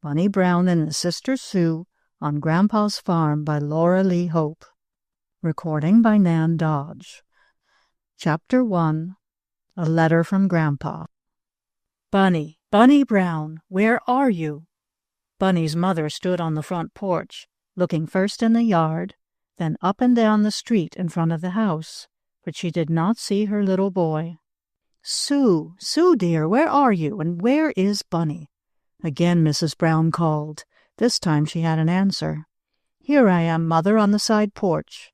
Bunny Brown and His Sister Sue on Grandpa's Farm by Laura Lee Hope. Recording by Nan Dodge. Chapter 1. A Letter from Grandpa. Bunny, Bunny Brown, where are you? Bunny's mother stood on the front porch, looking first in the yard, then up and down the street in front of the house, but she did not see her little boy. Sue, Sue dear, where are you, and where is Bunny? Again Mrs. Brown called. This time she had an answer. Here I am, Mother, on the side porch.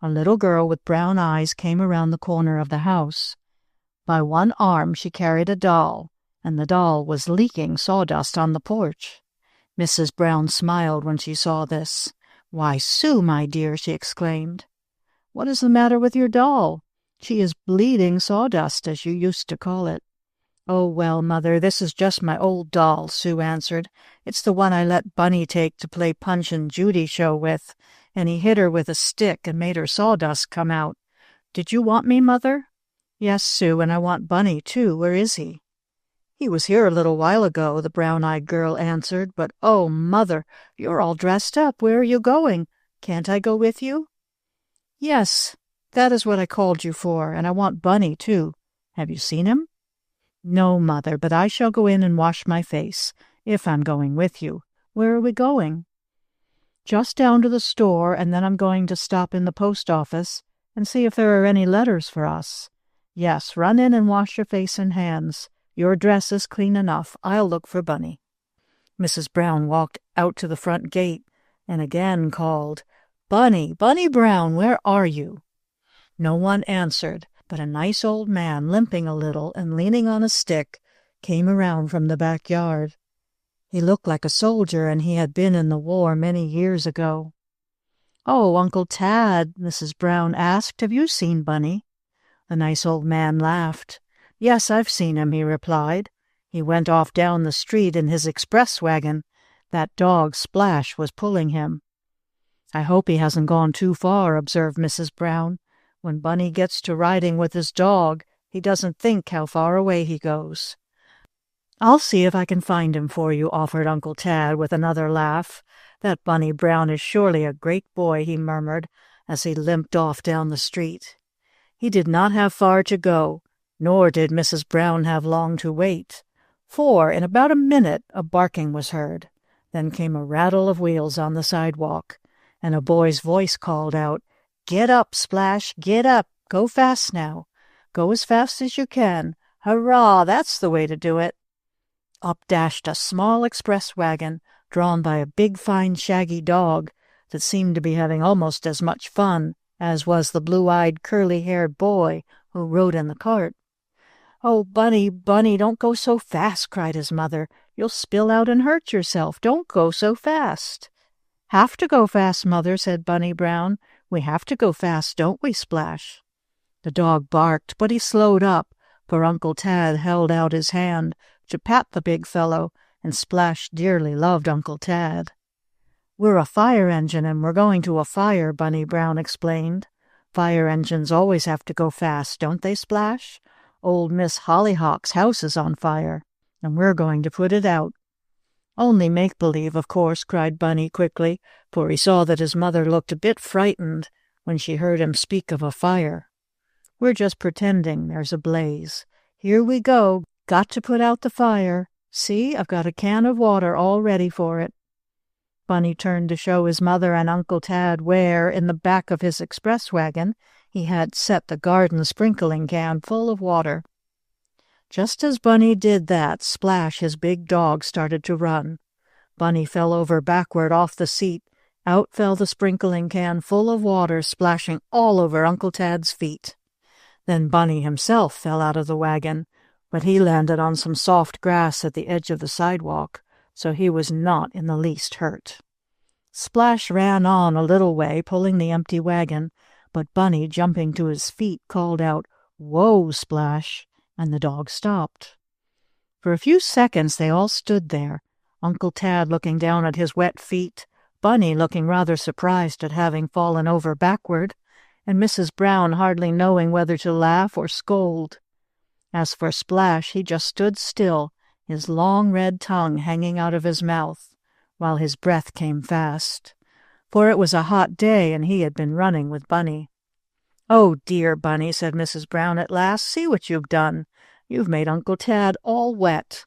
A little girl with brown eyes came around the corner of the house. By one arm she carried a doll, and the doll was leaking sawdust on the porch. Mrs. Brown smiled when she saw this. Why, Sue, my dear, she exclaimed. What is the matter with your doll? She is bleeding sawdust, as you used to call it. Oh, well, Mother, this is just my old doll, Sue answered. It's the one I let Bunny take to play Punch and Judy show with, and he hit her with a stick and made her sawdust come out. Did you want me, Mother? Yes, Sue, and I want Bunny, too. Where is he? He was here a little while ago, the brown-eyed girl answered, but, oh, Mother, you're all dressed up. Where are you going? Can't I go with you? Yes, that is what I called you for, and I want Bunny, too. Have you seen him? No, Mother, but I shall go in and wash my face, if I'm going with you. Where are we going? Just down to the store, and then I'm going to stop in the post office and see if there are any letters for us. Yes, run in and wash your face and hands. Your dress is clean enough. I'll look for Bunny. Mrs. Brown walked out to the front gate and again called, Bunny, Bunny Brown, where are you? No one answered, but a nice old man, limping a little and leaning on a stick, came around from the backyard. He looked like a soldier, and he had been in the war many years ago. Oh, Uncle Tad, Mrs. Brown asked, have you seen Bunny? The nice old man laughed. Yes, I've seen him, he replied. He went off down the street in his express wagon. That dog, Splash, was pulling him. I hope he hasn't gone too far, observed Mrs. Brown. When Bunny gets to riding with his dog, he doesn't think how far away he goes. I'll see if I can find him for you, offered Uncle Tad with another laugh. That Bunny Brown is surely a great boy, he murmured, as he limped off down the street. He did not have far to go, nor did Mrs. Brown have long to wait, for in about a minute a barking was heard. Then came a rattle of wheels on the sidewalk, and a boy's voice called out, Get up, Splash, get up. Go fast now. Go as fast as you can. Hurrah, that's the way to do it. Up dashed a small express wagon, drawn by a big, fine, shaggy dog that seemed to be having almost as much fun as was the blue-eyed, curly-haired boy who rode in the cart. Oh, Bunny, Bunny, don't go so fast, cried his mother. You'll spill out and hurt yourself. Don't go so fast. Have to go fast, Mother, said Bunny Brown. We have to go fast, don't we, Splash? The dog barked, but he slowed up, for Uncle Tad held out his hand to pat the big fellow, and Splash dearly loved Uncle Tad. We're a fire engine, and we're going to a fire, Bunny Brown explained. Fire engines always have to go fast, don't they, Splash? Old Miss Hollyhock's house is on fire, and we're going to put it out. Only make-believe, of course, cried Bunny quickly, for he saw that his mother looked a bit frightened when she heard him speak of a fire. We're just pretending there's a blaze. Here we go. Got to put out the fire. See, I've got a can of water all ready for it. Bunny turned to show his mother and Uncle Tad where, in the back of his express wagon, he had set the garden sprinkling can full of water. Just as Bunny did that, Splash, his big dog, started to run. Bunny fell over backward off the seat. Out fell the sprinkling can full of water, splashing all over Uncle Tad's feet. Then Bunny himself fell out of the wagon, but he landed on some soft grass at the edge of the sidewalk, so he was not in the least hurt. Splash ran on a little way, pulling the empty wagon, but Bunny, jumping to his feet, called out, Whoa, Splash! And the dog stopped. For a few seconds they all stood there, Uncle Tad looking down at his wet feet, Bunny looking rather surprised at having fallen over backward, and Mrs. Brown hardly knowing whether to laugh or scold. As for Splash, he just stood still, his long red tongue hanging out of his mouth, while his breath came fast, for it was a hot day and he had been running with Bunny. "Oh, dear, Bunny," said Mrs. Brown at last, "see what you've done. You've made Uncle Tad all wet."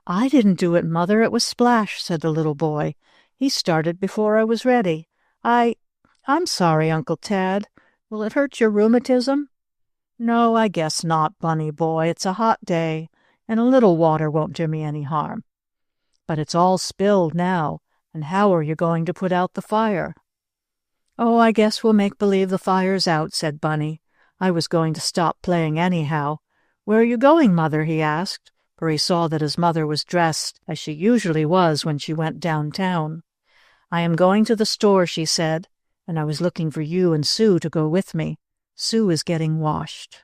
"I didn't do it, Mother. It was Splash," said the little boy. "He started before I was ready. I'm sorry, Uncle Tad. Will it hurt your rheumatism?" "No, I guess not, Bunny boy. It's a hot day, and a little water won't do me any harm. But it's all spilled now, and how are you going to put out the fire?" "Oh, I guess we'll make believe the fire's out," said Bunny. "I was going to stop playing anyhow. Where are you going, Mother?" he asked, for he saw that his mother was dressed as she usually was when she went downtown. "I am going to the store," she said, "and I was looking for you and Sue to go with me. Sue is getting washed."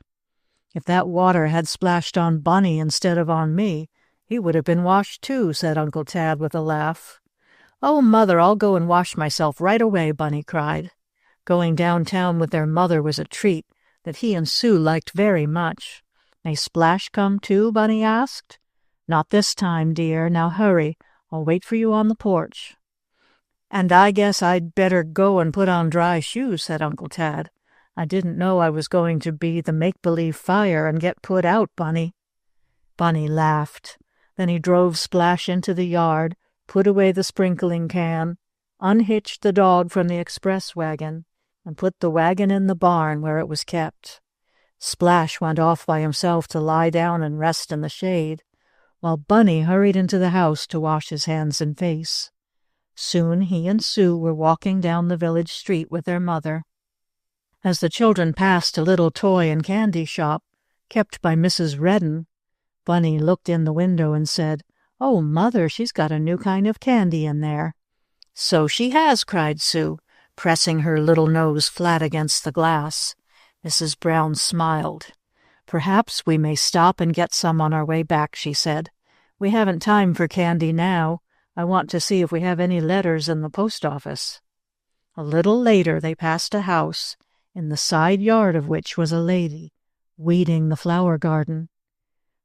"If that water had splashed on Bunny instead of on me, he would have been washed too," said Uncle Tad with a laugh. "Oh, Mother, I'll go and wash myself right away," Bunny cried. Going downtown with their mother was a treat that he and Sue liked very much. "May Splash come too?" Bunny asked. "Not this time, dear. Now hurry. I'll wait for you on the porch." "And I guess I'd better go and put on dry shoes," said Uncle Tad. "I didn't know I was going to be the make-believe fire and get put out, Bunny." Bunny laughed. Then he drove Splash into the yard, put away the sprinkling can, unhitched the dog from the express wagon, and put the wagon in the barn where it was kept. Splash went off by himself to lie down and rest in the shade, while Bunny hurried into the house to wash his hands and face. Soon he and Sue were walking down the village street with their mother. As the children passed a little toy and candy shop kept by Mrs. Redden, Bunny looked in the window and said, "Oh, Mother, she's got a new kind of candy in there." "So she has," cried Sue, pressing her little nose flat against the glass. Mrs. Brown smiled. "Perhaps we may stop and get some on our way back," she said. "We haven't time for candy now. I want to see if we have any letters in the post office." A little later they passed a house, in the side yard of which was a lady, weeding the flower garden.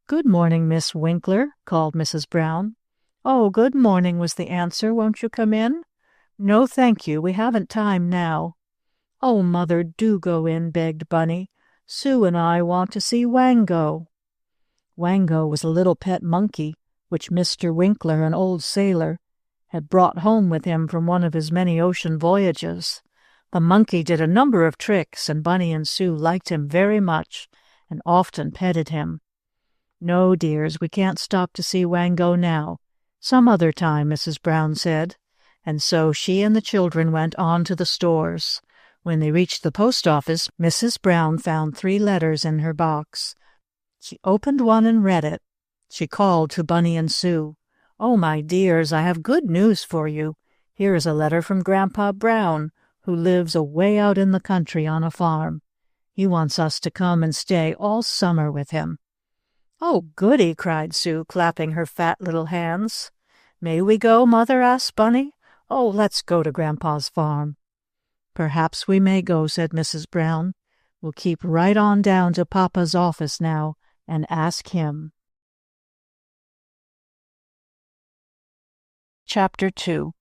"Good morning, Miss Winkler," called Mrs. Brown. "Oh, good morning," was the answer. "Won't you come in?" "No, thank you. We haven't time now." "Oh, Mother, do go in," begged Bunny. "Sue and I want to see Wango." Wango was a little pet monkey which Mr. Winkler, an old sailor, had brought home with him from one of his many ocean voyages. The monkey did a number of tricks, and Bunny and Sue liked him very much and often petted him. "No, dears, we can't stop to see Wango now. Some other time," Mrs. Brown said, and so she and the children went on to the stores. When they reached the post office, Mrs. Brown found 3 letters in her box. She opened one and read it. She called to Bunny and Sue. "Oh, my dears, I have good news for you. Here is a letter from Grandpa Brown, who lives away out in the country on a farm. He wants us to come and stay all summer with him." "Oh, goody!" cried Sue, clapping her fat little hands. "May we go, Mother?" asked Bunny. "Oh, let's go to Grandpa's farm." "Perhaps we may go," said Mrs. Brown. "We'll keep right on down to Papa's office now and ask him." Chapter 2.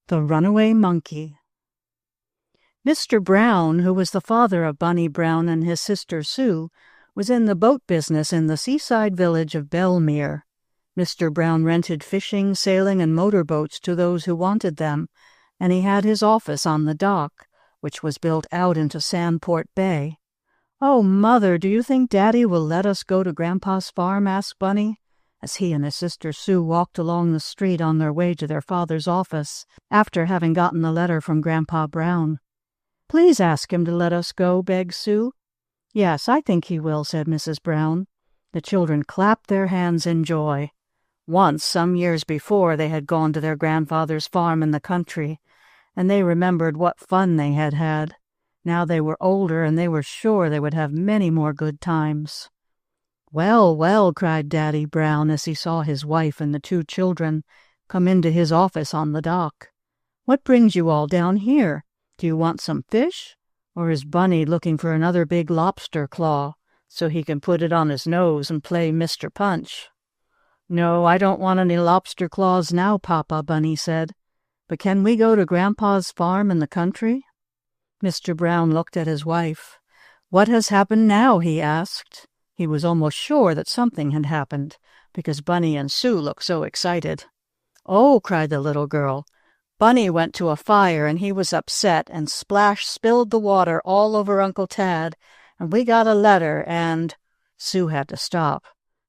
The Runaway Monkey. Mr. Brown, who was the father of Bunny Brown and his sister Sue, was in the boat business in the seaside village of Belmere. Mr. Brown rented fishing, sailing, and motor boats to those who wanted them, and he had his office on the dock, which was built out into Sandport Bay. "Oh, Mother, do you think Daddy will let us go to Grandpa's farm?" asked Bunny, as he and his sister Sue walked along the street on their way to their father's office, after having gotten the letter from Grandpa Brown. "Please ask him to let us go," begged Sue. "Yes, I think he will," said Mrs. Brown. The children clapped their hands in joy. Once, some years before, they had gone to their grandfather's farm in the country, and they remembered what fun they had had. Now they were older, and they were sure they would have many more good times. "Well, well," cried Daddy Brown as he saw his wife and the 2 children come into his office on the dock. "What brings you all down here? Do you want some fish? Or is Bunny looking for another big lobster claw so he can put it on his nose and play Mr. Punch?" "No, I don't want any lobster claws now, Papa," Bunny said. "But can we go to Grandpa's farm in the country?" Mr. Brown looked at his wife. "What has happened now?" he asked. He was almost sure that something had happened, because Bunny and Sue looked so excited. "Oh," cried the little girl, "Bunny went to a fire and he was upset, and Splash spilled the water all over Uncle Tad, and we got a letter, and—" Sue had to stop.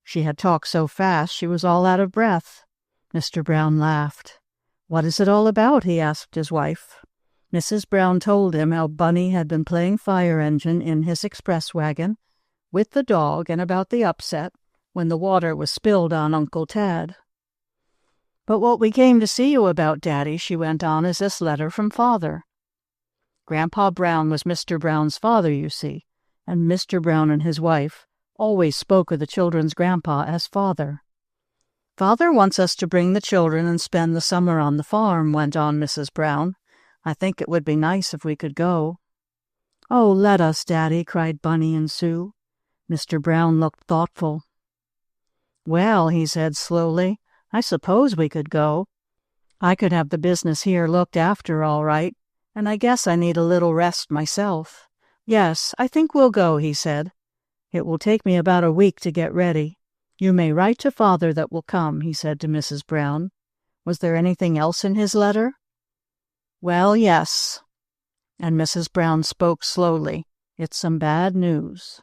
She had talked so fast she was all out of breath. Mr. Brown laughed. "What is it all about?" he asked his wife. Mrs. Brown told him how Bunny had been playing fire engine in his express wagon with the dog, and about the upset when the water was spilled on Uncle Tad. "But what we came to see you about, Daddy," she went on, "is this letter from Father." Grandpa Brown was Mr. Brown's father, you see, and Mr. Brown and his wife always spoke of the children's grandpa as Father. "Father wants us to bring the children and spend the summer on the farm," went on Mrs. Brown. "I think it would be nice if we could go." "Oh, let us, Daddy," cried Bunny and Sue. Mr. Brown looked thoughtful. "Well," he said slowly, "I suppose we could go. I could have the business here looked after all right, and I guess I need a little rest myself. Yes, I think we'll go," he said. "It will take me about a week to get ready. You may write to Father that we'll come," he said to Mrs. Brown. "Was there anything else in his letter?" "Well, yes." And Mrs. Brown spoke slowly. "It's some bad news."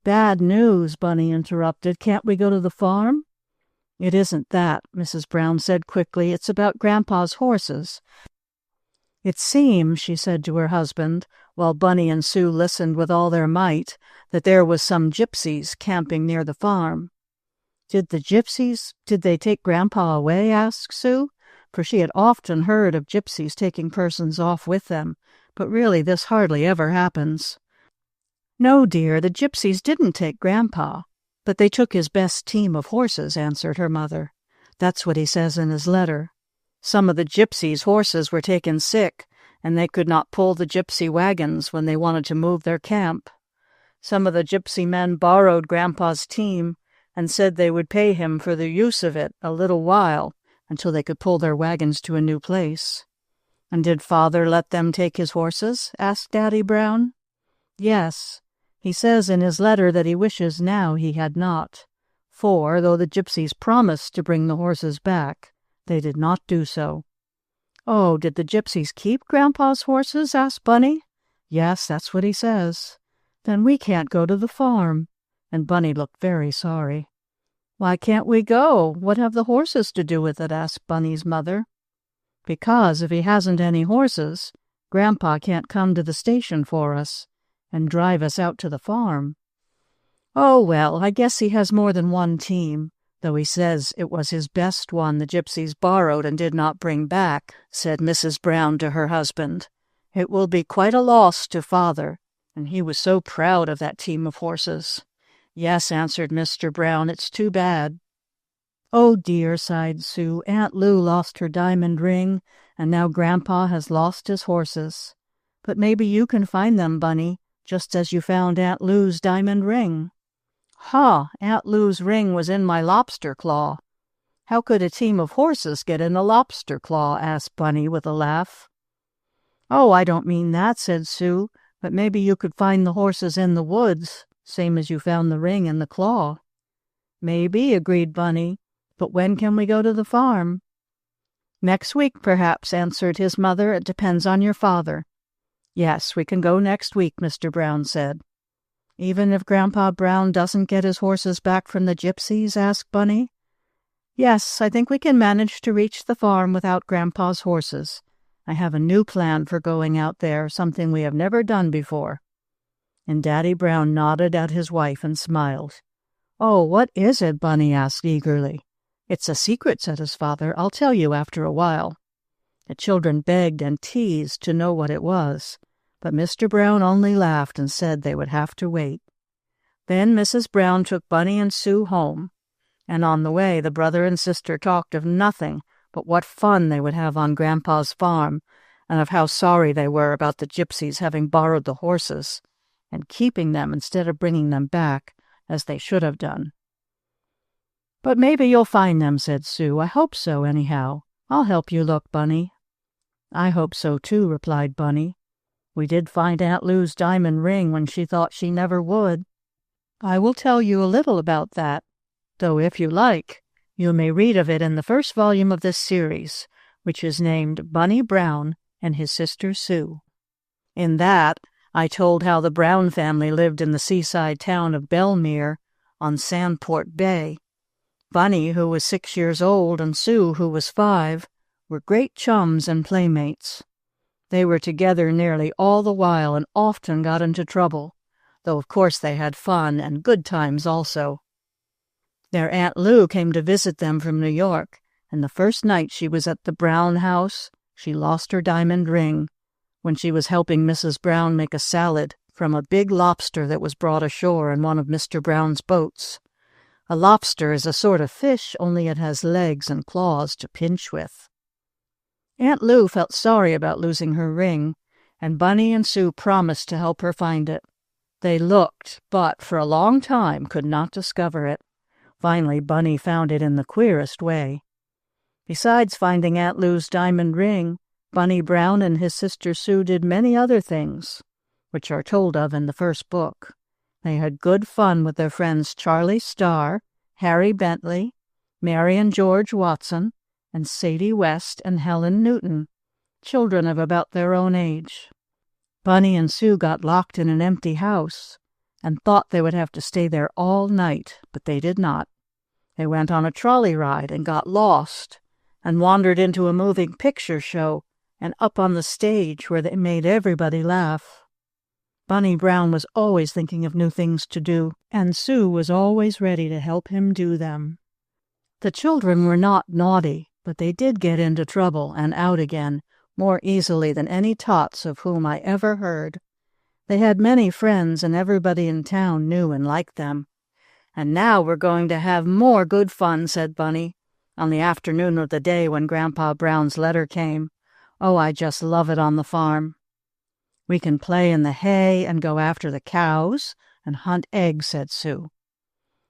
"Bad news," Bunny interrupted. "Can't we go to the farm?" "It isn't that," Mrs. Brown said quickly. "It's about Grandpa's horses." "It seems," she said to her husband, while Bunny and Sue listened with all their might, "that there was some gypsies camping near the farm." Did they take Grandpa away?" asked Sue, for she had often heard of gypsies taking persons off with them, but really this hardly ever happens. "No, dear, the gypsies didn't take Grandpa, but they took his best team of horses," answered her mother. "That's what he says in his letter. Some of the gypsies' horses were taken sick, and they could not pull the gypsy wagons when they wanted to move their camp. Some of the gypsy men borrowed Grandpa's team and said they would pay him for the use of it a little while until they could pull their wagons to a new place." "And did Father let them take his horses?" asked Daddy Brown. "Yes. He says in his letter that he wishes now he had not, for, though the gypsies promised to bring the horses back, they did not do so." "Oh, did the gypsies keep Grandpa's horses?" asked Bunny. "Yes, that's what he says." "Then we can't go to the farm." And Bunny looked very sorry. "Why can't we go? What have the horses to do with it?" asked Bunny's mother. "Because if he hasn't any horses, Grandpa can't come to the station for us and drive us out to the farm." "Oh, well, I guess he has more than one team, though he says it was his best one the gypsies borrowed and did not bring back," said Mrs. Brown to her husband. "It will be quite a loss to Father, and he was so proud of that team of horses." "Yes," answered Mr. Brown, "it's too bad." "Oh, dear," sighed Sue. "Aunt Lou lost her diamond ring, and now Grandpa has lost his horses. But maybe you can find them, Bunny, just as you found Aunt Lou's diamond ring." "Ha! Aunt Lou's ring was in my lobster claw." "How could a team of horses get in a lobster claw?" asked Bunny with a laugh. "Oh, I don't mean that," said Sue, "but maybe you could find the horses in the woods, same as you found the ring in the claw." "Maybe," agreed Bunny, "but when can we go to the farm?" "Next week, perhaps," answered his mother. "It depends on your father." "Yes, we can go next week," Mr. Brown said. "Even if Grandpa Brown doesn't get his horses back from the gypsies?" asked Bunny. "Yes, I think we can manage to reach the farm without Grandpa's horses. I have a new plan for going out there, something we have never done before." And Daddy Brown nodded at his wife and smiled. "Oh, what is it?" Bunny asked eagerly. "It's a secret," said his father. "I'll tell you after a while." The children begged and teased to know what it was, but Mr. Brown only laughed and said they would have to wait. Then Mrs. Brown took Bunny and Sue home, and on the way the brother and sister talked of nothing but what fun they would have on Grandpa's farm, and of how sorry they were about the gypsies having borrowed the horses and keeping them instead of bringing them back, as they should have done. "But maybe you'll find them," said Sue. "I hope so, anyhow. I'll help you look, Bunny." "I hope so, too," replied Bunny. "We did find Aunt Lou's diamond ring when she thought she never would." "I will tell you a little about that, though if you like, you may read of it in the first volume of this series, which is named Bunny Brown and His Sister Sue. In that, I told how the Brown family lived in the seaside town of Belmere on Sandport Bay. Bunny, who was 6 years old, and Sue, who was 5, were great chums and playmates. They were together nearly all the while and often got into trouble, though of course they had fun and good times also. Their Aunt Lou came to visit them from New York, and the first night she was at the Brown house, she lost her diamond ring when she was helping Mrs. Brown make a salad from a big lobster that was brought ashore in one of Mr. Brown's boats. A lobster is a sort of fish, only it has legs and claws to pinch with. Aunt Lou felt sorry about losing her ring, and Bunny and Sue promised to help her find it. They looked, but for a long time could not discover it. Finally, Bunny found it in the queerest way. Besides finding Aunt Lou's diamond ring, Bunny Brown and his sister Sue did many other things, which are told of in the first book. They had good fun with their friends Charlie Starr, Harry Bentley, Mary and George Watson, and Sadie West and Helen Newton, children of about their own age. Bunny and Sue got locked in an empty house and thought they would have to stay there all night, but they did not. They went on a trolley ride and got lost, and wandered into a moving picture show and up on the stage where they made everybody laugh. Bunny Brown was always thinking of new things to do, and Sue was always ready to help him do them. The children were not naughty, but they did get into trouble and out again more easily than any tots of whom I ever heard. They had many friends, and everybody in town knew and liked them. "And now we're going to have more good fun," said Bunny, on the afternoon of the day when Grandpa Brown's letter came. "Oh, I just love it on the farm." "We can play in the hay and go after the cows and hunt eggs," said Sue.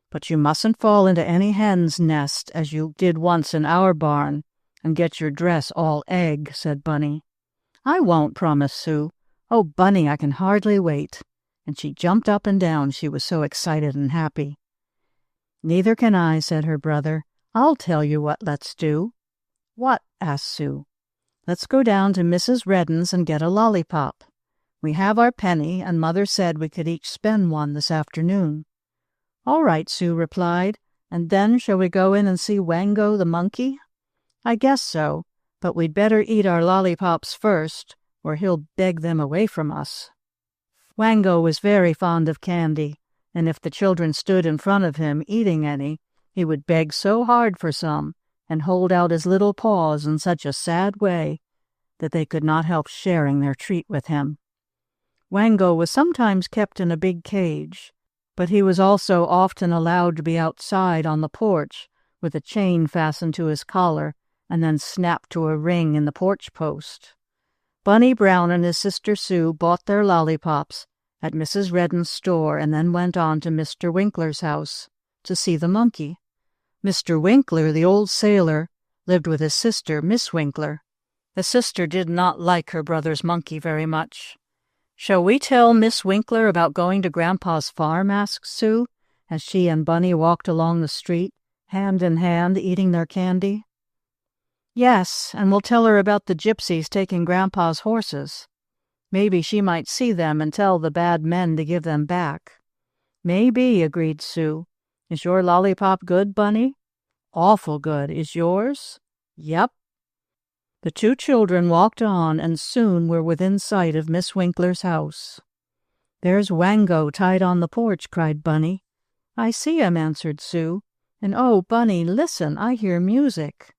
"But you mustn't fall into any hen's nest, as you did once in our barn, and get your dress all egg," said Bunny. "I won't," promised Sue. "Oh, Bunny, I can hardly wait." And she jumped up and down, she was so excited and happy. "Neither can I," said her brother. "I'll tell you what let's do." "What?" asked Sue. "Let's go down to Mrs. Redden's and get a lollipop. We have our penny, and Mother said we could each spend one this afternoon." "All right," Sue replied. "And then shall we go in and see Wango the monkey?" "I guess so, but we'd better eat our lollipops first, or he'll beg them away from us." Wango was very fond of candy, and if the children stood in front of him eating any, he would beg so hard for some, and hold out his little paws in such a sad way, that they could not help sharing their treat with him. Wango was sometimes kept in a big cage, but he was also often allowed to be outside on the porch with a chain fastened to his collar and then snapped to a ring in the porch post. Bunny Brown and his sister Sue bought their lollipops at Mrs. Redden's store and then went on to Mr. Winkler's house to see the monkey. Mr. Winkler, the old sailor, lived with his sister, Miss Winkler. The sister did not like her brother's monkey very much. "Shall we tell Miss Winkler about going to Grandpa's farm?" asked Sue, as she and Bunny walked along the street, hand in hand, eating their candy. "Yes, and we'll tell her about the Gypsies taking Grandpa's horses. Maybe she might see them and tell the bad men to give them back." "Maybe," agreed Sue. "Is your lollipop good, Bunny?" "Awful good. Is yours?" "Yep." The two children walked on and soon were within sight of Miss Winkler's house. "There's Wango tied on the porch," cried Bunny. "I see him," answered Sue. "And oh, Bunny, listen, I hear music."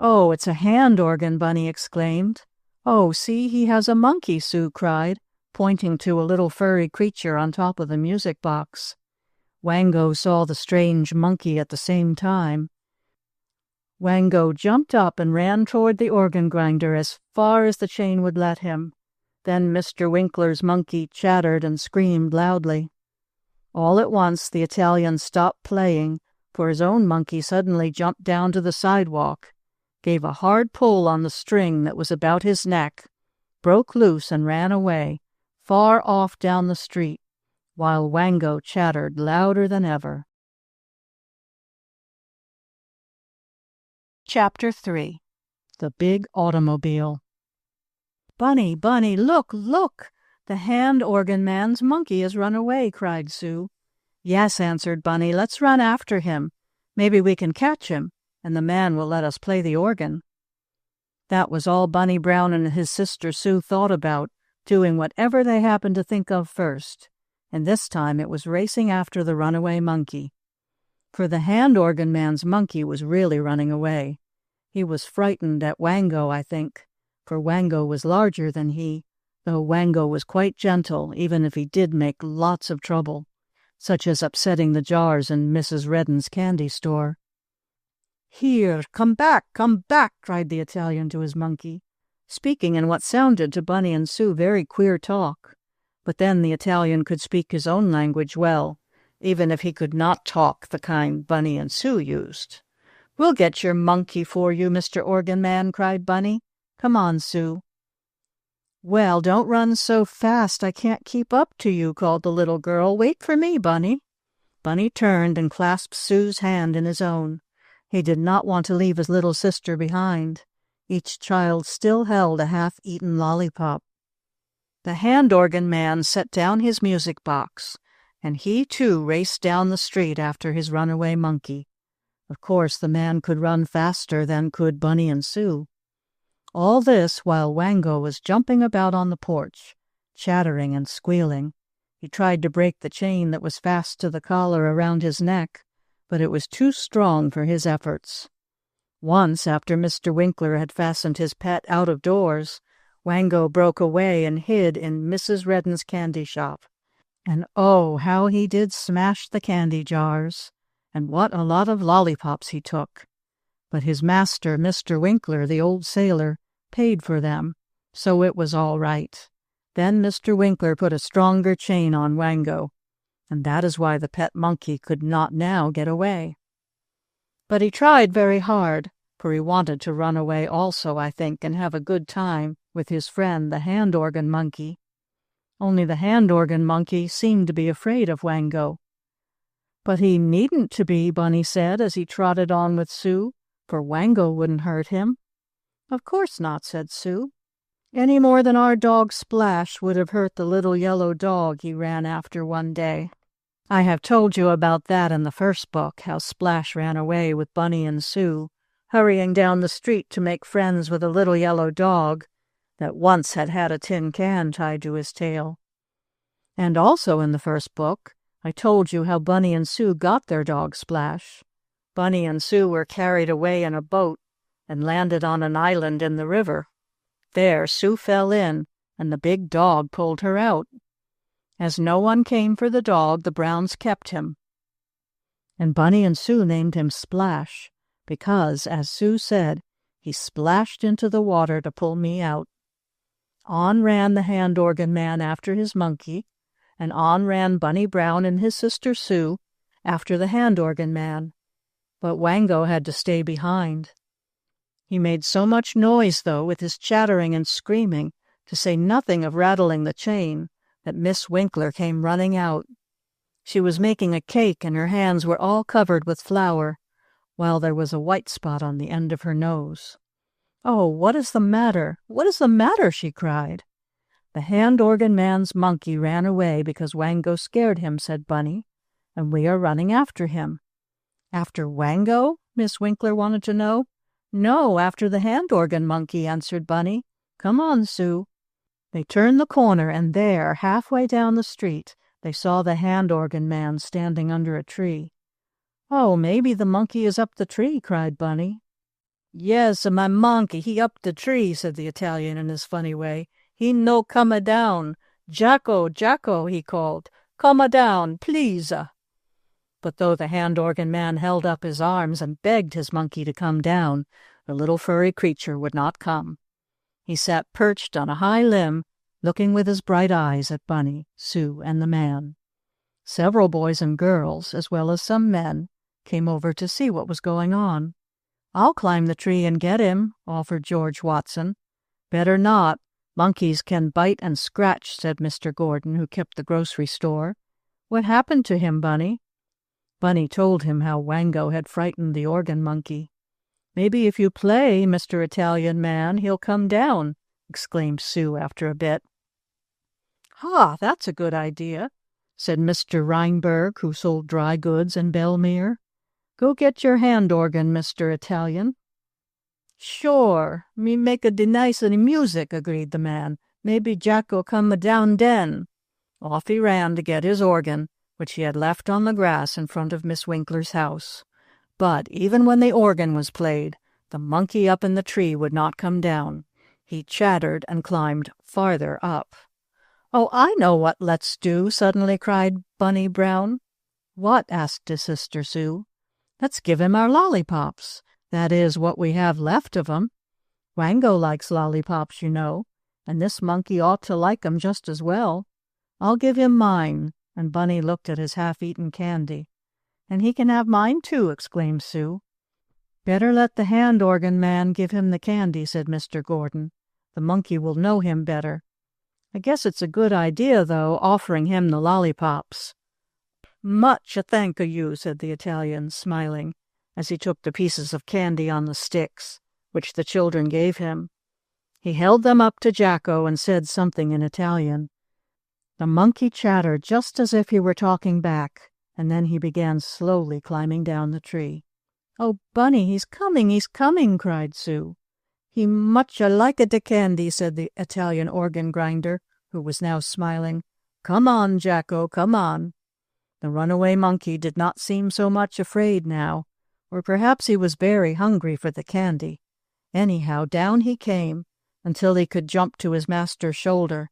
"Oh, it's a hand organ," Bunny exclaimed. "Oh, see, he has a monkey," Sue cried, pointing to a little furry creature on top of the music box. Wango saw the strange monkey at the same time. Wango jumped up and ran toward the organ grinder as far as the chain would let him. Then Mr. Winkler's monkey chattered and screamed loudly. All at once the Italian stopped playing, for his own monkey suddenly jumped down to the sidewalk, gave a hard pull on the string that was about his neck, broke loose and ran away, far off down the street, while Wango chattered louder than ever. Chapter 3. The Big Automobile. "Bunny, Bunny, look, look! The hand organ man's monkey has run away," cried Sue. "Yes," answered Bunny, "let's run after him. Maybe we can catch him, and the man will let us play the organ." That was all Bunny Brown and his sister Sue thought about, doing whatever they happened to think of first, and this time it was racing after the runaway monkey. For the hand organ man's monkey was really running away. He was frightened at Wango, I think, for Wango was larger than he, though Wango was quite gentle, even if he did make lots of trouble, such as upsetting the jars in Mrs. Redden's candy store. "Here, come back, cried the Italian to his monkey, speaking in what sounded to Bunny and Sue very queer talk. But then the Italian could speak his own language well, even if he could not talk the kind Bunny and Sue used. "We'll get your monkey for you, Mr. Organ Man," cried Bunny. "Come on, Sue." "Well, don't run so fast, I can't keep up to you," called the little girl. "Wait for me, Bunny." Bunny turned and clasped Sue's hand in his own. He did not want to leave his little sister behind. Each child still held a half-eaten lollipop. The hand organ man set down his music box, and he too raced down the street after his runaway monkey. Of course, the man could run faster than could Bunny and Sue. All this while Wango was jumping about on the porch, chattering and squealing. He tried to break the chain that was fast to the collar around his neck, but it was too strong for his efforts. Once, after Mr. Winkler had fastened his pet out of doors, Wango broke away and hid in Mrs. Redden's candy shop. And oh, how he did smash the candy jars! And what a lot of lollipops he took! But his master, Mr. Winkler, the old sailor, paid for them, so it was all right. Then Mr. Winkler put a stronger chain on Wango, and that is why the pet monkey could not now get away. But he tried very hard, for he wanted to run away also, I think, and have a good time with his friend, the hand organ monkey. Only the hand organ monkey seemed to be afraid of Wango. "But he needn't to be," Bunny said as he trotted on with Sue, "for Wango wouldn't hurt him." "Of course not," said Sue. "Any more than our dog Splash would have hurt the little yellow dog he ran after one day. I have told you about that in the first book, how Splash ran away with Bunny and Sue, hurrying down the street to make friends with a little yellow dog that once had had a tin can tied to his tail. And also in the first book, I told you how Bunny and Sue got their dog Splash. Bunny and Sue were carried away in a boat and landed on an island in the river. There Sue fell in, and the big dog pulled her out. As no one came for the dog, the Browns kept him. And Bunny and Sue named him Splash, because, as Sue said, he splashed into the water to pull me out. On ran the hand organ man after his monkey, and on ran Bunny Brown and his sister Sue after the hand organ man. But Wango had to stay behind. He made so much noise, though, with his chattering and screaming, to say nothing of rattling the chain, that Miss Winkler came running out. She was making a cake, and her hands were all covered with flour, while there was a white spot on the end of her nose. "Oh, what is the matter? What is the matter?" she cried. "The hand organ man's monkey ran away because Wango scared him," said Bunny, "and we are running after him." "After Wango?" Miss Winkler wanted to know. "No, after the hand organ monkey," answered Bunny. "Come on, Sue." They turned the corner, and there, halfway down the street, they saw the hand organ man standing under a tree. "Oh, maybe the monkey is up the tree," cried Bunny. "Yes, my monkey, he up the tree," said the Italian in his funny way. "He no come down. Jacko, Jacko," he called. "Come down, please." But though the hand organ man held up his arms and begged his monkey to come down, the little furry creature would not come. He sat perched on a high limb, looking with his bright eyes at Bunny, Sue, and the man. Several boys and girls, as well as some men, came over to see what was going on. "I'll climb the tree and get him," offered George Watson. "Better not. Monkeys can bite and scratch," said Mr. Gordon, who kept the grocery store. "What happened to him, Bunny?" Bunny told him how Wango had frightened the organ monkey. "Maybe if you play, Mr. Italian man, he'll come down," exclaimed Sue after a bit. "Ha, that's a good idea," said Mr. Reinberg, who sold dry goods in Belmere. "Go get your hand organ, Mr. Italian." "Sure, me make a de nice music," agreed the man. "Maybe Jack'll come down den." Off he ran to get his organ, which he had left on the grass in front of Miss Winkler's house. But even when the organ was played, the monkey up in the tree would not come down. He chattered and climbed farther up. "Oh, I know what let's do," suddenly cried Bunny Brown. "What?" asked his sister Sue. "Let's give him our lollipops. That is, what we have left of 'em. Wango likes lollipops, you know, and this monkey ought to like 'em just as well. I'll give him mine," and Bunny looked at his half-eaten candy. "And he can have mine, too," exclaimed Sue. "Better let the hand organ man give him the candy," said Mr. Gordon. "The monkey will know him better. I guess it's a good idea, though, offering him the lollipops." "Much a thank you," said the Italian, smiling, as he took the pieces of candy on the sticks, which the children gave him. He held them up to Jacko and said something in Italian. The monkey chattered just as if he were talking back, and then he began slowly climbing down the tree. "Oh, Bunny, he's coming," cried Sue. "He much a like de candy," said the Italian organ grinder, who was now smiling. "Come on, Jacko, come on." The runaway monkey did not seem so much afraid now, or perhaps he was very hungry for the candy. Anyhow, down he came until he could jump to his master's shoulder.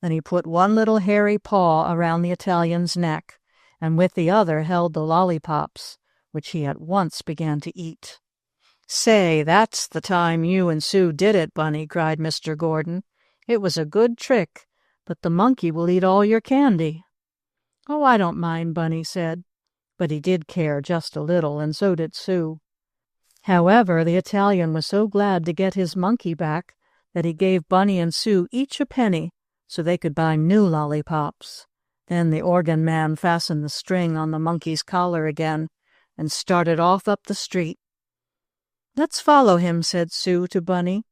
Then he put one little hairy paw around the Italian's neck, and with the other held the lollipops, which he at once began to eat. "Say, that's the time you and Sue did it, Bunny," cried Mr. Gordon. "It was a good trick, but the monkey will eat all your candy." "Oh, I don't mind," Bunny said, but he did care just a little, and so did Sue. However, the Italian was so glad to get his monkey back that he gave Bunny and Sue each a penny so they could buy new lollipops. Then the organ man fastened the string on the monkey's collar again and started off up the street. "Let's follow him," said Sue to Bunny.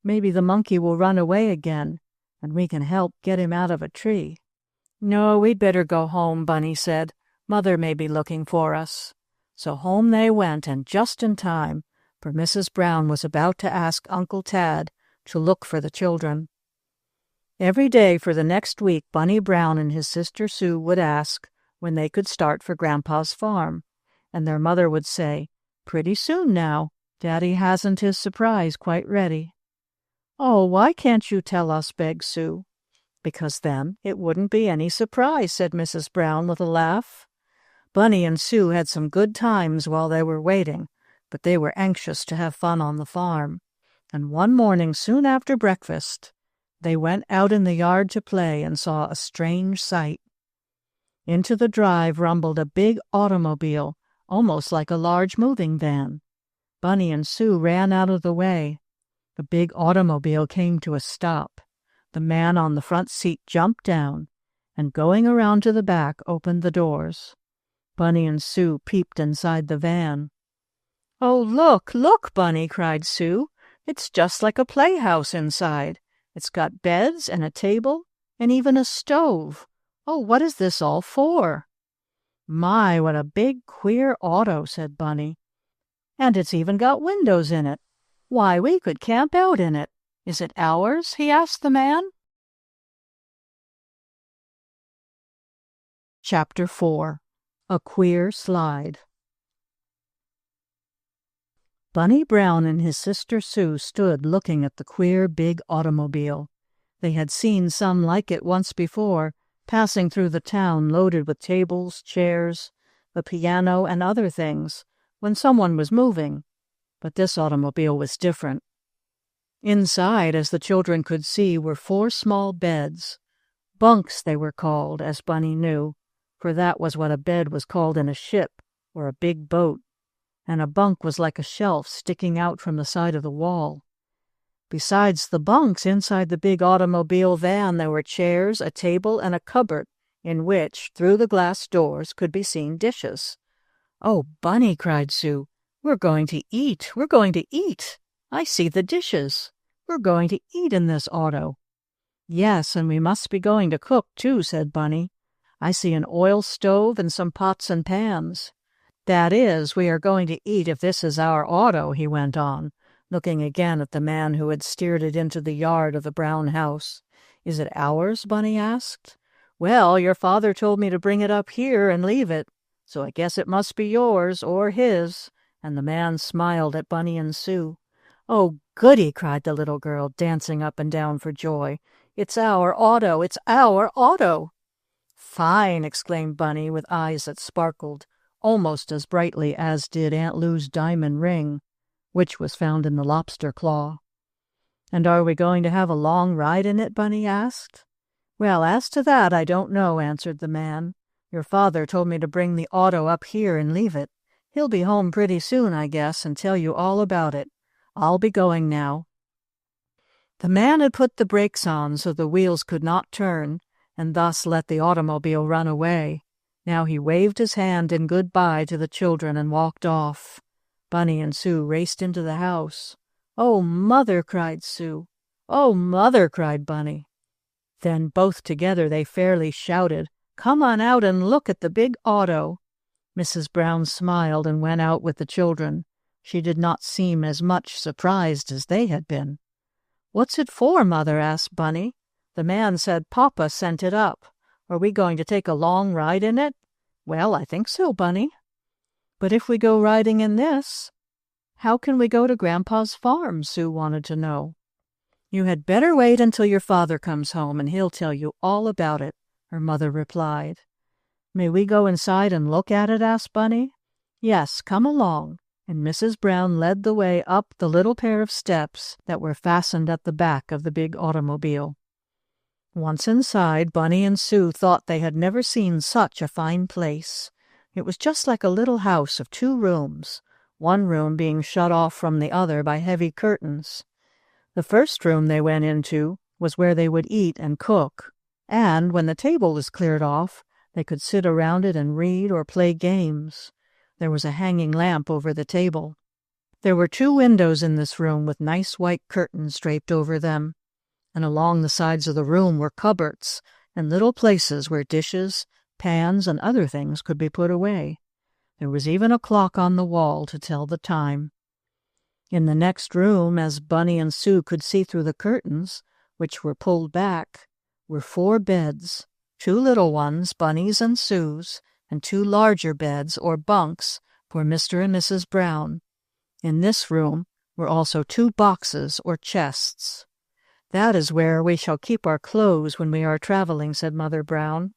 "Maybe the monkey will run away again, and we can help get him out of a tree." "No, we'd better go home," Bunny said. "Mother may be looking for us." So home they went, and just in time, for Mrs. Brown was about to ask Uncle Tad to look for the children. Every day for the next week, Bunny Brown and his sister Sue would ask when they could start for Grandpa's farm, and their mother would say, "Pretty soon now. Daddy hasn't his surprise quite ready." "Oh, why can't you tell us?" begged Sue. "Because then it wouldn't be any surprise," said Mrs. Brown with a laugh. Bunny and Sue had some good times while they were waiting, but they were anxious to have fun on the farm. And one morning, soon after breakfast, they went out in the yard to play and saw a strange sight. Into the drive rumbled a big automobile, almost like a large moving van. Bunny and Sue ran out of the way. The big automobile came to a stop. The man on the front seat jumped down, and going around to the back, opened the doors. Bunny and Sue peeped inside the van. "Oh, look, look, Bunny!" cried Sue. "It's just like a playhouse inside. It's got beds and a table and even a stove. Oh, what is this all for?" "My, what a big, queer auto," said Bunny. "And it's even got windows in it. Why, we could camp out in it. Is it ours?" he asked the man. Chapter 4. A Queer Slide. Bunny Brown and his sister Sue stood looking at the queer big automobile. They had seen some like it once before, passing through the town loaded with tables, chairs, a piano, and other things, when someone was moving. But this automobile was different. Inside, as the children could see, were 4 small beds. Bunks they were called, as Bunny knew, for that was what a bed was called in a ship, or a big boat, and a bunk was like a shelf sticking out from the side of the wall. Besides the bunks, inside the big automobile van there were chairs, a table, and a cupboard in which, through the glass doors, could be seen dishes. "Oh, Bunny," cried Sue, "we're going to eat! We're going to eat! I see the dishes! We're going to eat in this auto!" "Yes, and we must be going to cook, too," said Bunny. "I see an oil stove and some pots and pans. That is, we are going to eat if this is our auto," he went on, looking again at the man who had steered it into the yard of the brown house. "Is it ours?" Bunny asked. "Well, your father told me to bring it up here and leave it, so I guess it must be yours or his," and the man smiled at Bunny and Sue. "Oh, goody!" cried the little girl, dancing up and down for joy. "It's our auto! It's our auto!" "Fine!" exclaimed Bunny, with eyes that sparkled almost as brightly as did Aunt Lou's diamond ring, which was found in the lobster claw. "And are we going to have a long ride in it?" Bunny asked. "Well, as to that, I don't know," answered the man. "Your father told me to bring the auto up here and leave it. He'll be home pretty soon, I guess, and tell you all about it. I'll be going now." The man had put the brakes on so the wheels could not turn, and thus let the automobile run away. Now he waved his hand in goodbye to the children and walked off. Bunny and Sue raced into the house. "Oh, Mother!" cried Sue. "Oh, Mother!" cried Bunny. Then both together they fairly shouted, "Come on out and look at the big auto." Mrs. Brown smiled and went out with the children. She did not seem as much surprised as they had been. "What's it for, Mother?" asked Bunny. "The man said Papa sent it up. Are we going to take a long ride in it?" "Well, I think so, Bunny." "But if we go riding in this, how can we go to Grandpa's farm?" Sue wanted to know. "You had better wait until your father comes home, and he'll tell you all about it," her mother replied. "May we go inside and look at it?" asked Bunny. "Yes, come along," and Mrs. Brown led the way up the little pair of steps that were fastened at the back of the big automobile. Once inside, Bunny and Sue thought they had never seen such a fine place. It was just like a little house of 2 rooms, one room being shut off from the other by heavy curtains. The first room they went into was where they would eat and cook, and when the table was cleared off, they could sit around it and read or play games. There was a hanging lamp over the table. There were 2 windows in this room with nice white curtains draped over them, and along the sides of the room were cupboards and little places where dishes, pans, and other things could be put away. There was even a clock on the wall to tell the time. In the next room, as Bunny and Sue could see through the curtains, which were pulled back, were 4 beds, 2 little ones, Bunny's and Sue's, and 2 larger beds, or bunks, for Mr. and Mrs. Brown. In this room were also 2 boxes, or chests. "That is where we shall keep our clothes when we are traveling," said Mother Brown.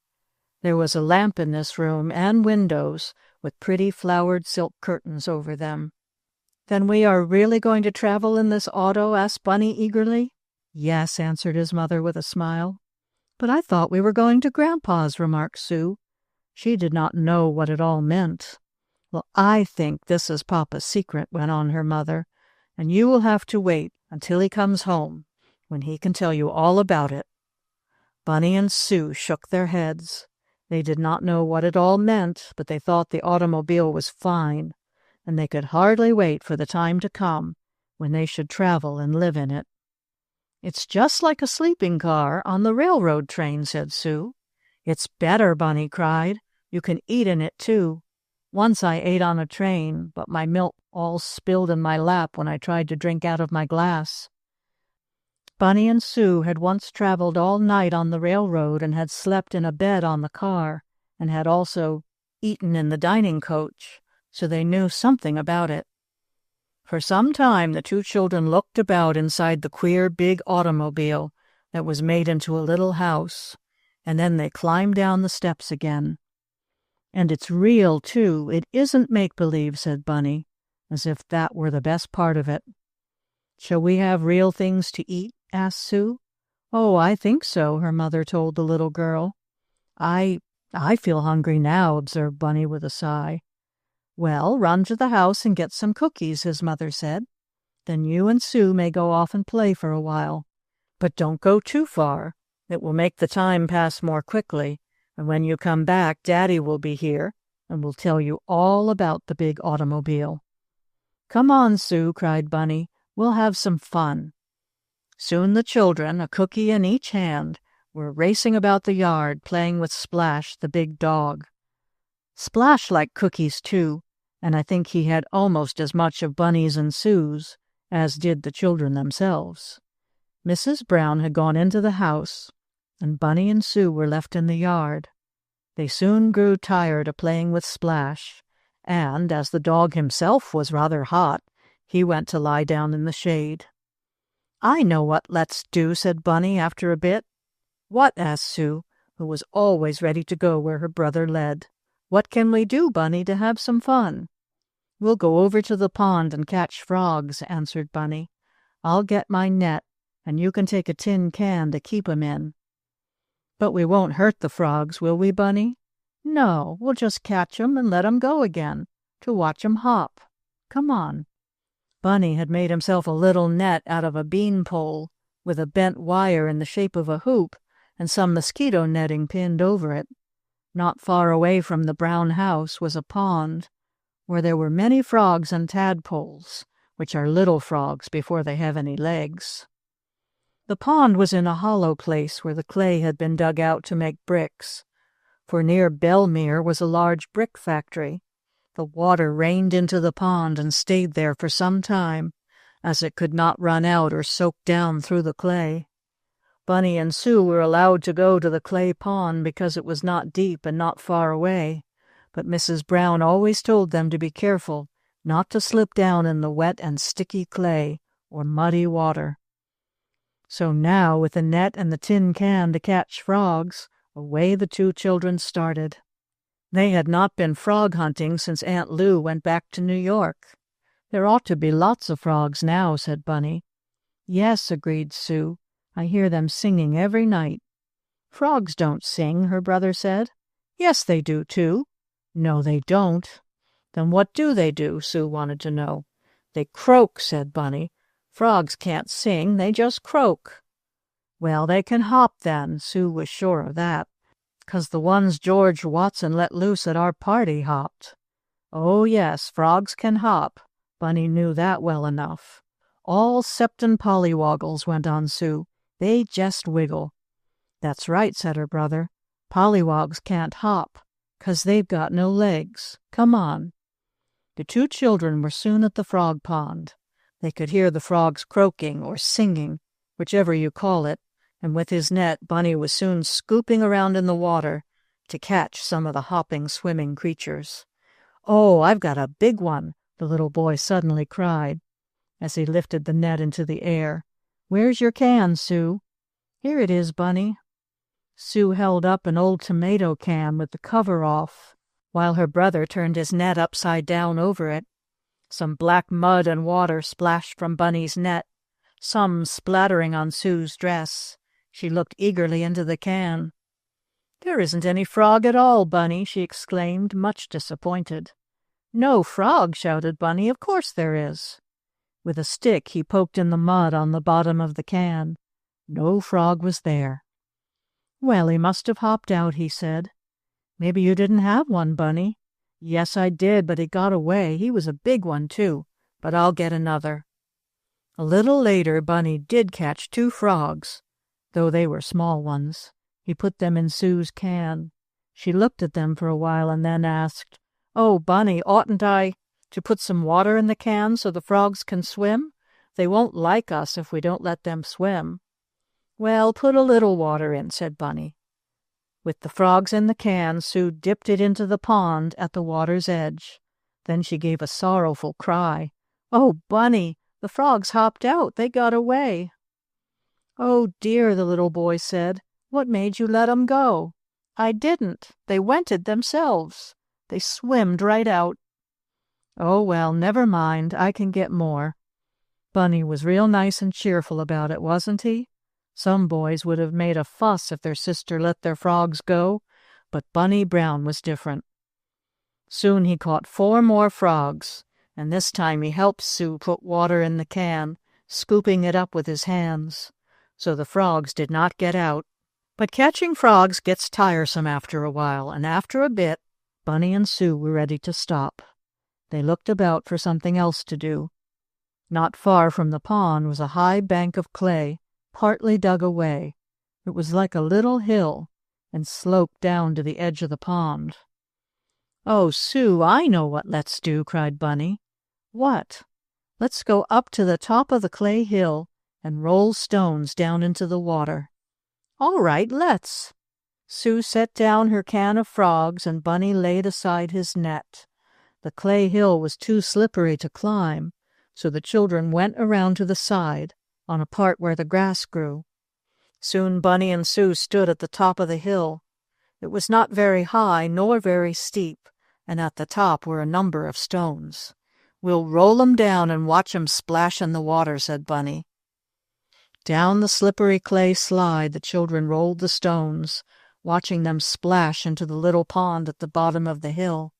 There was a lamp in this room, and windows, with pretty flowered silk curtains over them. "Then we are really going to travel in this auto?" asked Bunny eagerly. "Yes," answered his mother with a smile. "But I thought we were going to Grandpa's," remarked Sue. She did not know what it all meant. "Well, I think this is Papa's secret," went on her mother, "and you will have to wait until he comes home, when he can tell you all about it." Bunny and Sue shook their heads. They did not know what it all meant, but they thought the automobile was fine, and they could hardly wait for the time to come when they should travel and live in it. "It's just like a sleeping car on the railroad train," said Sue. "It's better," Bunny cried. "You can eat in it, too. Once I ate on a train, but my milk all spilled in my lap when I tried to drink out of my glass." Bunny and Sue had once traveled all night on the railroad and had slept in a bed on the car, and had also eaten in the dining coach, so they knew something about it. For some time the 2 children looked about inside the queer big automobile that was made into a little house, and then they climbed down the steps again. "And it's real, too. It isn't make-believe," said Bunny, as if that were the best part of it. "Shall we have real things to eat?" asked Sue. "Oh, I think so," her mother told the little girl. I feel hungry now," observed Bunny with a sigh. "Well, run to the house and get some cookies," his mother said. "Then you and Sue may go off and play for a while. But don't go too far. It will make the time pass more quickly, and when you come back, Daddy will be here and will tell you all about the big automobile." "Come on, Sue," cried Bunny. "We'll have some fun." Soon the children, a cookie in each hand, were racing about the yard playing with Splash, the big dog. Splash liked cookies too, and I think he had almost as much of Bunny's and Sue's as did the children themselves. Mrs. Brown had gone into the house, and Bunny and Sue were left in the yard. They soon grew tired of playing with Splash, and, as the dog himself was rather hot, he went to lie down in the shade. "I know what let's do," said Bunny after a bit. "What?" asked Sue, who was always ready to go where her brother led. "What can we do, Bunny, to have some fun?" "We'll go over to the pond and catch frogs," answered Bunny. "I'll get my net, and you can take a tin can to keep 'em in." "But we won't hurt the frogs, will we, Bunny?" "No, we'll just catch 'em and let 'em go again, to watch 'em hop. Come on." Bunny had made himself a little net out of a bean pole, with a bent wire in the shape of a hoop, and some mosquito netting pinned over it. Not far away from the brown house was a pond, where there were many frogs and tadpoles, which are little frogs before they have any legs. The pond was in a hollow place where the clay had been dug out to make bricks, for near Belmere was a large brick factory. The water rained into the pond and stayed there for some time, as it could not run out or soak down through the clay. Bunny and Sue were allowed to go to the clay pond because it was not deep and not far away, but Mrs. Brown always told them to be careful not to slip down in the wet and sticky clay or muddy water. So now, with the net and the tin can to catch frogs, away the two children started. They had not been frog hunting since Aunt Lou went back to New York. "There ought to be lots of frogs now," said Bunny. "Yes," agreed Sue. "I hear them singing every night." "Frogs don't sing," her brother said. "Yes, they do, too." "No, they don't." "Then what do they do?" Sue wanted to know. "They croak," said Bunny. "Frogs can't sing, they just croak." "Well, they can hop then." Sue was sure of that, 'cause the ones George Watson let loose at our party hopped. Oh, yes, frogs can hop. Bunny knew that well enough. "All 'ceptin' pollywoggles," went on Sue. "They jest wiggle." "That's right," said her brother. "Pollywogs can't hop, 'cause they've got no legs. Come on." The two children were soon at the frog pond. They could hear the frogs croaking or singing, whichever you call it, and with his net Bunny was soon scooping around in the water to catch some of the hopping, swimming creatures. "Oh, I've got a big one!" the little boy suddenly cried, as he lifted the net into the air. "Where's your can, Sue?" "Here it is, Bunny." Sue held up an old tomato can with the cover off, while her brother turned his net upside down over it. Some black mud and water splashed from Bunny's net, some splattering on Sue's dress. She looked eagerly into the can. "There isn't any frog at all, Bunny," she exclaimed, much disappointed. "No frog!" shouted Bunny. "Of course there is." With a stick he poked in the mud on the bottom of the can. No frog was there. "Well, he must have hopped out," he said. "Maybe you didn't have one, Bunny." "Yes, I did, but he got away. He was a big one, too, but I'll get another." A little later, Bunny did catch 2 frogs, though they were small ones. He put them in Sue's can. She looked at them for a while and then asked, "Oh, Bunny, oughtn't I to put some water in the can so the frogs can swim? They won't like us if we don't let them swim." "Well, put a little water in," said Bunny. With the frogs in the can, Sue dipped it into the pond at the water's edge. Then she gave a sorrowful cry. "Oh, Bunny, the frogs hopped out. They got away." "Oh, dear," the little boy said. "What made you let 'em go?" "I didn't. They wented themselves. They swimmed right out." "Oh, well, never mind. I can get more." Bunny was real nice and cheerful about it, wasn't he? Some boys would have made a fuss if their sister let their frogs go, but Bunny Brown was different. Soon he caught 4 more frogs, and this time he helped Sue put water in the can, scooping it up with his hands, so the frogs did not get out. But catching frogs gets tiresome after a while, and after a bit, Bunny and Sue were ready to stop. They looked about for something else to do. Not far from the pond was a high bank of clay, partly dug away. It was like a little hill, and sloped down to the edge of the pond. "Oh, Sue, I know what let's do," cried Bunny. "What?" "Let's go up to the top of the clay hill and roll stones down into the water." "All right, let's." Sue set down her can of frogs, and Bunny laid aside his net. The clay hill was too slippery to climb, so the children went around to the side, on a part where the grass grew. Soon Bunny and Sue stood at the top of the hill. It was not very high nor very steep, and at the top were a number of stones. "We'll roll 'em down and watch 'em splash in the water," said Bunny. Down the slippery clay slide the children rolled the stones, watching them splash into the little pond at the bottom of the hill.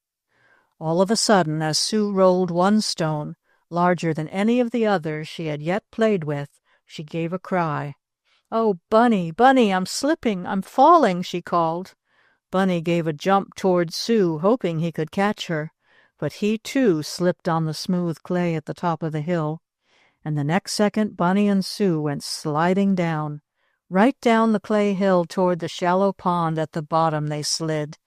All of a sudden, as Sue rolled one stone, larger than any of the others she had yet played with, she gave a cry. "Oh, Bunny, Bunny, I'm slipping, I'm falling," she called. Bunny gave a jump toward Sue, hoping he could catch her, but he too slipped on the smooth clay at the top of the hill, and the next second Bunny and Sue went sliding down. Right down the clay hill toward the shallow pond at the bottom they slid,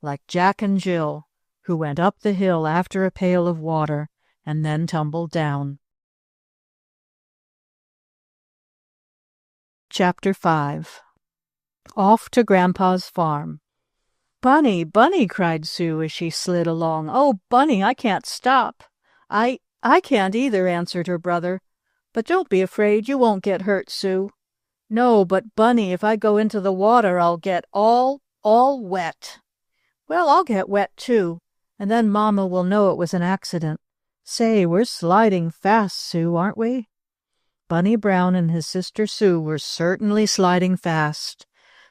like Jack and Jill, who went up the hill after a pail of water and then tumbled down. Chapter 5. Off to Grandpa's Farm. "Bunny, Bunny," cried Sue as she slid along. "Oh, Bunny, I can't stop." I can't either," answered her brother. "But don't be afraid, you won't get hurt, Sue." "No, but Bunny, if I go into the water, I'll get all wet." "Well, I'll get wet too, and then Mama will know it was an accident. Say, we're sliding fast, Sue, aren't we?" Bunny Brown and his sister Sue were certainly sliding fast.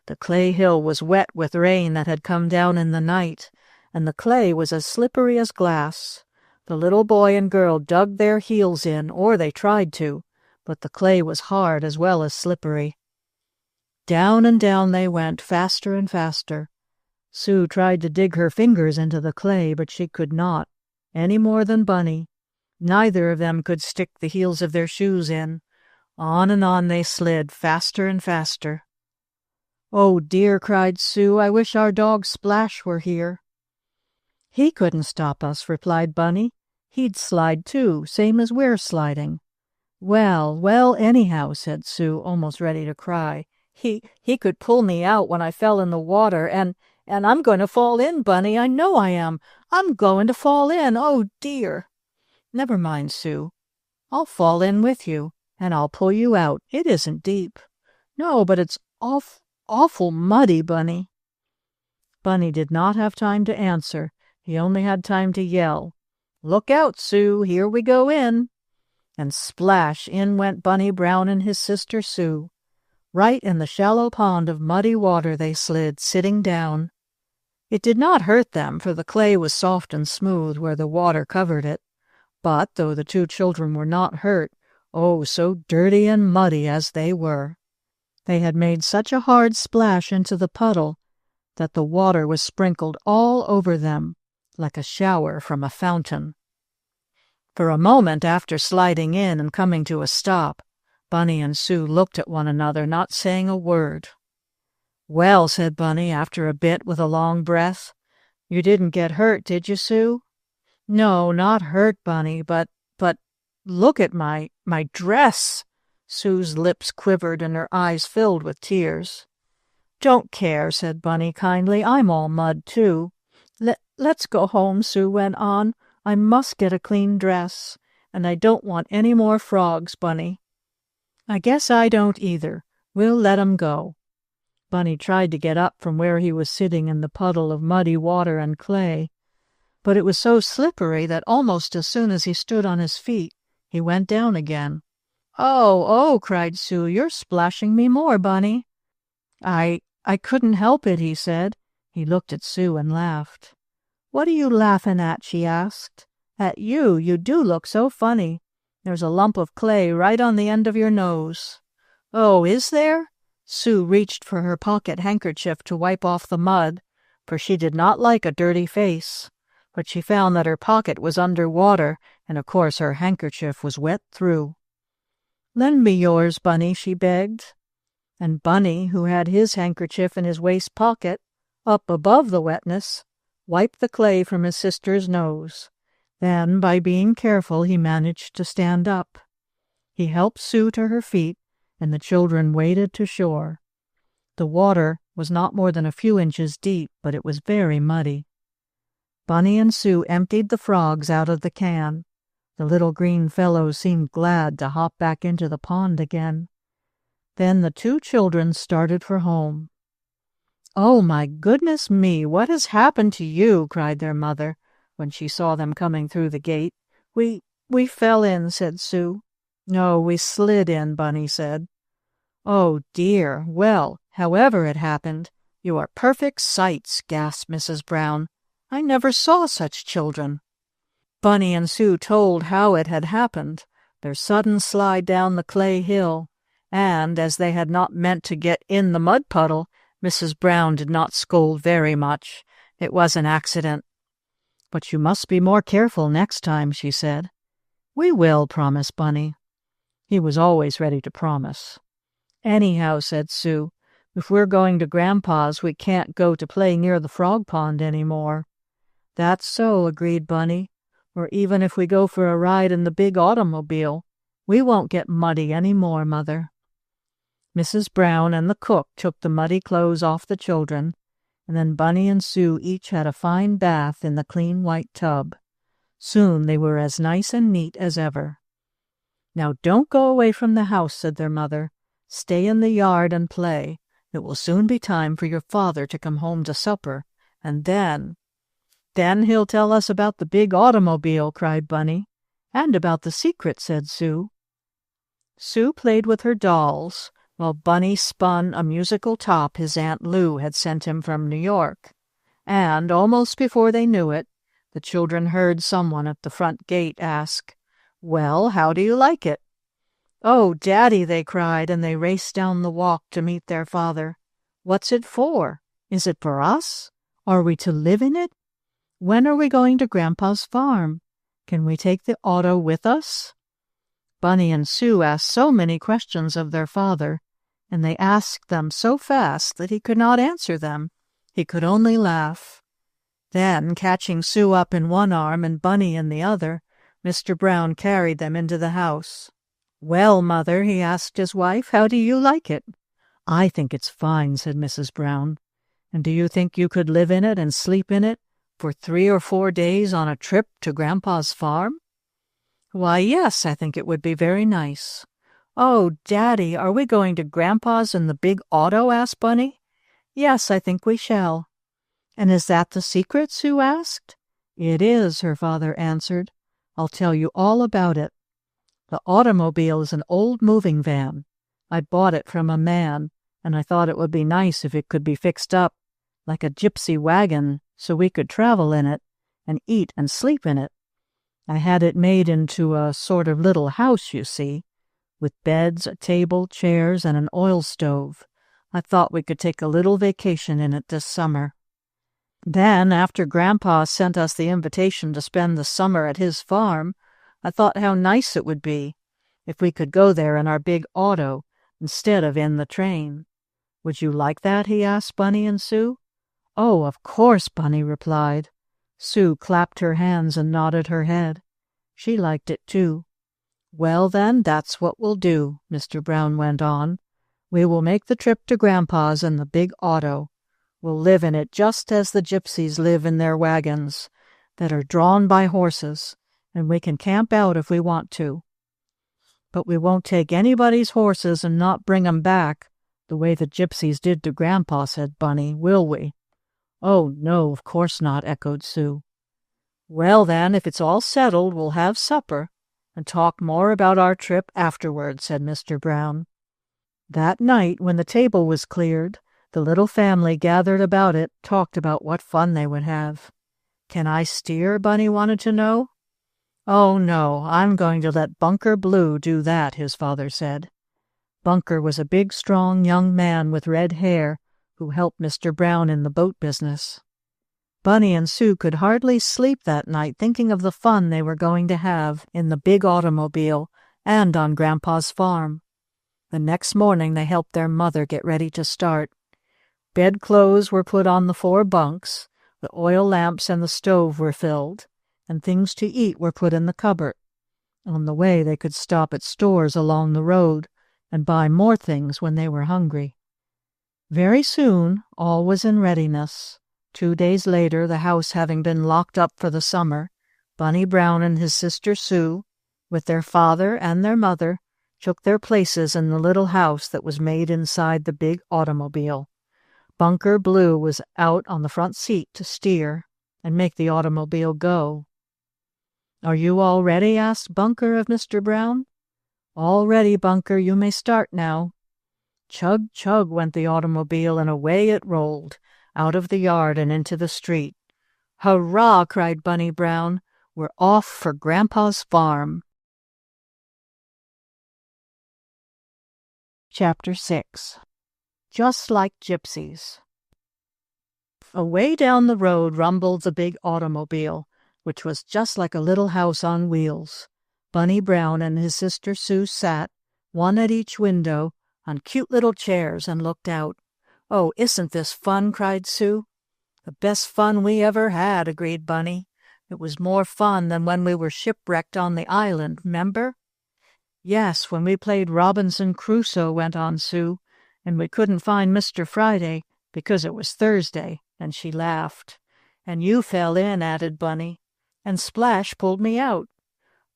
The clay hill was wet with rain that had come down in the night, and the clay was as slippery as glass. The little boy and girl dug their heels in, or they tried to, but the clay was hard as well as slippery. Down and down they went, faster and faster. Sue tried to dig her fingers into the clay, but she could not, any more than Bunny. Neither of them could stick the heels of their shoes in. On and on they slid, faster and faster. "Oh, dear," cried Sue, "I wish our dog Splash were here." "He couldn't stop us," replied Bunny. "He'd slide too, same as we're sliding." Well, anyhow," said Sue, almost ready to cry. He could pull me out when I fell in the water, and I'm going to fall in, Bunny. I know I am. I'm going to fall in. Oh, dear." "Never mind, Sue. I'll fall in with you, and I'll pull you out. It isn't deep." "No, but it's awful muddy, Bunny." Bunny did not have time to answer. He only had time to yell, "Look out, Sue, here we go in." And splash, in went Bunny Brown and his sister Sue. Right in the shallow pond of muddy water they slid, sitting down. It did not hurt them, for the clay was soft and smooth where the water covered it. But, though the two children were not hurt, oh, so dirty and muddy as they were. They had made such a hard splash into the puddle that the water was sprinkled all over them, like a shower from a fountain. For a moment after sliding in and coming to a stop, Bunny and Sue looked at one another, not saying a word. "Well," said Bunny after a bit with a long breath, "you didn't get hurt, did you, Sue?" "No, not hurt, Bunny, but look at my dress." Sue's lips quivered and her eyes filled with tears. "Don't care," said Bunny kindly. "I'm all mud, too." Let's go home," Sue went on. "I must get a clean dress, and I don't want any more frogs, Bunny." "I guess I don't either. We'll let 'em go." Bunny tried to get up from where he was sitting in the puddle of muddy water and clay, but it was so slippery that almost as soon as he stood on his feet, he went down again. Oh," cried Sue, "you're splashing me more, Bunny." I couldn't help it," he said. He looked at Sue and laughed. "What are you laughing at?" she asked. "At you. You do look so funny. There's a lump of clay right on the end of your nose." "Oh, is there?" Sue reached for her pocket handkerchief to wipe off the mud, for she did not like a dirty face. But she found that her pocket was under water, and of course her handkerchief was wet through. "Lend me yours, Bunny," she begged. And Bunny, who had his handkerchief in his waist pocket, up above the wetness, wiped the clay from his sister's nose. Then, by being careful, he managed to stand up. He helped Sue to her feet, and the children waded to shore. The water was not more than a few inches deep, but it was very muddy. Bunny and Sue emptied the frogs out of the can. The little green fellows seemed glad to hop back into the pond again. Then the two children started for home. "Oh, my goodness me, what has happened to you?" cried their mother, when she saw them coming through the gate. We fell in," said Sue. "No, we slid in," Bunny said. "Oh, dear. Well, however it happened, you are perfect sights," gasped Mrs. Brown. "I never saw such children." Bunny and Sue told how it had happened, their sudden slide down the clay hill, and, as they had not meant to get in the mud puddle, Mrs. Brown did not scold very much. It was an accident. "But you must be more careful next time," she said. "We will," promised Bunny. He was always ready to promise. "Anyhow," said Sue, "if we're going to Grandpa's, we can't go to play near the frog pond any more." "That's so," agreed Bunny. "Or even if we go for a ride in the big automobile, we won't get muddy any more, Mother." Mrs. Brown and the cook took the muddy clothes off the children, and then Bunny and Sue each had a fine bath in the clean white tub. Soon they were as nice and neat as ever. "Now don't go away from the house," said their mother. "Stay in the yard and play. It will soon be time for your father to come home to supper, and then—" "Then he'll tell us about the big automobile," cried Bunny. "And about the secret," said Sue. Sue played with her dolls, while Bunny spun a musical top his Aunt Lou had sent him from New York. And, almost before they knew it, the children heard someone at the front gate ask, "Well, how do you like it?" "Oh, Daddy!" they cried, and they raced down the walk to meet their father. "What's it for? Is it for us? Are we to live in it? When are we going to Grandpa's farm? Can we take the auto with us?" Bunny and Sue asked so many questions of their father, and they asked them so fast that he could not answer them. He could only laugh. Then, catching Sue up in one arm and Bunny in the other, Mr. Brown carried them into the house. "Well, Mother," he asked his wife, "how do you like it?" "I think it's fine," said Mrs. Brown. "And do you think you could live in it and sleep in it for 3 or 4 days on a trip to Grandpa's farm?" "Why, yes, I think it would be very nice." "Oh, Daddy, are we going to Grandpa's in the big auto?" asked Bunny. "Yes, I think we shall." "And is that the secret?" Sue asked. "It is," her father answered. "I'll tell you all about it. The automobile is an old moving van. I bought it from a man, and I thought it would be nice if it could be fixed up like a gypsy wagon so we could travel in it and eat and sleep in it. I had it made into a sort of little house, you see, with beds, a table, chairs, and an oil stove. I thought we could take a little vacation in it this summer. Then, after Grandpa sent us the invitation to spend the summer at his farm, I thought how nice it would be if we could go there in our big auto instead of in the train. Would you like that?" he asked Bunny and Sue. "Oh, of course," Bunny replied. Sue clapped her hands and nodded her head. She liked it too. "Well, then, that's what we'll do," Mr. Brown went on. "We will make the trip to Grandpa's in the big auto. We'll live in it just as the Gypsies live in their wagons that are drawn by horses, and we can camp out if we want to. But we won't take anybody's horses and not bring 'em back, the way the Gypsies did to Grandpa," said Bunny, "will we?" "Oh, no, of course not," echoed Sue. "Well, then, if it's all settled, we'll have supper and talk more about our trip afterward," said Mr. Brown. That night, when the table was cleared, the little family gathered about it talked about what fun they would have. "Can I steer?" Bunny wanted to know. "Oh, no, I'm going to let Bunker Blue do that," his father said. Bunker was a big, strong young man with red hair who helped Mr. Brown in the boat business. Bunny and Sue could hardly sleep that night thinking of the fun they were going to have in the big automobile and on Grandpa's farm. The next morning they helped their mother get ready to start. Bedclothes were put on the 4 bunks, the oil lamps and the stove were filled, and things to eat were put in the cupboard. On the way they could stop at stores along the road and buy more things when they were hungry. Very soon all was in readiness. 2 days later, the house having been locked up for the summer, Bunny Brown and his sister Sue, with their father and their mother, took their places in the little house that was made inside the big automobile. Bunker Blue was out on the front seat to steer and make the automobile go. "Are you all ready?" asked Bunker of Mr. Brown. "All ready, Bunker. You may start now." Chug, chug went the automobile, and away it rolled, out of the yard and into the street. "Hurrah!" cried Bunny Brown. "We're off for Grandpa's farm." Chapter 6. Just Like Gypsies. Away down the road rumbled the big automobile, which was just like a little house on wheels. Bunny Brown and his sister Sue sat, one at each window, on cute little chairs and looked out. "Oh, isn't this fun?" cried Sue. "The best fun we ever had," agreed Bunny. "It was more fun than when we were shipwrecked on the island, 'member?" "Yes, when we played Robinson Crusoe," went on Sue, "and we couldn't find Mr. Friday because it was Thursday," and she laughed. "And you fell in," added Bunny, "and Splash pulled me out."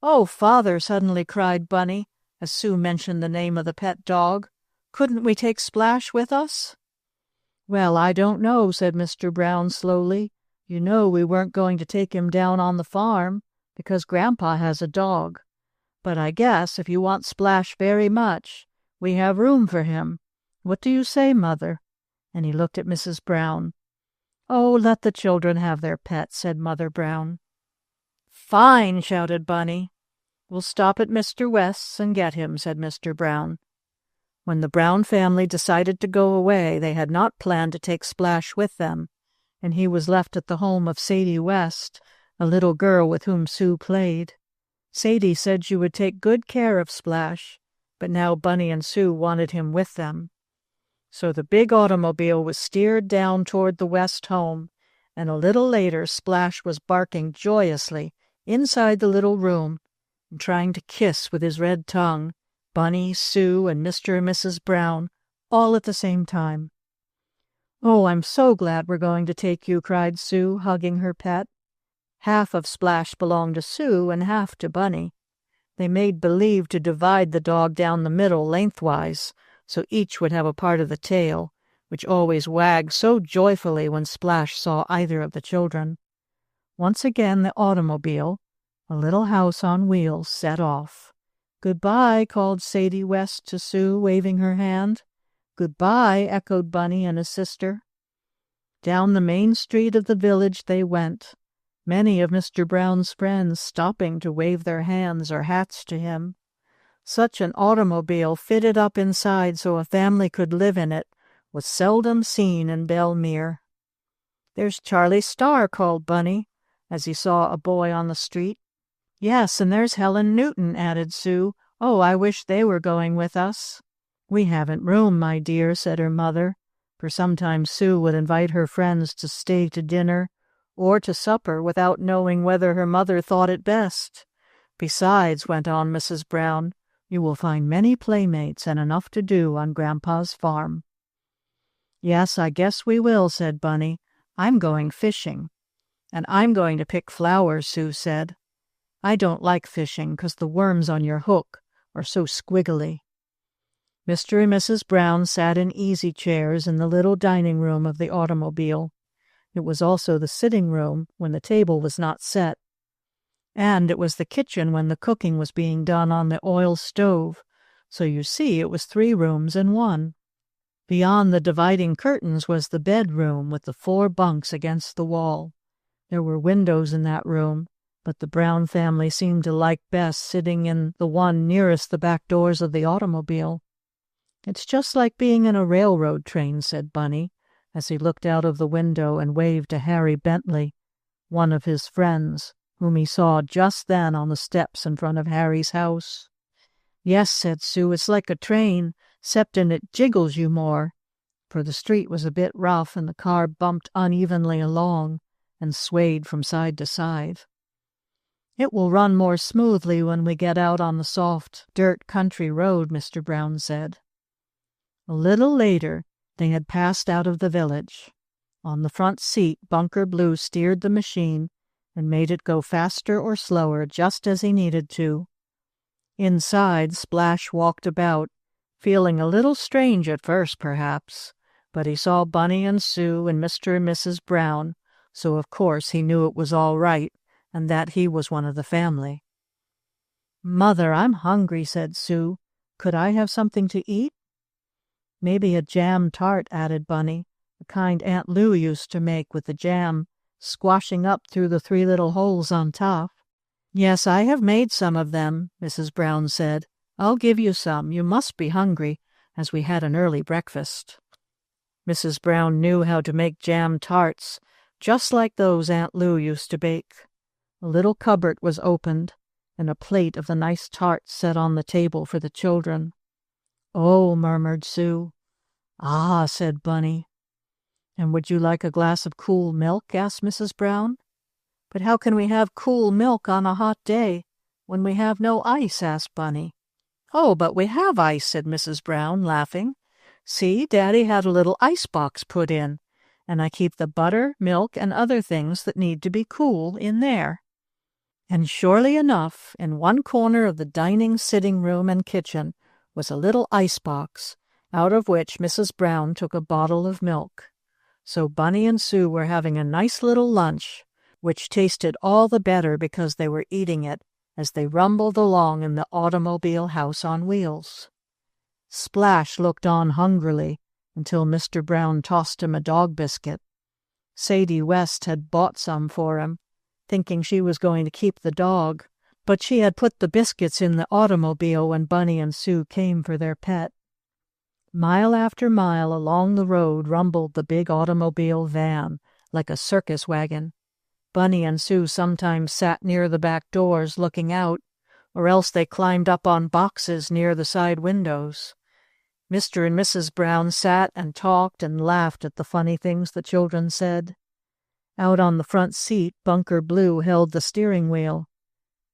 "Oh, Father!" suddenly cried Bunny, as Sue mentioned the name of the pet dog. "Couldn't we take Splash with us?" "Well, I don't know," said Mr. Brown slowly. "You know we weren't going to take him down on the farm, because Grandpa has a dog. But I guess if you want Splash very much, we have room for him. What do you say, Mother?" And he looked at Mrs. Brown. "Oh, let the children have their pets," said Mother Brown. "Fine!" shouted Bunny. "We'll stop at Mr. West's and get him," said Mr. Brown. When the Brown family decided to go away, they had not planned to take Splash with them, and he was left at the home of Sadie West, a little girl with whom Sue played. Sadie said she would take good care of Splash, but now Bunny and Sue wanted him with them. So the big automobile was steered down toward the West home, and a little later Splash was barking joyously inside the little room and trying to kiss with his red tongue Bunny, Sue, and Mr. and Mrs. Brown, all at the same time. "Oh, I'm so glad we're going to take you," cried Sue, hugging her pet. Half of Splash belonged to Sue and half to Bunny. They made believe to divide the dog down the middle lengthwise, so each would have a part of the tail, which always wagged so joyfully when Splash saw either of the children. Once again the automobile, a little house on wheels, set off. "Goodbye," called Sadie West to Sue, waving her hand. "Goodbye," echoed Bunny and his sister. Down the main street of the village they went, many of Mr. Brown's friends stopping to wave their hands or hats to him. Such an automobile fitted up inside so a family could live in it was seldom seen in Belmere. "There's Charlie Starr," called Bunny, as he saw a boy on the street. "Yes, and there's Helen Newton," added Sue. "Oh, I wish they were going with us." "We haven't room, my dear," said her mother, for sometimes Sue would invite her friends to stay to dinner or to supper without knowing whether her mother thought it best. "Besides," went on Mrs. Brown, "you will find many playmates and enough to do on Grandpa's farm." "Yes, I guess we will," said Bunny. "I'm going fishing." "And I'm going to pick flowers," Sue said. "I don't like fishing 'cause the worms on your hook are so squiggly." Mr. and Mrs. Brown sat in easy chairs in the little dining room of the automobile. It was also the sitting room when the table was not set. And it was the kitchen when the cooking was being done on the oil stove, so you see it was 3 rooms in one. Beyond the dividing curtains was the bedroom with the 4 bunks against the wall. There were windows in that room, but the Brown family seemed to like best sitting in the one nearest the back doors of the automobile. "It's just like being in a railroad train," said Bunny, as he looked out of the window and waved to Harry Bentley, one of his friends, whom he saw just then on the steps in front of Harry's house. "Yes," said Sue, "it's like a train, 'ceptin' it jiggles you more," for the street was a bit rough and the car bumped unevenly along and swayed from side to side. "It will run more smoothly when we get out on the soft dirt country road," Mr. Brown said. A little later they had passed out of the village. On the front seat, Bunker Blue steered the machine and made it go faster or slower just as he needed to. Inside, Splash walked about, feeling a little strange at first, perhaps, but he saw Bunny and Sue and Mr. and Mrs. Brown, so of course he knew it was all right and that he was one of the family. "Mother, I'm hungry," said Sue. "Could I have something to eat?" "Maybe a jam tart," added Bunny, the kind Aunt Lou used to make with the jam squashing up through the 3 little holes on top. "Yes, I have made some of them," Mrs. Brown said. "I'll give you some. You must be hungry, as we had an early breakfast." Mrs. Brown knew how to make jam tarts, just like those Aunt Lou used to bake. A little cupboard was opened, and a plate of the nice tarts set on the table for the children. "Oh," murmured Sue. "Ah," said Bunny. "And would you like a glass of cool milk?" asked Mrs. Brown. "But how can we have cool milk on a hot day when we have no ice?" asked Bunny. "Oh, but we have ice," said Mrs. Brown, laughing. "See, Daddy had a little ice box put in, and I keep the butter, milk, and other things that need to be cool in there." And surely enough, in one corner of the dining, sitting room, and kitchen was a little ice box, out of which Mrs. Brown took a bottle of milk. So Bunny and Sue were having a nice little lunch, which tasted all the better because they were eating it as they rumbled along in the automobile house on wheels. Splash looked on hungrily until Mr. Brown tossed him a dog biscuit. Sadie West had bought some for him, thinking she was going to keep the dog, but she had put the biscuits in the automobile when Bunny and Sue came for their pet. Mile after mile along the road rumbled the big automobile van, like a circus wagon. Bunny and Sue sometimes sat near the back doors looking out, or else they climbed up on boxes near the side windows. Mr. and Mrs. Brown sat and talked and laughed at the funny things the children said. Out on the front seat, Bunker Blue held the steering wheel.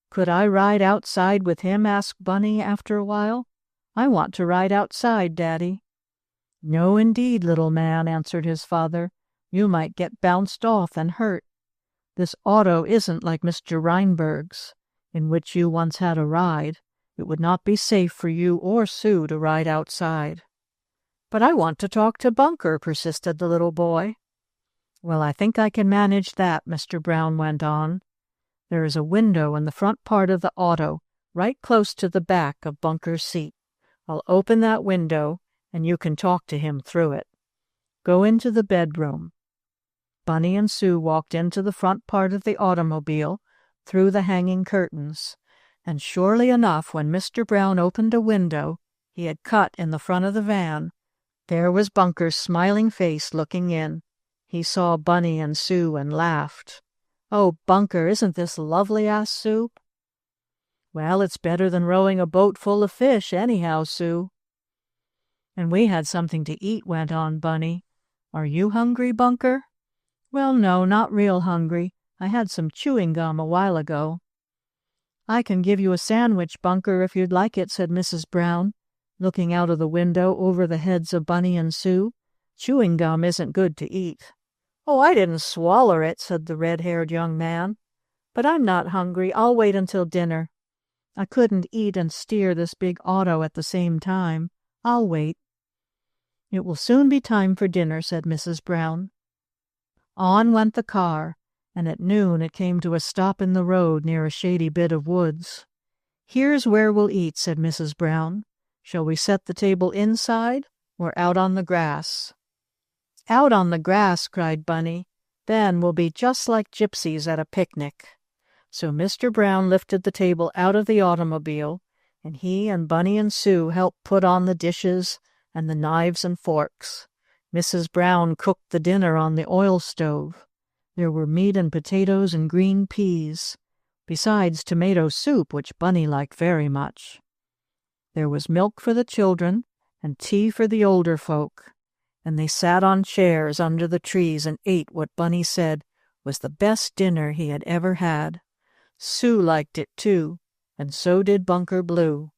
"Could I ride outside with him?" asked Bunny after a while. "I want to ride outside, Daddy." "No, indeed, little man," answered his father. "You might get bounced off and hurt. This auto isn't like Mr. Reinberg's, in which you once had a ride. It would not be safe for you or Sue to ride outside." "But I want to talk to Bunker," persisted the little boy. "Well, I think I can manage that," Mr. Brown went on. "There is a window in the front part of the auto, right close to the back of Bunker's seat. I'll open that window, and you can talk to him through it. Go into the bedroom." Bunny and Sue walked into the front part of the automobile, through the hanging curtains, and surely enough, when Mr. Brown opened a window he had cut in the front of the van, there was Bunker's smiling face looking in. He saw Bunny and Sue and laughed. "Oh, Bunker, isn't this lovely?" asked Sue. "Well, it's better than rowing a boat full of fish, anyhow, Sue." "And we had something to eat," went on Bunny. "Are you hungry, Bunker?" "Well, no, not real hungry. I had some chewing gum a while ago." "I can give you a sandwich, Bunker, if you'd like it," said Mrs. Brown, looking out of the window over the heads of Bunny and Sue. "Chewing gum isn't good to eat." "Oh, I didn't swaller it," said the red-haired young man. "But I'm not hungry. I'll wait until dinner. I couldn't eat and steer this big auto at the same time. I'll wait." "It will soon be time for dinner," said Mrs. Brown. On went the car, and at noon it came to a stop in the road near a shady bit of woods. "Here's where we'll eat," said Mrs. Brown. "Shall we set the table inside or out on the grass?" "Out on the grass," cried Bunny. Then we'll be just like gypsies at a picnic." So Mr. Brown lifted the table out of the automobile, and he and Bunny and Sue helped put on the dishes and the knives and forks. Mrs. Brown cooked the dinner on the oil stove. There were meat and potatoes and green peas, besides tomato soup, which Bunny liked very much. There was milk for the children and tea for the older folk, and they sat on chairs under the trees and ate what Bunny said was the best dinner he had ever had. Sue liked it too, and so did Bunker Blue.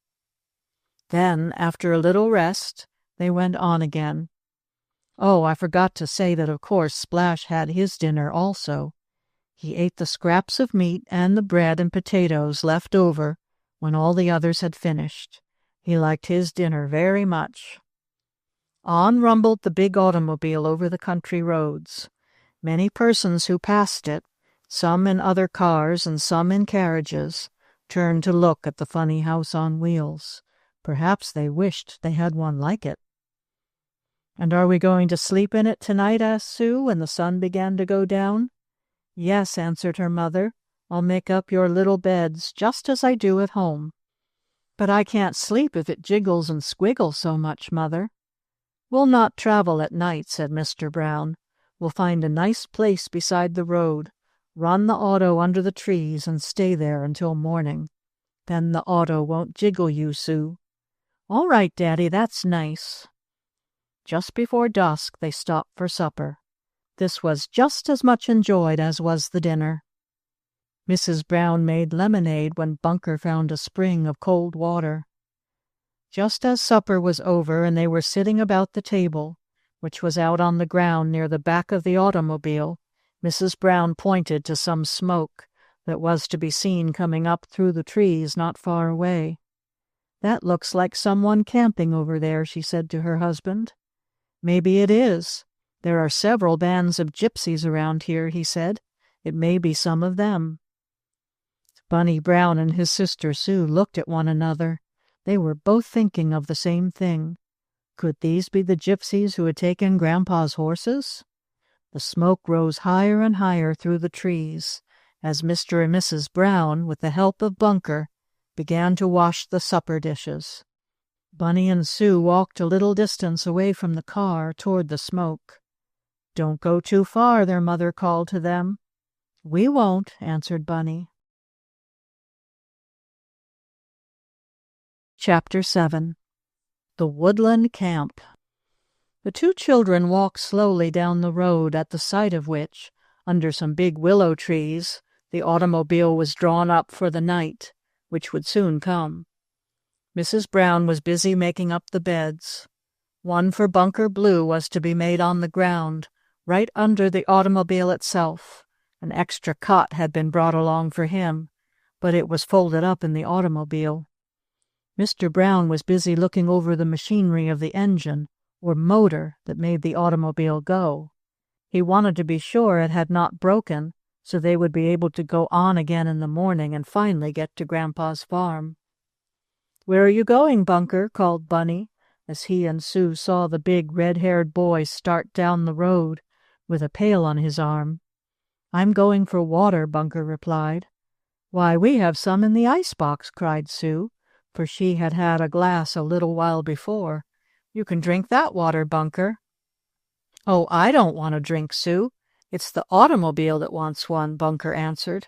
Then, after a little rest, they went on again. Oh, I forgot to say that of course Splash had his dinner also. He ate the scraps of meat and the bread and potatoes left over when all the others had finished. He liked his dinner very much. On rumbled the big automobile over the country roads. Many persons who passed it, some in other cars and some in carriages, turned to look at the funny house on wheels. Perhaps they wished they had one like it. "And are we going to sleep in it tonight?" asked Sue when the sun began to go down. "Yes," answered her mother. "I'll make up your little beds just as I do at home." "But I can't sleep if it jiggles and squiggles so much, Mother." "We'll not travel at night," said Mr. Brown. "We'll find a nice place beside the road, run the auto under the trees, and stay there until morning. Then the auto won't jiggle you, Sue." "All right, Daddy, that's nice." Just before dusk they stopped for supper. This was just as much enjoyed as was the dinner. Mrs. Brown made lemonade when Bunker found a spring of cold water. Just as supper was over and they were sitting about the table, which was out on the ground near the back of the automobile, Mrs. Brown pointed to some smoke that was to be seen coming up through the trees not far away. "That looks like someone camping over there," she said to her husband. "Maybe it is. There are several bands of gypsies around here," he said. "It may be some of them." Bunny Brown and his sister Sue looked at one another. They were both thinking of the same thing. Could these be the gypsies who had taken Grandpa's horses? The smoke rose higher and higher through the trees as Mr. and Mrs. Brown, with the help of Bunker, began to wash the supper dishes. Bunny and Sue walked a little distance away from the car toward the smoke. "Don't go too far," their mother called to them. "We won't," answered Bunny. Chapter 7. The Woodland Camp. The two children walked slowly down the road, at the sight of which, under some big willow trees, the automobile was drawn up for the night, which would soon come. Mrs. Brown was busy making up the beds. One for Bunker Blue was to be made on the ground, right under the automobile itself. An extra cot had been brought along for him, but it was folded up in the automobile. Mr. Brown was busy looking over the machinery of the engine, or motor, that made the automobile go. He wanted to be sure it had not broken, so they would be able to go on again in the morning and finally get to Grandpa's farm. "Where are you going, Bunker?" called Bunny, as he and Sue saw the big red-haired boy start down the road with a pail on his arm. "I'm going for water," Bunker replied. "Why, we have some in the icebox," cried Sue, for she had had a glass a little while before. "You can drink that water, Bunker." "Oh, I don't want a drink, Sue. It's the automobile that wants one," Bunker answered.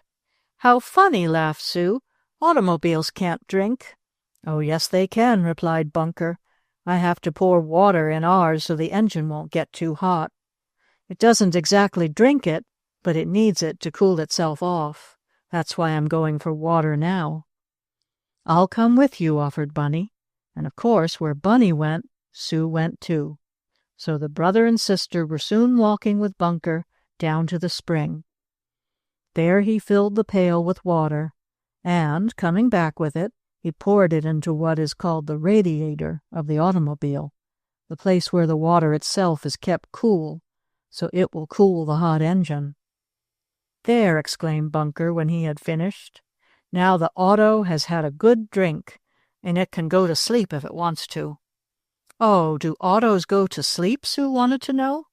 "How funny," laughed Sue. "Automobiles can't drink." "Oh, yes, they can," replied Bunker. "I have to pour water in ours so the engine won't get too hot. It doesn't exactly drink it, but it needs it to cool itself off. That's why I'm going for water now." "I'll come with you," offered Bunny, and of course where Bunny went, Sue went too. So the brother and sister were soon walking with Bunker down to the spring. There he filled the pail with water, and, coming back with it, he poured it into what is called the radiator of the automobile, the place where the water itself is kept cool, so it will cool the hot engine. "There," exclaimed Bunker when he had finished. "Now the auto has had a good drink, and it can go to sleep if it wants to." "Oh, do autos go to sleep?" Sue wanted to know.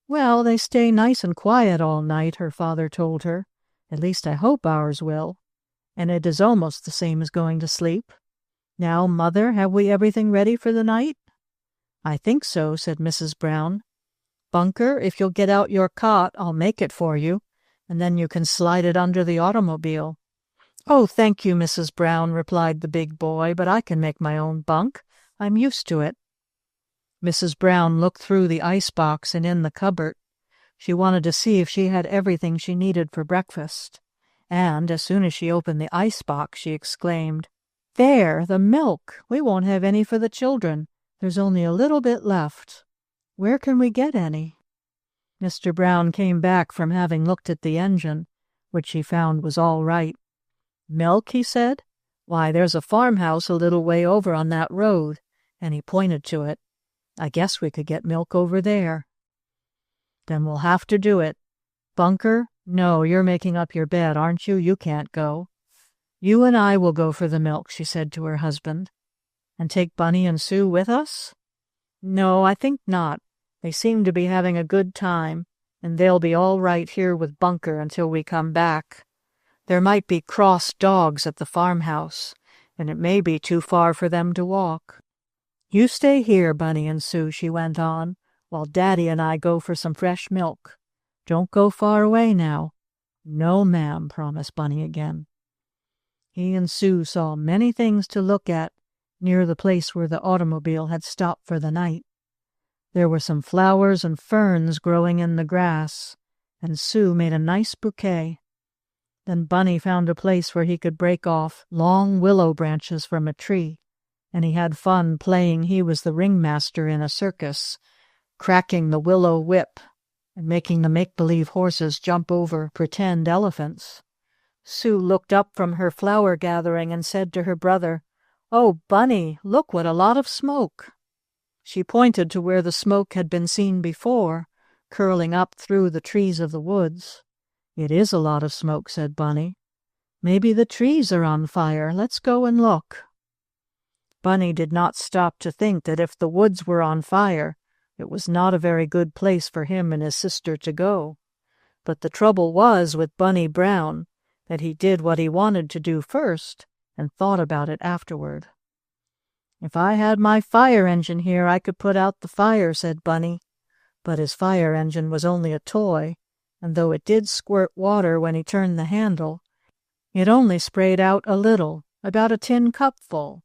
"Well, they stay nice and quiet all night," her father told her. "At least I hope ours will. And it is almost the same as going to sleep. Now, Mother, have we everything ready for the night?" "I think so," said Mrs. Brown. "Bunker, if you'll get out your cot, I'll make it for you, and then you can slide it under the automobile." "Oh, thank you, Mrs. Brown," replied the big boy, "but I can make my own bunk. I'm used to it." Mrs. Brown looked through the icebox and in the cupboard. She wanted to see if she had everything she needed for breakfast. And as soon as she opened the icebox, she exclaimed, "There, the milk! We won't have any for the children. There's only a little bit left. Where can we get any?" Mr. Brown came back from having looked at the engine, which he found was all right. "Milk?" he said. "Why, there's a farmhouse a little way over on that road," and he pointed to it. "I guess we could get milk over there." "Then we'll have to do it. Bunker, no, you're making up your bed, aren't you? You can't go." "You and I will go for the milk," she said to her husband. "And take Bunny and Sue with us?" "No, I think not. They seem to be having a good time, and they'll be all right here with Bunker until we come back. There might be cross dogs at the farmhouse, and it may be too far for them to walk. You stay here, Bunny and Sue," she went on, "while Daddy and I go for some fresh milk. Don't go far away now." "No, ma'am," promised Bunny again. He and Sue saw many things to look at near the place where the automobile had stopped for the night. There were some flowers and ferns growing in the grass, and Sue made a nice bouquet. Then Bunny found a place where he could break off long willow branches from a tree, and he had fun playing he was the ringmaster in a circus, cracking the willow whip and making the make-believe horses jump over pretend elephants. Sue looked up from her flower gathering and said to her brother, "Oh, Bunny, look what a lot of smoke." She pointed to where the smoke had been seen before, curling up through the trees of the woods. "It is a lot of smoke," said Bunny. "Maybe the trees are on fire. Let's go and look." Bunny did not stop to think that if the woods were on fire, it was not a very good place for him and his sister to go. But the trouble was with Bunny Brown that he did what he wanted to do first and thought about it afterward. "If I had my fire engine here, I could put out the fire," said Bunny. But his fire engine was only a toy, and though it did squirt water when he turned the handle, it only sprayed out a little, about a tin cupful.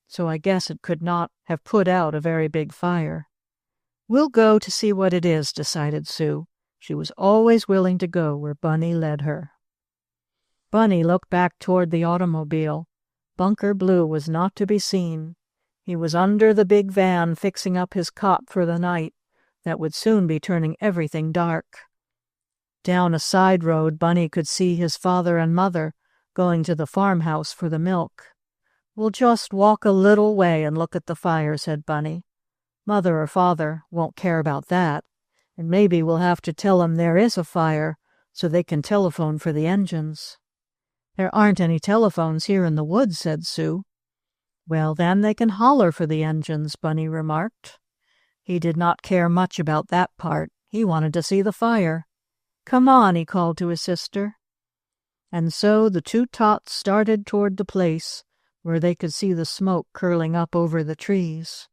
So I guess it could not have put out a very big fire. "We'll go to see what it is," decided Sue. She was always willing to go where Bunny led her. Bunny looked back toward the automobile. Bunker Blue was not to be seen. He was under the big van fixing up his cot for the night that would soon be turning everything dark. Down a side road, Bunny could see his father and mother going to the farmhouse for the milk. "We'll just walk a little way and look at the fire," said Bunny. "Mother or Father won't care about that, and maybe we'll have to tell them there is a fire so they can telephone for the engines." "There aren't any telephones here in the woods," said Sue. "Well, then they can holler for the engines," Bunny remarked. He did not care much about that part. He wanted to see the fire. "Come on," he called to his sister. And so the two tots started toward the place where they could see the smoke curling up over the trees.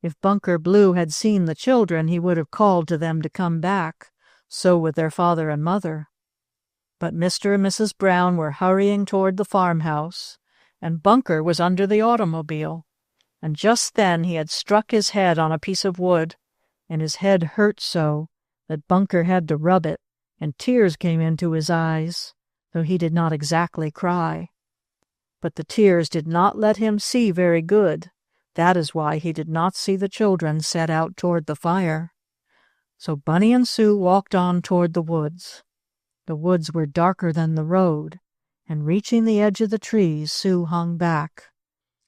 If Bunker Blue had seen the children, he would have called to them to come back. So would their father and mother. But Mr. and Mrs. Brown were hurrying toward the farmhouse, and Bunker was under the automobile. And just then he had struck his head on a piece of wood, and his head hurt so that Bunker had to rub it, and tears came into his eyes, though he did not exactly cry. But the tears did not let him see very good. That is why he did not see the children set out toward the fire. So Bunny and Sue walked on toward the woods. The woods were darker than the road, and reaching the edge of the trees, Sue hung back.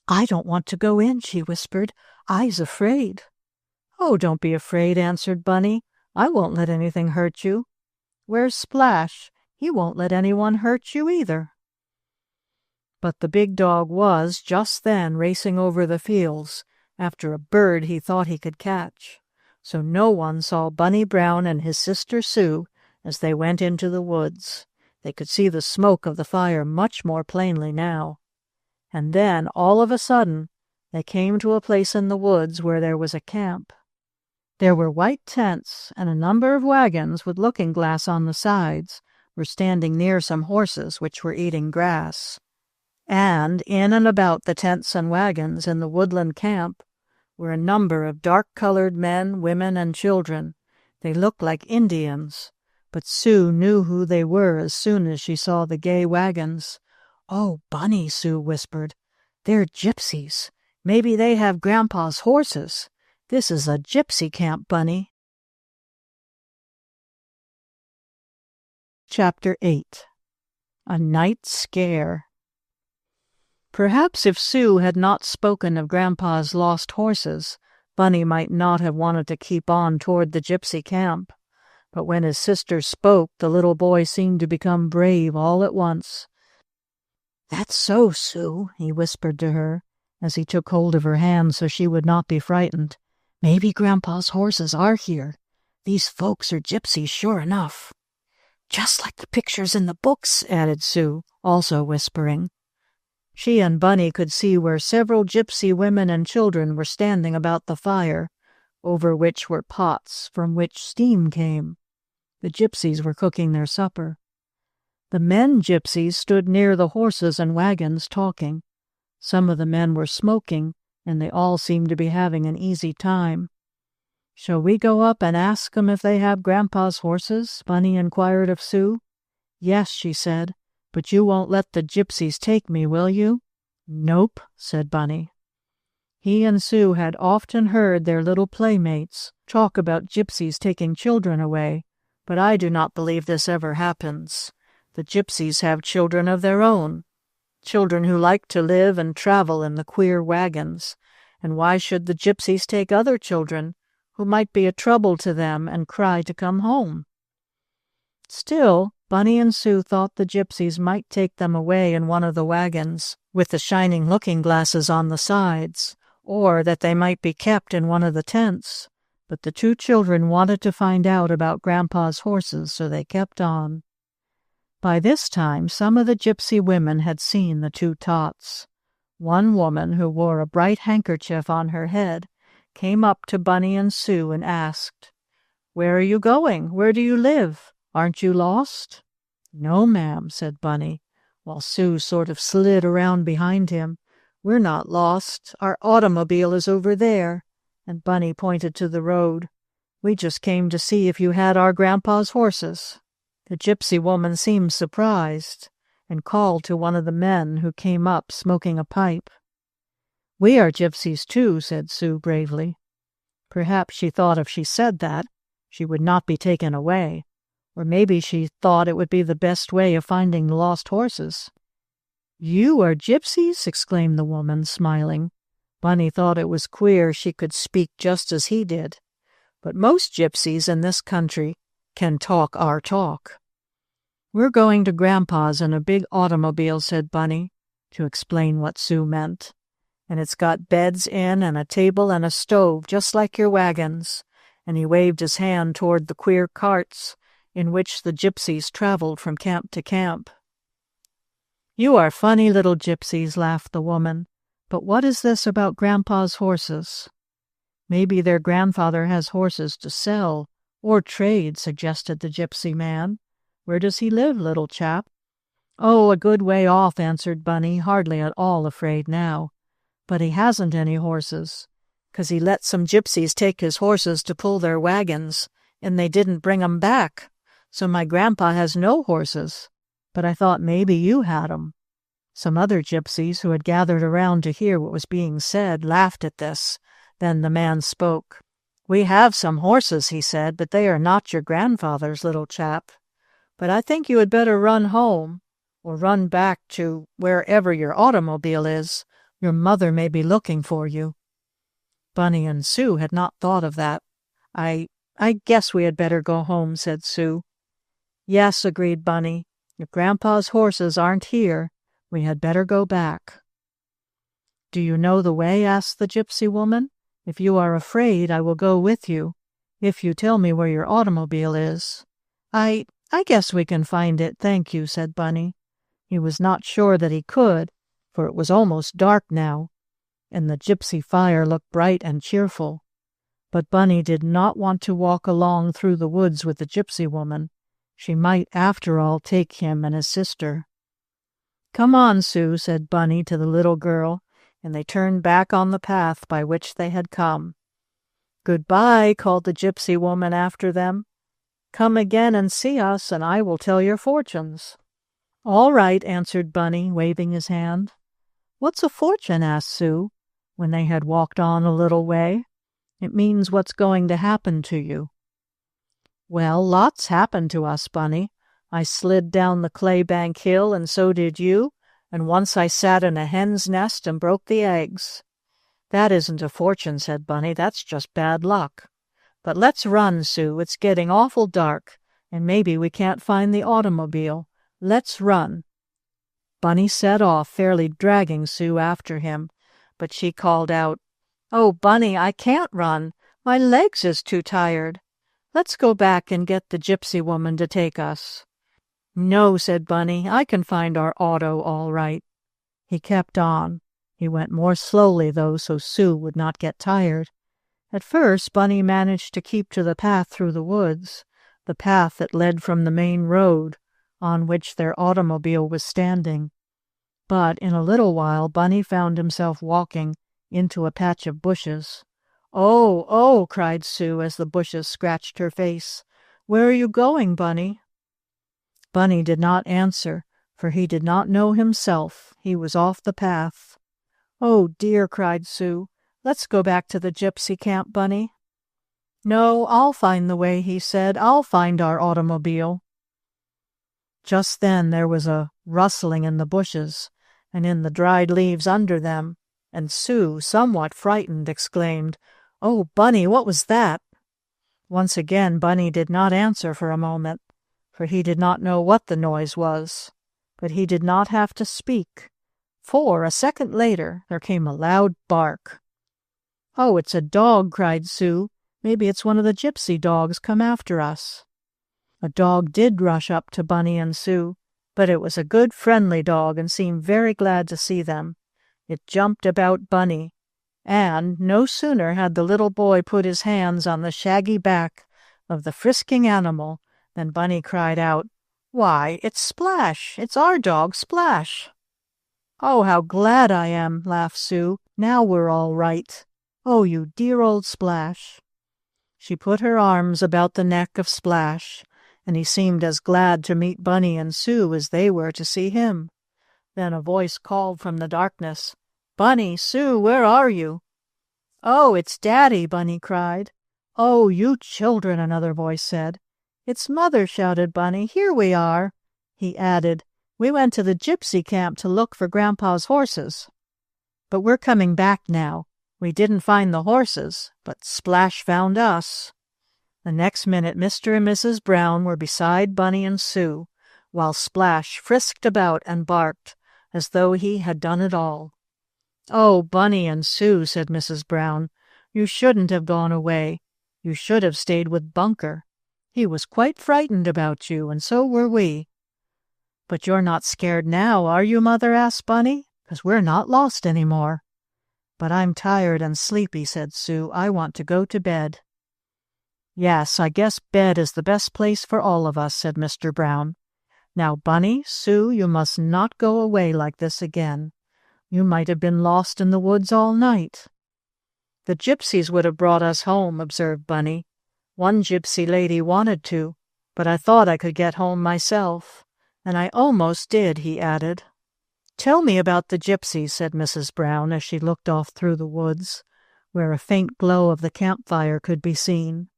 "I don't want to go in," she whispered. "I's afraid." "Oh, don't be afraid," answered Bunny. "I won't let anything hurt you. Where's Splash? He won't let anyone hurt you either." But the big dog was, just then, racing over the fields after a bird he thought he could catch. so no one saw Bunny Brown and his sister Sue as they went into the woods. They could see the smoke of the fire much more plainly now. And then, all of a sudden, they came to a place in the woods where there was a camp. There were white tents, and a number of wagons with looking-glass on the sides were standing near some horses which were eating grass. And in and about the tents and wagons in the Woodland camp were a number of dark-colored men, women, and children. They looked like Indians, but Sue knew who they were as soon as she saw the gay wagons. "Oh, Bunny," Sue whispered, "they're gypsies. Maybe they have Grandpa's horses. This is a gypsy camp, Bunny." Chapter 8. A Night Scare. Perhaps if Sue had not spoken of Grandpa's lost horses, Bunny might not have wanted to keep on toward the gypsy camp. But when his sister spoke, the little boy seemed to become brave all at once. "That's so, Sue," he whispered to her, as he took hold of her hand so she would not be frightened. "Maybe Grandpa's horses are here. These folks are gypsies, sure enough." "Just like the pictures in the books," added Sue, also whispering. She and Bunny could see where several gypsy women and children were standing about the fire, over which were pots from which steam came. The gypsies were cooking their supper. The men gypsies stood near the horses and wagons talking. Some of the men were smoking, and they all seemed to be having an easy time. "Shall we go up and ask them if they have Grandpa's horses?" Bunny inquired of Sue. "Yes," she said, "but you won't let the gypsies take me, will you?" "Nope," said Bunny. He and Sue had often heard their little playmates talk about gypsies taking children away, but I do not believe this ever happens. The gypsies have children of their own, children who like to live and travel in the queer wagons, and why should the gypsies take other children who might be a trouble to them and cry to come home? Still, Bunny and Sue thought the gypsies might take them away in one of the wagons with the shining looking-glasses on the sides, or that they might be kept in one of the tents, but the two children wanted to find out about Grandpa's horses, so they kept on. By this time, some of the gypsy women had seen the two tots. One woman, who wore a bright handkerchief on her head, came up to Bunny and Sue and asked, "Where are you going? Where do you live? Aren't you lost?" "No, ma'am," said Bunny, while Sue sort of slid around behind him. "We're not lost. Our automobile is over there," and Bunny pointed to the road. "We just came to see if you had our Grandpa's horses." The gypsy woman seemed surprised and called to one of the men, who came up smoking a pipe. "We are gypsies too," said Sue bravely. Perhaps she thought if she said that, she would not be taken away, or maybe she thought it would be the best way of finding the lost horses. "You are gypsies?" exclaimed the woman, smiling. Bunny thought it was queer she could speak just as he did, but most gypsies in this country can talk our talk. "We're going to Grandpa's in a big automobile," said Bunny, to explain what Sue meant. "And it's got beds in and a table and a stove, just like your wagons," and he waved his hand toward the queer carts in which the gypsies traveled from camp to camp. "You are funny little gypsies," laughed the woman. "But what is this about Grandpa's horses?" "Maybe their grandfather has horses to sell or trade," suggested the gypsy man. "Where does he live, little chap?" "Oh, a good way off," answered Bunny, hardly at all afraid now. "But he hasn't any horses, 'cause he let some gypsies take his horses to pull their wagons, and they didn't bring 'em back. So my grandpa has no horses, but I thought maybe you had 'em." Some other gypsies, who had gathered around to hear what was being said, laughed at this. Then the man spoke. "We have some horses," he said, "but they are not your grandfather's, little chap. But I think you had better run home, or run back to wherever your automobile is. Your mother may be looking for you." Bunny and Sue had not thought of that. I guess we had better go home," said Sue. "Yes," agreed Bunny. "If Grandpa's horses aren't here, we had better go back." "Do you know the way?" asked the gypsy woman. "If you are afraid, I will go with you. if you tell me where your automobile is." I guess we can find it, thank you," said Bunny. He was not sure that he could, for it was almost dark now, and the gypsy fire looked bright and cheerful. But Bunny did not want to walk along through the woods with the gypsy woman. She might, after all, take him and his sister. "Come on, Sue," said Bunny to the little girl, and they turned back on the path by which they had come. "Goodbye," called the gypsy woman after them. "Come again and see us, and I will tell your fortunes." "All right," answered Bunny, waving his hand. "What's a fortune?" asked Sue, when they had walked on a little way. "It means what's going to happen to you." "Well, lots happened to us, Bunny. I slid down the claybank hill, and so did you, and once I sat in a hen's nest and broke the eggs." "That isn't a fortune," said Bunny. "That's just bad luck. But let's run, Sue. It's getting awful dark, and maybe we can't find the automobile. Let's run." Bunny set off, fairly dragging Sue after him, but she called out, "Oh, Bunny, I can't run. My legs is too tired. Let's go back and get the gypsy woman to take us." "No," said Bunny, "I can find our auto all right." He kept on. He went more slowly, though, so Sue would not get tired. At first, Bunny managed to keep to the path through the woods, the path that led from the main road, on which their automobile was standing. But in a little while, Bunny found himself walking into a patch of bushes. "Oh, oh!" cried Sue as the bushes scratched her face. "Where are you going, Bunny?" Bunny did not answer, for he did not know himself. He was off the path. "Oh, dear!" cried Sue. "Let's go back to the gypsy camp, Bunny." "No, I'll find the way," he said. "I'll find our automobile." Just then there was a rustling in the bushes and in the dried leaves under them, and Sue, somewhat frightened, exclaimed, "Oh, Bunny, what was that?" Once again Bunny did not answer for a moment, for he did not know what the noise was. But he did not have to speak, for a second later there came a loud bark. "Oh, it's a dog!" cried Sue. "Maybe it's one of the gypsy dogs come after us." A dog did rush up to Bunny and Sue, but it was a good, friendly dog and seemed very glad to see them. It jumped about Bunny, and no sooner had the little boy put his hands on the shaggy back of the frisking animal than Bunny cried out, "Why, it's Splash! It's our dog, Splash!" "Oh, how glad I am!" laughed Sue. "Now we're all right. Oh, you dear old Splash." She put her arms about the neck of Splash, and he seemed as glad to meet Bunny and Sue as they were to see him. Then a voice called from the darkness, "Bunny, Sue, where are you?" "Oh, it's Daddy!" Bunny cried. "Oh, you children!" another voice said. "It's Mother!" shouted Bunny. "Here we are!" He added, "We went to the gypsy camp to look for Grandpa's horses. But we're coming back now. We didn't find the horses, but Splash found us." The next minute Mr. and Mrs. Brown were beside Bunny and Sue, while Splash frisked about and barked as though he had done it all. "Oh, Bunny and Sue," said Mrs. Brown, "you shouldn't have gone away. You should have stayed with Bunker. He was quite frightened about you, and so were we." "But you're not scared now, are you, Mother?" asked Bunny. "'Cause we're not lost any more." "But I'm tired and sleepy," said Sue. "I want to go to bed." "Yes, I guess bed is the best place for all of us," said Mr. Brown. "Now, Bunny, Sue, you must not go away like this again. You might have been lost in the woods all night." "The gypsies would have brought us home," observed Bunny. "One gypsy lady wanted to, but I thought I could get home myself. And I almost did," he added. "Tell me about the gypsies," said Mrs. Brown as she looked off through the woods, where a faint glow of the campfire could be seen.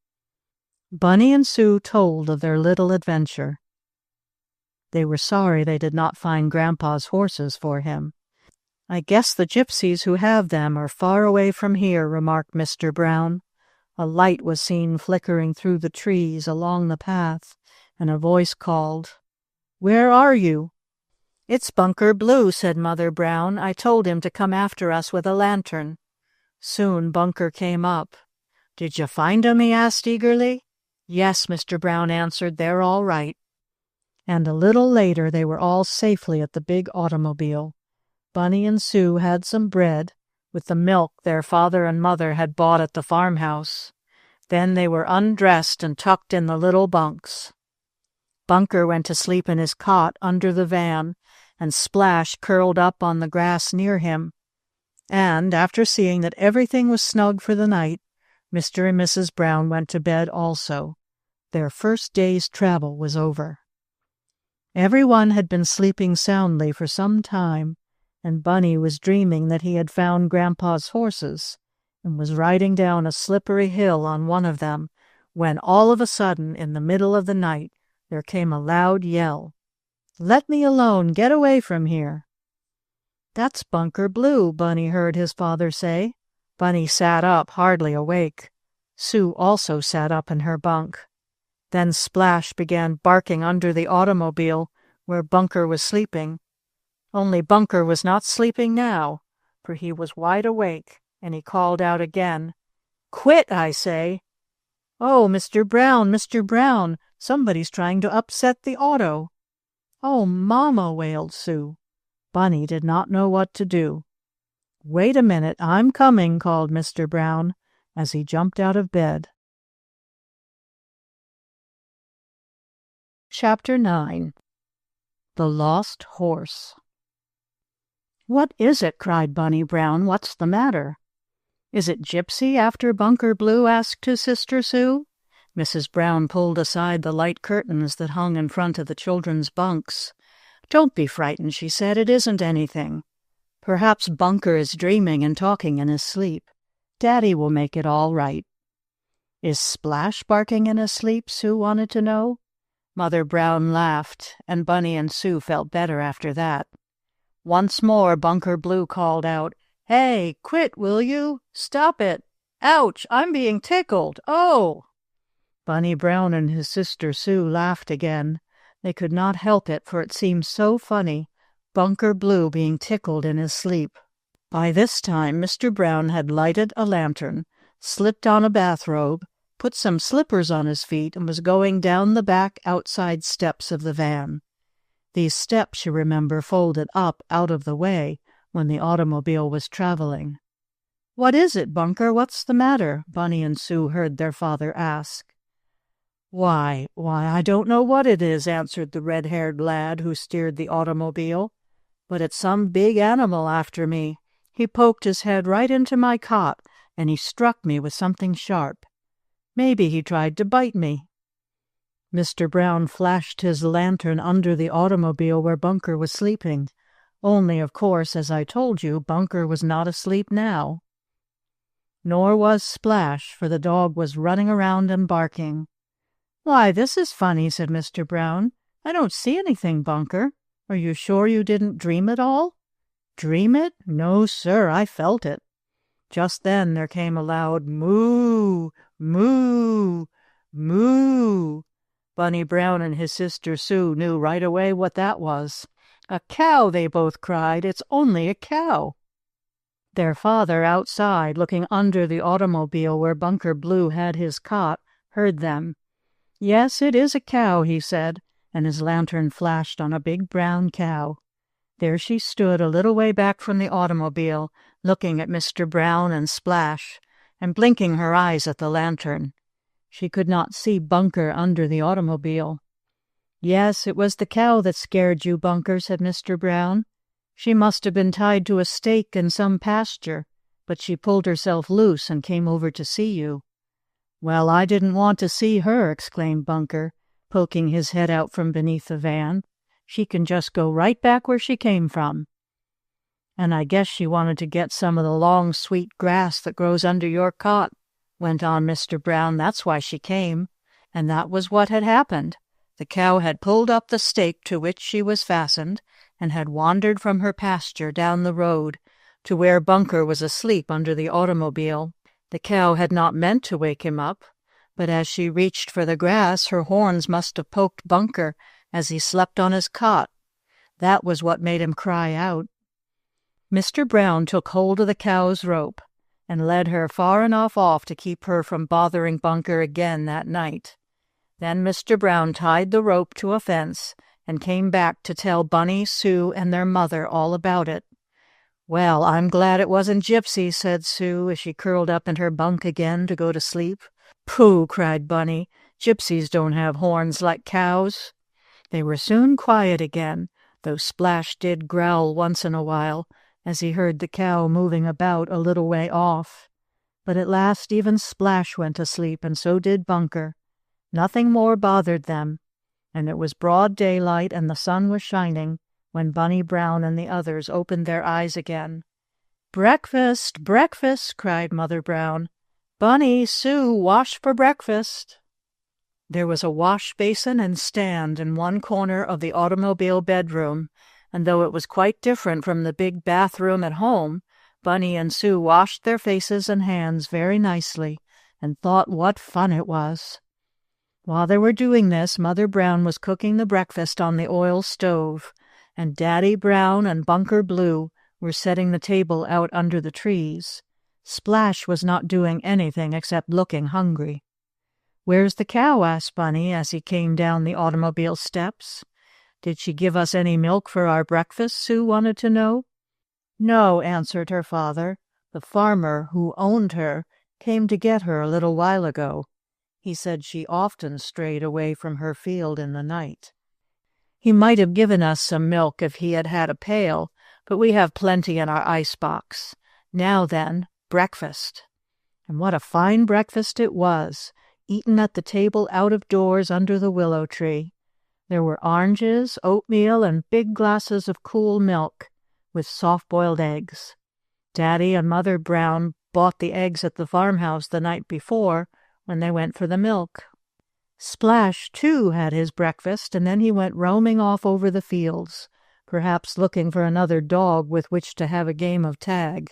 Bunny and Sue told of their little adventure. They were sorry they did not find Grandpa's horses for him. "I guess the gypsies who have them are far away from here," remarked Mr. Brown. A light was seen flickering through the trees along the path, and a voice called, "Where are you?" "It's Bunker Blue," said Mother Brown. "I told him to come after us with a lantern." Soon Bunker came up. "Did you find 'em?" he asked eagerly. "Yes," Mr. Brown answered, "they're all right." And a little later they were all safely at the big automobile. Bunny and Sue had some bread, with the milk their father and mother had bought at the farmhouse. Then they were undressed and tucked in the little bunks. Bunker went to sleep in his cot under the van, and Splash curled up on the grass near him. And, after seeing that everything was snug for the night, Mr. and Mrs. Brown went to bed also. Their first day's travel was over. Everyone had been sleeping soundly for some time, and Bunny was dreaming that he had found Grandpa's horses, and was riding down a slippery hill on one of them, when all of a sudden, in the middle of the night, there came a loud yell. "Let me alone! Get away from here!" "That's Bunker Blue," Bunny heard his father say. Bunny sat up, hardly awake. Sue also sat up in her bunk. Then Splash began barking under the automobile where Bunker was sleeping. Only Bunker was not sleeping now, for he was wide awake, and he called out again, "Quit, I say!" "Oh, Mr. Brown, Mr. Brown, somebody's trying to upset the auto." "Oh, Mamma," wailed Sue. Bunny did not know what to do. "Wait a minute, I'm coming," called Mr. Brown, as he jumped out of bed. Chapter 9. The Lost Horse. "What is it?" cried Bunny Brown. "What's the matter?" "Is it Gypsy after Bunker Blue?" asked his sister Sue. Mrs. Brown pulled aside the light curtains that hung in front of the children's bunks. "Don't be frightened," she said. "It isn't anything. Perhaps Bunker is dreaming and talking in his sleep. Daddy will make it all right." "Is Splash barking in his sleep?" Sue wanted to know. Mother Brown laughed, and Bunny and Sue felt better after that. Once more Bunker Blue called out, "Hey, quit, will you? Stop it! Ouch, I'm being tickled! Oh!" Bunny Brown and his sister Sue laughed again. They could not help it, for it seemed so funny, Bunker Blue being tickled in his sleep. By this time Mr. Brown had lighted a lantern, slipped on a bathrobe, put some slippers on his feet, and was going down the back outside steps of the van. These steps, you remember, folded up out of the way when the automobile was traveling. "What is it, Bunker? What's the matter?" Bunny and Sue heard their father ask. Why, I don't know what it is," answered the red-haired lad who steered the automobile, "but it's some big animal after me. He poked his head right into my cot, and he struck me with something sharp. Maybe he tried to bite me." Mr. Brown flashed his lantern under the automobile where Bunker was sleeping. Only, of course, as I told you, Bunker was not asleep now. Nor was Splash, for the dog was running around and barking. "Why, this is funny," said Mr. Brown. "I don't see anything, Bunker. Are you sure you didn't dream it all?" "Dream it? No, sir, I felt it." Just then there came a loud moo, moo, moo. Bunny Brown and his sister Sue knew right away what that was. "A cow!" they both cried. "It's only a cow!" Their father, outside, looking under the automobile where Bunker Blue had his cot, heard them. "Yes, it is a cow," he said, and his lantern flashed on a big brown cow. There she stood a little way back from the automobile, looking at Mr. Brown and Splash, and blinking her eyes at the lantern. She could not see Bunker under the automobile. "Yes, it was the cow that scared you, Bunker," said Mr. Brown. "She must have been tied to a stake in some pasture, but she pulled herself loose and came over to see you." "Well, I didn't want to see her," exclaimed Bunker, poking his head out from beneath the van. "She can just go right back where she came from." "And I guess she wanted to get some of the long, sweet grass that grows under your cot," went on Mr. Brown. "That's why she came." And that was what had happened. The cow had pulled up the stake to which she was fastened, and had wandered from her pasture down the road to where Bunker was asleep under the automobile. The cow had not meant to wake him up, but as she reached for the grass, her horns must have poked Bunker as he slept on his cot. That was what made him cry out. Mr. Brown took hold of the cow's rope, and led her far enough off to keep her from bothering Bunker again that night. Then Mr. Brown tied the rope to a fence and came back to tell Bunny, Sue, and their mother all about it. "Well, I'm glad it wasn't Gypsy," said Sue as she curled up in her bunk again to go to sleep. "Pooh!" cried Bunny. "Gypsies don't have horns like cows." They were soon quiet again, though Splash did growl once in a while as he heard the cow moving about a little way off. But at last even Splash went to sleep, and so did Bunker. Nothing more bothered them, and it was broad daylight and the sun was shining when Bunny Brown and the others opened their eyes again. "Breakfast! Breakfast!" cried Mother Brown. "Bunny, Sue, wash for breakfast!" There was a wash basin and stand in one corner of the automobile bedroom, and though it was quite different from the big bathroom at home, Bunny and Sue washed their faces and hands very nicely and thought what fun it was. While they were doing this, Mother Brown was cooking the breakfast on the oil stove, and Daddy Brown and Bunker Blue were setting the table out under the trees. Splash was not doing anything except looking hungry. "Where's the cow?" asked Bunny as he came down the automobile steps. "Did she give us any milk for our breakfast?" Sue wanted to know. "No," answered her father. "The farmer who owned her came to get her a little while ago. He said she often strayed away from her field in the night. He might have given us some milk if he had had a pail, but we have plenty in our icebox. Now then, breakfast." And what a fine breakfast it was, eaten at the table out of doors under the willow tree. There were oranges, oatmeal, and big glasses of cool milk, with soft-boiled eggs. Daddy and Mother Brown bought the eggs at the farmhouse the night before when they went for the milk. Splash, too, had his breakfast, and then he went roaming off over the fields, perhaps looking for another dog with which to have a game of tag,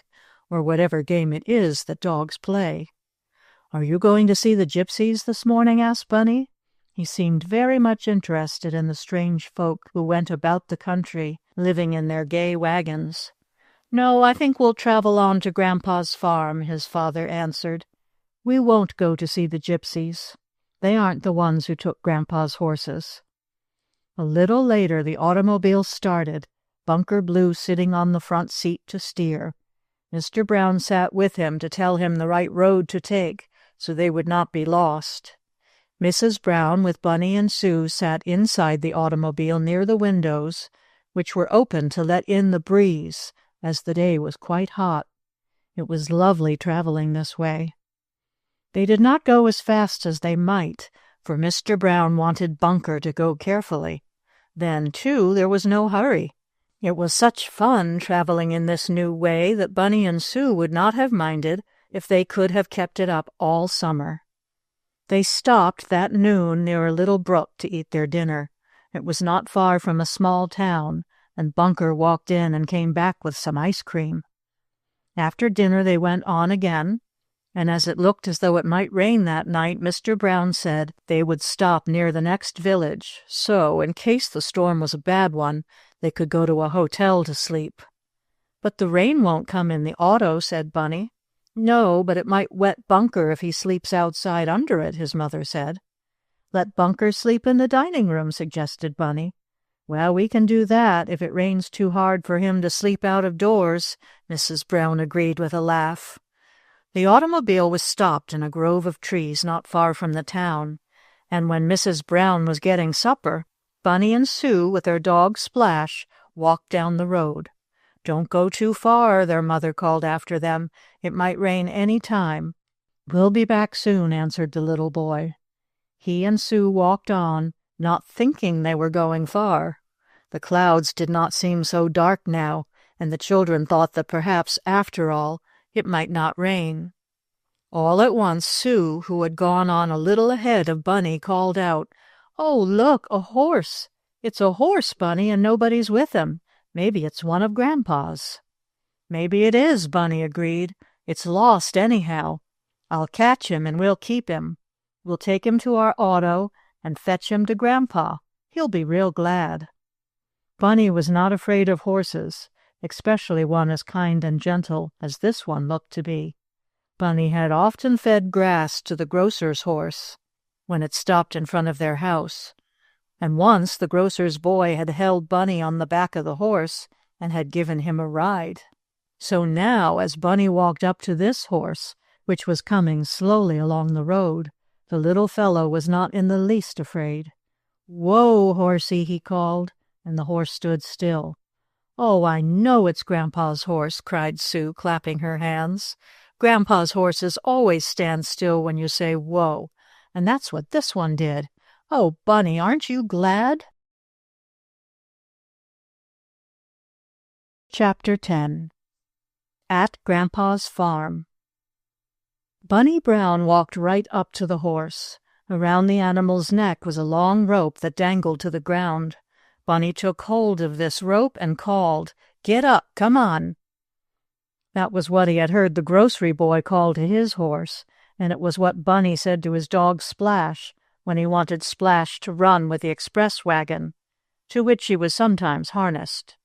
or whatever game it is that dogs play. "Are you going to see the Gypsies this morning?" asked Bunny. He seemed very much interested in the strange folk who went about the country, living in their gay wagons. "No, I think we'll travel on to Grandpa's farm," his father answered. "We won't go to see the Gypsies. They aren't the ones who took Grandpa's horses." A little later the automobile started, Bunker Blue sitting on the front seat to steer. Mr. Brown sat with him to tell him the right road to take, so they would not be lost. Mrs. Brown, with Bunny and Sue, sat inside the automobile near the windows, which were open to let in the breeze, as the day was quite hot. It was lovely traveling this way. They did not go as fast as they might, for Mr. Brown wanted Bunker to go carefully. Then, too, there was no hurry. It was such fun traveling in this new way that Bunny and Sue would not have minded if they could have kept it up all summer. They stopped that noon near a little brook to eat their dinner. It was not far from a small town, and Bunker walked in and came back with some ice cream. After dinner they went on again, and as it looked as though it might rain that night, Mr. Brown said they would stop near the next village, so, in case the storm was a bad one, they could go to a hotel to sleep. "But the rain won't come in the auto," said Bunny. "No, but it might wet Bunker if he sleeps outside under it," his mother said. "Let Bunker sleep in the dining room," suggested Bunny. "Well, we can do that if it rains too hard for him to sleep out of doors," Mrs. Brown agreed with a laugh. The automobile was stopped in a grove of trees not far from the town, and when Mrs. Brown was getting supper, Bunny and Sue, with their dog Splash, walked down the road. "Don't go too far," their mother called after them. "It might rain any time." "We'll be back soon," answered the little boy. He and Sue walked on, not thinking they were going far. The clouds did not seem so dark now, and the children thought that perhaps, after all, it might not rain. All at once Sue, who had gone on a little ahead of Bunny, called out, "Oh, look, a horse! It's a horse, Bunny, and nobody's with him. Maybe it's one of Grandpa's." "Maybe it is," Bunny agreed. "It's lost anyhow. I'll catch him and we'll keep him. We'll take him to our auto and fetch him to Grandpa. He'll be real glad." Bunny was not afraid of horses, especially one as kind and gentle as this one looked to be. Bunny had often fed grass to the grocer's horse when it stopped in front of their house, and once the grocer's boy had held Bunny on the back of the horse and had given him a ride. So now, as Bunny walked up to this horse, which was coming slowly along the road, the little fellow was not in the least afraid. "Whoa, horsey," he called, and the horse stood still. "Oh, I know it's Grandpa's horse," cried Sue, clapping her hands. "Grandpa's horses always stand still when you say whoa, and that's what this one did. Oh, Bunny, aren't you glad?" Chapter 10. At Grandpa's Farm. Bunny Brown walked right up to the horse. Around the animal's neck was a long rope that dangled to the ground. Bunny took hold of this rope and called, "Get up, come on." That was what he had heard the grocery boy call to his horse, and it was what Bunny said to his dog Splash when he wanted Splash to run with the express wagon, to which he was sometimes harnessed.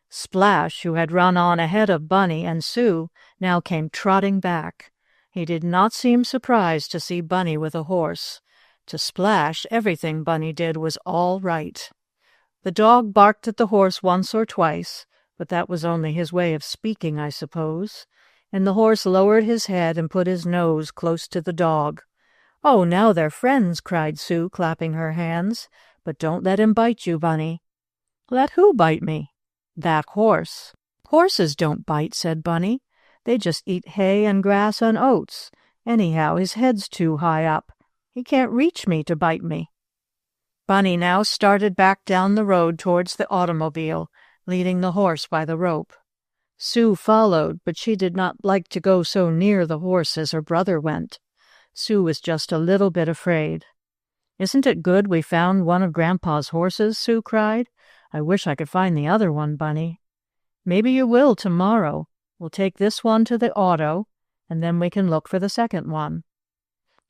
Splash, who had run on ahead of Bunny and Sue, now came trotting back. He did not seem surprised to see Bunny with a horse. To Splash, everything Bunny did was all right. The dog barked at the horse once or twice, but that was only his way of speaking, I suppose, and the horse lowered his head and put his nose close to the dog. "Oh, now they're friends," cried Sue, clapping her hands. "But don't let him bite you, Bunny." "Let who bite me?" "That horse." "Horses don't bite," said Bunny. "They just eat hay and grass and oats. Anyhow, his head's too high up. He can't reach me to bite me." Bunny now started back down the road towards the automobile, leading the horse by the rope. Sue followed, but she did not like to go so near the horse as her brother went. Sue was just a little bit afraid. "Isn't it good we found one of Grandpa's horses?" Sue cried. "I wish I could find the other one, Bunny." "Maybe you will tomorrow. We'll take this one to the auto, and then we can look for the second one."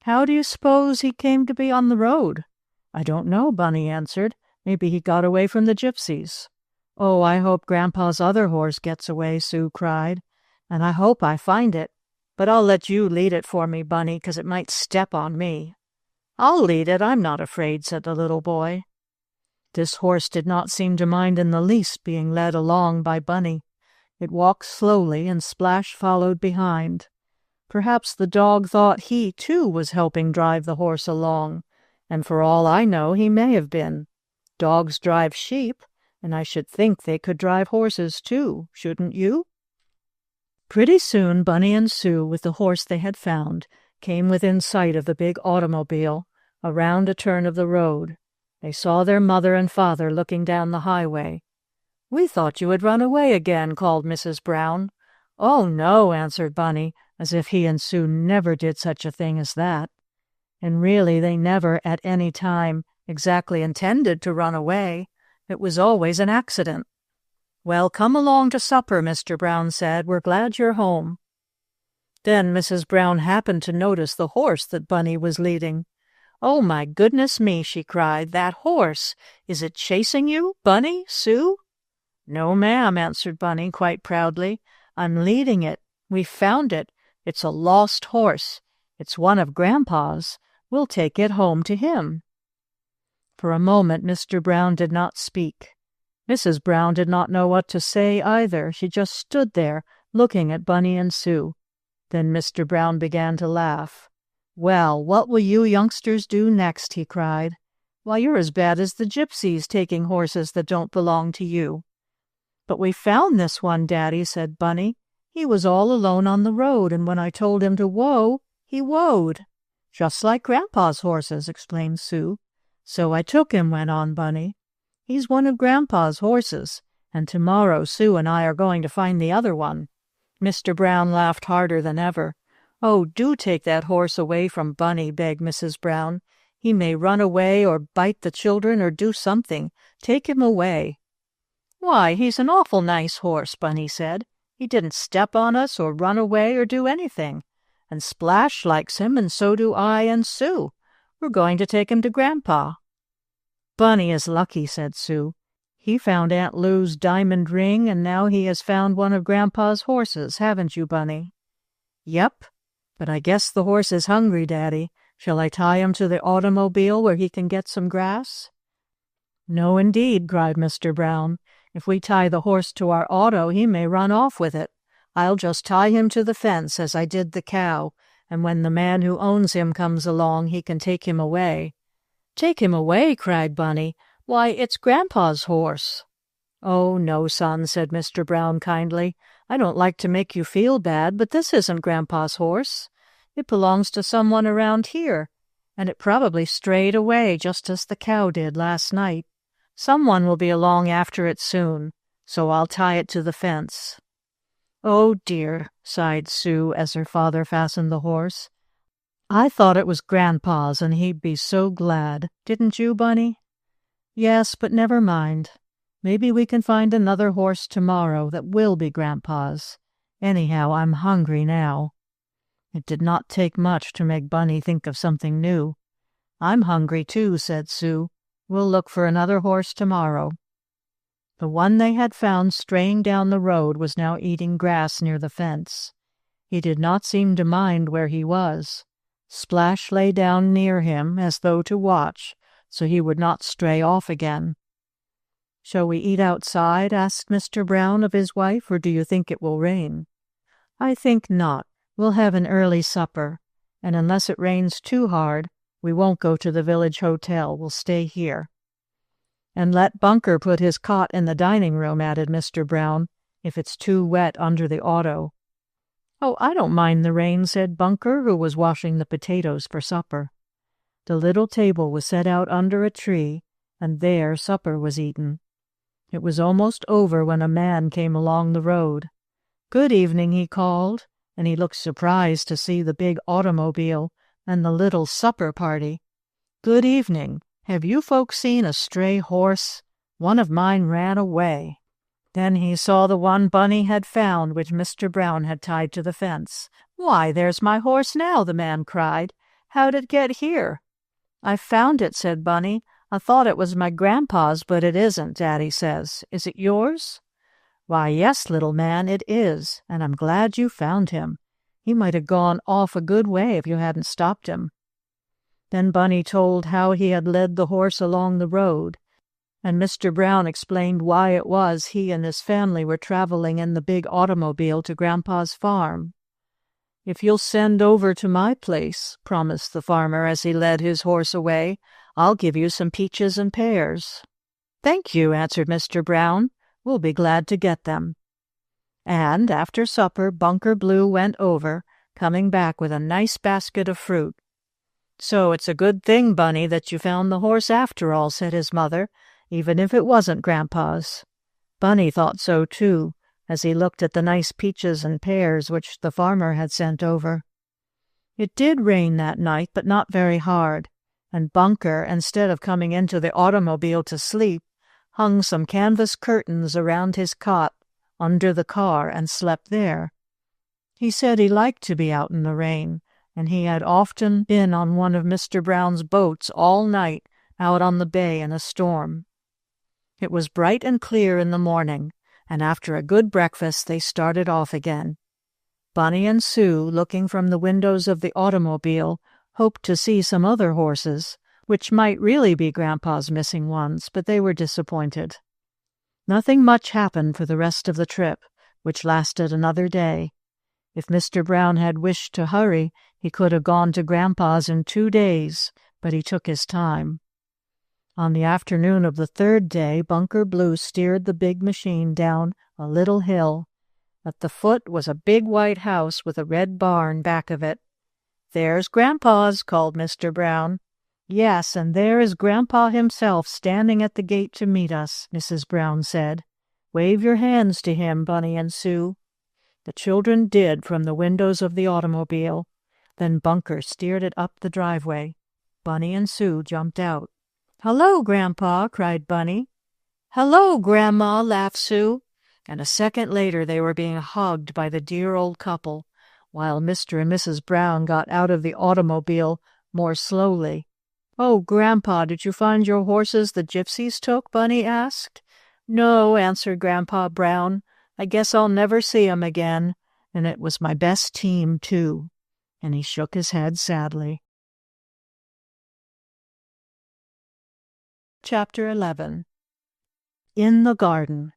"How do you suppose he came to be on the road?" "I don't know," Bunny answered. "Maybe he got away from the Gypsies." "Oh, I hope Grandpa's other horse gets away," Sue cried. "And I hope I find it. But I'll let you lead it for me, Bunny, 'cause it might step on me." "I'll lead it. I'm not afraid," said the little boy. This horse did not seem to mind in the least being led along by Bunny. It walked slowly, and Splash followed behind. Perhaps the dog thought he, too, was helping drive the horse along, and for all I know, he may have been. Dogs drive sheep, and I should think they could drive horses, too, shouldn't you? Pretty soon Bunny and Sue, with the horse they had found, came within sight of the big automobile, around a turn of the road. They saw their mother and father looking down the highway. "We thought you had run away again," called Mrs. Brown. "Oh, no," answered Bunny, as if he and Sue never did such a thing as that. And really they never at any time exactly intended to run away. It was always an accident. "Well, come along to supper," Mr. Brown said. "We're glad you're home." Then Mrs. Brown happened to notice the horse that Bunny was leading. "Oh, my goodness me," she cried. "That horse! Is it chasing you, Bunny, Sue?" "No, ma'am," answered Bunny quite proudly. "I'm leading it. We found it. It's a lost horse. It's one of Grandpa's. We'll take it home to him." For a moment Mr. Brown did not speak. Mrs. Brown did not know what to say either. She just stood there, looking at Bunny and Sue. Then Mr. Brown began to laugh. "Well, what will you youngsters do next?" he cried. "Why, you're as bad as the Gypsies, taking horses that don't belong to you." "But we found this one, Daddy," said Bunny. "He was all alone on the road, and when I told him to whoa, he whoaed." "Just like Grandpa's horses," explained Sue. "So I took him," went on Bunny. "He's one of Grandpa's horses, and tomorrow Sue and I are going to find the other one." Mr. Brown laughed harder than ever. "Oh, do take that horse away from Bunny," begged Mrs. Brown. "He may run away or bite the children or do something. Take him away." "Why, he's an awful nice horse," Bunny said. "He didn't step on us or run away or do anything. And Splash likes him, and so do I and Sue. We're going to take him to Grandpa." "Bunny is lucky," said Sue. "He found Aunt Lou's diamond ring, and now he has found one of Grandpa's horses, haven't you, Bunny?" "Yep. But I guess the horse is hungry, Daddy. Shall I tie him to the automobile where he can get some grass?" "No, indeed," cried Mr. Brown. "If we tie the horse to our auto, he may run off with it. I'll just tie him to the fence as I did the cow, and when the man who owns him comes along, he can take him away." "Take him away?" cried Bunny. "Why, it's Grandpa's horse." "Oh, no, son," said Mr. Brown kindly. "I don't like to make you feel bad, but this isn't Grandpa's horse. It belongs to someone around here, and it probably strayed away just as the cow did last night. Someone will be along after it soon, so I'll tie it to the fence." "Oh, dear," sighed Sue as her father fastened the horse. "I thought it was Grandpa's, and he'd be so glad. Didn't you, Bunny?" "Yes, but never mind. Maybe we can find another horse tomorrow that will be Grandpa's. Anyhow, I'm hungry now." It did not take much to make Bunny think of something new. "I'm hungry too," said Sue. "We'll look for another horse tomorrow." The one they had found straying down the road was now eating grass near the fence. He did not seem to mind where he was. Splash lay down near him as though to watch, so he would not stray off again. "Shall we eat outside?" asked Mr. Brown of his wife, "or do you think it will rain?" "I think not. We'll have an early supper, and unless it rains too hard, we won't go to the village hotel. We'll stay here." "And let Bunker put his cot in the dining room," added Mr. Brown, "if it's too wet under the auto." "Oh, I don't mind the rain," said Bunker, who was washing the potatoes for supper. The little table was set out under a tree, and there supper was eaten. It was almost over when a man came along the road. "Good evening," he called, and he looked surprised to see the big automobile and the little supper party. "Good evening. Have you folks seen a stray horse? One of mine ran away." Then he saw the one Bunny had found, which Mr. Brown had tied to the fence. "Why, there's my horse now," the man cried. "How'd it get here?" "I found it," said Bunny. "I thought it was my grandpa's, but it isn't, Daddy says. Is it yours?" "Why, yes, little man, it is, and I'm glad you found him. He might have gone off a good way if you hadn't stopped him." Then Bunny told how he had led the horse along the road, and Mr. Brown explained why it was he and his family were traveling in the big automobile to Grandpa's farm. "If you'll send over to my place," promised the farmer as he led his horse away, "I'll give you some peaches and pears." "Thank you," answered Mr. Brown. "We'll be glad to get them." And after supper, Bunker Blue went over, coming back with a nice basket of fruit. "So it's a good thing, Bunny, that you found the horse after all," said his mother, "even if it wasn't Grandpa's." Bunny thought so too, as he looked at the nice peaches and pears which the farmer had sent over. It did rain that night, but not very hard, and Bunker, instead of coming into the automobile to sleep, hung some canvas curtains around his cot under the car and slept there. He said he liked to be out in the rain, and he had often been on one of Mr. Brown's boats all night out on the bay in a storm. It was bright and clear in the morning, and after a good breakfast they started off again. Bunny and Sue, looking from the windows of the automobile, hoped to see some other horses, which might really be Grandpa's missing ones, but they were disappointed. Nothing much happened for the rest of the trip, which lasted another day. If Mr. Brown had wished to hurry, he could have gone to Grandpa's in 2 days, but he took his time. On the afternoon of the 3rd day, Bunker Blue steered the big machine down a little hill. At the foot was a big white house with a red barn back of it. "There's Grandpa's," called Mr. Brown. "Yes, and there is Grandpa himself standing at the gate to meet us," Mrs. Brown said. "Wave your hands to him, Bunny and Sue." The children did from the windows of the automobile. Then Bunker steered it up the driveway. Bunny and Sue jumped out. "Hello, Grandpa!" cried Bunny. "Hello, Grandma!" laughed Sue. And a second later they were being hugged by the dear old couple, while Mr. and Mrs. Brown got out of the automobile more slowly. "Oh, Grandpa, did you find your horses the Gypsies took?" Bunny asked. "No," answered Grandpa Brown. "I guess I'll never see 'em again, and it was my best team, too." and he shook his head sadly. Chapter 11. In the Garden.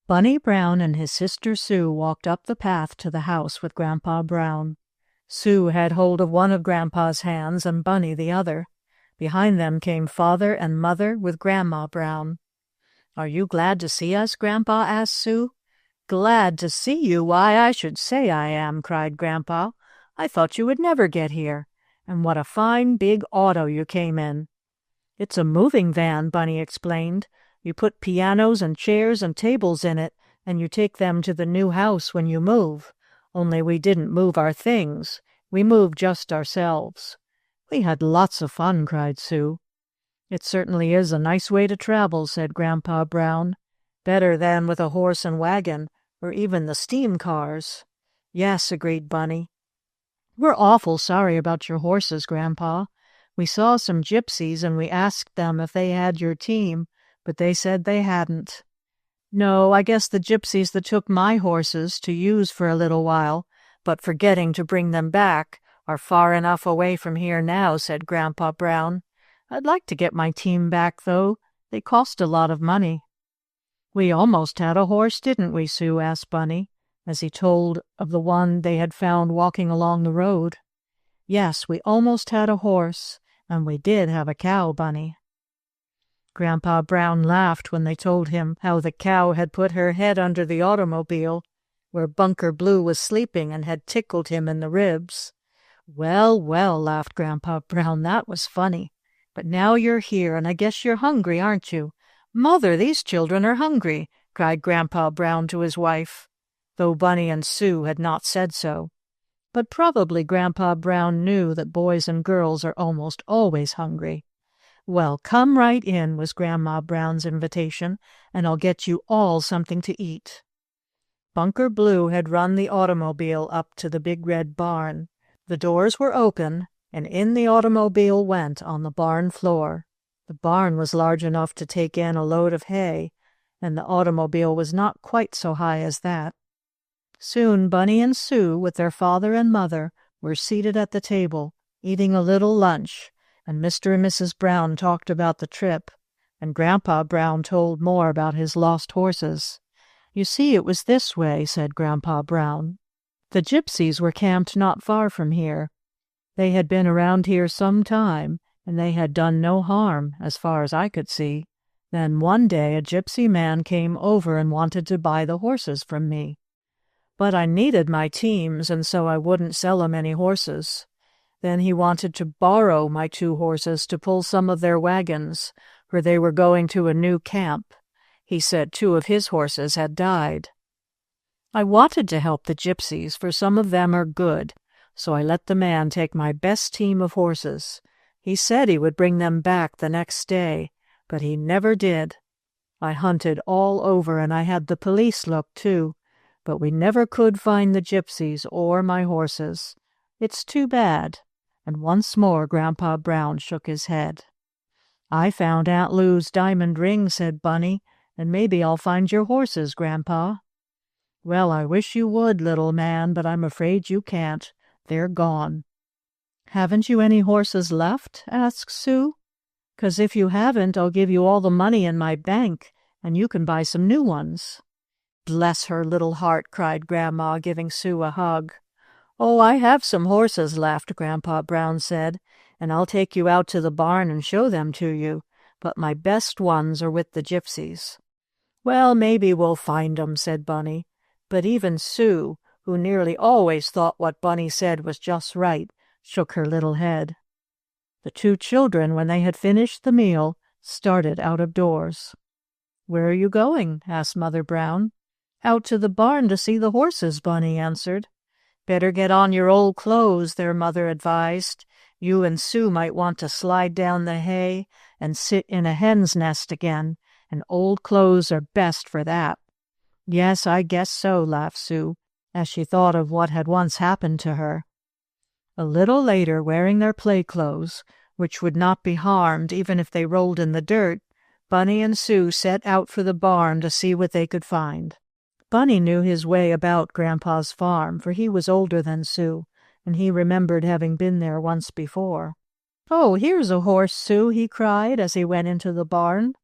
Bunny Brown and his sister Sue walked up the path to the house with Grandpa Brown. Sue had hold of one of Grandpa's hands and Bunny the other. Behind them came Father and Mother with Grandma Brown. "Are you glad to see us, Grandpa?" asked Sue. "Glad to see you? Why, I should say I am," cried Grandpa. "I thought you would never get here. And what a fine big auto you came in." "It's a moving van," Bunny explained. "You put pianos and chairs and tables in it, and you take them to the new house when you move. Only we didn't move our things. We moved just ourselves." "We had lots of fun," cried Sue. "It certainly is a nice way to travel," said Grandpa Brown. "Better than with a horse and wagon, or even the steam cars." "Yes," agreed Bunny. "We're awful sorry about your horses, Grandpa. We saw some gypsies, and we asked them if they had your team, but they said they hadn't." "No, I guess the gypsies that took my horses to use for a little while, but forgetting to bring them back, are far enough away from here now," said Grandpa Brown. "I'd like to get my team back, though. They cost a lot of money." "We almost had a horse, didn't we, Sue?" asked Bunny, as he told of the one they had found walking along the road. "Yes, we almost had a horse, and we did have a cow, Bunny." Grandpa Brown laughed when they told him how the cow had put her head under the automobile, where Bunker Blue was sleeping, and had tickled him in the ribs. "Well, well," laughed Grandpa Brown, "that was funny. But now you're here, and I guess you're hungry, aren't you?" "Mother, these children are hungry," cried Grandpa Brown to his wife, though Bunny and Sue had not said so. But probably Grandpa Brown knew that boys and girls are almost always hungry. "Well, come right in," was Grandma Brown's invitation, "and I'll get you all something to eat." Bunker Blue had run the automobile up to the big red barn. The doors were open, and in the automobile went on the barn floor. The barn was large enough to take in a load of hay, and the automobile was not quite so high as that. Soon Bunny and Sue, with their father and mother, were seated at the table, eating a little lunch, and Mr. and Mrs. Brown talked about the trip, and Grandpa Brown told more about his lost horses. "You see, it was this way," said Grandpa Brown. "The gypsies were camped not far from here. They had been around here some time, and they had done no harm, as far as I could see. Then one day a gypsy man came over and wanted to buy the horses from me. But I needed my teams, and so I wouldn't sell him any horses. Then he wanted to borrow my 2 horses to pull some of their wagons, for they were going to a new camp. He said 2 of his horses had died. I wanted to help the gypsies, for some of them are good, so I let the man take my best team of horses. He said he would bring them back the next day, but he never did. I hunted all over, and I had the police look, too, but we never could find the gypsies or my horses. It's too bad." And once more Grandpa Brown shook his head. "I found Aunt Lou's diamond ring," said Bunny, "and maybe I'll find your horses, Grandpa." "Well, I wish you would, little man, but I'm afraid you can't. They're gone." "Haven't you any horses left?" asked Sue. "'Cause if you haven't, I'll give you all the money in my bank, and you can buy some new ones." "Bless her little heart," cried Grandma, giving Sue a hug. "Oh, I have some horses left," Grandpa Brown said, "and I'll take you out to the barn and show them to you, but my best ones are with the gypsies." "Well, maybe we'll find 'em," said Bunny, but even Sue, who nearly always thought what Bunny said was just right, shook her little head. The 2 children, when they had finished the meal, started out of doors. "Where are you going?" asked Mother Brown. "Out to the barn to see the horses," Bunny answered. "Better get on your old clothes," their mother advised. "You and Sue might want to slide down the hay and sit in a hen's nest again, and old clothes are best for that." "Yes, I guess so," laughed Sue, as she thought of what had once happened to her. A little later, wearing their play clothes, which would not be harmed even if they rolled in the dirt, Bunny and Sue set out for the barn to see what they could find. Bunny knew his way about Grandpa's farm, for he was older than Sue, and he remembered having been there once before. "Oh, here's a horse, Sue," he cried as he went into the barn.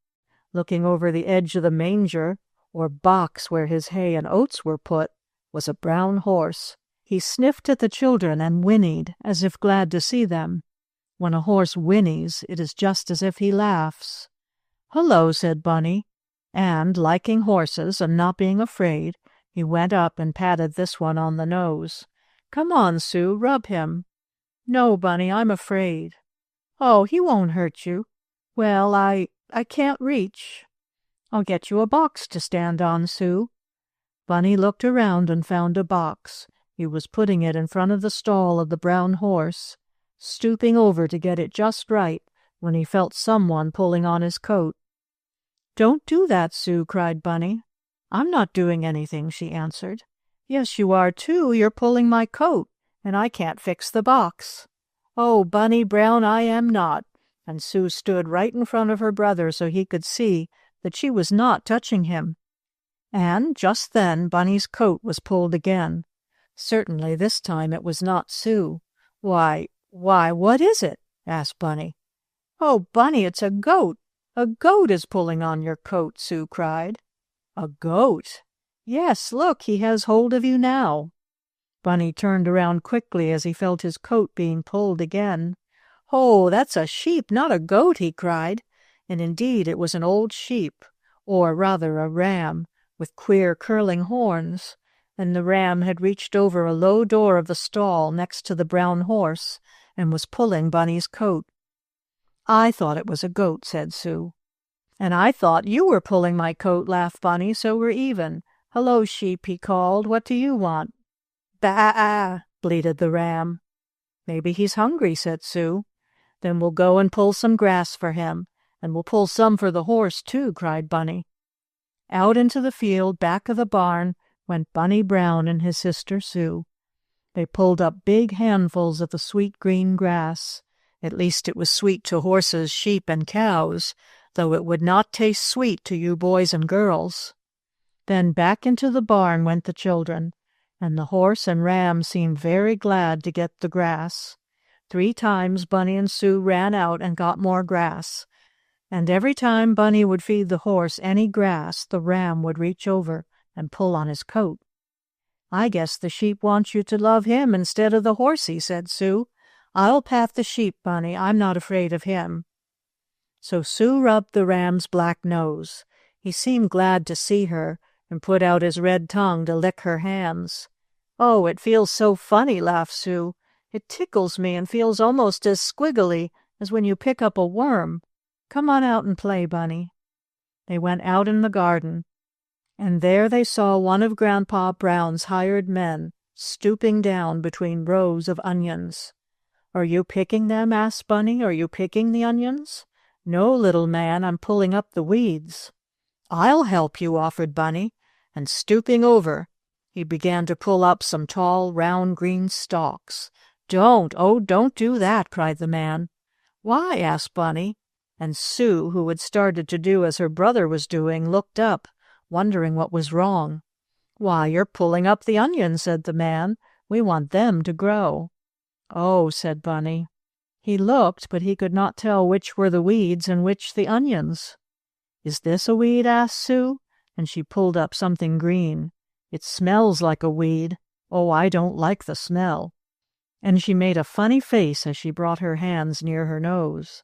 Looking over the edge of the manger, or box where his hay and oats were put, was a brown horse. He sniffed at the children and whinnied, as if glad to see them. When a horse whinnies, it is just as if he laughs. "Hullo," said Bunny, and, liking horses and not being afraid, he went up and patted this one on the nose. "Come on, Sue, rub him." "No, Bunny, I'm afraid." "Oh, he won't hurt you." "Well, I can't reach." "I'll get you a box to stand on, Sue." Bunny looked around and found a box. He was putting it in front of the stall of the brown horse, stooping over to get it just right when he felt someone pulling on his coat. "Don't do that, Sue," cried Bunny. "I'm not doing anything," she answered. "Yes, you are, too. You're pulling my coat, and I can't fix the box." "Oh, Bunny Brown, I am not." And Sue stood right in front of her brother so he could see that she was not touching him. And just then Bunny's coat was pulled again. Certainly this time it was not Sue. Why, what is it?" asked Bunny. "Oh, Bunny, it's a goat. A goat is pulling on your coat," Sue cried. "A goat?" "Yes, look, he has hold of you now." Bunny turned around quickly as he felt his coat being pulled again. "Oh, that's a sheep, not a goat," he cried. And indeed it was an old sheep, or rather a ram, with queer curling horns, and the ram had reached over a low door of the stall next to the brown horse and was pulling Bunny's coat. "I thought it was a goat," said Sue. "And I thought you were pulling my coat," laughed Bunny, "so we're even. Hello, sheep," he called. "What do you want?" "Ba-ah," bleated the ram. "Maybe he's hungry," said Sue. "Then we'll go and pull some grass for him, and we'll pull some for the horse, too," cried Bunny. Out into the field back of the barn went Bunny Brown and his sister Sue. They pulled up big handfuls of the sweet green grass. At least it was sweet to horses, sheep, and cows, though it would not taste sweet to you boys and girls. Then back into the barn went the children, and the horse and ram seemed very glad to get the grass. 3 times Bunny and Sue ran out and got more grass, and every time Bunny would feed the horse any grass, the ram would reach over and pull on his coat. "I guess the sheep wants you to love him instead of the horsey," said Sue. "I'll pat the sheep, Bunny. I'm not afraid of him." So Sue rubbed the ram's black nose. He seemed glad to see her and put out his red tongue to lick her hands. "Oh, it feels so funny," laughed Sue. "It tickles me and feels almost as squiggly as when you pick up a worm. Come on out and play, Bunny." They went out in the garden, and there they saw one of Grandpa Brown's hired men stooping down between rows of onions. "Are you picking them?" asked Bunny. "Are you picking the onions?" "No, little man, I'm pulling up the weeds." "I'll help you," offered Bunny, and stooping over, he began to pull up some tall, round green stalks. "Don't, oh, don't do that," cried the man. "Why?" asked Bunny, and Sue, who had started to do as her brother was doing, looked up, wondering what was wrong. "Why, you're pulling up the onions," said the man. "We want them to grow." "Oh," said Bunny. He looked, but he could not tell which were the weeds and which the onions. "Is this a weed?" asked Sue, and she pulled up something green. "It smells like a weed. Oh, I don't like the smell." And she made a funny face as she brought her hands near her nose.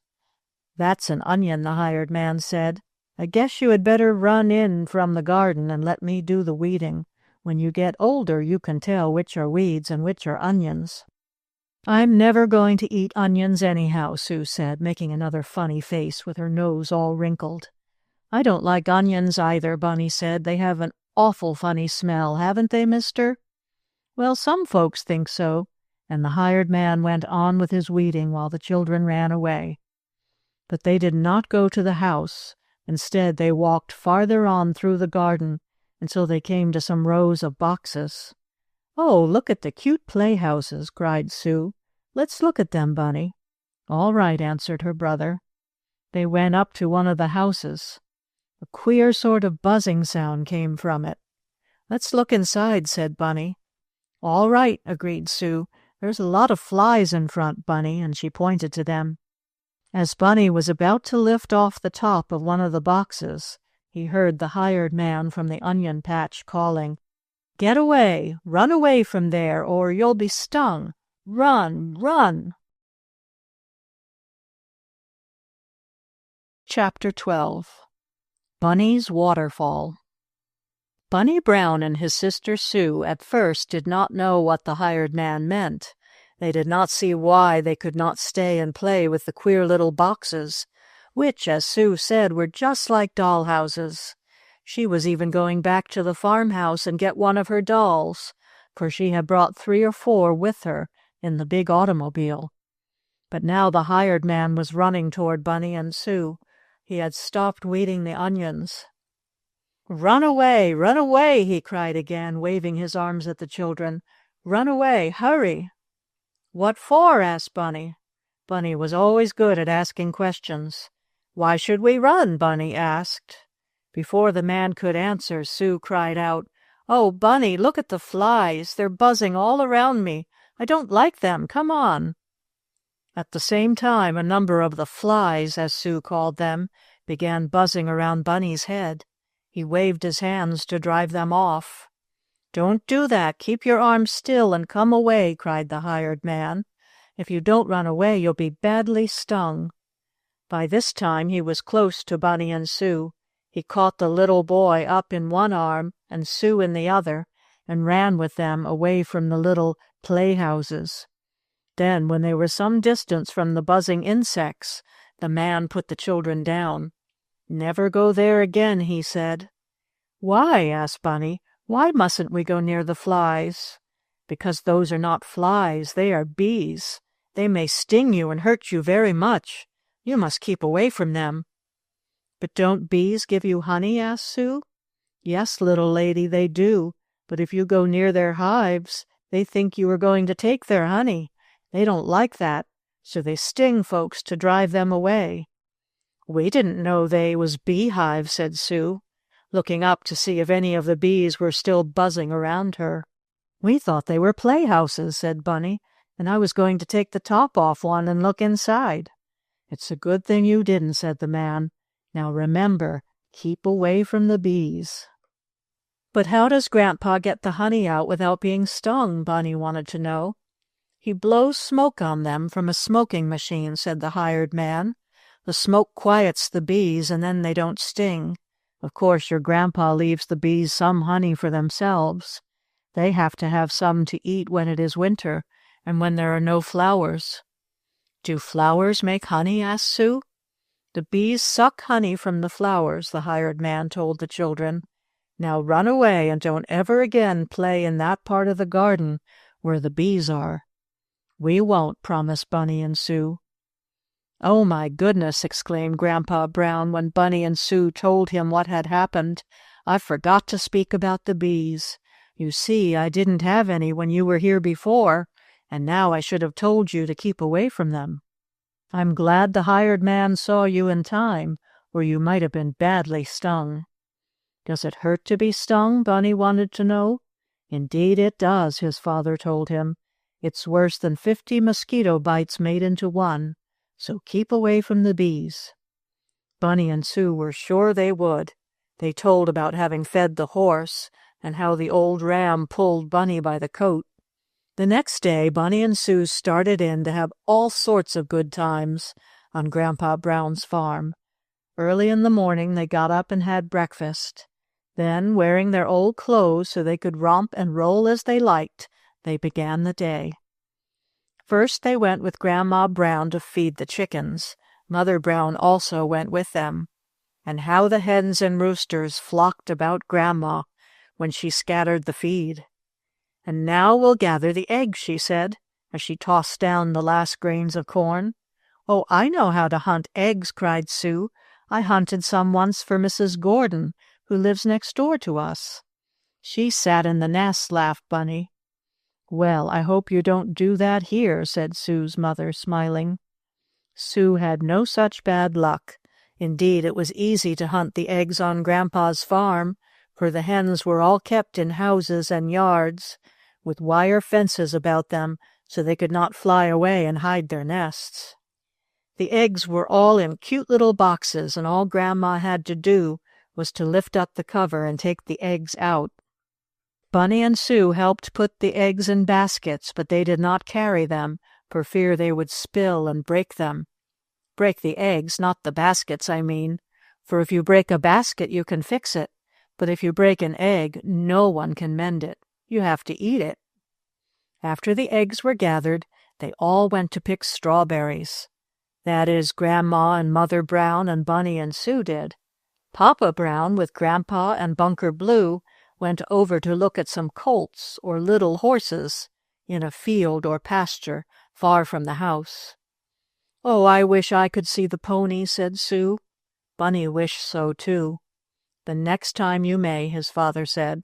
"That's an onion," the hired man said. "I guess you had better run in from the garden and let me do the weeding. When you get older, you can tell which are weeds and which are onions." "I'm never going to eat onions anyhow," Sue said, making another funny face with her nose all wrinkled. "I don't like onions either," Bunny said. "They have an awful funny smell, haven't they, mister?" "Well, some folks think so," and the hired man went on with his weeding while the children ran away. But they did not go to the house. Instead, they walked farther on through the garden until they came to some rows of boxes. "Oh, look at the cute playhouses," cried Sue. "Let's look at them, Bunny." "All right," answered her brother. They went up to one of the houses. A queer sort of buzzing sound came from it. "Let's look inside," said Bunny. "All right," agreed Sue. "There's a lot of flies in front, Bunny," and she pointed to them. As Bunny was about to lift off the top of one of the boxes, he heard the hired man from the onion patch calling, "Get away! Run away from there, or you'll be stung! Run! Run!" Chapter 12. Bunny's Waterfall. Bunny Brown and his sister Sue at first did not know what the hired man meant. They did not see why they could not stay and play with the queer little boxes, which, as Sue said, were just like doll houses. She was even going back to the farmhouse and get one of her dolls, for she had brought 3 or 4 with her in the big automobile. But now the hired man was running toward Bunny and Sue. He had stopped weeding the onions. "Run away, he cried again, waving his arms at the children. "Run away, hurry!" "What for?" asked Bunny. Bunny was always good at asking questions. "Why should we run?" Bunny asked. Before the man could answer, Sue cried out, "Oh, Bunny, look at the flies. They're buzzing all around me. I don't like them. Come on." At the same time, a number of the flies, as Sue called them, began buzzing around Bunny's head. He waved his hands to drive them off. "Don't do that. Keep your arms still and come away," cried the hired man. "If you don't run away, you'll be badly stung." By this time he was close to Bunny and Sue. He caught the little boy up in one arm and Sue in the other, and ran with them away from the little playhouses. Then, when they were some distance from the buzzing insects, the man put the children down. "Never go there again," he said. "Why?" asked Bunny. "Why mustn't we go near the flies?" "Because those are not flies, they are bees. They may sting you and hurt you very much. You must keep away from them." "But don't bees give you honey?" asked Sue. "Yes, little lady, they do. But if you go near their hives, they think you are going to take their honey. They don't like that, so they sting folks to drive them away." "We didn't know they was beehives," said Sue, looking up to see if any of the bees were still buzzing around her. "We thought they were playhouses," said Bunny, "and I was going to take the top off one and look inside." "It's a good thing you didn't," said the man. "Now remember, keep away from the bees." "But how does Grandpa get the honey out without being stung?" Bunny wanted to know. "He blows smoke on them from a smoking machine," said the hired man. "The smoke quiets the bees, and then they don't sting. Of course, your grandpa leaves the bees some honey for themselves. They have to have some to eat when it is winter, and when there are no flowers." "Do flowers make honey?" asked Sue. "The bees suck honey from the flowers," the hired man told the children. "Now run away and don't ever again play in that part of the garden where the bees are." "We won't," promised Bunny and Sue. "Oh, my goodness!" exclaimed Grandpa Brown when Bunny and Sue told him what had happened. "I forgot to speak about the bees. You see, I didn't have any when you were here before, and now I should have told you to keep away from them. I'm glad the hired man saw you in time, or you might have been badly stung." "Does it hurt to be stung?" Bunny wanted to know. "Indeed it does," his father told him. "It's worse than 50 mosquito bites made into one. So keep away from the bees." Bunny and Sue were sure they would. They told about having fed the horse, and how the old ram pulled Bunny by the coat. The next day, Bunny and Sue started in to have all sorts of good times on Grandpa Brown's farm. Early in the morning, they got up and had breakfast. Then, wearing their old clothes so they could romp and roll as they liked, they began the day. First, they went with Grandma Brown to feed the chickens. Mother Brown also went with them. And how the hens and roosters flocked about Grandma when she scattered the feed. "And now we'll gather the eggs," she said, as she tossed down the last grains of corn. "Oh, I know how to hunt eggs," cried Sue. "I hunted some once for Mrs. Gordon, who lives next door to us." "She sat in the nest," laughed Bunny. "Well, I hope you don't do that here," said Sue's mother, smiling. Sue had no such bad luck. Indeed, it was easy to hunt the eggs on Grandpa's farm, for the hens were all kept in houses and yards, with wire fences about them so they could not fly away and hide their nests. The eggs were all in cute little boxes, and all Grandma had to do was to lift up the cover and take the eggs out. Bunny and Sue helped put the eggs in baskets, but they did not carry them, for fear they would spill and break them. Break the eggs, not the baskets, I mean, for if you break a basket you can fix it, but if you break an egg, no one can mend it. You have to eat it. After the eggs were gathered, they all went to pick strawberries. That is, Grandma and Mother Brown and Bunny and Sue did. Papa Brown, with Grandpa and Bunker Blue, went over to look at some colts or little horses in a field or pasture far from the house. "Oh, I wish I could see the pony," said Sue. Bunny wished so too. "The next time you may," his father said.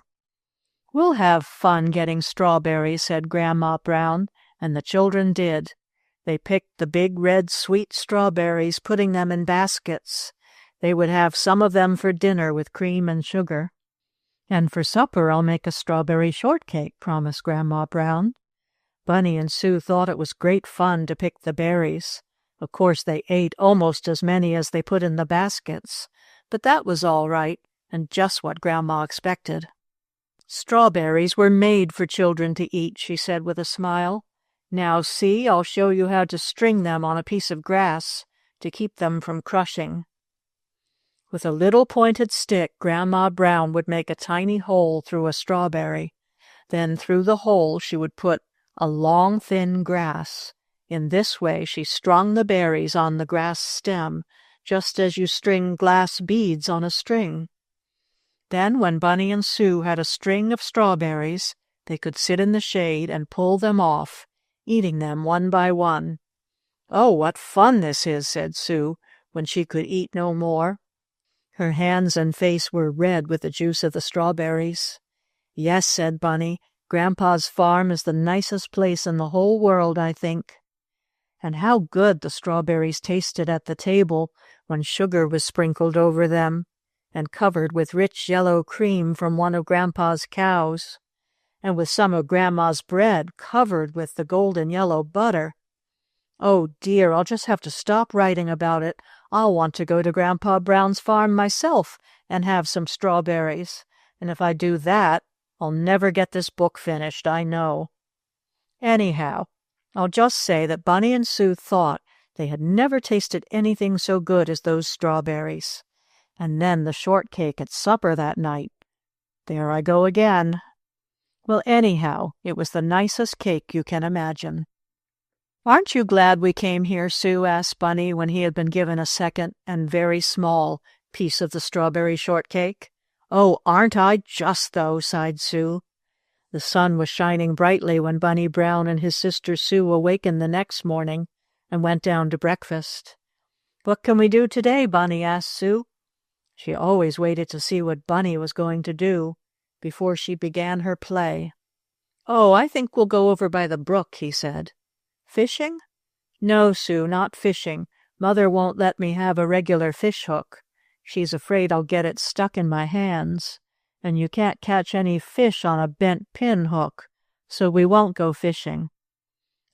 "We'll have fun getting strawberries," said Grandma Brown, and the children did. They picked the big red sweet strawberries, putting them in baskets. They would have some of them for dinner with cream and sugar. "And for supper I'll make a strawberry shortcake," promised Grandma Brown. Bunny and Sue thought it was great fun to pick the berries. Of course they ate almost as many as they put in the baskets, but that was all right, and just what Grandma expected. "Strawberries were made for children to eat," she said with a smile. "Now see, I'll show you how to string them on a piece of grass to keep them from crushing." With a little pointed stick, Grandma Brown would make a tiny hole through a strawberry. Then through the hole she would put a long, thin grass. In this way she strung the berries on the grass stem, just as you string glass beads on a string. Then, when Bunny and Sue had a string of strawberries, they could sit in the shade and pull them off, eating them one by one. "Oh, what fun this is," said Sue, when she could eat no more. Her hands and face were red with the juice of the strawberries. "Yes," said Bunny, "Grandpa's farm is the nicest place in the whole world, I think." And how good the strawberries tasted at the table when sugar was sprinkled over them, and covered with rich yellow cream from one of Grandpa's cows, and with some of Grandma's bread covered with the golden yellow butter. Oh dear, I'll just have to stop writing about it. I'll want to go to Grandpa Brown's farm myself and have some strawberries, and if I do that, I'll never get this book finished, I know. Anyhow, I'll just say that Bunny and Sue thought they had never tasted anything so good as those strawberries. And then the shortcake at supper that night. There I go again. Well, anyhow, it was the nicest cake you can imagine. "Aren't you glad we came here, Sue?" asked Bunny when he had been given a second and very small piece of the strawberry shortcake. "Oh, aren't I just, though," sighed Sue. The sun was shining brightly when Bunny Brown and his sister Sue awakened the next morning and went down to breakfast. "What can we do today, Bunny?" asked Sue. She always waited to see what Bunny was going to do before she began her play. "Oh, I think we'll go over by the brook," he said. "Fishing?" "No, Sue, not fishing. Mother won't let me have a regular fish hook. She's afraid I'll get it stuck in my hands, and you can't catch any fish on a bent pin hook, so we won't go fishing."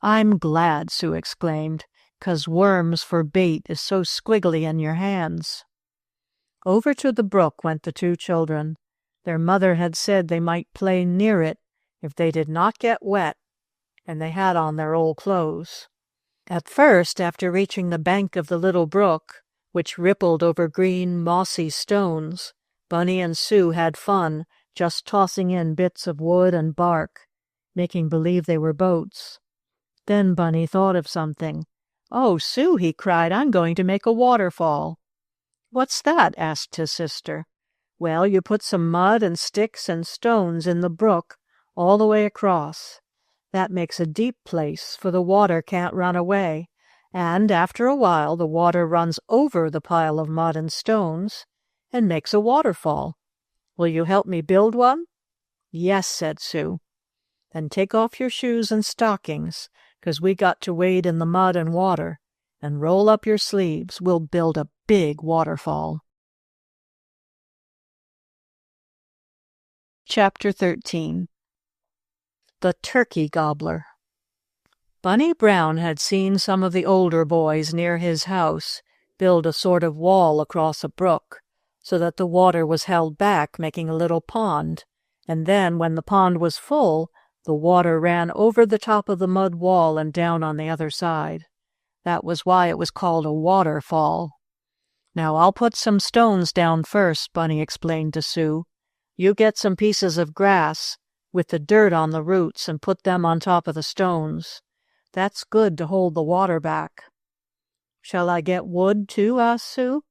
"I'm glad," Sue exclaimed, "'cause worms for bait is so squiggly in your hands." Over to the brook went the two children. Their mother had said they might play near it if they did not get wet, and they had on their old clothes. At first, after reaching the bank of the little brook, which rippled over green, mossy stones, Bunny and Sue had fun just tossing in bits of wood and bark, making believe they were boats. Then Bunny thought of something. "Oh, Sue," he cried, "I'm going to make a waterfall." "What's that?" asked his sister. "Well, you put some mud and sticks and stones in the brook all the way across. That makes a deep place, for the water can't run away, and after a while the water runs over the pile of mud and stones and makes a waterfall. Will you help me build one?" "Yes," said Sue. "Then take off your shoes and stockings, 'cause we got to wade in the mud and water, and roll up your sleeves. We'll build a big waterfall." Chapter 13. The Turkey Gobbler. Bunny Brown had seen some of the older boys near his house build a sort of wall across a brook, so that the water was held back, making a little pond, and then, when the pond was full, the water ran over the top of the mud wall and down on the other side. That was why it was called a waterfall. "Now I'll put some stones down first," Bunny explained to Sue. "You get some pieces of grass with the dirt on the roots and put them on top of the stones. That's good to hold the water back." "Shall I get wood too?" asked Sue.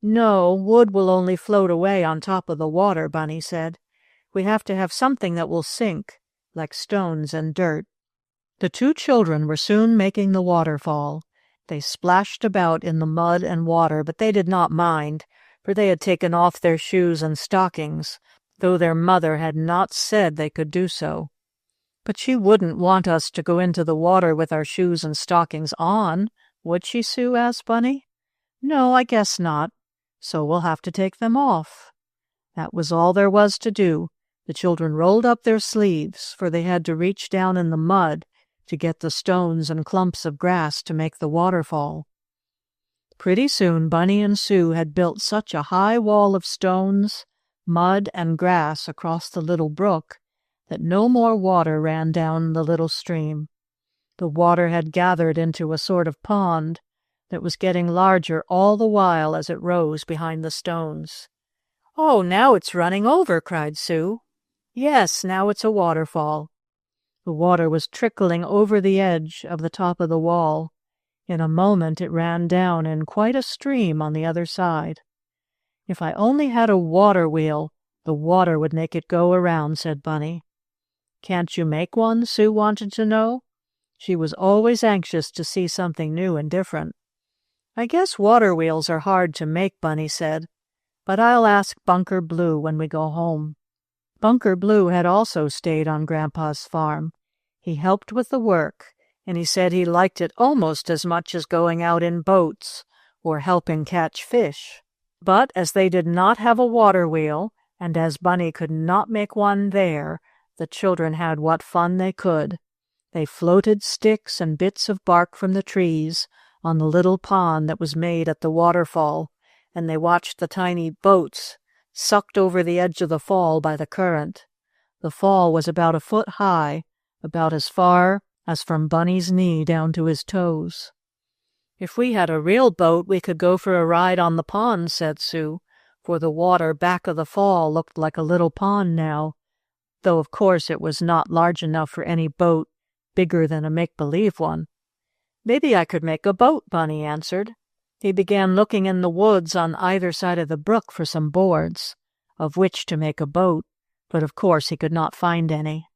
"No, wood will only float away on top of the water," Bunny said. "We have to have something that will sink, like stones and dirt." The two children were soon making the waterfall. They splashed about in the mud and water, but they did not mind, for they had taken off their shoes and stockings, though their mother had not said they could do so. "But she wouldn't want us to go into the water with our shoes and stockings on, would she, Sue?" asked Bunny. "No, I guess not. So we'll have to take them off." That was all there was to do. The children rolled up their sleeves, for they had to reach down in the mud to get the stones and clumps of grass to make the waterfall. Pretty soon Bunny and Sue had built such a high wall of stones, mud, and grass across the little brook that no more water ran down the little stream. The water had gathered into a sort of pond that was getting larger all the while as it rose behind the stones. "Oh, now it's running over!" cried Sue. "Yes, now it's a waterfall." The water was trickling over the edge of the top of the wall. In a moment it ran down in quite a stream on the other side. "If I only had a water wheel, the water would make it go around," said Bunny. "Can't you make one?" Sue wanted to know. She was always anxious to see something new and different. "I guess water wheels are hard to make," Bunny said, "but I'll ask Bunker Blue when we go home." Bunker Blue had also stayed on Grandpa's farm. He helped with the work, and he said he liked it almost as much as going out in boats or helping catch fish. But as they did not have a water wheel, and as Bunny could not make one there, the children had what fun they could. They floated sticks and bits of bark from the trees on the little pond that was made at the waterfall, and they watched the tiny boats sucked over the edge of the fall by the current. The fall was about a foot high, about as far as from Bunny's knee down to his toes. "If we had a real boat, we could go for a ride on the pond," said Sue, for the water back of the fall looked like a little pond now, though of course it was not large enough for any boat bigger than a make-believe one. "Maybe I could make a boat," Bunny answered. He began looking in the woods on either side of the brook for some boards, of which to make a boat, but of course he could not find any.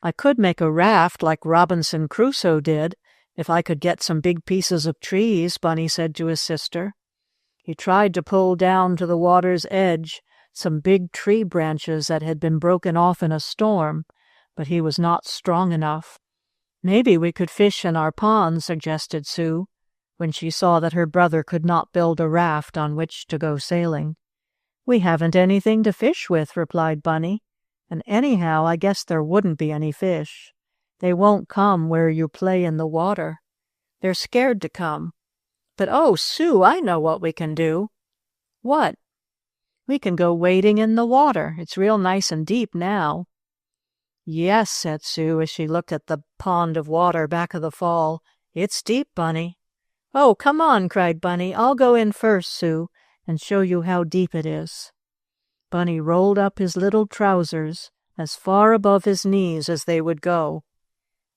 "I could make a raft like Robinson Crusoe did, if I could get some big pieces of trees," Bunny said to his sister. He tried to pull down to the water's edge some big tree branches that had been broken off in a storm, but he was not strong enough. "Maybe we could fish in our pond," suggested Sue, when she saw that her brother could not build a raft on which to go sailing. "We haven't anything to fish with," replied Bunny, "and anyhow I guess there wouldn't be any fish. They won't come where you play in the water. They're scared to come. But oh, Sue, I know what we can do." "What?" "We can go wading in the water. It's real nice and deep now." "Yes," said Sue as she looked at the pond of water back of the fall. "It's deep, Bunny." "Oh, come on," cried Bunny. "I'll go in first, Sue, and show you how deep it is." Bunny rolled up his little trousers as far above his knees as they would go.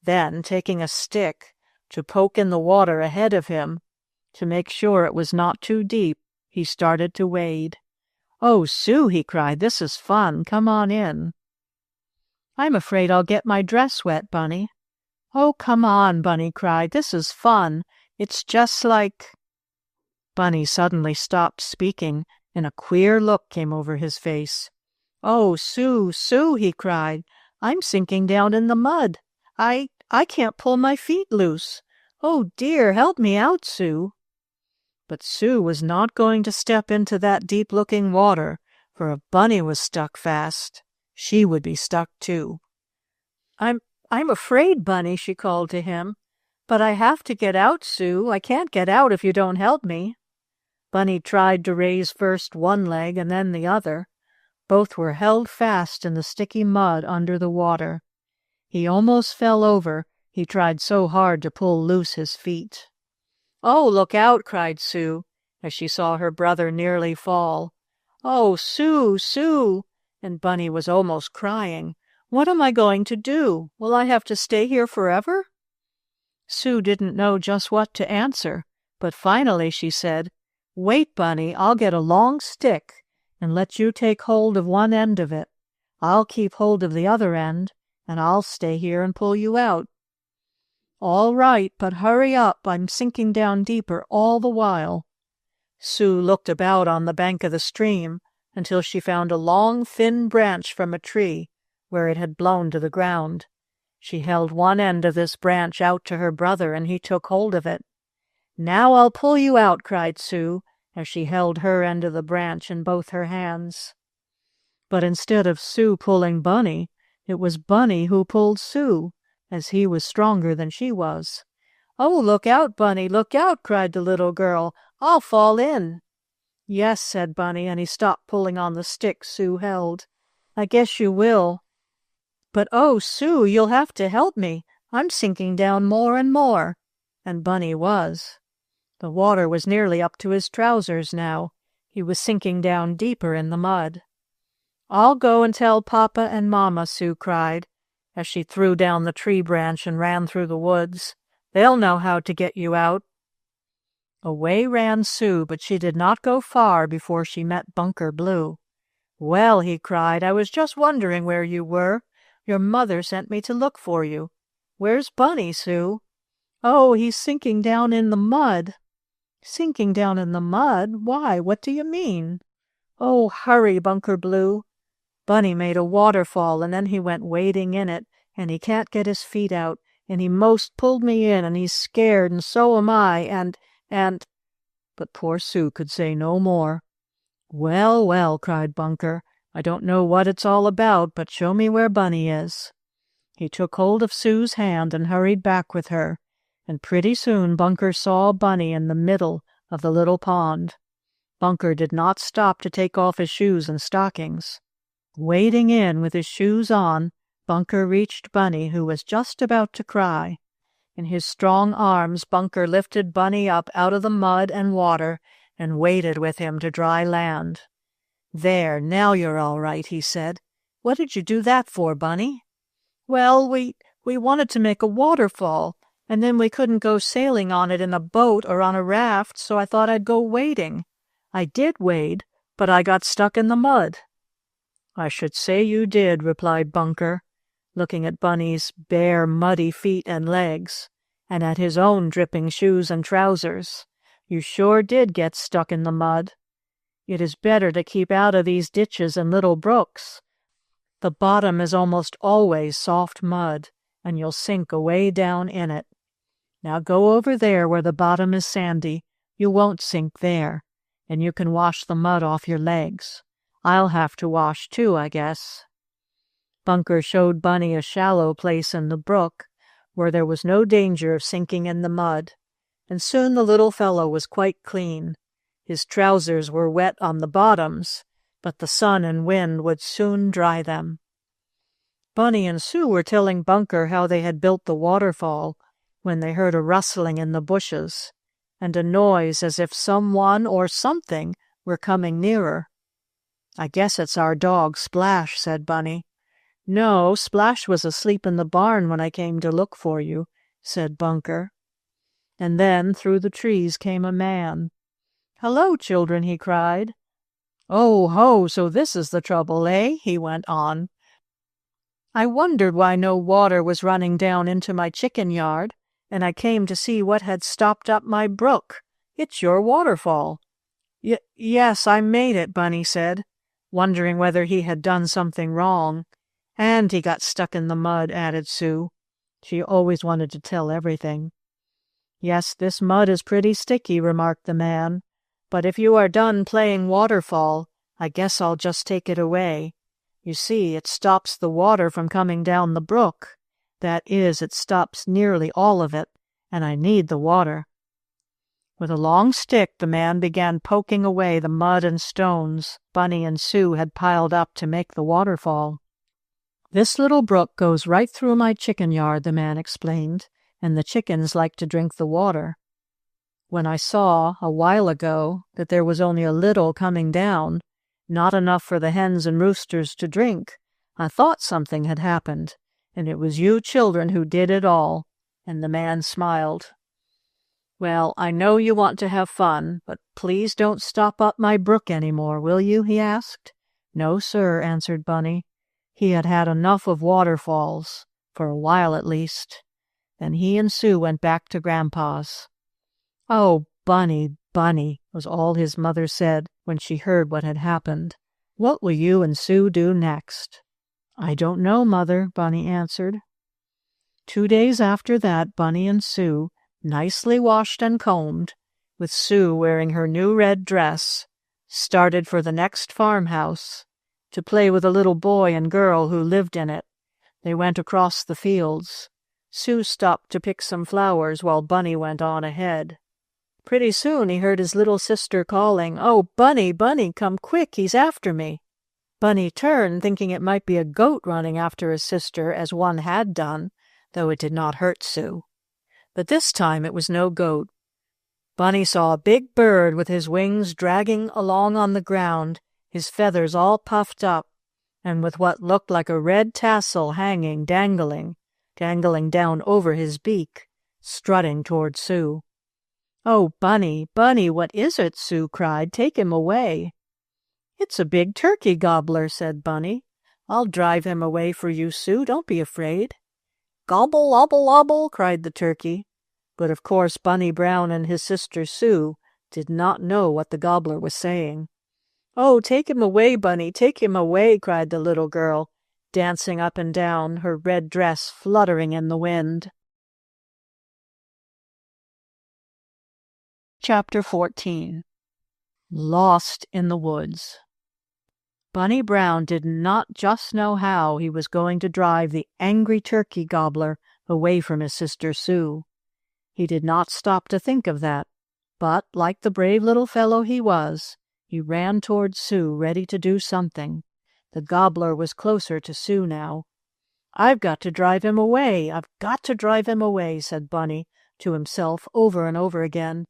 Then, taking a stick to poke in the water ahead of him, to make sure it was not too deep, he started to wade. "Oh, Sue," he cried, "this is fun. Come on in." "I'm afraid I'll get my dress wet, Bunny." "Oh, come on," Bunny cried. "This is fun. It's just like—" Bunny suddenly stopped speaking, and a queer look came over his face. "Oh, Sue, Sue," he cried, "I'm sinking down in the mud. I can't pull my feet loose. Oh, dear, help me out, Sue." But Sue was not going to step into that deep-looking water, for if Bunny was stuck fast, she would be stuck too. I'm afraid, Bunny," she called to him. "But I have to get out, Sue. I can't get out if you don't help me." Bunny tried to raise first one leg and then the other. Both were held fast in the sticky mud under the water. He almost fell over, he tried so hard to pull loose his feet. "Oh, look out!" cried Sue, as she saw her brother nearly fall. "Oh, Sue, Sue!" And Bunny was almost crying. "What am I going to do? Will I have to stay here forever?" Sue didn't know just what to answer, but finally she said, "Wait, Bunny, I'll get a long stick and let you take hold of one end of it. I'll keep hold of the other end, and I'll stay here and pull you out." "All right, but hurry up. I'm sinking down deeper all the while." Sue looked about on the bank of the stream until she found a long, thin branch from a tree where it had blown to the ground. She held one end of this branch out to her brother, and he took hold of it. "Now I'll pull you out," cried Sue, as she held her end of the branch in both her hands. But instead of Sue pulling Bunny, it was Bunny who pulled Sue, as he was stronger than she was. "Oh, look out, Bunny, look out!" cried the little girl. "I'll fall in." "Yes," said Bunny, and he stopped pulling on the stick Sue held. "I guess you will. But oh, Sue, you'll have to help me. I'm sinking down more and more." And Bunny was. The water was nearly up to his trousers now. He was sinking down deeper in the mud. "I'll go and tell Papa and Mama," Sue cried, as she threw down the tree branch and ran through the woods. "They'll know how to get you out." Away ran Sue, but she did not go far before she met Bunker Blue. "Well," he cried, "I was just wondering where you were. Your mother sent me to look for you. Where's Bunny, Sue?" "Oh, he's sinking down in the mud." "Sinking down in the mud? Why, what do you mean?" "Oh, hurry, Bunker Blue. Bunny made a waterfall, and then he went wading in it, and he can't get his feet out, and he most pulled me in, and he's scared, and so am I, and—" But poor Sue could say no more. "Well, well," cried Bunker, "I don't know what it's all about, but show me where Bunny is." He took hold of Sue's hand and hurried back with her, and pretty soon Bunker saw Bunny in the middle of the little pond. Bunker did not stop to take off his shoes and stockings. Wading in with his shoes on, Bunker reached Bunny, who was just about to cry. In his strong arms, Bunker lifted Bunny up out of the mud and water and waded with him to dry land. "There, now you're all right," he said. "What did you do that for, Bunny?" "Well, we wanted to make a waterfall, and then we couldn't go sailing on it in a boat or on a raft, so I thought I'd go wading. I did wade, but I got stuck in the mud." "I should say you did," replied Bunker, looking at Bunny's bare, muddy feet and legs, and at his own dripping shoes and trousers. "You sure did get stuck in the mud. It is better to keep out of these ditches and little brooks. The bottom is almost always soft mud, and you'll sink away down in it. Now go over there where the bottom is sandy. You won't sink there, and you can wash the mud off your legs. I'll have to wash too, I guess." Bunker showed Bunny a shallow place in the brook where there was no danger of sinking in the mud, and soon the little fellow was quite clean. His trousers were wet on the bottoms, but the sun and wind would soon dry them. Bunny and Sue were telling Bunker how they had built the waterfall when they heard a rustling in the bushes and a noise as if someone or something were coming nearer. "I guess it's our dog, Splash," said Bunny. "No, Splash was asleep in the barn when I came to look for you," said Bunker. And then through the trees came a man. "Hello, children," he cried. "Oh, ho, so this is the trouble, eh?" he went on. "I wondered why no water was running down into my chicken yard, and I came to see what had stopped up my brook. It's your waterfall." Yes, I made it," Bunny said, wondering whether he had done something wrong. "And he got stuck in the mud," added Sue. She always wanted to tell everything. "Yes, this mud is pretty sticky," remarked the man. "But if you are done playing waterfall, I guess I'll just take it away. You see, it stops the water from coming down the brook. That is, it stops nearly all of it, and I need the water." With a long stick, the man began poking away the mud and stones Bunny and Sue had piled up to make the waterfall. "This little brook goes right through my chicken yard," the man explained, "and the chickens like to drink the water. When I saw, a while ago, that there was only a little coming down, not enough for the hens and roosters to drink, I thought something had happened, and it was you children who did it all." And the man smiled. "Well, I know you want to have fun, but please don't stop up my brook any more, will you?" he asked. "No, sir," answered Bunny. He had had enough of waterfalls, for a while at least. Then he and Sue went back to Grandpa's. "Oh, Bunny, Bunny," was all his mother said when she heard what had happened. "What will you and Sue do next?" "I don't know, Mother," Bunny answered. 2 days after that, Bunny and Sue, nicely washed and combed, with Sue wearing her new red dress, started for the next farmhouse to play with a little boy and girl who lived in it. They went across the fields. Sue stopped to pick some flowers while Bunny went on ahead. Pretty soon he heard his little sister calling, "Oh, Bunny, Bunny, come quick, he's after me." Bunny turned, thinking it might be a goat running after his sister, as one had done, though it did not hurt Sue. But this time it was no goat. Bunny saw a big bird with his wings dragging along on the ground, his feathers all puffed up, and with what looked like a red tassel hanging, dangling down over his beak, strutting toward Sue. "Oh, Bunny, Bunny, what is it?" Sue cried. "Take him away." "It's a big turkey gobbler," said Bunny. "I'll drive him away for you, Sue. Don't be afraid." "Gobble, obble, obble," cried the turkey. But of course Bunny Brown and his sister Sue did not know what the gobbler was saying. "Oh, take him away, Bunny, take him away," cried the little girl, dancing up and down, her red dress fluttering in the wind. Chapter 14. Lost in the Woods. Bunny Brown did not just know how he was going to drive the angry turkey gobbler away from his sister Sue. He did not stop to think of that, but, like the brave little fellow he was, he ran toward Sue, ready to do something. The gobbler was closer to Sue now. "I've got to drive him away, I've got to drive him away," said Bunny to himself over and over again.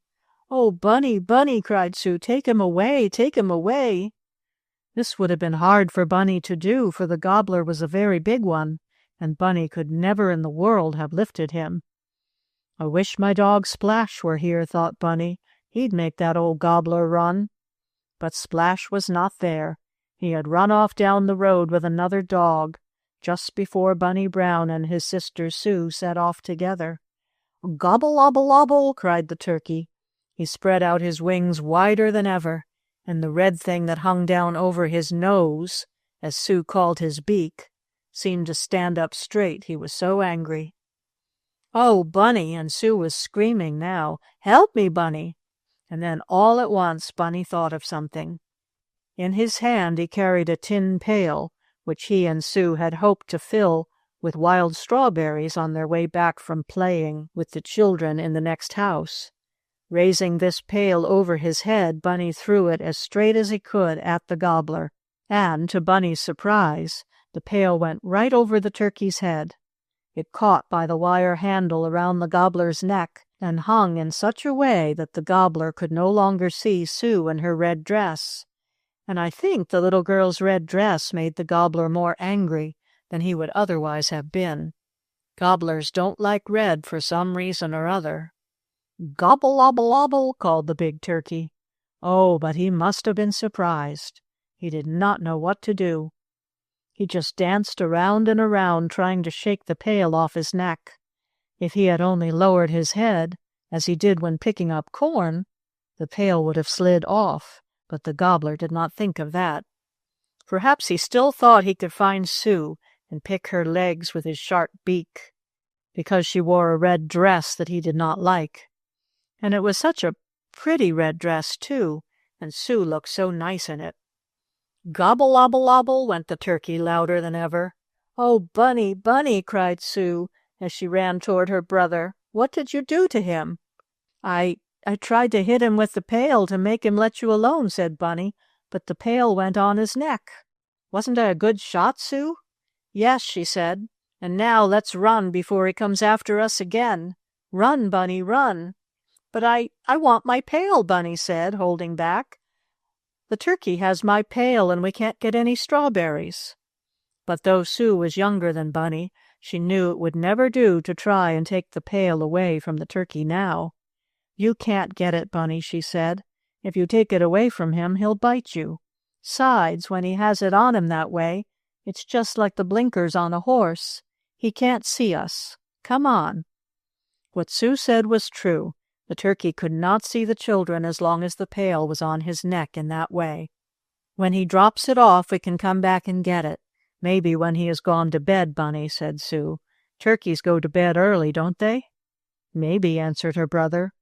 "Oh, Bunny, Bunny," cried Sue, "take him away, take him away." This would have been hard for Bunny to do, for the gobbler was a very big one, and Bunny could never in the world have lifted him. "I wish my dog Splash were here," thought Bunny. "He'd make that old gobbler run." But Splash was not there. He had run off down the road with another dog, just before Bunny Brown and his sister Sue set off together. "Gobble, obble, obble," cried the turkey. He spread out his wings wider than ever, and the red thing that hung down over his nose, as Sue called his beak, seemed to stand up straight, he was so angry. "Oh, Bunny!" and Sue was screaming now. "Help me, Bunny!" And then all at once Bunny thought of something. In his hand he carried a tin pail, which he and Sue had hoped to fill with wild strawberries on their way back from playing with the children in the next house. Raising this pail over his head, Bunny threw it as straight as he could at the gobbler, and, to Bunny's surprise, the pail went right over the turkey's head. It caught by the wire handle around the gobbler's neck and hung in such a way that the gobbler could no longer see Sue in her red dress. And I think the little girl's red dress made the gobbler more angry than he would otherwise have been. Gobblers don't like red for some reason or other. "Gobble, obble, obble," called the big turkey. Oh, but he must have been surprised. He did not know what to do. He just danced around and around, trying to shake the pail off his neck. If he had only lowered his head, as he did when picking up corn, the pail would have slid off, but the gobbler did not think of that. Perhaps he still thought he could find Sue and pick her legs with his sharp beak, because she wore a red dress that he did not like. And it was such a pretty red dress, too, and Sue looked so nice in it. "Gobble, obble, obble," went the turkey louder than ever. "Oh, Bunny, Bunny," cried Sue, as she ran toward her brother. What did you do to him?" I tried to hit him with the pail to make him let you alone," said Bunny, "but the pail went on his neck." "Wasn't I a good shot, Sue?" "Yes," she said, "and now let's run before he comes after us again. Run, Bunny, run." "But I want my pail," Bunny said, holding back. "The turkey has my pail, and we can't get any strawberries." But though Sue was younger than Bunny, she knew it would never do to try and take the pail away from the turkey now. "You can't get it, Bunny," she said. "If you take it away from him, he'll bite you. 'Sides, when he has it on him that way, it's just like the blinkers on a horse. He can't see us. Come on." What Sue said was true. The turkey could not see the children as long as the pail was on his neck in that way. "When he drops it off, we can come back and get it. Maybe when he has gone to bed, Bunny," said Sue. "Turkeys go to bed early, don't they?" "Maybe," answered her brother.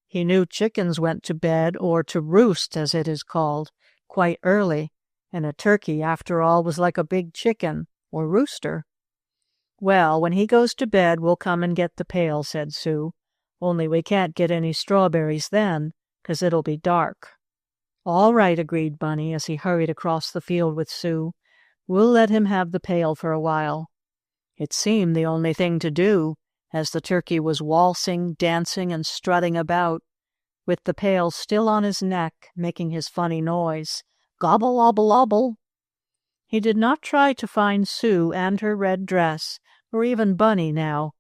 He knew chickens went to bed, or to roost, as it is called, quite early, and a turkey, after all, was like a big chicken, or rooster. "Well, when he goes to bed, we'll come and get the pail," said Sue. "Only we can't get any strawberries then, 'cause it'll be dark." "All right," agreed Bunny as he hurried across the field with Sue. "We'll let him have the pail for a while." It seemed the only thing to do, as the turkey was waltzing, dancing, and strutting about, with the pail still on his neck, making his funny noise, "Gobble, obble, obble." He did not try to find Sue and her red dress, or even Bunny now.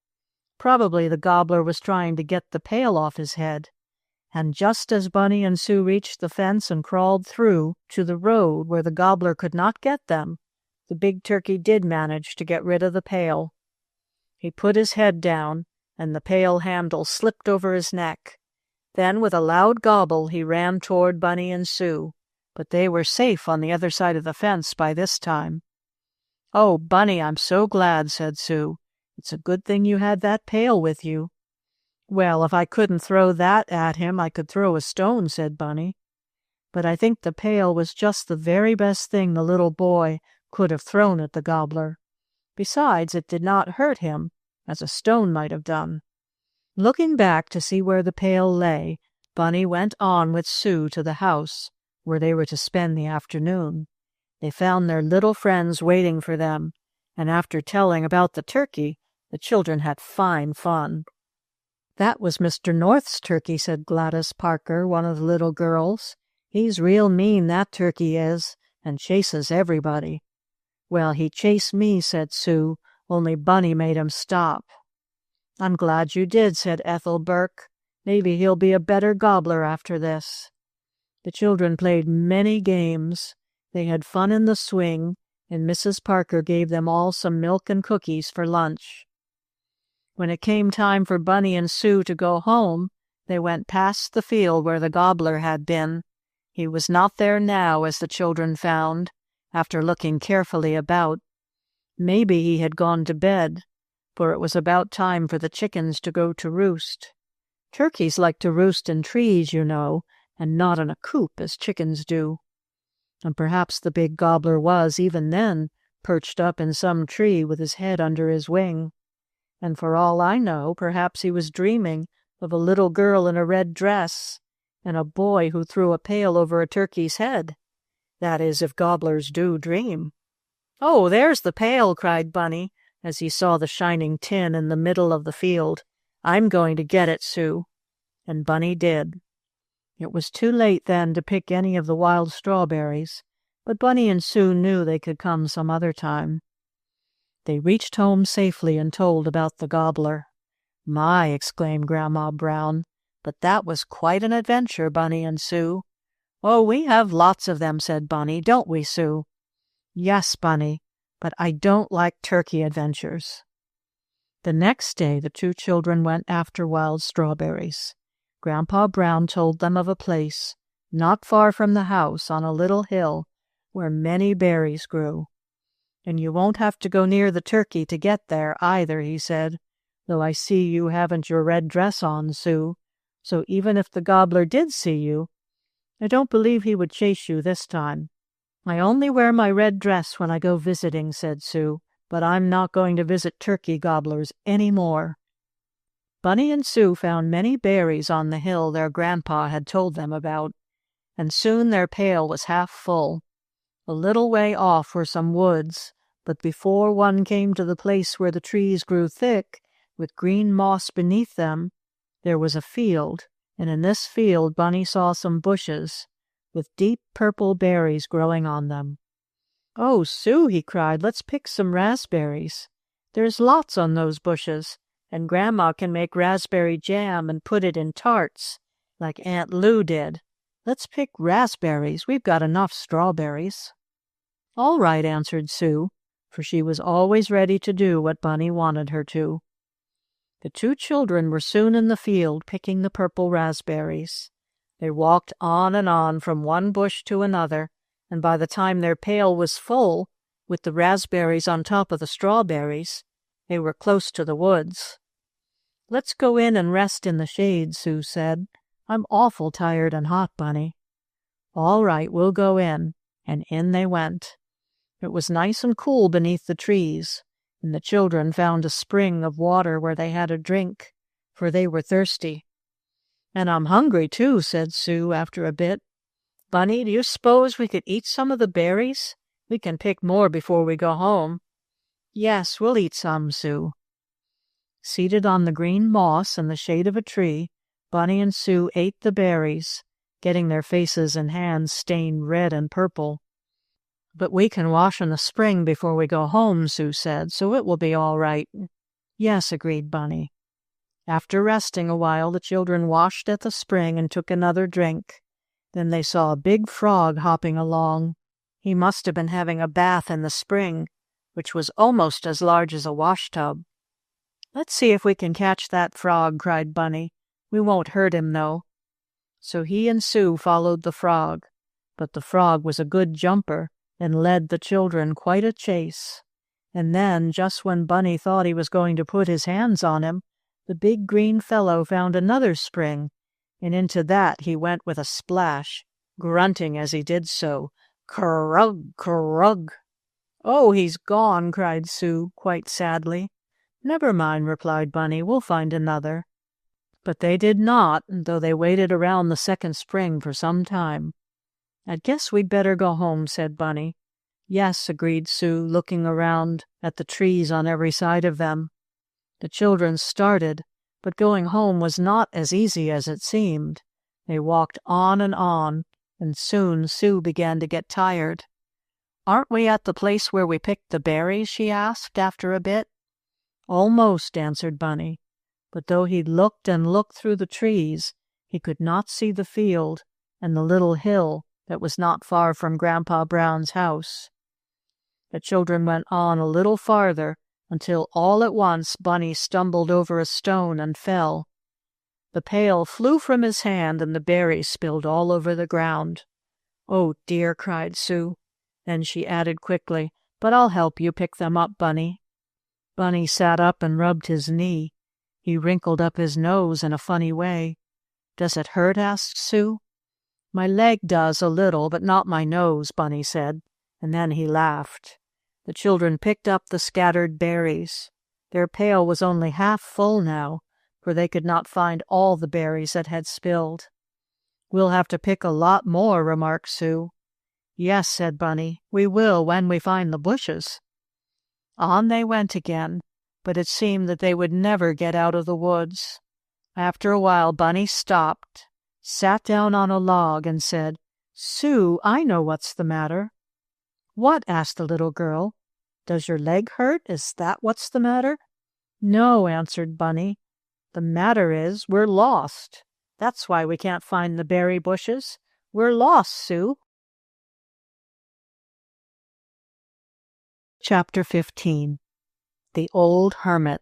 Probably the gobbler was trying to get the pail off his head. And just as Bunny and Sue reached the fence and crawled through to the road where the gobbler could not get them, the big turkey did manage to get rid of the pail. He put his head down, and the pail handle slipped over his neck. Then, with a loud gobble, he ran toward Bunny and Sue, but they were safe on the other side of the fence by this time. "Oh, Bunny, I'm so glad," said Sue. "It's a good thing you had that pail with you." "Well, if I couldn't throw that at him, I could throw a stone," said Bunny. "But I think the pail was just the very best thing the little boy could have thrown at the gobbler. Besides, it did not hurt him, as a stone might have done." Looking back to see where the pail lay, Bunny went on with Sue to the house, where they were to spend the afternoon. They found their little friends waiting for them, and after telling about the turkey, the children had fine fun. "That was Mr. North's turkey," said Gladys Parker, one of the little girls. "He's real mean, that turkey is, and chases everybody." "Well, he chased me," said Sue, "only Bunny made him stop." "I'm glad you did," said Ethel Burke. "Maybe he'll be a better gobbler after this." The children played many games. They had fun in the swing, and Mrs. Parker gave them all some milk and cookies for lunch. When it came time for Bunny and Sue to go home, they went past the field where the gobbler had been. He was not there now, as the children found, after looking carefully about. Maybe he had gone to bed, for it was about time for the chickens to go to roost. Turkeys like to roost in trees, you know, and not in a coop as chickens do. And perhaps the big gobbler was, even then, perched up in some tree with his head under his wing. And for all I know, perhaps he was dreaming of a little girl in a red dress, and a boy who threw a pail over a turkey's head. That is, if gobblers do dream. "Oh, there's the pail," cried Bunny, as he saw the shining tin in the middle of the field. "I'm going to get it, Sue." And Bunny did. It was too late then to pick any of the wild strawberries, but Bunny and Sue knew they could come some other time. They reached home safely and told about the gobbler. "My!" exclaimed Grandma Brown, "but that was quite an adventure, Bunny and Sue." "Oh, we have lots of them," said Bunny. "Don't we, Sue?" "Yes, Bunny, but I don't like turkey adventures." The next day the two children went after wild strawberries. Grandpa Brown told them of a place, not far from the house, on a little hill, where many berries grew. "And you won't have to go near the turkey to get there, either," he said, "though I see you haven't your red dress on, Sue, so even if the gobbler did see you, I don't believe he would chase you this time." "I only wear my red dress when I go visiting," said Sue, "but I'm not going to visit turkey gobblers any more." Bunny and Sue found many berries on the hill their grandpa had told them about, and soon their pail was half full. A little way off were some woods, but before one came to the place where the trees grew thick, with green moss beneath them, there was a field, and in this field Bunny saw some bushes, with deep purple berries growing on them. "Oh, Sue," he cried, "let's pick some raspberries. There's lots on those bushes, and Grandma can make raspberry jam and put it in tarts, like Aunt Lou did. Let's pick raspberries. We've got enough strawberries." "All right," answered Sue, for she was always ready to do what Bunny wanted her to. The two children were soon in the field picking the purple raspberries. They walked on and on from one bush to another, and by the time their pail was full, with the raspberries on top of the strawberries, they were close to the woods. "Let's go in and rest in the shade," Sue said. "I'm awful tired and hot, Bunny." "All right, we'll go in," and in they went. It was nice and cool beneath the trees, and the children found a spring of water where they had a drink, for they were thirsty. "And I'm hungry, too," said Sue after a bit. "Bunny, do you suppose we could eat some of the berries? We can pick more before we go home." "Yes, we'll eat some, Sue." Seated on the green moss in the shade of a tree, Bunny and Sue ate the berries, getting their faces and hands stained red and purple. "But we can wash in the spring before we go home," Sue said, "so it will be all right." "Yes," agreed Bunny. After resting a while, the children washed at the spring and took another drink. Then they saw a big frog hopping along. He must have been having a bath in the spring, which was almost as large as a washtub. "Let's see if we can catch that frog," cried Bunny. "We won't hurt him, though." So he and Sue followed the frog, but the frog was a good jumper and led the children quite a chase. And then, just when Bunny thought he was going to put his hands on him, the big green fellow found another spring, and into that he went with a splash, grunting as he did so, "Kerrug, kerrug." "Oh, he's gone," cried Sue, quite sadly. "Never mind," replied Bunny, "we'll find another." But they did not, though they waited around the second spring for some time. "I guess we'd better go home," said Bunny. "Yes," agreed Sue, looking around at the trees on every side of them. The children started, but going home was not as easy as it seemed. They walked on, and soon Sue began to get tired. "Aren't we at the place where we picked the berries?" she asked after a bit. "Almost," answered Bunny, but though he looked and looked through the trees, he could not see the field and the little hill that was not far from Grandpa Brown's house. The children went on a little farther until all at once Bunny stumbled over a stone and fell. The pail flew from his hand and the berries spilled all over the ground. "Oh, dear," cried Sue. Then she added quickly, "But I'll help you pick them up, Bunny." Bunny sat up and rubbed his knee. He wrinkled up his nose in a funny way. "Does it hurt?" asked Sue. "My leg does a little, but not my nose," Bunny said, and then he laughed. The children picked up the scattered berries. Their pail was only half full now, for they could not find all the berries that had spilled. "We'll have to pick a lot more," remarked Sue. "Yes," said Bunny, "we will when we find the bushes." On they went again, but it seemed that they would never get out of the woods. After a while, Bunny stopped, sat down on a log, and said, "Sue, I know what's the matter." "What?" asked the little girl. "Does your leg hurt? Is that what's the matter?" "No," answered Bunny. "The matter is, we're lost. That's why we can't find the berry bushes. We're lost, Sue." Chapter 15. The Old Hermit.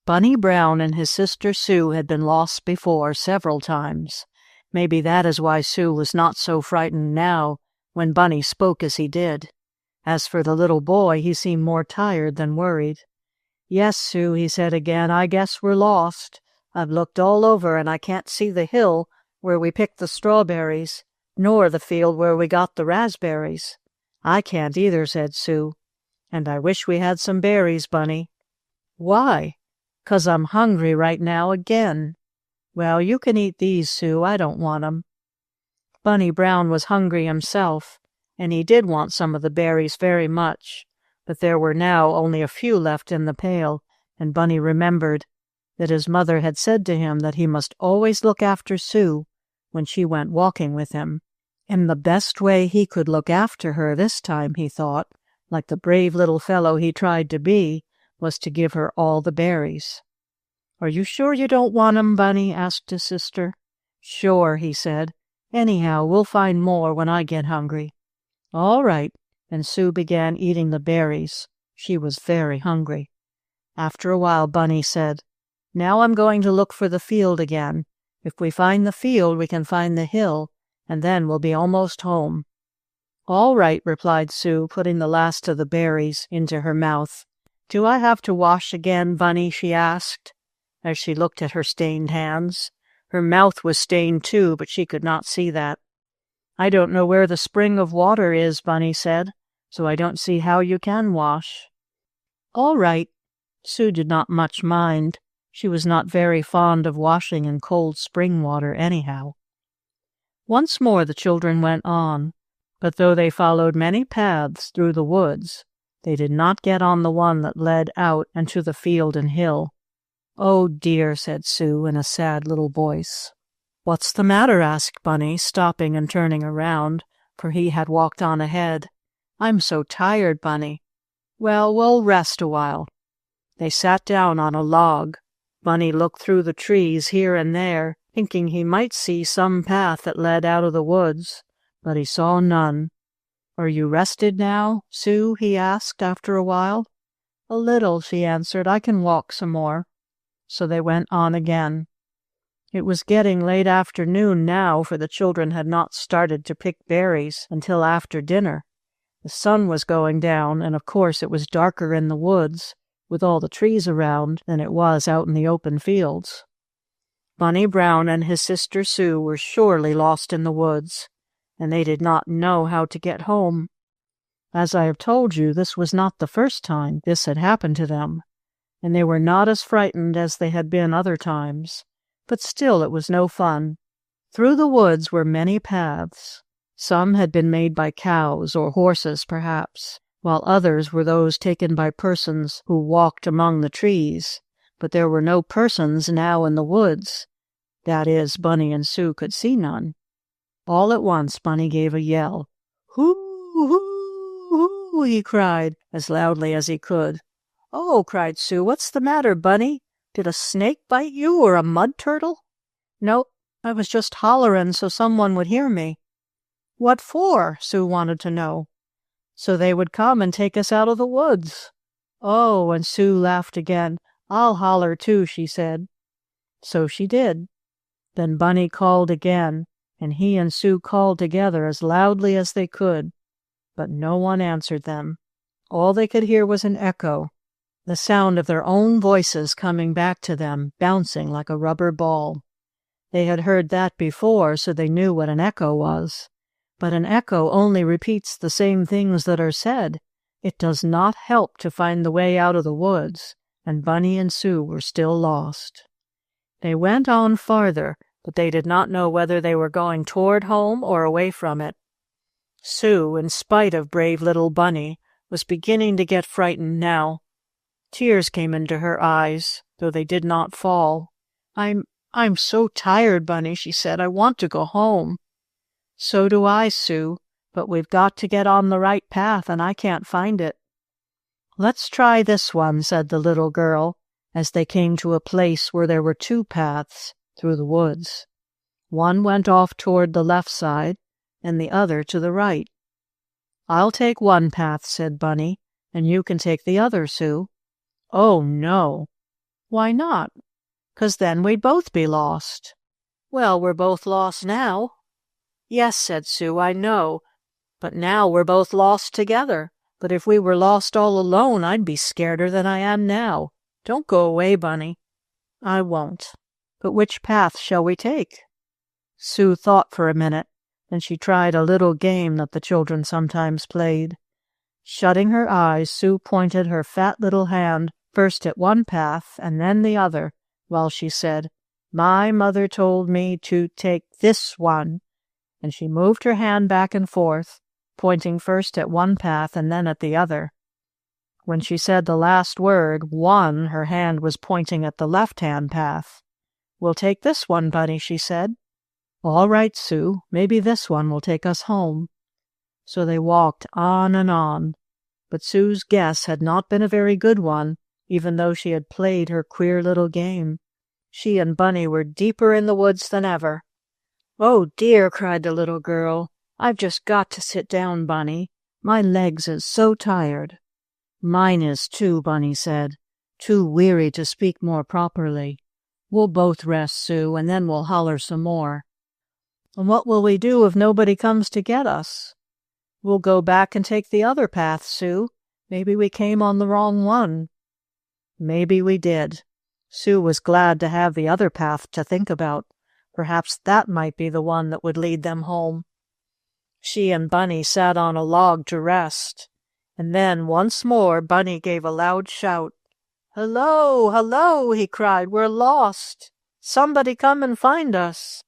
Bunny Brown and his sister Sue had been lost before several times. Maybe that is why Sue was not so frightened now when Bunny spoke as he did. As for the little boy, he seemed more tired than worried. "Yes, Sue," he said again, "I guess we're lost. I've looked all over and I can't see the hill where we picked the strawberries, nor the field where we got the raspberries." "I can't either," said Sue. "And I wish we had some berries, Bunny." "Why?" "'Cause I'm hungry right now again." "Well, you can eat these, Sue. I don't want 'em." Bunny Brown was hungry himself, and he did want some of the berries very much, but there were now only a few left in the pail, and Bunny remembered that his mother had said to him that he must always look after Sue when she went walking with him. And the best way he could look after her this time, he thought, like the brave little fellow he tried to be, was to give her all the berries. "Are you sure you don't want 'em, Bunny?" asked his sister. "Sure," he said. "Anyhow, we'll find more when I get hungry." "All right," and Sue began eating the berries. She was very hungry. After a while, Bunny said, "Now I'm going to look for the field again. If we find the field, we can find the hill, and then we'll be almost home." "All right," replied Sue, putting the last of the berries into her mouth. "Do I have to wash again, Bunny?" she asked, as she looked at her stained hands. Her mouth was stained too, but she could not see that. "I don't know where the spring of water is," Bunny said, "so I don't see how you can wash." "All right." Sue did not much mind. She was not very fond of washing in cold spring water anyhow. Once more the children went on, but though they followed many paths through the woods, they did not get on the one that led out into the field and hill. "Oh dear," said Sue in a sad little voice. "What's the matter?" asked Bunny, stopping and turning around, for he had walked on ahead. "I'm so tired, Bunny." "Well, we'll rest a while." They sat down on a log. Bunny looked through the trees here and there, thinking he might see some path that led out of the woods, but he saw none. "Are you rested now, Sue?" he asked after a while. "A little," she answered. "I can walk some more." So they went on again. It was getting late afternoon now, for the children had not started to pick berries until after dinner. The sun was going down, and of course it was darker in the woods, with all the trees around, than it was out in the open fields. Bunny Brown and his sister Sue were surely lost in the woods, and they did not know how to get home. As I have told you, this was not the first time this had happened to them, and they were not as frightened as they had been other times, but still it was no fun. Through the woods were many paths. Some had been made by cows or horses, perhaps, while others were those taken by persons who walked among the trees, but there were no persons now in the woods. That is, Bunny and Sue could see none. All at once Bunny gave a yell. "Hoo, hoo, hoo," he cried, as loudly as he could. "Oh," cried Sue, "what's the matter, Bunny? Did a snake bite you, or a mud turtle?" "Nope, I was just hollerin' so someone would hear me." "What for?" Sue wanted to know. "So they would come and take us out of the woods." "Oh," and Sue laughed again. "I'll holler too," she said. So she did. Then Bunny called again, and he and Sue called together as loudly as they could, but no one answered them. All they could hear was an echo, the sound of their own voices coming back to them, bouncing like a rubber ball. They had heard that before, so they knew what an echo was. But an echo only repeats the same things that are said. It does not help to find the way out of the woods, and Bunny and Sue were still lost. They went on farther, but they did not know whether they were going toward home or away from it. Sue, in spite of brave little Bunny, was beginning to get frightened now. Tears came into her eyes, though they did not fall. I'm so tired, Bunny," she said. "I want to go home." "So do I, Sue, but we've got to get on the right path, and I can't find it." "Let's try this one," said the little girl, as they came to a place where there were two paths through the woods. One went off toward the left side, and the other to the right. "I'll take one path," said Bunny, "and you can take the other, Sue." "Oh, no." "Why not?" "'Cause then we'd both be lost." "Well, we're both lost now." "Yes," said Sue, "I know, but now we're both lost together. But if we were lost all alone, I'd be scareder than I am now. Don't go away, Bunny." "I won't. But which path shall we take?" Sue thought for a minute, then she tried a little game that the children sometimes played. Shutting her eyes, Sue pointed her fat little hand first at one path and then the other, while she said, "My mother told me to take this one," and she moved her hand back and forth, pointing first at one path and then at the other. When she said the last word, one, her hand was pointing at the left-hand path. "We'll take this one, Bunny," she said. "All right, Sue, maybe this one will take us home." So they walked on and on, but Sue's guess had not been a very good one, even though she had played her queer little game. She and Bunny were deeper in the woods than ever. "Oh, dear," cried the little girl. "I've just got to sit down, Bunny. My legs is so tired." "Mine is too," Bunny said, too weary to speak more properly. "We'll both rest, Sue, and then we'll holler some more." "And what will we do if nobody comes to get us?" "We'll go back and take the other path, Sue. Maybe we came on the wrong one." Maybe we did. Sue was glad to have the other path to think about. Perhaps that might be the one that would lead them home. She and Bunny sat on a log to rest, and then once more Bunny gave a loud shout. "Hello, hello," he cried. "We're lost. Somebody come and find us."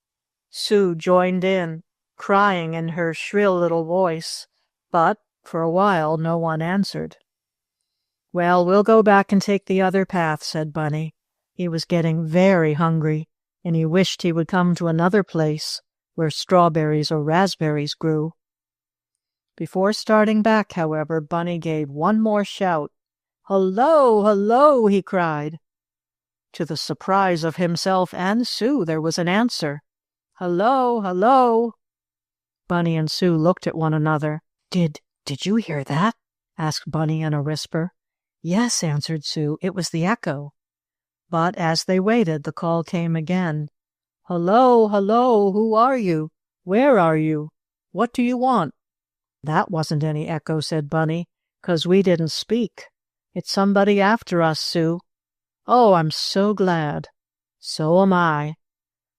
Sue joined in, crying in her shrill little voice, but for a while no one answered. "Well, we'll go back and take the other path," said Bunny. He was getting very hungry, and he wished he would come to another place where strawberries or raspberries grew. Before starting back, however, Bunny gave one more shout. "Hello, hello," he cried. To the surprise of himself and Sue, there was an answer. "Hello, hello." Bunny and Sue looked at one another. Did you hear that?" asked Bunny in a whisper. "Yes," answered Sue. "It was the echo." But as they waited, the call came again. "Hello, hello, who are you? Where are you? What do you want?" "That wasn't any echo," said Bunny, "'cause we didn't speak. It's somebody after us, Sue." "Oh, I'm so glad." "So am I."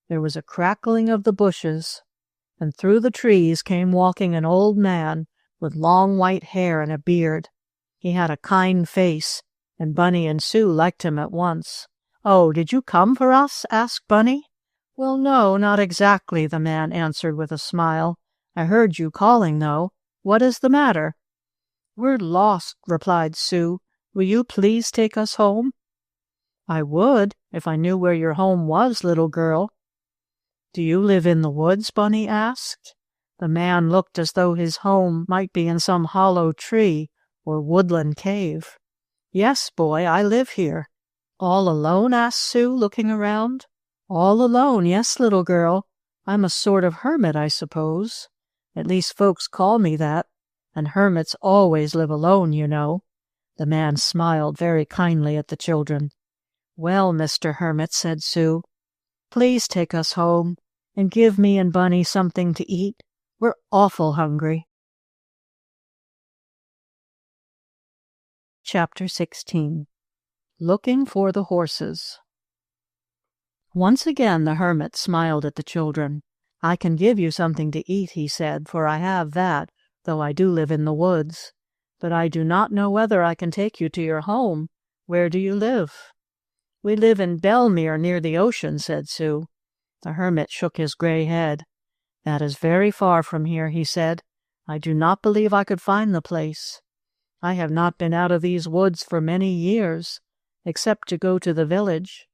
There was a crackling of the bushes, and through the trees came walking an old man with long white hair and a beard. He had a kind face, and Bunny and Sue liked him at once. "Oh, did you come for us?" asked Bunny. "Well, no, not exactly," the man answered with a smile. "I heard you calling, though. What is the matter?" "We're lost," replied Sue. "Will you please take us home?" "I would, if I knew where your home was, little girl." "Do you live in the woods?" Bunny asked. The man looked as though his home might be in some hollow tree or woodland cave. "Yes, boy, I live here." "All alone?" asked Sue, looking around. "All alone, yes, little girl. I'm a sort of hermit, I suppose. At least folks call me that, and hermits always live alone, you know." The man smiled very kindly at the children. "Well, Mr. Hermit," said Sue, "please take us home and give me and Bunny something to eat. We're awful hungry." Chapter 16. Looking for the Horses. Once again the hermit smiled at the children. "I can give you something to eat," he said, "for I have that, though I do live in the woods. But I do not know whether I can take you to your home. Where do you live?" "We live in Belmere, near the ocean," said Sue. The hermit shook his gray head. "That is very far from here," he said. "I do not believe I could find the place. I have not been out of these woods for many years, except to go to the village.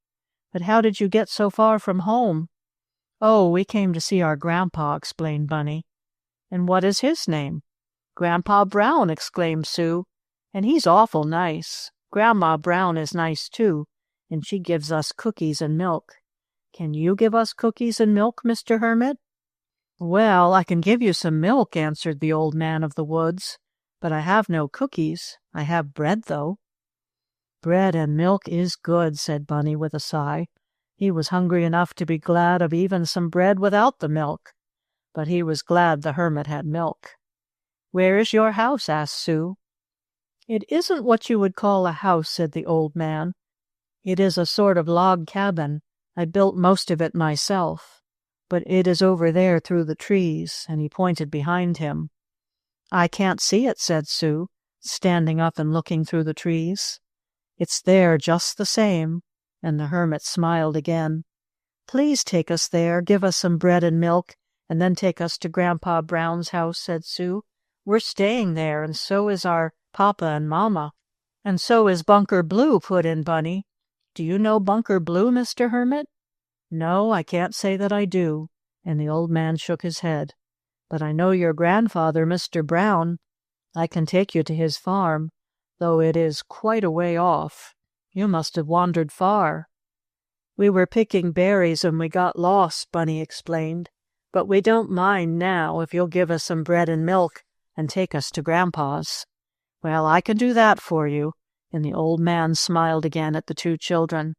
But how did you get so far from home?" "Oh, we came to see our grandpa," explained Bunny. "And what is his name?" "Grandpa Brown," exclaimed Sue. "And he's awful nice. Grandma Brown is nice, too, and she gives us cookies and milk. Can you give us cookies and milk, Mr. Hermit?" "Well, I can give you some milk," answered the old man of the woods, "but I have no cookies. I have bread, though." "Bread and milk is good," said Bunny with a sigh. He was hungry enough to be glad of even some bread without the milk, but he was glad the hermit had milk. "Where is your house?" asked Sue. "It isn't what you would call a house," said the old man. "It is a sort of log cabin. I built most of it myself. But it is over there through the trees," and he pointed behind him. "I can't see it," said Sue, standing up and looking through the trees. It's there just the same." And the hermit smiled again. "Please take us there, give us some bread and milk, and then take us to Grandpa Brown's house," said Sue. "We're staying there, and so is our papa and mama." "And so is Bunker Blue," put in Bunny. "Do you know Bunker Blue, Mr. Hermit?" "No, I can't say that I do," and the old man shook his head. "But I know your grandfather, Mr. Brown. I can take you to his farm, though it is quite a way off. You must have wandered far." "We were picking berries and we got lost," Bunny explained. "But we don't mind now if you'll give us some bread and milk and take us to Grandpa's." "Well, I can do that for you," and the old man smiled again at the two children.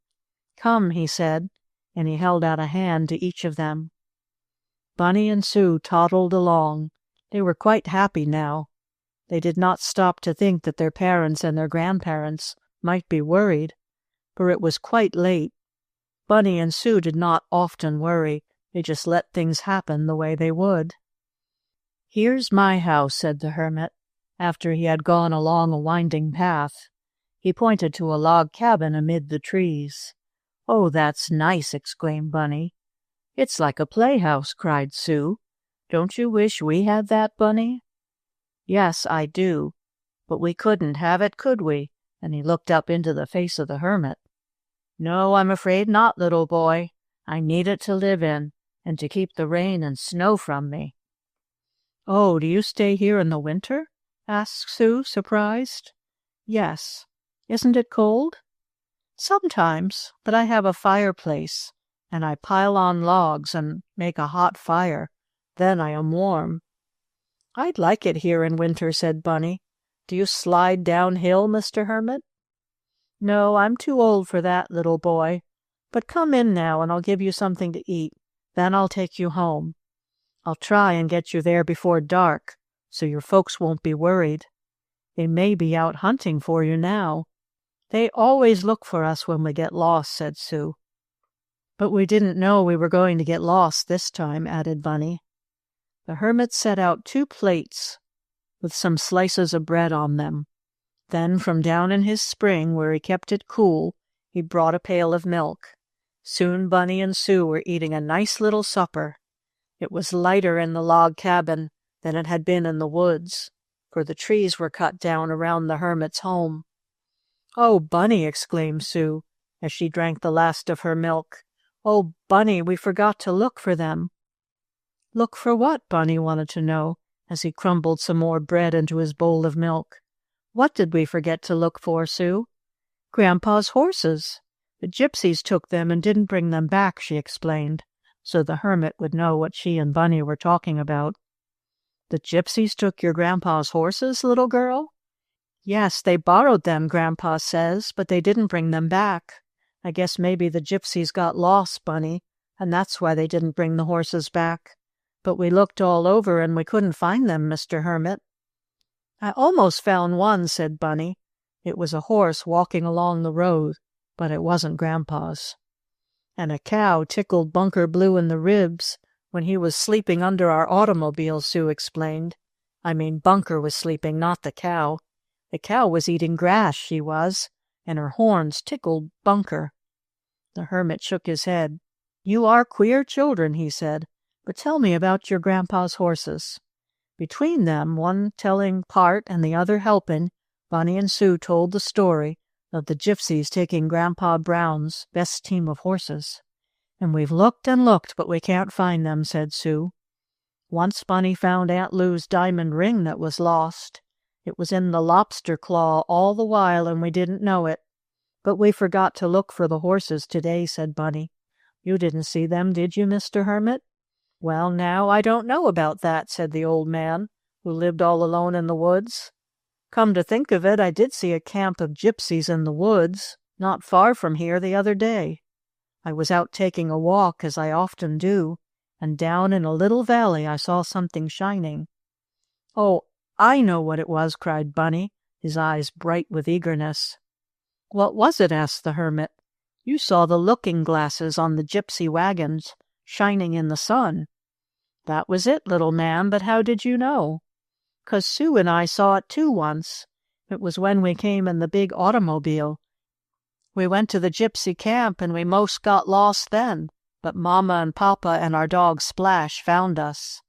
"Come," he said, and he held out a hand to each of them. Bunny and Sue toddled along. They were quite happy now. They did not stop to think that their parents and their grandparents might be worried, for it was quite late. Bunny and Sue did not often worry. They just let things happen the way they would. "Here's my house," said the hermit, after he had gone along a winding path. He pointed to a log cabin amid the trees. "Oh, that's nice," exclaimed Bunny. "It's like a playhouse," cried Sue. "Don't you wish we had that, Bunny?" "Yes, I do. But we couldn't have it, could we?" And he looked up into the face of the hermit. "No, I'm afraid not, little boy. I need it to live in, and to keep the rain and snow from me." "Oh, do you stay here in the winter?" asked Sue, surprised. "Yes. Isn't it cold?" "Sometimes, but I have a fireplace, and I pile on logs and make a hot fire. Then I am warm." "I'd like it here in winter," said Bunny. "Do you slide downhill, Mr. Hermit?" "No, I'm too old for that, little boy. But come in now, and I'll give you something to eat. Then I'll take you home. I'll try and get you there before dark, so your folks won't be worried. They may be out hunting for you now." "They always look for us when we get lost," said Sue. "But we didn't know we were going to get lost this time," added Bunny. The hermit set out 2 plates with some slices of bread on them. Then from down in his spring, where he kept it cool, he brought a pail of milk. Soon Bunny and Sue were eating a nice little supper. It was lighter in the log cabin than it had been in the woods, for the trees were cut down around the hermit's home. "Oh, Bunny!" exclaimed Sue, as she drank the last of her milk. "Oh, Bunny, we forgot to look for them." "Look for what?" Bunny wanted to know, as he crumbled some more bread into his bowl of milk. "What did we forget to look for, Sue?" "Grandpa's horses. The Gypsies took them and didn't bring them back," she explained, so the hermit would know what she and Bunny were talking about. "The Gypsies took your grandpa's horses, little girl?" "Yes, they borrowed them, Grandpa says, but they didn't bring them back. I guess maybe the Gypsies got lost, Bunny, and that's why they didn't bring the horses back. But we looked all over and we couldn't find them, Mr. Hermit." "I almost found one," said Bunny. "It was a horse walking along the road, but it wasn't Grandpa's." "And a cow tickled Bunker Blue in the ribs when he was sleeping under our automobile," Sue explained. "I mean, Bunker was sleeping, not the cow. The cow was eating grass, she was, and her horns tickled Bunker." The hermit shook his head. "You are queer children," he said. "But tell me about your grandpa's horses." Between them, one telling part and the other helping, Bunny and Sue told the story of the Gypsies taking Grandpa Brown's best team of horses. "And we've looked and looked, but we can't find them," said Sue. "Once Bunny found Aunt Lou's diamond ring that was lost. It was in the lobster claw all the while, and we didn't know it. But we forgot to look for the horses today," said Bunny. "You didn't see them, did you, Mr. Hermit?" "Well, now, I don't know about that," said the old man, who lived all alone in the woods. "Come to think of it, I did see a camp of Gypsies in the woods, not far from here the other day. I was out taking a walk, as I often do, and down in a little valley I saw something shining." "Oh, I know what it was," cried Bunny, his eyes bright with eagerness. "What was it?" asked the hermit. "You saw the looking-glasses on the gypsy wagons shining in the sun." "That was it, little man, but how did you know?" "'Cause Sue and I saw it too once. It was when we came in the big automobile, We went to the gypsy camp, and we most got lost then, but Mama and Papa and our dog Splash found us."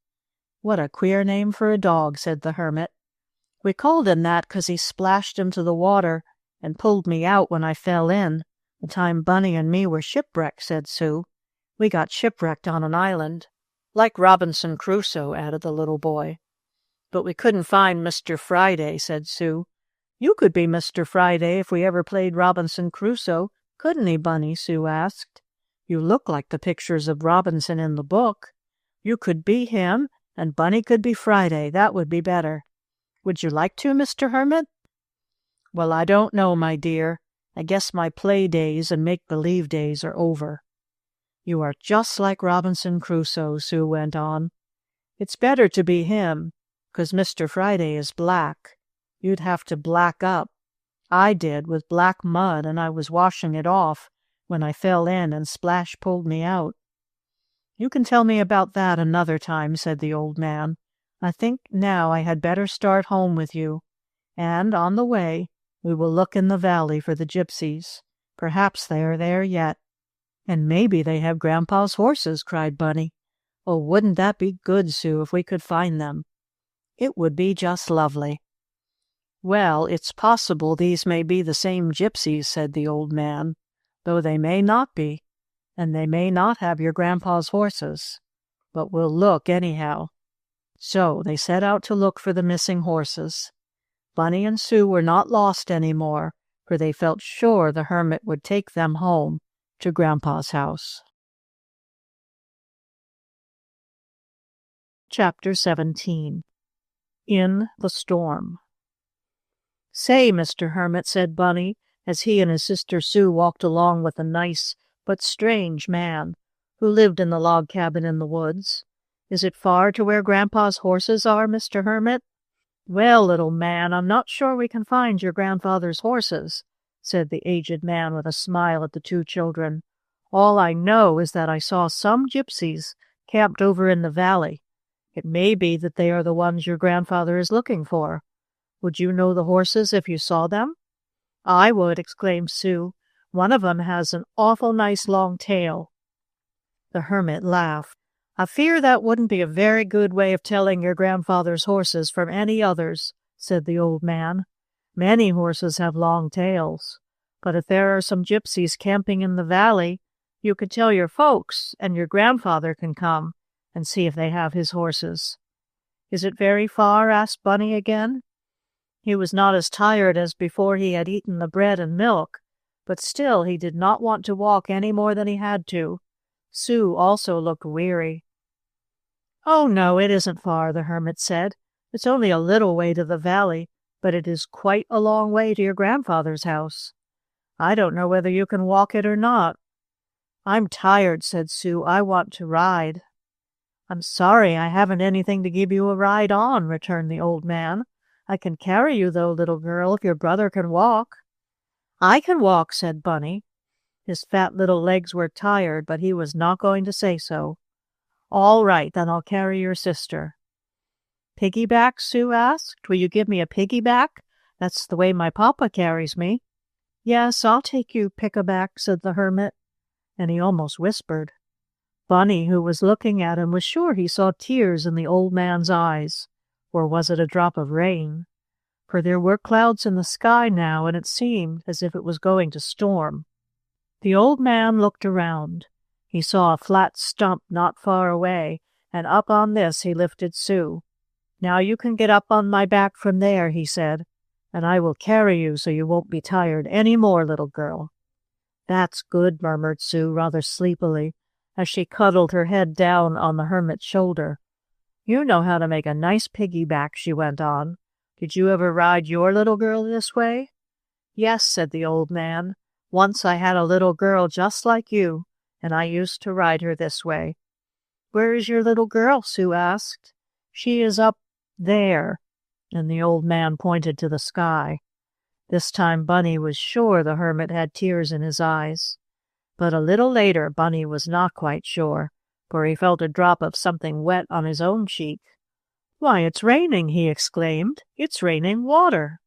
"What a queer name for a dog," said the hermit. "We called him that 'cause he splashed into the water and pulled me out when I fell in, the time Bunny and me were shipwrecked," said Sue. "We got shipwrecked on an island." "Like Robinson Crusoe," added the little boy. "But we couldn't find Mr. Friday," said Sue. "You could be Mr. Friday if we ever played Robinson Crusoe, couldn't he, Bunny?" Sue asked. "You look like the pictures of Robinson in the book. You could be him, and Bunny could be Friday. That would be better. Would you like to, Mr. Hermit?" "Well, I don't know, my dear. I guess my play days and make-believe days are over." "You are just like Robinson Crusoe," Sue went on. "It's better to be him, 'cause Mr. Friday is black. You'd have to black up. I did, with black mud, and I was washing it off when I fell in and Splash pulled me out." "You can tell me about that another time," said the old man. "I think now I had better start home with you, and on the way we will look in the valley for the Gypsies. Perhaps they are there yet." "And maybe they have Grandpa's horses," cried Bunny. "Oh, wouldn't that be good, Sue, if we could find them?" "It would be just lovely." "Well, it's possible these may be the same Gypsies," said the old man, "though they may not be, and they may not have your grandpa's horses. But we'll look anyhow." So they set out to look for the missing horses. Bunny and Sue were not lost any more, for they felt sure the hermit would take them home to Grandpa's house. Chapter 17. In the Storm. "Say, Mr. Hermit," said Bunny, as he and his sister Sue walked along with a nice but strange man who lived in the log cabin in the woods, "is it far to where Grandpa's horses are, Mr. Hermit?" "Well, little man, I'm not sure we can find your grandfather's horses," said the aged man with a smile at the two children. "All I know is that I saw some gypsies camped over in the valley. It may be that they are the ones your grandfather is looking for. Would you know the horses if you saw them?" "I would," exclaimed Sue. "One of them has an awful nice long tail." The hermit laughed. "I fear that wouldn't be a very good way of telling your grandfather's horses from any others," said the old man. "Many horses have long tails, but if there are some gypsies camping in the valley, you could tell your folks, and your grandfather can come and see if they have his horses." "Is it very far?" asked Bunny again. He was not as tired as before he had eaten the bread and milk, but still he did not want to walk any more than he had to. Sue also looked weary. "Oh, no, it isn't far," the hermit said. "It's only a little way to the valley, but it is quite a long way to your grandfather's house. I don't know whether you can walk it or not." "I'm tired," said Sue. "I want to ride." "I'm sorry I haven't anything to give you a ride on," returned the old man. "I can carry you, though, little girl, if your brother can walk." "I can walk," said Bunny. His fat little legs were tired, but he was not going to say so. "All right, then I'll carry your sister." "Piggyback?" Sue asked. "Will you give me a piggyback? That's the way my papa carries me." "Yes, I'll take you pick-a-back," said the hermit, and he almost whispered. Bunny, who was looking at him, was sure he saw tears in the old man's eyes. Or was it a drop of rain? For there were clouds in the sky now, and it seemed as if it was going to storm. The old man looked around. He saw a flat stump not far away, and up on this he lifted Sue. "Now you can get up on my back from there," he said, "and I will carry you so you won't be tired any more, little girl." "That's good," murmured Sue rather sleepily, as she cuddled her head down on the hermit's shoulder. "You know how to make a nice piggyback," she went on. "Did you ever ride your little girl this way?" "Yes," said the old man. "Once I had a little girl just like you, and I used to ride her this way." "Where is your little girl?" Sue asked. "She is up there," and the old man pointed to the sky. This time Bunny was sure the hermit had tears in his eyes. But a little later Bunny was not quite sure, for he felt a drop of something wet on his own cheek. "Why, it's raining!" he exclaimed. "It's raining water!"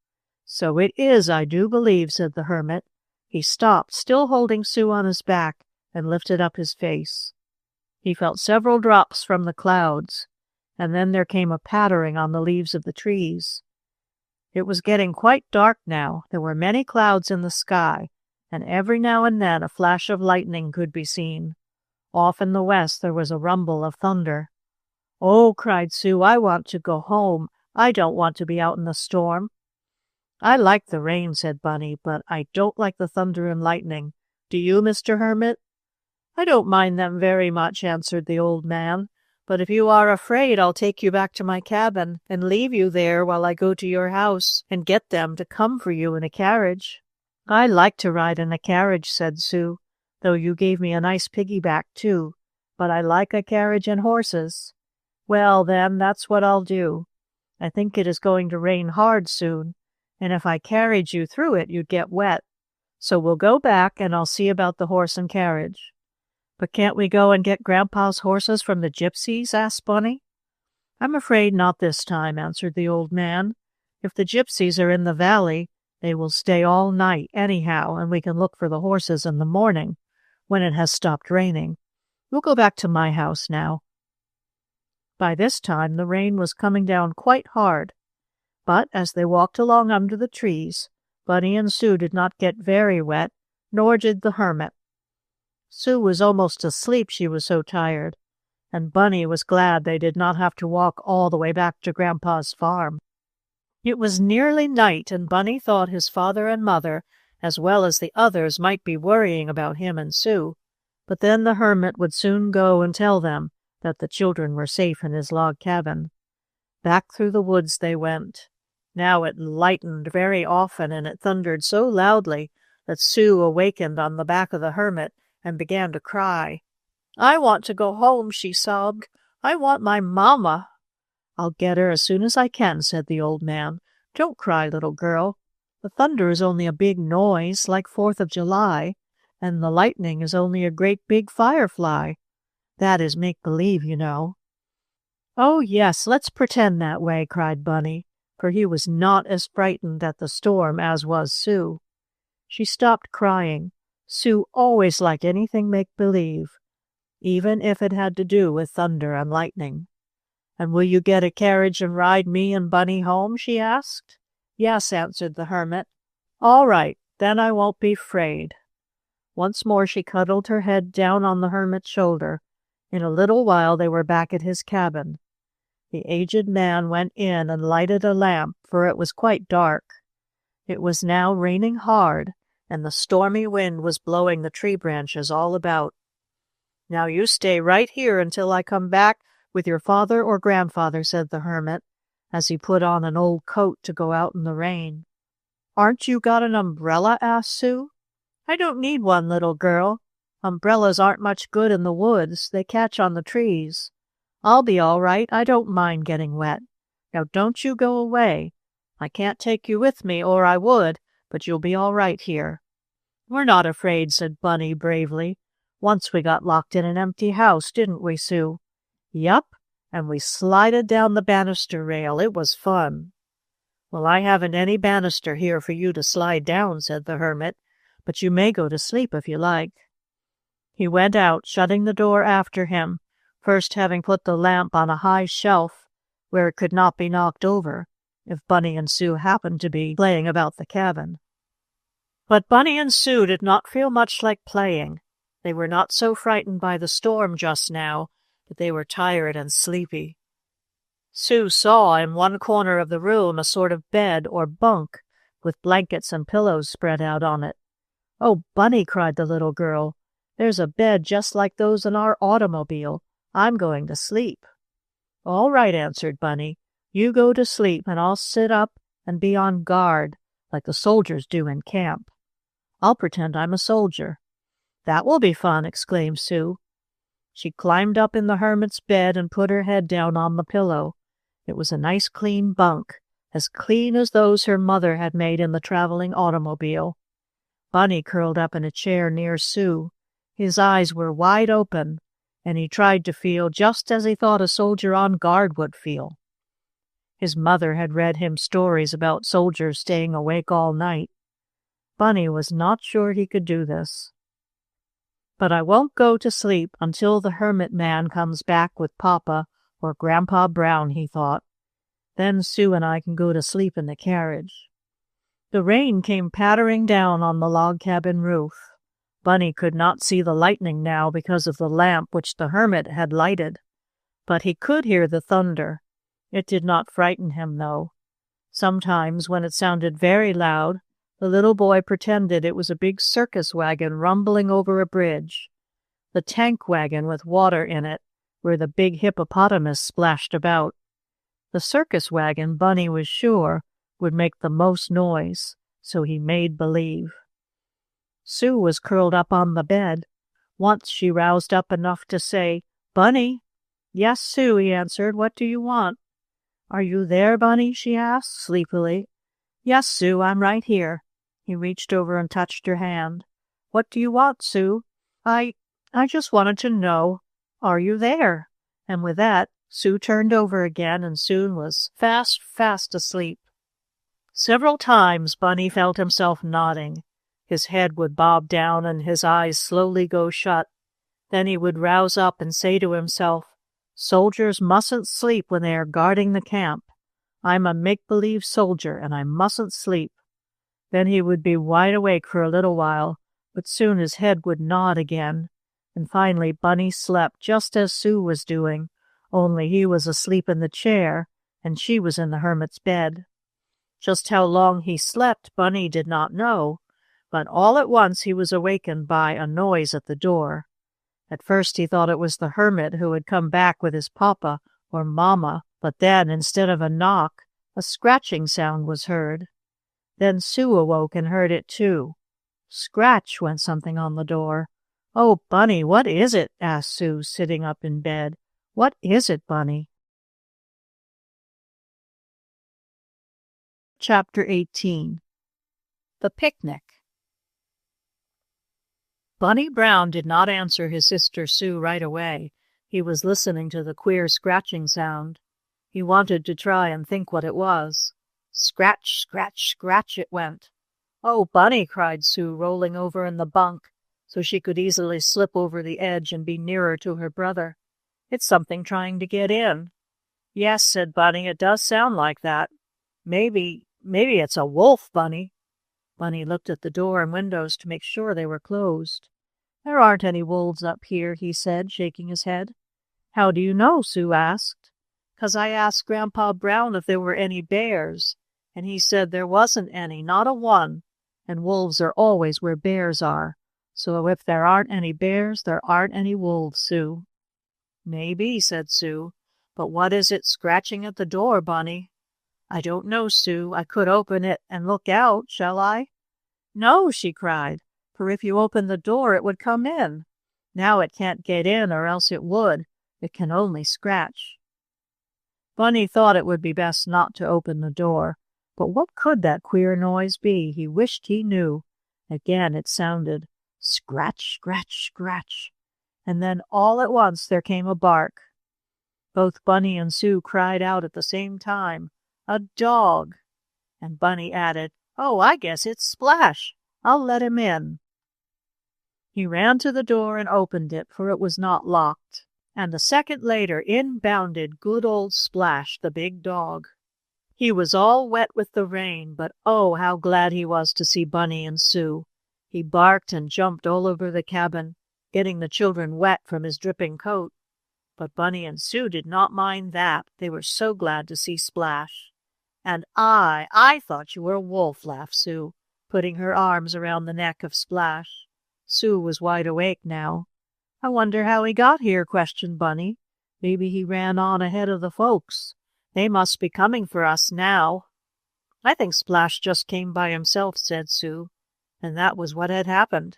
"So it is, I do believe," said the hermit. He stopped, still holding Sue on his back, and lifted up his face. He felt several drops from the clouds, and then there came a pattering on the leaves of the trees. It was getting quite dark now. There were many clouds in the sky, and every now and then a flash of lightning could be seen. Off in the west there was a rumble of thunder. "Oh," cried Sue, "I want to go home. I don't want to be out in the storm." "I like the rain," said Bunny, "but I don't like the thunder and lightning. Do you, Mr. Hermit?" "I don't mind them very much," answered the old man. "But if you are afraid, I'll take you back to my cabin and leave you there while I go to your house and get them to come for you in a carriage." "I like to ride in a carriage," said Sue, "though you gave me a nice piggyback too. But I like a carriage and horses." "Well, then, that's what I'll do. I think it is going to rain hard soon, and if I carried you through it, you'd get wet. So we'll go back, and I'll see about the horse and carriage." "But can't we go and get Grandpa's horses from the Gypsies?" asked Bunny. "I'm afraid not this time," answered the old man. "If the Gypsies are in the valley, they will stay all night anyhow, and we can look for the horses in the morning, when it has stopped raining. We'll go back to my house now." By this time the rain was coming down quite hard, but as they walked along under the trees, Bunny and Sue did not get very wet, nor did the hermit. Sue was almost asleep, she was so tired, and Bunny was glad they did not have to walk all the way back to Grandpa's farm. It was nearly night, and Bunny thought his father and mother, as well as the others, might be worrying about him and Sue, but then the hermit would soon go and tell them that the children were safe in his log cabin. Back through the woods they went. Now it lightened very often, and it thundered so loudly that Sue awakened on the back of the hermit and began to cry. "I want to go home," she sobbed. "I want my mamma." "I'll get her as soon as I can," said the old man. "Don't cry, little girl. The thunder is only a big noise, like 4th of July, and the lightning is only a great big firefly. That is make-believe, you know." "Oh, yes, let's pretend that way," cried Bunny, for he was not as frightened at the storm as was Sue. She stopped crying. Sue always liked anything make-believe, even if it had to do with thunder and lightning. "And will you get a carriage and ride me and Bunny home?" she asked. "Yes," answered the hermit. "All right, then I won't be 'fraid." Once more she cuddled her head down on the hermit's shoulder. In a little while they were back at his cabin. The aged man went in and lighted a lamp, for it was quite dark. It was now raining hard, and the stormy wind was blowing the tree branches all about. "Now you stay right here until I come back with your father or grandfather," said the hermit, as he put on an old coat to go out in the rain. "Aren't you got an umbrella?" asked Sue. "I don't need one, little girl. Umbrellas aren't much good in the woods. They catch on the trees. I'll be all right. I don't mind getting wet. Now don't you go away. I can't take you with me, or I would, but you'll be all right here." "We're not afraid," said Bunny bravely. "Once we got locked in an empty house, didn't we, Sue?" "Yup, and we slided down the banister rail. It was fun." "Well, I haven't any banister here for you to slide down," said the hermit, "but you may go to sleep if you like." He went out, shutting the door after him, first having put the lamp on a high shelf where it could not be knocked over if Bunny and Sue happened to be playing about the cabin. But Bunny and Sue did not feel much like playing. They were not so frightened by the storm just now, but they were tired and sleepy. Sue saw in one corner of the room a sort of bed or bunk with blankets and pillows spread out on it. "Oh, Bunny," cried the little girl, "there's a bed just like those in our automobile. I'm going to sleep." "All right," answered Bunny. "You go to sleep, and I'll sit up and be on guard, like the soldiers do in camp. I'll pretend I'm a soldier." "That will be fun," exclaimed Sue. She climbed up in the hermit's bed and put her head down on the pillow. It was a nice clean bunk, as clean as those her mother had made in the traveling automobile. Bunny curled up in a chair near Sue. His eyes were wide open, and he tried to feel just as he thought a soldier on guard would feel. His mother had read him stories about soldiers staying awake all night. Bunny was not sure he could do this. "But I won't go to sleep until the hermit man comes back with Papa or Grandpa Brown," he thought. "Then Sue and I can go to sleep in the carriage." The rain came pattering down on the log cabin roof. Bunny could not see the lightning now because of the lamp which the hermit had lighted, but he could hear the thunder. It did not frighten him, though. Sometimes, when it sounded very loud, the little boy pretended it was a big circus wagon rumbling over a bridge, the tank wagon with water in it, where the big hippopotamus splashed about. The circus wagon, Bunny was sure, would make the most noise, so he made believe. Sue was curled up on the bed. Once she roused up enough to say, "Bunny." "Yes, Sue," he answered. "What do you want?" "Are you there, Bunny?" she asked, sleepily. "Yes, Sue, I'm right here." He reached over and touched her hand. "What do you want, Sue?" I just wanted to know, are you there?" And with that, Sue turned over again and soon was fast asleep. Several times Bunny felt himself nodding. His head would bob down and his eyes slowly go shut. Then he would rouse up and say to himself, "Soldiers mustn't sleep when they are guarding the camp. I'm a make-believe soldier, and I mustn't sleep." Then he would be wide awake for a little while, but soon his head would nod again, and finally Bunny slept just as Sue was doing, only he was asleep in the chair, and she was in the hermit's bed. Just how long he slept, Bunny did not know, but all at once he was awakened by a noise at the door. At first he thought it was the hermit who had come back with his papa or mamma, but then, instead of a knock, a scratching sound was heard. Then Sue awoke and heard it too. Scratch went something on the door. "Oh, Bunny, what is it?" asked Sue, sitting up in bed. "What is it, Bunny?" Chapter 18. The Picnic. Bunny Brown did not answer his sister Sue right away. He was listening to the queer scratching sound. He wanted to try and think what it was. Scratch, scratch, scratch it went. "Oh, Bunny," cried Sue, rolling over in the bunk so she could easily slip over the edge and be nearer to her brother. "It's something trying to get in." "Yes," said Bunny, "it does sound like that. Maybe it's a wolf, Bunny." Bunny looked at the door and windows to make sure they were closed. "There aren't any wolves up here," he said, shaking his head. "How do you know?" Sue asked. "'Cause I asked Grandpa Brown if there were any bears, and he said there wasn't any, not a one, and wolves are always where bears are. So if there aren't any bears, there aren't any wolves, Sue." "Maybe," said Sue, "but what is it scratching at the door, Bunny?" "I don't know, Sue. I could open it and look out. Shall I?" "No," she cried, "for if you open the door it would come in. Now it can't get in, or else it would. It can only scratch." Bunny thought it would be best not to open the door, but what could that queer noise be? He wished he knew. Again it sounded scratch, scratch, scratch, and then all at once there came a bark. Both Bunny and Sue cried out at the same time, "A dog!" And Bunny added, "Oh, I guess it's Splash. I'll let him in." He ran to the door and opened it, for it was not locked, and a second later in bounded good old Splash, the big dog. He was all wet with the rain, but oh, how glad he was to see Bunny and Sue. He barked and jumped all over the cabin, getting the children wet from his dripping coat. But Bunny and Sue did not mind that. They were so glad to see Splash. "And I thought you were a wolf," laughed Sue, putting her arms around the neck of Splash. Sue was wide awake now. "I wonder how he got here," questioned Bunny. "Maybe he ran on ahead of the folks. They must be coming for us now." "I think Splash just came by himself," said Sue, and that was what had happened.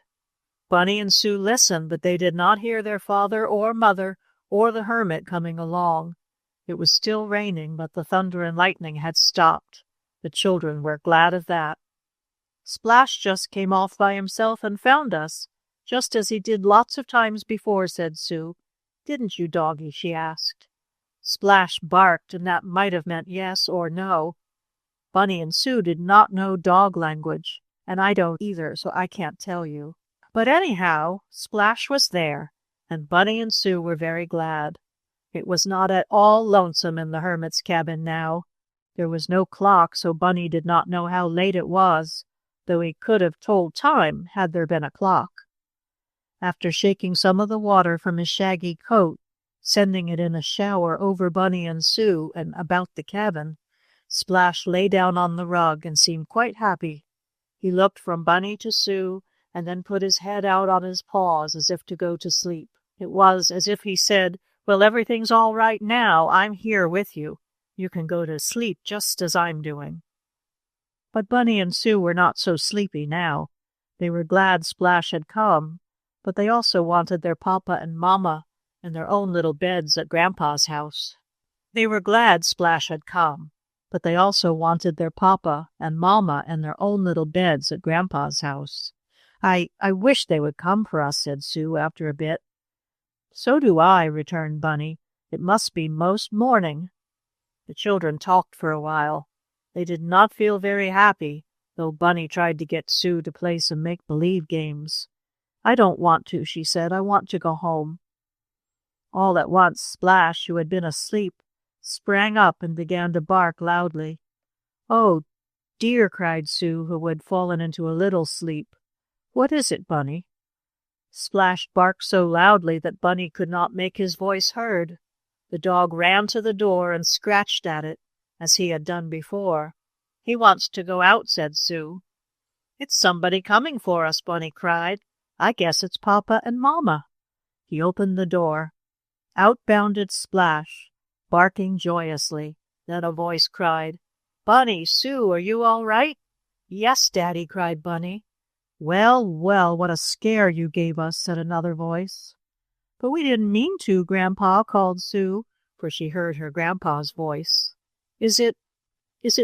Bunny and Sue listened, but they did not hear their father or mother or the hermit coming along. It was still raining, but the thunder and lightning had stopped. The children were glad of that. "Splash just came off by himself and found us, just as he did lots of times before," said Sue. "Didn't you, doggy?" she asked. Splash barked, and that might have meant yes or no. Bunny and Sue did not know dog language, and I don't either, so I can't tell you. But anyhow, Splash was there, and Bunny and Sue were very glad. It was not at all lonesome in the hermit's cabin now. There was no clock, so Bunny did not know how late it was, though he could have told time had there been a clock. After shaking some of the water from his shaggy coat, sending it in a shower over Bunny and Sue and about the cabin, Splash lay down on the rug and seemed quite happy. He looked from Bunny to Sue, and then put his head out on his paws as if to go to sleep. It was as if he said, "Well, everything's all right now. I'm here with you. You can go to sleep just as I'm doing." But Bunny and Sue were not so sleepy now. They were glad Splash had come, but they also wanted their papa and mamma in their own little beds at Grandpa's house. They were glad Splash had come, but they also wanted their papa and mamma in their own little beds at Grandpa's house. I wish they would come for us," said Sue after a bit. "So do I," returned Bunny. "It must be most morning." The children talked for a while. They did not feel very happy, though Bunny tried to get Sue to play some make-believe games. "I don't want to," she said. "I want to go home." All at once, Splash, who had been asleep, sprang up and began to bark loudly. "Oh, dear," cried Sue, who had fallen into a little sleep. "What is it, Bunny?" Splash barked so loudly that Bunny could not make his voice heard. The dog ran to the door and scratched at it, as he had done before. "He wants to go out," said Sue. "It's somebody coming for us," Bunny cried. "I guess it's Papa and Mamma." He opened the door. Out bounded Splash, barking joyously. Then a voice cried, "Bunny, Sue, are you all right?" "Yes, Daddy," cried Bunny. "Well, well, what a scare you gave us," said another voice. "But we didn't mean to, Grandpa," called Sue, for she heard her grandpa's voice. Is it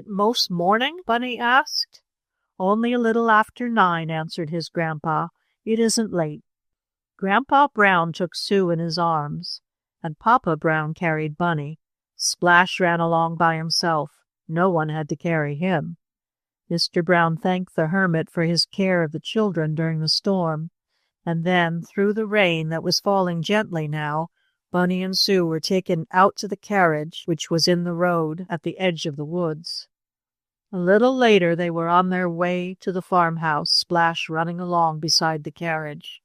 most morning?" Bunny asked. "Only a little after 9, answered his grandpa. "It isn't late." Grandpa Brown took Sue in his arms, and Papa Brown carried Bunny. Splash ran along by himself. No one had to carry him. Mr. Brown thanked the hermit for his care of the children during the storm, and then, through the rain that was falling gently now, Bunny and Sue were taken out to the carriage, which was in the road at the edge of the woods. A little later they were on their way to the farmhouse, Splash running along beside the carriage.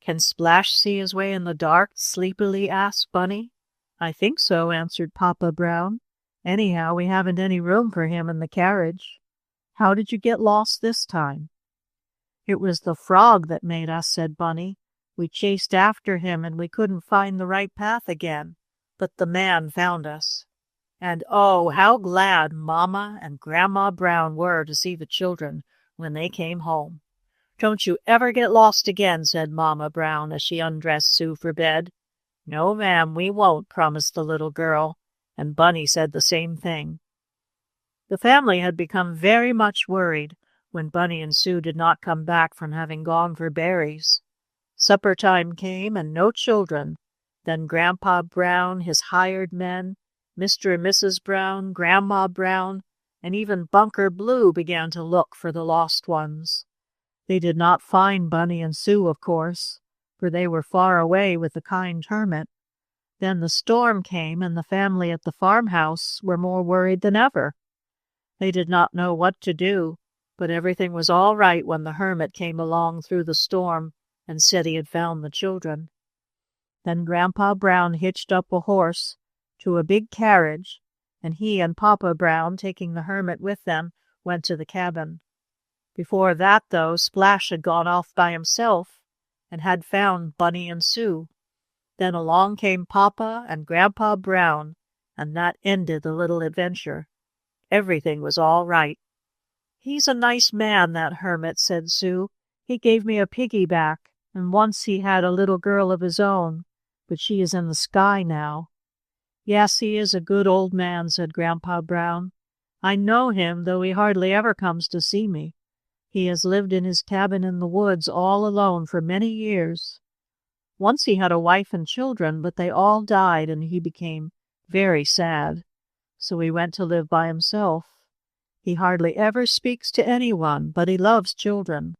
"Can Splash see his way in the dark?" sleepily asked Bunny. "I think so," answered Papa Brown. "Anyhow, we haven't any room for him in the carriage. How did you get lost this time?" "It was the frog that made us," said Bunny. "We chased after him, and we couldn't find the right path again. But the man found us." And oh, how glad Mamma and Grandma Brown were to see the children when they came home. "Don't you ever get lost again," said Mamma Brown as she undressed Sue for bed. "No, ma'am, we won't," promised the little girl, and Bunny said the same thing. The family had become very much worried when Bunny and Sue did not come back from having gone for berries. Supper time came, and no children. Then Grandpa Brown, his hired men, Mr. and Mrs. Brown, Grandma Brown, and even Bunker Blue began to look for the lost ones. They did not find Bunny and Sue, of course, for they were far away with the kind hermit. Then the storm came, and the family at the farmhouse were more worried than ever. They did not know what to do, but everything was all right when the hermit came along through the storm and said he had found the children. Then Grandpa Brown hitched up a horse to a big carriage, and he and Papa Brown, taking the hermit with them, went to the cabin. Before that, though, Splash had gone off by himself and had found Bunny and Sue. Then along came Papa and Grandpa Brown, and that ended the little adventure. Everything was all right. "He's a nice man, that hermit," said Sue. "He gave me a piggyback, and once he had a little girl of his own, but she is in the sky now." "Yes, he is a good old man," said Grandpa Brown. "I know him, though he hardly ever comes to see me. He has lived in his cabin in the woods all alone for many years. Once he had a wife and children, but they all died, and he became very sad. So he went to live by himself. He hardly ever speaks to anyone, but he loves children.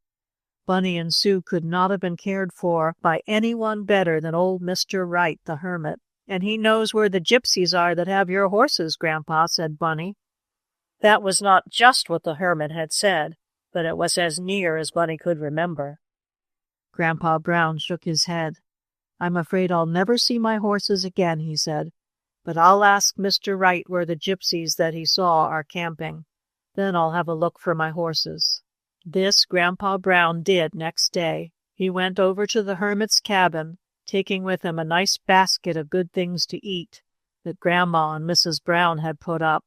Bunny and Sue could not have been cared for by anyone better than old Mr. Wright, the hermit. And he knows where the gypsies are that have your horses, Grandpa, said Bunny. That was not just what the hermit had said, but it was as near as Bunny could remember. Grandpa Brown shook his head. I'm afraid I'll never see my horses again, he said, but I'll ask Mr. Wright where the gypsies that he saw are camping. Then I'll have a look for my horses. This Grandpa Brown did next day. He went over to the hermit's cabin, taking with him a nice basket of good things to eat that Grandma and Mrs. Brown had put up.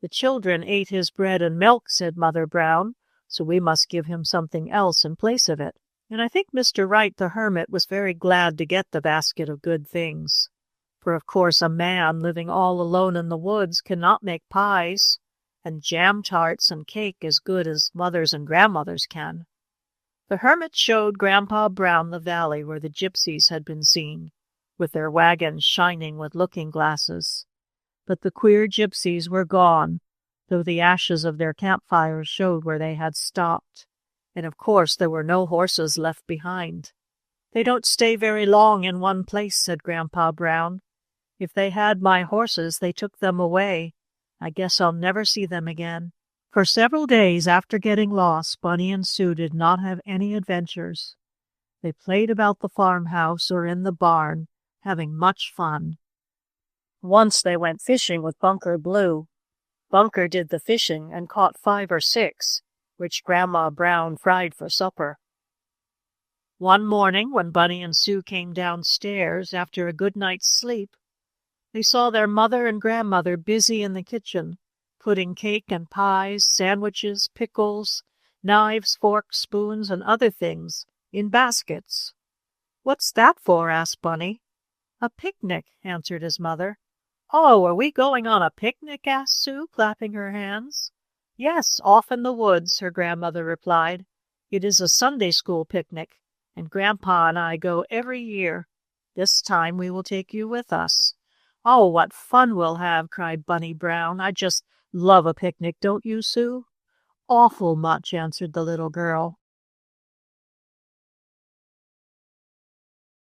The children ate his bread and milk, said Mother Brown, so we must give him something else in place of it. And I think Mr. Wright the hermit was very glad to get the basket of good things. For of course a man living all alone in the woods cannot make pies, and jam tarts and cake as good as mothers and grandmothers can. The hermit showed Grandpa Brown the valley where the gypsies had been seen, with their wagons shining with looking-glasses. But the queer gypsies were gone, though the ashes of their campfires showed where they had stopped. And of course there were no horses left behind. They don't stay very long in one place, said Grandpa Brown. If they had my horses, they took them away. I guess I'll never see them again. For several days after getting lost, Bunny and Sue did not have any adventures. They played about the farmhouse or in the barn, having much fun. Once they went fishing with Bunker Blue. Bunker did the fishing and caught 5 or 6, which Grandma Brown fried for supper. One morning, when Bunny and Sue came downstairs after a good night's sleep, they saw their mother and grandmother busy in the kitchen, putting cake and pies, sandwiches, pickles, knives, forks, spoons, and other things in baskets. What's that for? Asked Bunny. A picnic, answered his mother. Oh, are we going on a picnic? Asked Sue, clapping her hands. Yes, off in the woods, her grandmother replied. It is a Sunday school picnic, and Grandpa and I go every year. This time we will take you with us. Oh, what fun we'll have, cried Bunny Brown. I just love a picnic, don't you, Sue? Awful much, answered the little girl.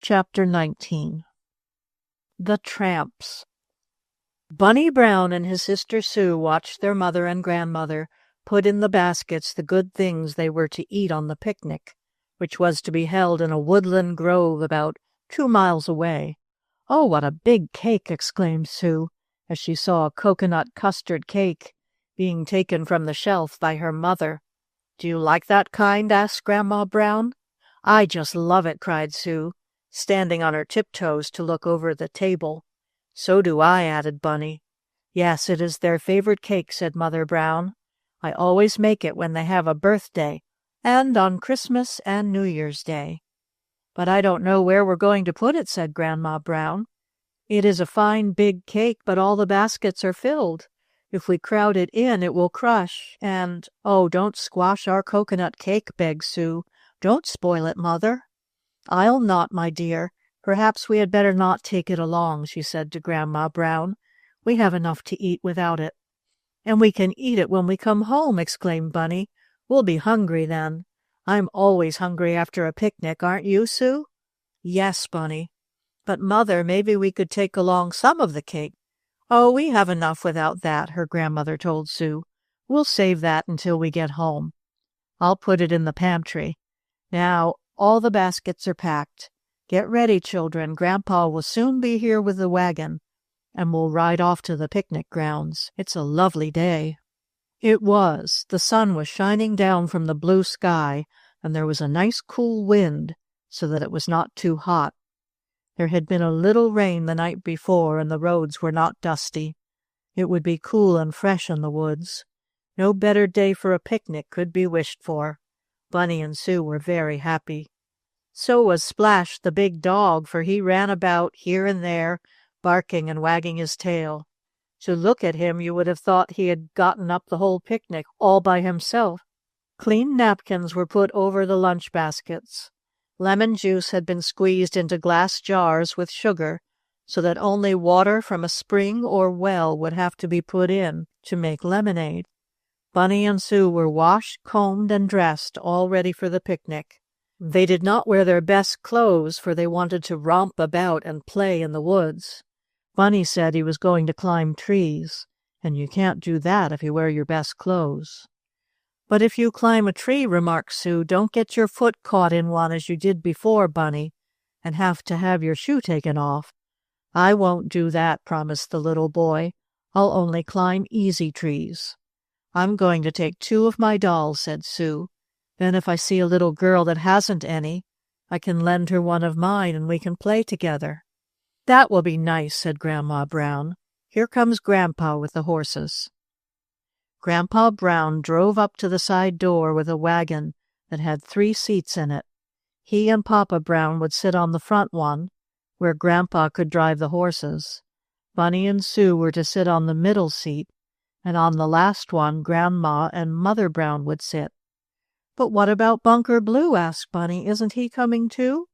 Chapter 19. The Tramps. Bunny Brown and his sister Sue watched their mother and grandmother put in the baskets the good things they were to eat on the picnic, which was to be held in a woodland grove about 2 miles away. Oh, what a big cake! Exclaimed Sue, as she saw a coconut custard cake being taken from the shelf by her mother. Do you like that kind? Asked Grandma Brown. I just love it, cried Sue, standing on her tiptoes to look over the table. So do I, added Bunny. Yes, it is their favorite cake, said Mother Brown. I always make it when they have a birthday, and on Christmas and New Year's Day. But I don't know where we're going to put it, said Grandma Brown. It is a fine big cake, but all the baskets are filled. If we crowd it in, it will crush, and— Oh, don't squash our coconut cake, begged Sue. Don't spoil it, Mother. I'll not, my dear. Perhaps we had better not take it along, she said to Grandma Brown. We have enough to eat without it. And we can eat it when we come home, exclaimed Bunny. We'll be hungry then. I'm always hungry after a picnic, aren't you, Sue? Yes, Bunny. But, Mother, maybe we could take along some of the cake. Oh, we have enough without that, her grandmother told Sue. We'll save that until we get home. I'll put it in the pantry. Now, all the baskets are packed. Get ready, children. Grandpa will soon be here with the wagon, and we'll ride off to the picnic grounds. It's a lovely day. It was. The sun was shining down from the blue sky, and there was a nice cool wind, so that it was not too hot. There had been a little rain the night before, and the roads were not dusty. It would be cool and fresh in the woods. No better day for a picnic could be wished for. Bunny and Sue were very happy. So was Splash, the big dog, for he ran about here and there, barking and wagging his tail. To look at him, you would have thought he had gotten up the whole picnic all by himself. Clean napkins were put over the lunch baskets. Lemon juice had been squeezed into glass jars with sugar, so that only water from a spring or well would have to be put in to make lemonade. Bunny and Sue were washed, combed, and dressed, all ready for the picnic. They did not wear their best clothes, for they wanted to romp about and play in the woods. Bunny said he was going to climb trees, and you can't do that if you wear your best clothes. "But if you climb a tree," remarked Sue, "don't get your foot caught in one as you did before, Bunny, and have to have your shoe taken off." "I won't do that," promised the little boy. "I'll only climb easy trees." "I'm going to take 2 of my dolls," said Sue. "Then if I see a little girl that hasn't any, I can lend her one of mine and we can play together." "That will be nice," said Grandma Brown. "Here comes Grandpa with the horses." Grandpa Brown drove up to the side door with a wagon that had 3 seats in it. He and Papa Brown would sit on the front one, where Grandpa could drive the horses. Bunny and Sue were to sit on the middle seat, and on the last one Grandma and Mother Brown would sit. "But what about Bunker Blue?" asked Bunny. "Isn't he coming too?"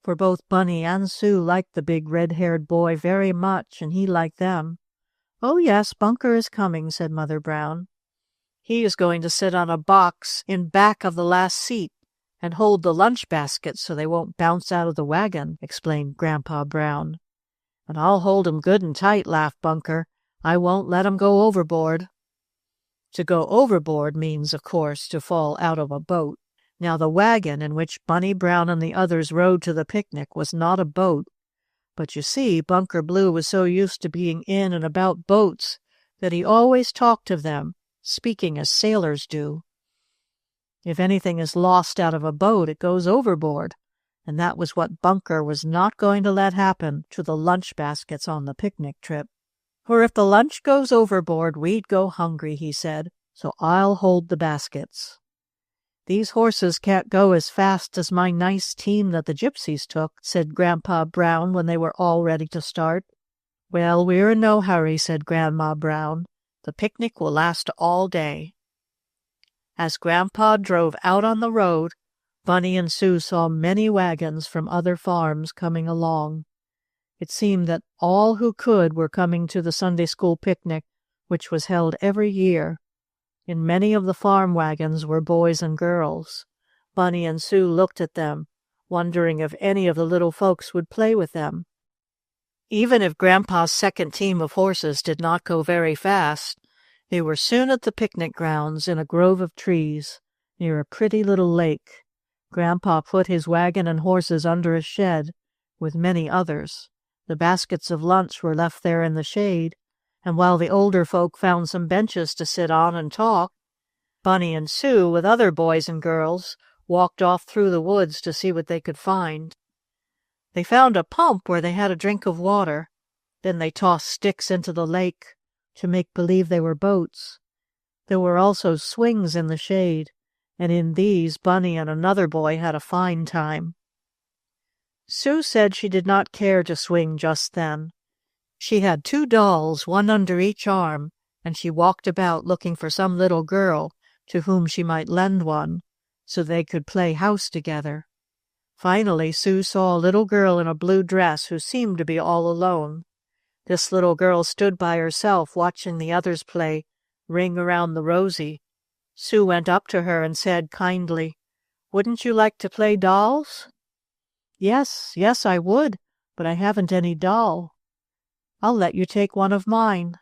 For both Bunny and Sue liked the big red-haired boy very much, and he liked them. "Oh, yes, Bunker is coming," said Mother Brown. "He is going to sit on a box in back of the last seat and hold the lunch baskets so they won't bounce out of the wagon," explained Grandpa Brown. "And I'll hold 'em good and tight," laughed Bunker. "I won't let 'em go overboard." To go overboard means, of course, to fall out of a boat. Now the wagon in which Bunny Brown and the others rode to the picnic was not a boat, but you see, Bunker Blue was so used to being in and about boats that he always talked of them, speaking as sailors do. If anything is lost out of a boat, it goes overboard, and that was what Bunker was not going to let happen to the lunch baskets on the picnic trip. "For if the lunch goes overboard, we'd go hungry," he said, "so I'll hold the baskets." "These horses can't go as fast as my nice team that the Gypsies took," said Grandpa Brown when they were all ready to start. "Well, we're in no hurry," said Grandma Brown. "The picnic will last all day." As Grandpa drove out on the road, Bunny and Sue saw many wagons from other farms coming along. It seemed that all who could were coming to the Sunday school picnic, which was held every year. In many of the farm wagons were boys and girls. Bunny and Sue looked at them, wondering if any of the little folks would play with them. Even if Grandpa's second team of horses did not go very fast, they were soon at the picnic grounds in a grove of trees, near a pretty little lake. Grandpa put his wagon and horses under a shed, with many others. The baskets of lunch were left there in the shade, and while the older folk found some benches to sit on and talk, Bunny and Sue, with other boys and girls, walked off through the woods to see what they could find. They found a pump where they had a drink of water. Then they tossed sticks into the lake to make believe they were boats. There were also swings in the shade, and in these Bunny and another boy had a fine time. Sue said she did not care to swing just then. She had 2 dolls, one under each arm, and she walked about looking for some little girl to whom she might lend one, so they could play house together. Finally, Sue saw a little girl in a blue dress who seemed to be all alone. This little girl stood by herself watching the others play Ring Around the Rosie. Sue went up to her and said kindly, "Wouldn't you like to play dolls?" Yes, I would, but I haven't any doll." "I'll let you take one of mine."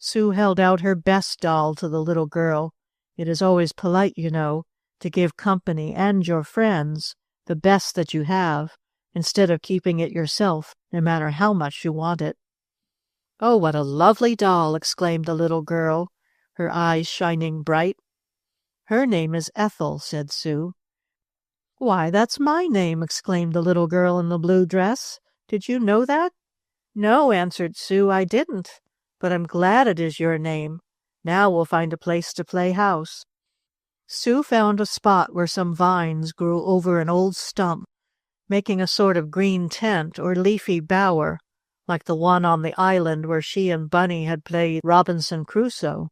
Sue held out her best doll to the little girl. It is always polite, you know, to give company and your friends the best that you have, instead of keeping it yourself, no matter how much you want it. "Oh, what a lovely doll!" exclaimed the little girl, her eyes shining bright. "Her name is Ethel," said Sue. "Why, that's my name!" exclaimed the little girl in the blue dress. "Did you know that?" "No," answered Sue, "I didn't, but I'm glad it is your name. Now we'll find a place to play house." Sue found a spot where some vines grew over an old stump, making a sort of green tent or leafy bower, like the one on the island where she and Bunny had played Robinson Crusoe.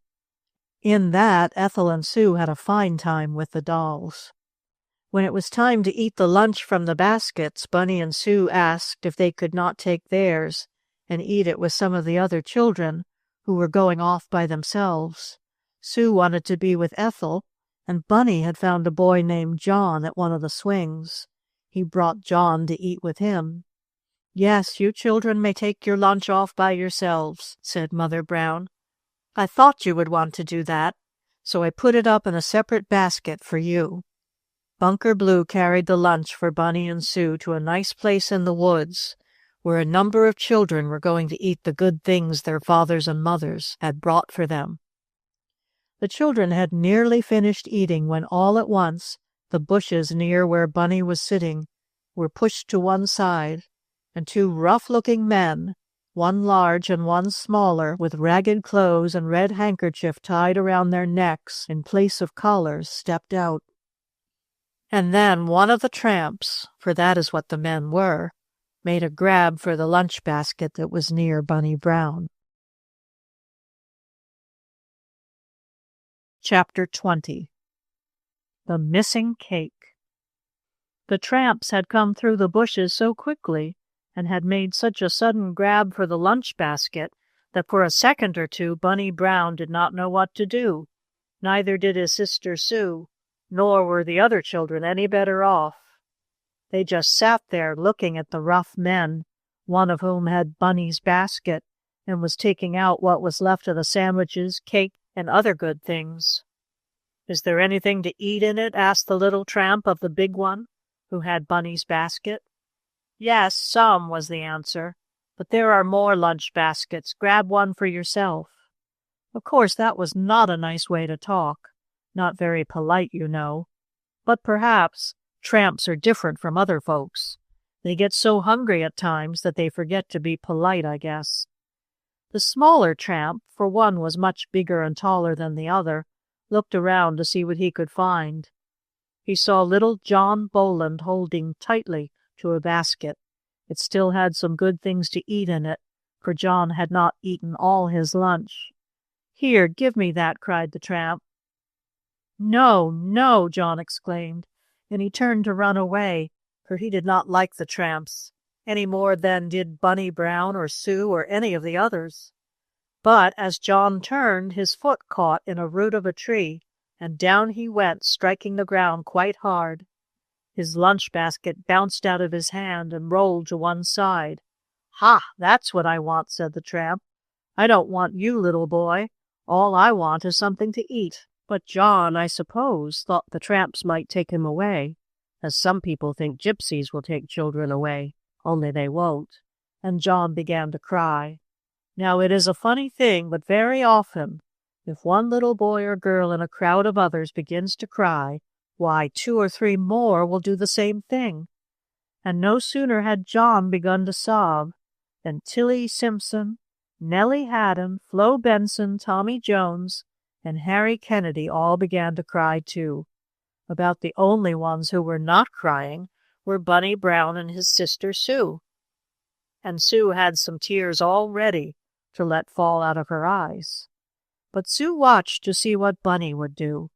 In that, Ethel and Sue had a fine time with the dolls. When it was time to eat the lunch from the baskets, Bunny and Sue asked if they could not take theirs and eat it with some of the other children who were going off by themselves. Sue wanted to be with Ethel, and Bunny had found a boy named John at one of the swings. He brought John to eat with him. "Yes, you children may take your lunch off by yourselves," said Mother Brown. "I thought you would want to do that, so I put it up in a separate basket for you." Bunker Blue carried the lunch for Bunny and Sue to a nice place in the woods, where a number of children were going to eat the good things their fathers and mothers had brought for them. The children had nearly finished eating when all at once the bushes near where Bunny was sitting were pushed to one side, and two rough-looking men, one large and one smaller, with ragged clothes and red handkerchief tied around their necks in place of collars, stepped out. And then one of the tramps, for that is what the men were, made a grab for the lunch basket that was near Bunny Brown. Chapter 20. The Missing Cake. The tramps had come through the bushes so quickly and had made such a sudden grab for the lunch basket that for a second or two Bunny Brown did not know what to do. Neither did his sister Sue, nor were the other children any better off. They just sat there looking at the rough men, one of whom had Bunny's basket and was taking out what was left of the sandwiches, cake, and other good things. "Is there anything to eat in it?" asked the little tramp of the big one, who had Bunny's basket. "Yes, some," was the answer, "but there are more lunch baskets. Grab one for yourself." Of course, that was not a nice way to talk. Not very polite, you know. But perhaps tramps are different from other folks. They get so hungry at times that they forget to be polite, I guess. The smaller tramp, for one was much bigger and taller than the other, looked around to see what he could find. He saw little John Boland holding tightly to a basket. It still had some good things to eat in it, for John had not eaten all his lunch. "Here, give me that," cried the tramp. "No, no," John exclaimed, and he turned to run away, for he did not like the tramps, any more than did Bunny Brown or Sue or any of the others. But as John turned, his foot caught in a root of a tree, and down he went, striking the ground quite hard. His lunch basket bounced out of his hand and rolled to one side. "Ha, that's what I want," said the tramp. "I don't want you, little boy. All I want is something to eat." But John, I suppose, thought the tramps might take him away, as some people think gypsies will take children away, only they won't, and John began to cry. Now it is a funny thing, but very often, if one little boy or girl in a crowd of others begins to cry, why, 2 or 3 more will do the same thing. And no sooner had John begun to sob than Tilly Simpson, Nellie Haddon, Flo Benson, Tommy Jones, and Harry Kennedy all began to cry too. About the only ones who were not crying were Bunny Brown and his sister Sue. And Sue had some tears all ready to let fall out of her eyes. But Sue watched to see what Bunny would do.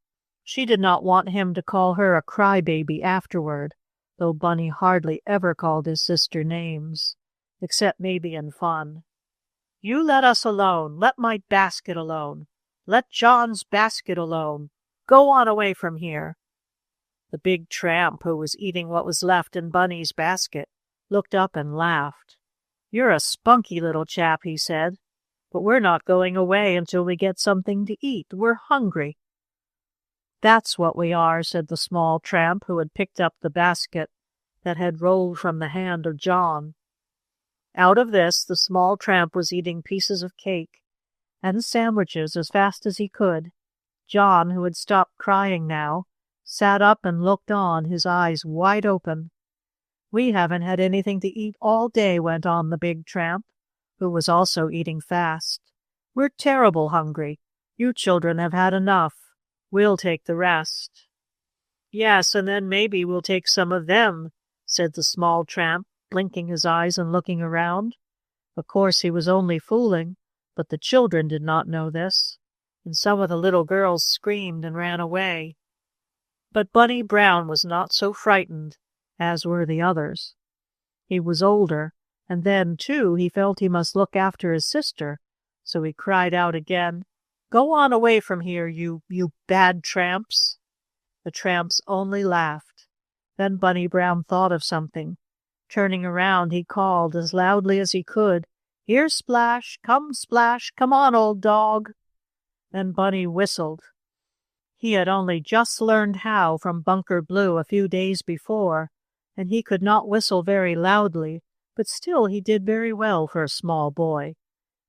She did not want him to call her a crybaby afterward, though Bunny hardly ever called his sister names, except maybe in fun. "You let us alone. Let my basket alone. Let John's basket alone. Go on away from here." The big tramp, who was eating what was left in Bunny's basket, looked up and laughed. "You're a spunky little chap," he said, "but we're not going away until we get something to eat. We're hungry." "That's what we are," said the small tramp, who had picked up the basket that had rolled from the hand of John. Out of this the small tramp was eating pieces of cake and sandwiches as fast as he could. John, who had stopped crying now, sat up and looked on, his eyes wide open. "We haven't had anything to eat all day," went on the big tramp, who was also eating fast. "We're terrible hungry. You children have had enough. We'll take the rest." "Yes, and then maybe we'll take some of them," said the small tramp, blinking his eyes and looking around. Of course he was only fooling, but the children did not know this, and some of the little girls screamed and ran away. But Bunny Brown was not so frightened as were the others. He was older, and then, too, he felt he must look after his sister, so he cried out again, Go on away from here, you bad tramps." The tramps only laughed. Then Bunny Brown thought of something. Turning around, he called as loudly as he could, "Here, Splash! Come on, old dog!" Then Bunny whistled. He had only just learned how from Bunker Blue a few days before, and he could not whistle very loudly, but still he did very well for a small boy.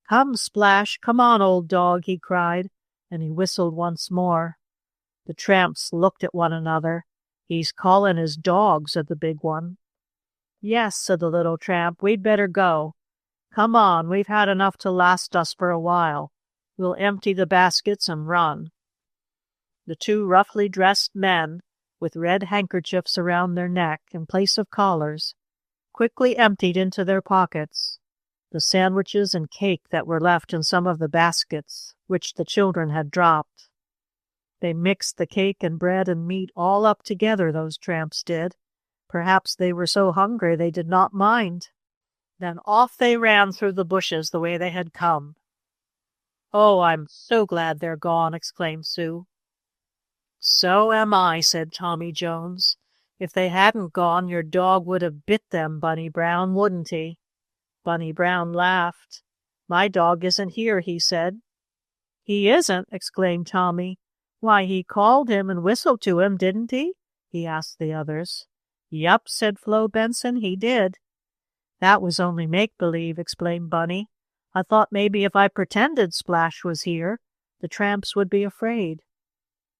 "Come, Splash! Come on, old dog!" he cried, and he whistled once more. The tramps looked at one another. "He's calling his dog," said the big one. "Yes," said the little tramp, "we'd better go. Come on, we've had enough to last us for a while. We'll empty the baskets and run." The two roughly dressed men, with red handkerchiefs around their neck in place of collars, quickly emptied into their pockets the sandwiches and cake that were left in some of the baskets which the children had dropped. They mixed the cake and bread and meat all up together, those tramps did. Perhaps they were so hungry they did not mind. Then off they ran through the bushes the way they had come. "Oh, I'm so glad they're gone," exclaimed Sue. "So am I," said Tommy Jones. "If they hadn't gone, your dog would have bit them, Bunny Brown, wouldn't he?" Bunny Brown laughed. "My dog isn't here," he said. "He isn't?" exclaimed Tommy. "Why, he called him and whistled to him, didn't he?" he asked the others. "Yup," said Flo Benson, "he did." "That was only make-believe," explained Bunny. "I thought maybe if I pretended Splash was here, the tramps would be afraid."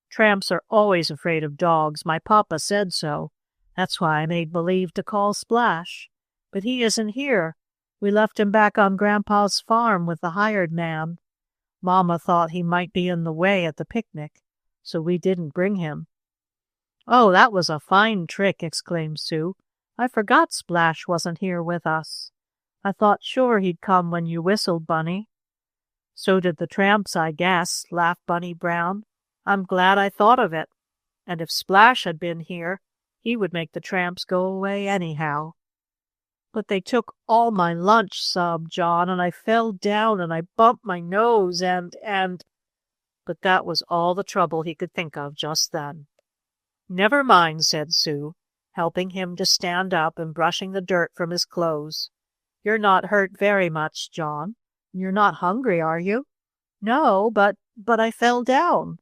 "Tramps are always afraid of dogs. My papa said so. That's why I made believe to call Splash. But he isn't here. We left him back on Grandpa's farm with the hired man. Mama thought he might be in the way at the picnic, so we didn't bring him." "Oh, that was a fine trick," exclaimed Sue. "I forgot Splash wasn't here with us. I thought sure he'd come when you whistled, Bunny." "So did the tramps, I guess," laughed Bunny Brown. "I'm glad I thought of it. And if Splash had been here, he would make the tramps go away anyhow." "But they took all my lunch," sobbed John, "and I fell down and I bumped my nose and—" But that was all the trouble he could think of just then. "Never mind," said Sue, helping him to stand up and brushing the dirt from his clothes. "You're not hurt very much, John. You're not hungry, are you?" "No, but I fell down."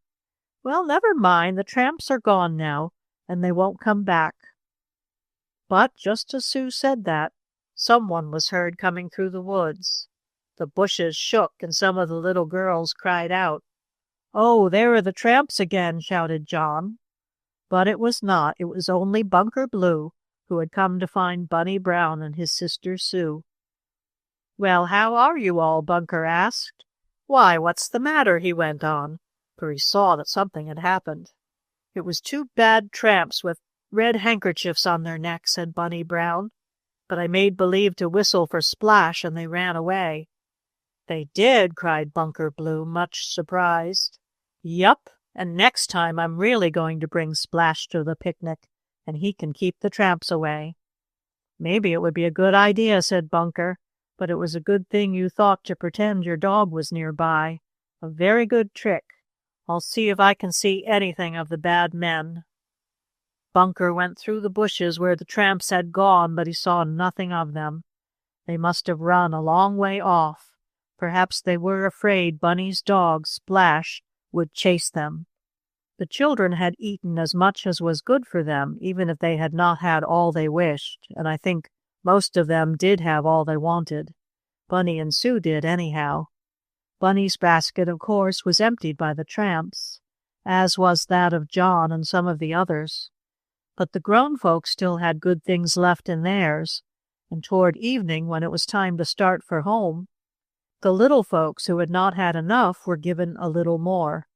"Well, never mind. The tramps are gone now, and they won't come back." But just as Sue said that, someone was heard coming through the woods. The bushes shook, and some of the little girls cried out. "Oh, there are the tramps again!" shouted John. But it was not. It was only Bunker Blue, who had come to find Bunny Brown and his sister Sue. "Well, how are you all?" Bunker asked. "Why, what's the matter?" he went on, for he saw that something had happened. "It was two bad tramps with red handkerchiefs on their necks," said Bunny Brown. "But I made believe to whistle for Splash, and they ran away." "They did?" cried Bunker Blue, much surprised. "Yup, and next time I'm really going to bring Splash to the picnic, and he can keep the tramps away." "Maybe it would be a good idea," said Bunker, "but it was a good thing you thought to pretend your dog was nearby. A very good trick. I'll see if I can see anything of the bad men." Bunker went through the bushes where the tramps had gone, but he saw nothing of them. They must have run a long way off. Perhaps they were afraid Bunny's dog, Splash, would chase them. The children had eaten as much as was good for them, even if they had not had all they wished, and I think most of them did have all they wanted. Bunny and Sue did, anyhow. Bunny's basket, of course, was emptied by the tramps, as was that of John and some of the others. But the grown folks still had good things left in theirs, and toward evening, when it was time to start for home, the little folks who had not had enough were given a little more.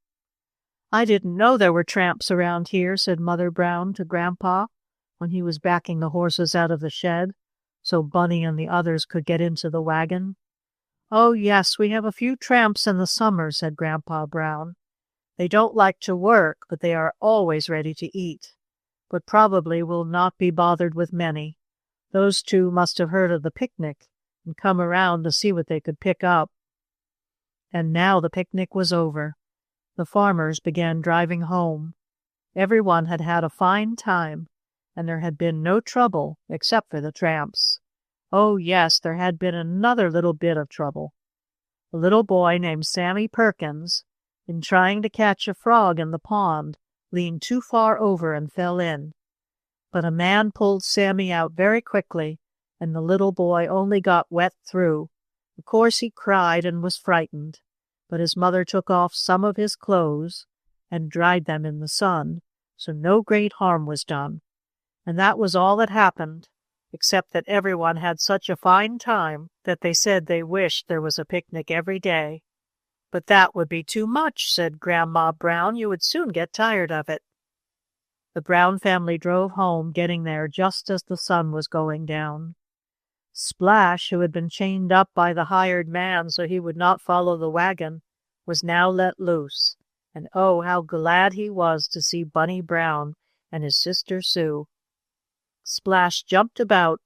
"I didn't know there were tramps around here," said Mother Brown to Grandpa, when he was backing the horses out of the shed, so Bunny and the others could get into the wagon. "Oh, yes, we have a few tramps in the summer," said Grandpa Brown. "They don't like to work, but they are always ready to eat. But probably will not be bothered with many. Those two must have heard of the picnic and come around to see what they could pick up." And now the picnic was over. The farmers began driving home. Everyone had had a fine time, and there had been no trouble except for the tramps. Oh, yes, there had been another little bit of trouble. A little boy named Sammy Perkins, in trying to catch a frog in the pond, leaned too far over and fell in. But a man pulled Sammy out very quickly, and the little boy only got wet through. Of course he cried and was frightened, but his mother took off some of his clothes and dried them in the sun, so no great harm was done. And that was all that happened, except that everyone had such a fine time that they said they wished there was a picnic every day. But that would be too much, said Grandma Brown. You would soon get tired of it. The Brown family drove home, getting there just as the sun was going down. Splash, who had been chained up by the hired man so he would not follow the wagon, was now let loose, and oh, how glad he was to see Bunny Brown and his sister Sue. Splash jumped about,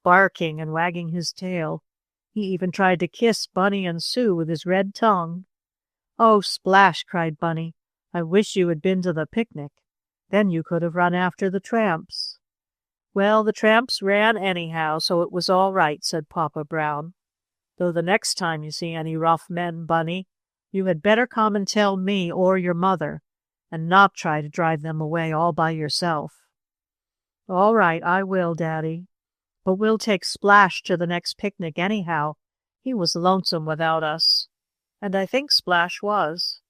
barking and wagging his tail. He even tried to kiss Bunny and Sue with his red tongue. "Oh, Splash," cried Bunny, "I wish you had been to the picnic. Then you could have run after the tramps." "Well, the tramps ran anyhow, so it was all right," said Papa Brown. "Though the next time you see any rough men, Bunny, you had better come and tell me or your mother, and not try to drive them away all by yourself." "All right, I will, Daddy. But we'll take Splash to the next picnic anyhow. He was lonesome without us." And I think Splash was.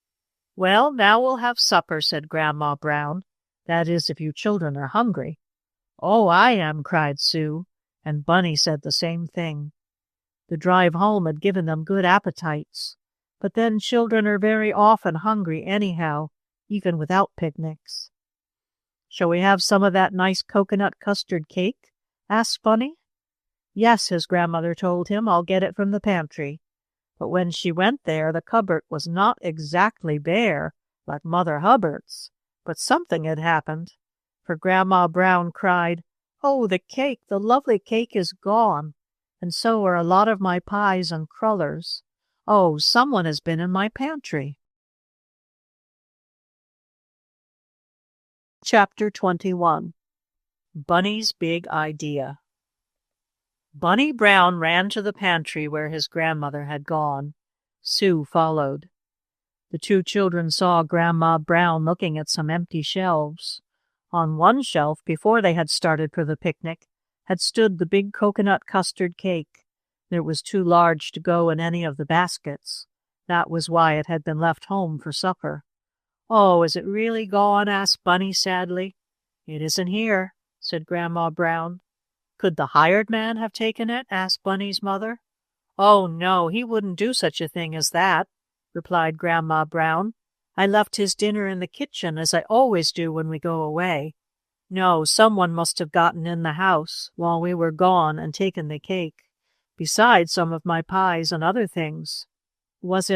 "Well, now we'll have supper," said Grandma Brown. "That is, if you children are hungry." "Oh, I am," cried Sue, and Bunny said the same thing. The drive home had given them good appetites, but then children are very often hungry anyhow, even without picnics. "Shall we have some of that nice coconut custard cake?" asked Bunny. "Yes," his grandmother told him, "I'll get it from the pantry." But when she went there, the cupboard was not exactly bare, like Mother Hubbard's, but something had happened, for Grandma Brown cried, "Oh, the cake, the lovely cake is gone, and so are a lot of my pies and crullers. Oh, someone has been in my pantry." Chapter 21. Bunny's Big Idea. Bunny Brown ran to the pantry where his grandmother had gone. Sue followed. The two children saw Grandma Brown looking at some empty shelves. On one shelf, before they had started for the picnic, had stood the big coconut custard cake. It was too large to go in any of the baskets. That was why it had been left home for supper. "Oh, is it really gone?" asked Bunny sadly. "It isn't here," said Grandma Brown. "Could the hired man have taken it?" asked Bunny's mother. "Oh, no, he wouldn't do such a thing as that," replied Grandma Brown. "I left his dinner in the kitchen, as I always do when we go away. No, someone must have gotten in the house while we were gone and taken the cake, besides some of my pies and other things." Was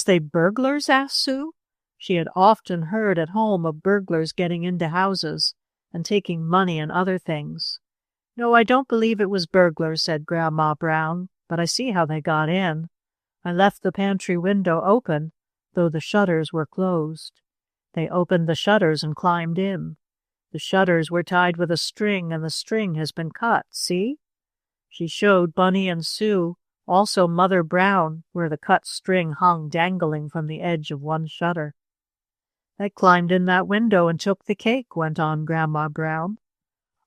they burglars?" asked Sue. She had often heard at home of burglars getting into houses and taking money and other things. "No, I don't believe it was burglars," said Grandma Brown, "but I see how they got in. I left the pantry window open, though the shutters were closed. They opened the shutters and climbed in. The shutters were tied with a string, and the string has been cut. See?" She showed Bunny and Sue, also Mother Brown, where the cut string hung dangling from the edge of one shutter. "They climbed in that window and took the cake," went on Grandma Brown.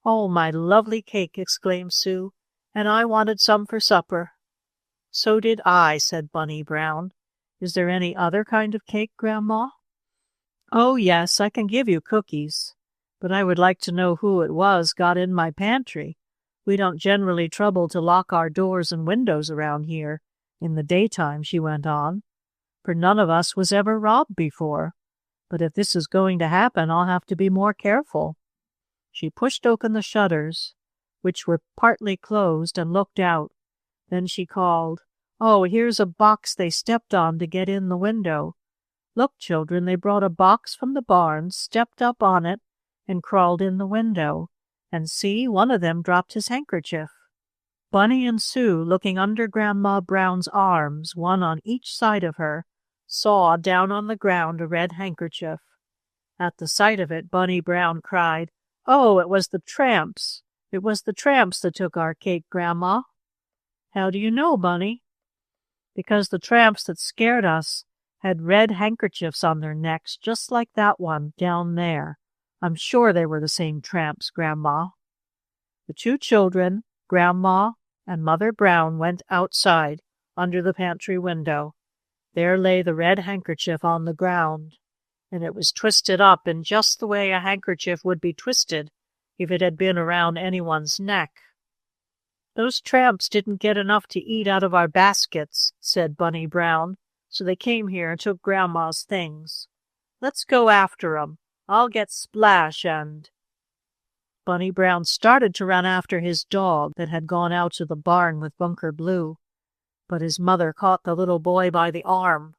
"Oh, my lovely cake!" exclaimed Sue, "and I wanted some for supper." "So did I," said Bunny Brown. "Is there any other kind of cake, Grandma?" "Oh, yes, I can give you cookies, but I would like to know who it was got in my pantry. We don't generally trouble to lock our doors and windows around here in the daytime," she went on, "for none of us was ever robbed before. But if this is going to happen, I'll have to be more careful." She pushed open the shutters, which were partly closed, and looked out. Then she called, "Oh, here's a box they stepped on to get in the window. Look, children, they brought a box from the barn, stepped up on it, and crawled in the window. And see, one of them dropped his handkerchief." Bunny and Sue, looking under Grandma Brown's arms, one on each side of her, saw down on the ground a red handkerchief. At the sight of it, Bunny Brown cried, "Oh, it was the Tramps! It was the Tramps that took our cake, Grandma." "How do you know, Bunny?" "Because the Tramps that scared us had red handkerchiefs on their necks, just like that one down there. I'm sure they were the same Tramps, Grandma." The two children, Grandma and Mother Brown, went outside under the pantry window. There lay the red handkerchief on the ground, and it was twisted up in just the way a handkerchief would be twisted if it had been around anyone's neck. "Those Tramps didn't get enough to eat out of our baskets," said Bunny Brown, "so they came here and took Grandma's things. Let's go after 'em. I'll get Splash and—" Bunny Brown started to run after his dog that had gone out to the barn with Bunker Blue, but his mother caught the little boy by the arm.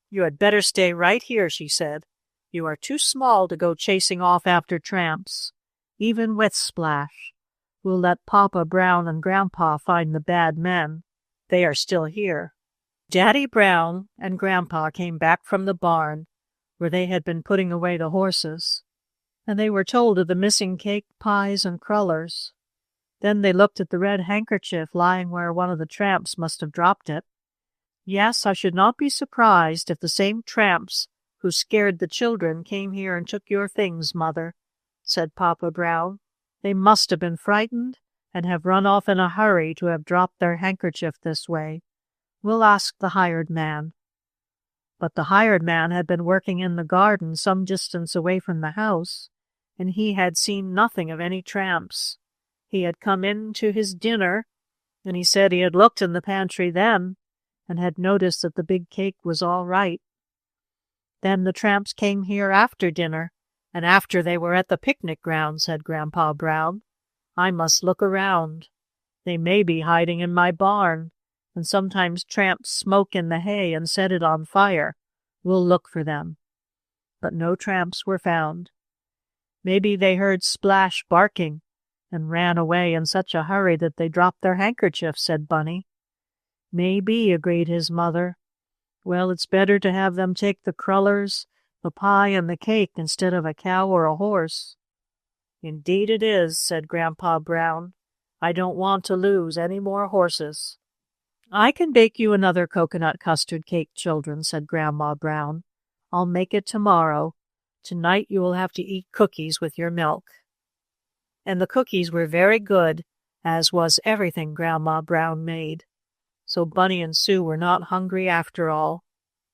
"You had better stay right here," she said. "You are too small to go chasing off after Tramps, even with Splash. We'll let Papa Brown and Grandpa find the bad men. They are still here." Daddy Brown and Grandpa came back from the barn, where they had been putting away the horses, and they were told of the missing cake, pies, and crullers. Then they looked at the red handkerchief lying where one of the Tramps must have dropped it. "Yes, I should not be surprised if the same Tramps who scared the children came here and took your things, Mother," said Papa Brown. "They must have been frightened and have run off in a hurry to have dropped their handkerchief this way. We'll ask the hired man." But the hired man had been working in the garden some distance away from the house, and he had seen nothing of any Tramps. He had come in to his dinner, and he said he had looked in the pantry then, and had noticed that the big cake was all right. "Then the Tramps came here after dinner, and after they were at the picnic ground," said Grandpa Brown. "I must look around. They may be hiding in my barn, and sometimes Tramps smoke in the hay and set it on fire. We'll look for them." But no Tramps were found. "Maybe they heard Splash barking and ran away in such a hurry that they dropped their handkerchiefs," said Bunny. "Maybe," agreed his mother. "Well, it's better to have them take the crullers, the pie, and the cake instead of a cow or a horse." "Indeed it is," said Grandpa Brown. "I don't want to lose any more horses." "I can bake you another coconut custard cake, children," said Grandma Brown. "I'll make it tomorrow. Tonight you will have to eat cookies with your milk." And the cookies were very good, as was everything Grandma Brown made. So Bunny and Sue were not hungry after all.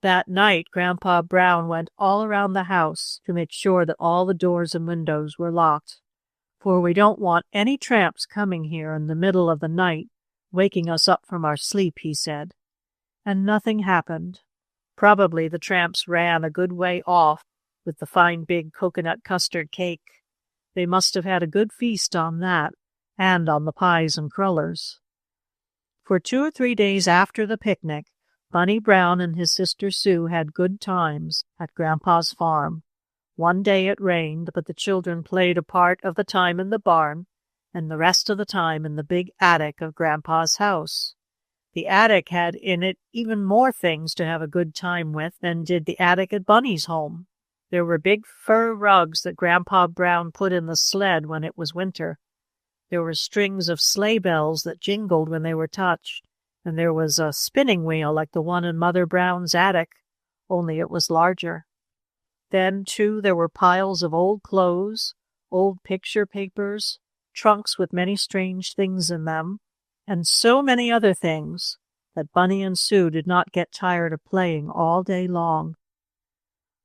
That night Grandpa Brown went all around the house to make sure that all the doors and windows were locked. "For we don't want any Tramps coming here in the middle of the night, waking us up from our sleep," he said. And nothing happened. Probably the Tramps ran a good way off with the fine big coconut custard cake. They must have had a good feast on that, and on the pies and crullers. For 2 or 3 days after the picnic, Bunny Brown and his sister Sue had good times at Grandpa's farm. One day it rained, but the children played a part of the time in the barn, and the rest of the time in the big attic of Grandpa's house. The attic had in it even more things to have a good time with than did the attic at Bunny's home. There were big fur rugs that Grandpa Brown put in the sled when it was winter. There were strings of sleigh bells that jingled when they were touched, and there was a spinning wheel like the one in Mother Brown's attic, only it was larger. Then, too, there were piles of old clothes, old picture papers, trunks with many strange things in them, and so many other things that Bunny and Sue did not get tired of playing all day long.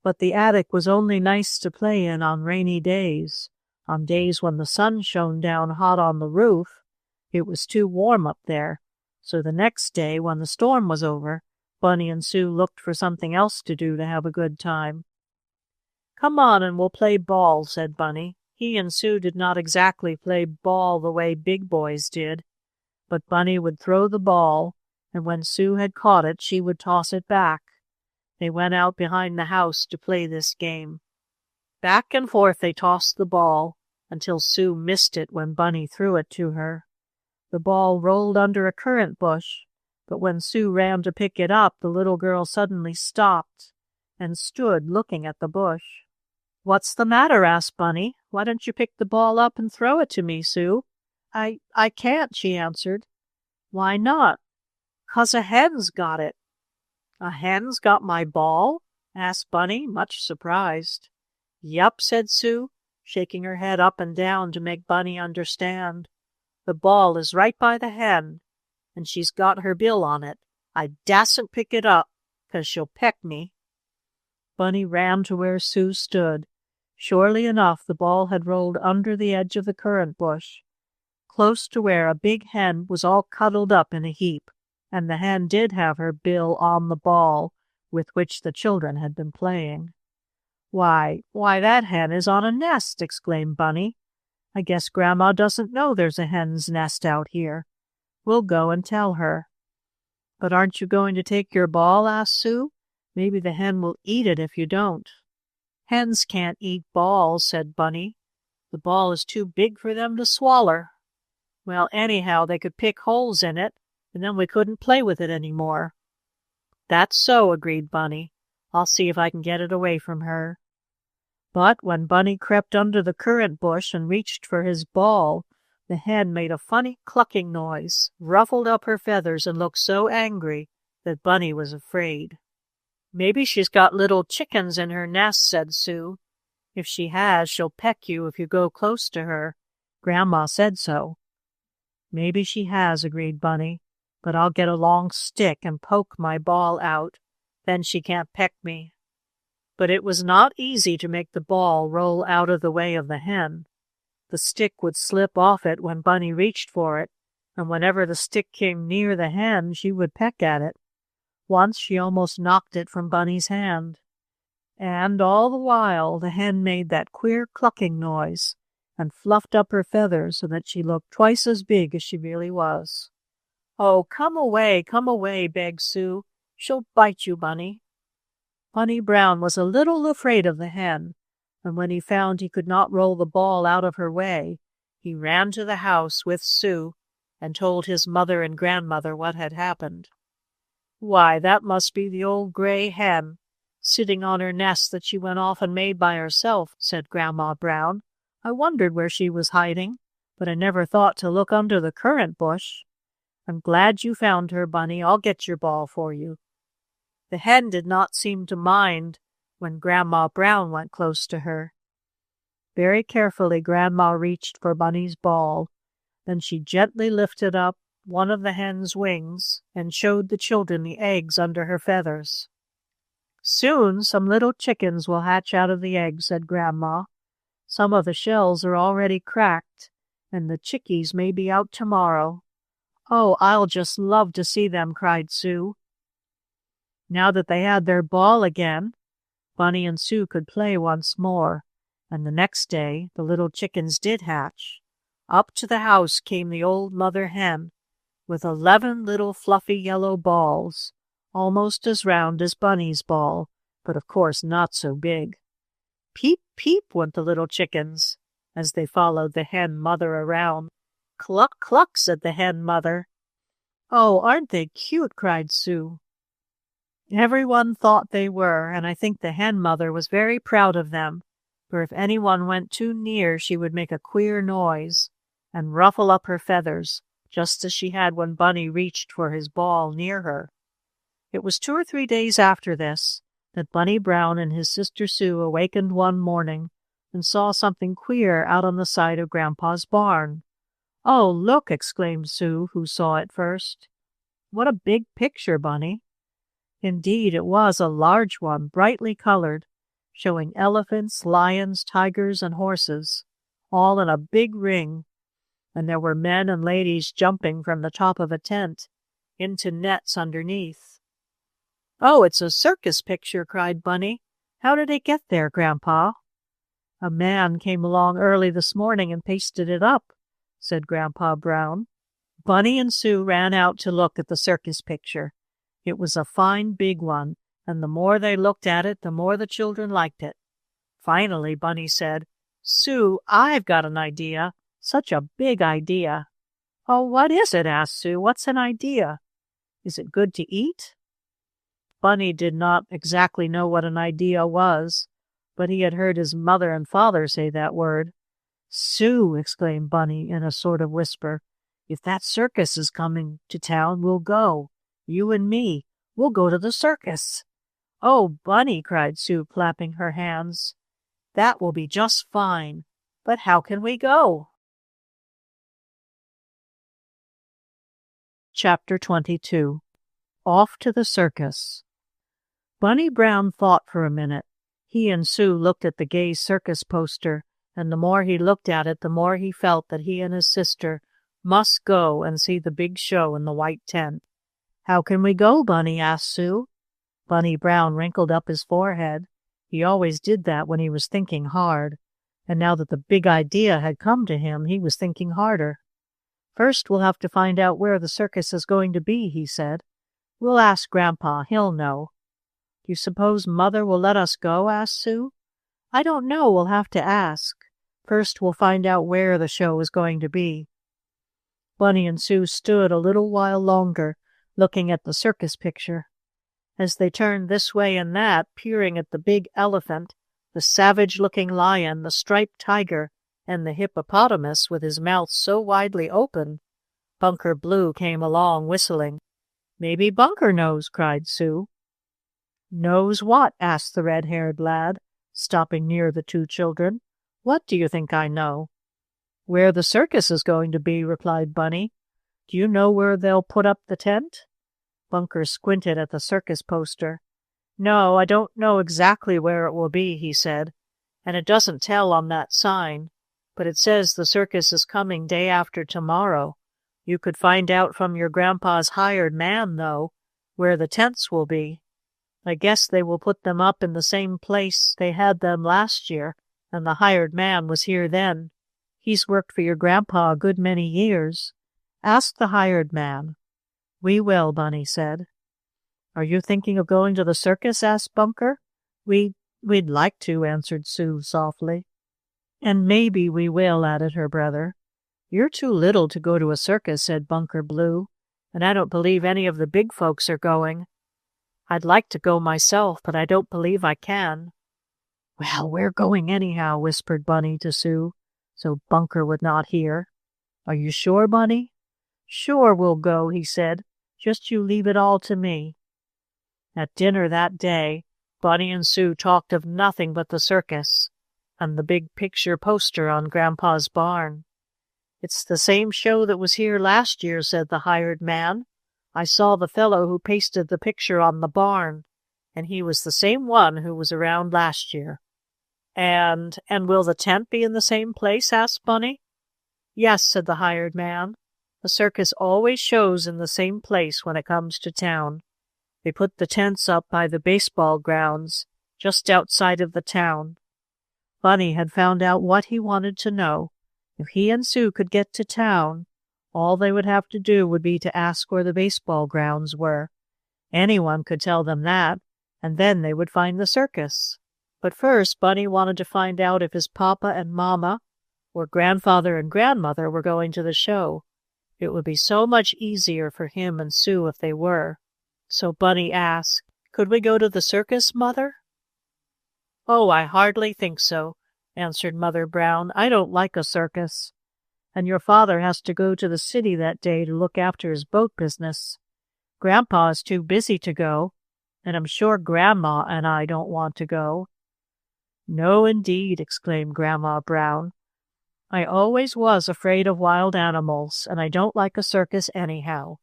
But the attic was only nice to play in on rainy days. On days when the sun shone down hot on the roof, it was too warm up there, so the next day, when the storm was over, Bunny and Sue looked for something else to do to have a good time. "Come on and we'll play ball," said Bunny. He and Sue did not exactly play ball the way big boys did, but Bunny would throw the ball, and when Sue had caught it, she would toss it back. They went out behind the house to play this game. Back and forth they tossed the ball until Sue missed it when Bunny threw it to her. The ball rolled under a currant bush, but when Sue ran to pick it up, the little girl suddenly stopped and stood looking at the bush. "What's the matter?" asked Bunny. "Why don't you pick the ball up and throw it to me, Sue?" I can't," she answered. "Why not?" "'Cause a hen's got it." "A hen's got my ball?" asked Bunny, much surprised. "Yup," said Sue, shaking her head up and down to make Bunny understand. "The ball is right by the hen, and she's got her bill on it. I dasn't pick it up, 'cause she'll peck me." Bunny ran to where Sue stood. Surely enough, the ball had rolled under the edge of the currant bush, close to where a big hen was all cuddled up in a heap, and the hen did have her bill on the ball with which the children had been playing. Why, that hen is on a nest!" exclaimed Bunny. "I guess Grandma doesn't know there's a hen's nest out here. We'll go and tell her." "But aren't you going to take your ball?" asked Sue. "Maybe the hen will eat it if you don't." "Hens can't eat balls," said Bunny. "The ball is too big for them to swaller." "Well, anyhow, they could pick holes in it, and then we couldn't play with it any more." "That's so," agreed Bunny. "I'll see if I can get it away from her." But when Bunny crept under the currant bush and reached for his ball, the hen made a funny clucking noise, ruffled up her feathers, and looked so angry that Bunny was afraid. "Maybe she's got little chickens in her nest," said Sue. "If she has, she'll peck you if you go close to her. Grandma said so." "Maybe she has," agreed Bunny, "but I'll get a long stick and poke my ball out. Then she can't peck me." But it was not easy to make the ball roll out of the way of the hen. The stick would slip off it when Bunny reached for it, and whenever the stick came near the hen, she would peck at it. Once she almost knocked it from Bunny's hand. And all the while the hen made that queer clucking noise and fluffed up her feathers so that she looked twice as big as she really was. "Oh, come away, begged Sue. "She'll bite you, Bunny." Bunny Brown was a little afraid of the hen, and when he found he could not roll the ball out of her way, he ran to the house with Sue and told his mother and grandmother what had happened. "Why, that must be the old gray hen, sitting on her nest that she went off and made by herself," said Grandma Brown. "I wondered where she was hiding, but I never thought to look under the currant bush. I'm glad you found her, Bunny. I'll get your ball for you." The hen did not seem to mind when Grandma Brown went close to her. Very carefully Grandma reached for Bunny's ball. Then she gently lifted up one of the hen's wings and showed the children the eggs under her feathers. "Soon some little chickens will hatch out of the eggs," said Grandma. "Some of the shells are already cracked, and the chickies may be out tomorrow." "Oh, I'll just love to see them," cried Sue. Now that they had their ball again, Bunny and Sue could play once more, and the next day the little chickens did hatch. Up to the house came the old mother hen, with 11 little fluffy yellow balls, almost as round as Bunny's ball, but of course not so big. "Peep, peep," went the little chickens, as they followed the hen mother around. "Cluck, cluck," said the hen mother. "Oh, aren't they cute?" cried Sue. Everyone thought they were, and I think the hen mother was very proud of them, for if anyone went too near she would make a queer noise and ruffle up her feathers, just as she had when Bunny reached for his ball near her. It was 2 or 3 days after this that Bunny Brown and his sister Sue awakened one morning and saw something queer out on the side of Grandpa's barn. "Oh, look!" exclaimed Sue, who saw it first. "What a big picture, Bunny!" Indeed, it was a large one, brightly colored, showing elephants, lions, tigers, and horses, all in a big ring, and there were men and ladies jumping from the top of a tent into nets underneath. "Oh, it's a circus picture," cried Bunny. "How did it get there, Grandpa?" "A man came along early this morning and pasted it up," said Grandpa Brown. Bunny and Sue ran out to look at the circus picture. It was a fine big one, and the more they looked at it, the more the children liked it. Finally, Bunny said, "Sue, I've got an idea. Such a big idea." "Oh, what is it?" asked Sue. "What's an idea? Is it good to eat?" Bunny did not exactly know what an idea was, but he had heard his mother and father say that word. "Sue," exclaimed Bunny in a sort of whisper, "if that circus is coming to town, we'll go. You and me. We'll go to the circus." "Oh, Bunny," cried Sue, clapping her hands, "that will be just fine. But how can we go?" Chapter 22. Off to the Circus. Bunny Brown thought for a minute. He and Sue looked at the gay circus poster, and the more he looked at it, the more he felt that he and his sister must go and see the big show in the white tent. "How can we go, Bunny?" asked Sue. Bunny Brown wrinkled up his forehead. He always did that when he was thinking hard, and now that the big idea had come to him, he was thinking harder. "First, we'll have to find out where the circus is going to be," he said. "We'll ask Grandpa. He'll know." "Do you suppose Mother will let us go?" asked Sue. "I don't know. We'll have to ask. First, we'll find out where the show is going to be." Bunny and Sue stood a little while longer, looking at the circus picture. As they turned this way and that, peering at the big elephant, the savage-looking lion, the striped tiger, and the hippopotamus with his mouth so widely open, Bunker Blue came along whistling. "Maybe Bunker knows," cried Sue. "Knows what?" asked the red-haired lad, stopping near the two children. "What do you think I know?" "Where the circus is going to be," replied Bunny. "Do you know where they'll put up the tent?" Bunker squinted at the circus poster. "No, I don't know exactly where it will be," he said, "and it doesn't tell on that sign, but it says the circus is coming day after tomorrow. You could find out from your grandpa's hired man, though, where the tents will be. I guess they will put them up in the same place they had them last year, and the hired man was here then. He's worked for your grandpa a good many years. Ask the hired man." "We will," Bunny said. "Are you thinking of going to the circus?" asked Bunker. We'd like to," answered Sue softly. "And maybe we will," added her brother. "You're too little to go to a circus," said Bunker Blue, "and I don't believe any of the big folks are going. I'd like to go myself, but I don't believe I can." "Well, we're going anyhow," whispered Bunny to Sue, so Bunker would not hear. "Are you sure, Bunny?" "Sure we'll go," he said. "Just you leave it all to me." At dinner that day, Bunny and Sue talked of nothing but the circus and the big picture poster on Grandpa's barn. "It's the same show that was here last year," said the hired man. "I saw the fellow who pasted the picture on the barn, and he was the same one who was around last year." And will the tent be in the same place?" asked Bunny. "Yes," said the hired man. "The circus always shows in the same place when it comes to town. They put the tents up by the baseball grounds, just outside of the town." Bunny had found out what he wanted to know. If he and Sue could get to town, all they would have to do would be to ask where the baseball grounds were. Anyone could tell them that, and then they would find the circus. But first, Bunny wanted to find out if his papa and mama, or grandfather and grandmother, were going to the show. It would be so much easier for him and Sue if they were. So Bunny asked, "Could we go to the circus, Mother?" "Oh, I hardly think so," answered Mother Brown. "I don't like a circus. And your father has to go to the city that day to look after his boat business. Grandpa is too busy to go, and I'm sure Grandma and I don't want to go." "No, indeed," exclaimed Grandma Brown. "I always was afraid of wild animals, and I don't like a circus anyhow."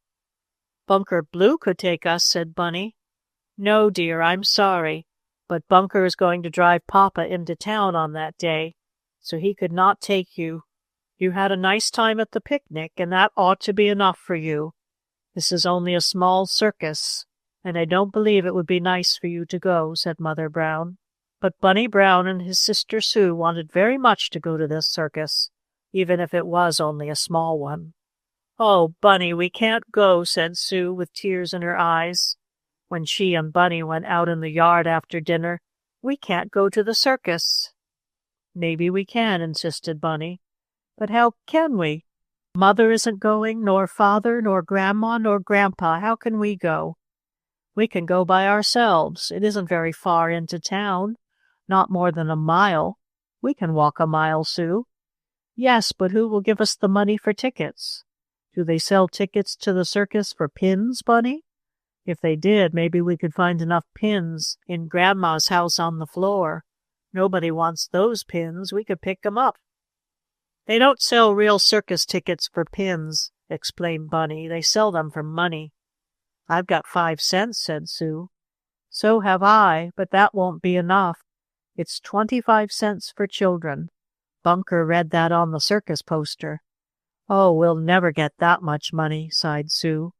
"Bunker Blue could take us," said Bunny. "No, dear, I'm sorry, but Bunker is going to drive Papa into town on that day, so he could not take you. You had a nice time at the picnic, and that ought to be enough for you. This is only a small circus, and I don't believe it would be nice for you to go," said Mother Brown. But Bunny Brown and his sister Sue wanted very much to go to this circus, even if it was only a small one. "Oh, Bunny, we can't go," said Sue with tears in her eyes. When she and Bunny went out in the yard after dinner, "We can't go to the circus." "Maybe we can," insisted Bunny. "But how can we? Mother isn't going, nor father, nor grandma, nor grandpa. How can we go? We can go by ourselves. It isn't very far into town. Not more than a mile. We can walk a mile, Sue. Yes, but who will give us the money for tickets? Do they sell tickets to the circus for pins, Bunny? If they did, maybe we could find enough pins in Grandma's house on the floor. Nobody wants those pins. We could pick 'em up. They don't sell real circus tickets for pins, explained Bunny. They sell them for money. I've got 5 cents, said Sue. So have I, but that won't be enough. It's 25 cents for children. Bunker read that on the circus poster. Oh, we'll never get that much money, sighed Sue.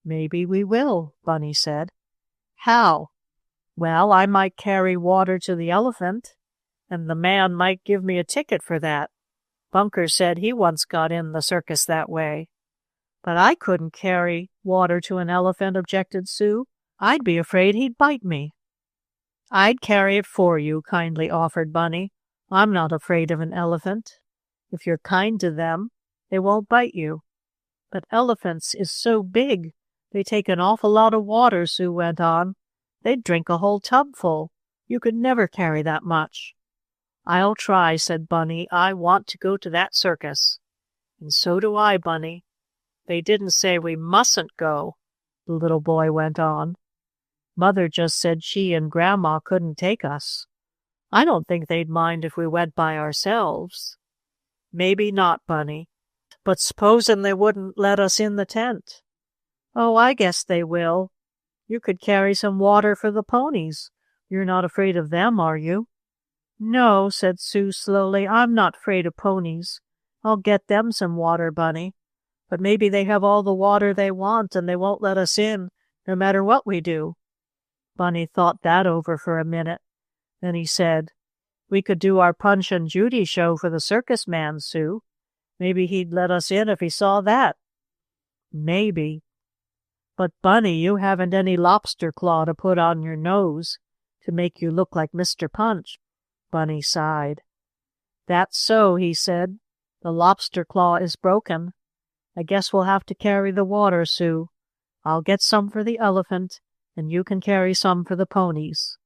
Maybe we will, Bunny said. How? Well, I might carry water to the elephant, and the man might give me a ticket for that. Bunker said he once got in the circus that way. But I couldn't carry water to an elephant, objected Sue. I'd be afraid he'd bite me. I'd carry it for you, kindly offered Bunny. I'm not afraid of an elephant. If you're kind to them, they won't bite you. But elephants is so big. They take an awful lot of water, Sue went on. They'd drink a whole tub full. You could never carry that much. I'll try, said Bunny. I want to go to that circus. And so do I, Bunny. They didn't say we mustn't go, the little boy went on. Mother just said she and Grandma couldn't take us. I don't think they'd mind if we went by ourselves. Maybe not, Bunny. But supposin' they wouldn't let us in the tent? Oh, I guess they will. You could carry some water for the ponies. You're not afraid of them, are you? No, said Sue slowly. I'm not afraid of ponies. I'll get them some water, Bunny. But maybe they have all the water they want and they won't let us in, no matter what we do. Bunny thought that over for a minute. Then he said, We could do our Punch and Judy show for the circus man, Sue. Maybe he'd let us in if he saw that. Maybe. But, Bunny, you haven't any lobster claw to put on your nose to make you look like Mr. Punch. Bunny sighed. That's so, he said. The lobster claw is broken. I guess we'll have to carry the water, Sue. I'll get some for the elephant, and you can carry some for the ponies.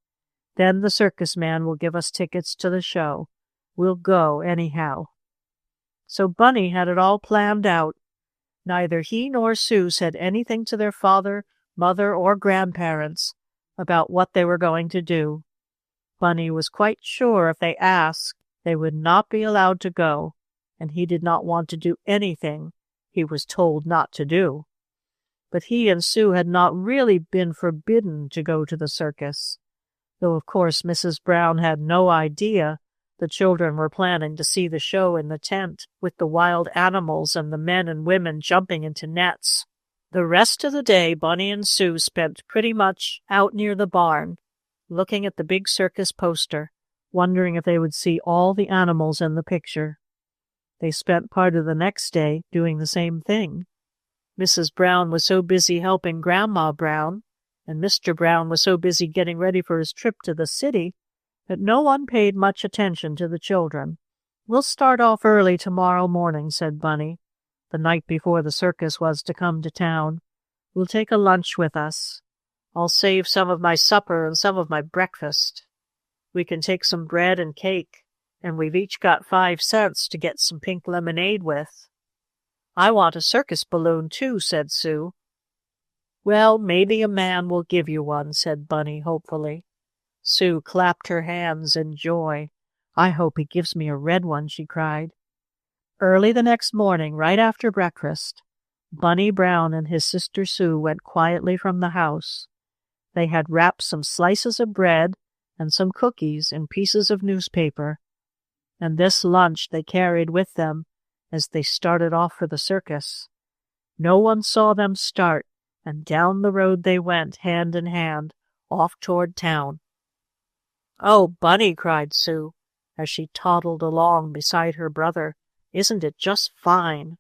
Then the circus man will give us tickets to the show. We'll go anyhow. So Bunny had it all planned out. Neither he nor Sue said anything to their father, mother, or grandparents about what they were going to do. Bunny was quite sure if they asked, they would not be allowed to go, and he did not want to do anything he was told not to do. But he and Sue had not really been forbidden to go to the circus, though of course Mrs. Brown had no idea the children were planning to see the show in the tent with the wild animals and the men and women jumping into nets. The rest of the day Bunny and Sue spent pretty much out near the barn, looking at the big circus poster, wondering if they would see all the animals in the picture. They spent part of the next day doing the same thing. Mrs. Brown was so busy helping Grandma Brown, and Mr. Brown was so busy getting ready for his trip to the city, that no one paid much attention to the children. We'll start off early tomorrow morning, said Bunny, the night before the circus was to come to town. We'll take a lunch with us. I'll save some of my supper and some of my breakfast. We can take some bread and cake, and we've each got 5 cents to get some pink lemonade with. I want a circus balloon, too, said Sue. Well, maybe a man will give you one, said Bunny hopefully. Sue clapped her hands in joy. I hope he gives me a red one, she cried. Early the next morning, right after breakfast, Bunny Brown and his sister Sue went quietly from the house. They had wrapped some slices of bread and some cookies in pieces of newspaper, and this lunch they carried with them as they started off for the circus. No one saw them start, and down the road they went, hand in hand, off toward town. Oh, Bunny, cried Sue, as she toddled along beside her brother, isn't it just fine?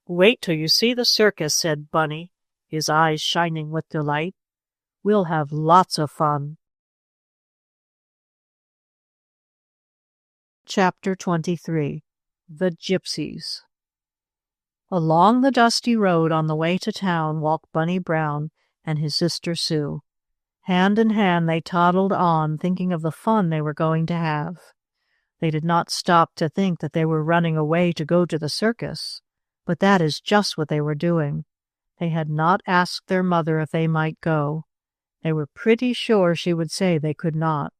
Wait till you see the circus, said Bunny, his eyes shining with delight. We'll have lots of fun. Chapter 23. The Gypsies. Along the dusty road on the way to town walked Bunny Brown and his sister Sue. Hand in hand they toddled on, thinking of the fun they were going to have. They did not stop to think that they were running away to go to the circus, but that is just what they were doing. They had not asked their mother if they might go. They were pretty sure she would say they could not.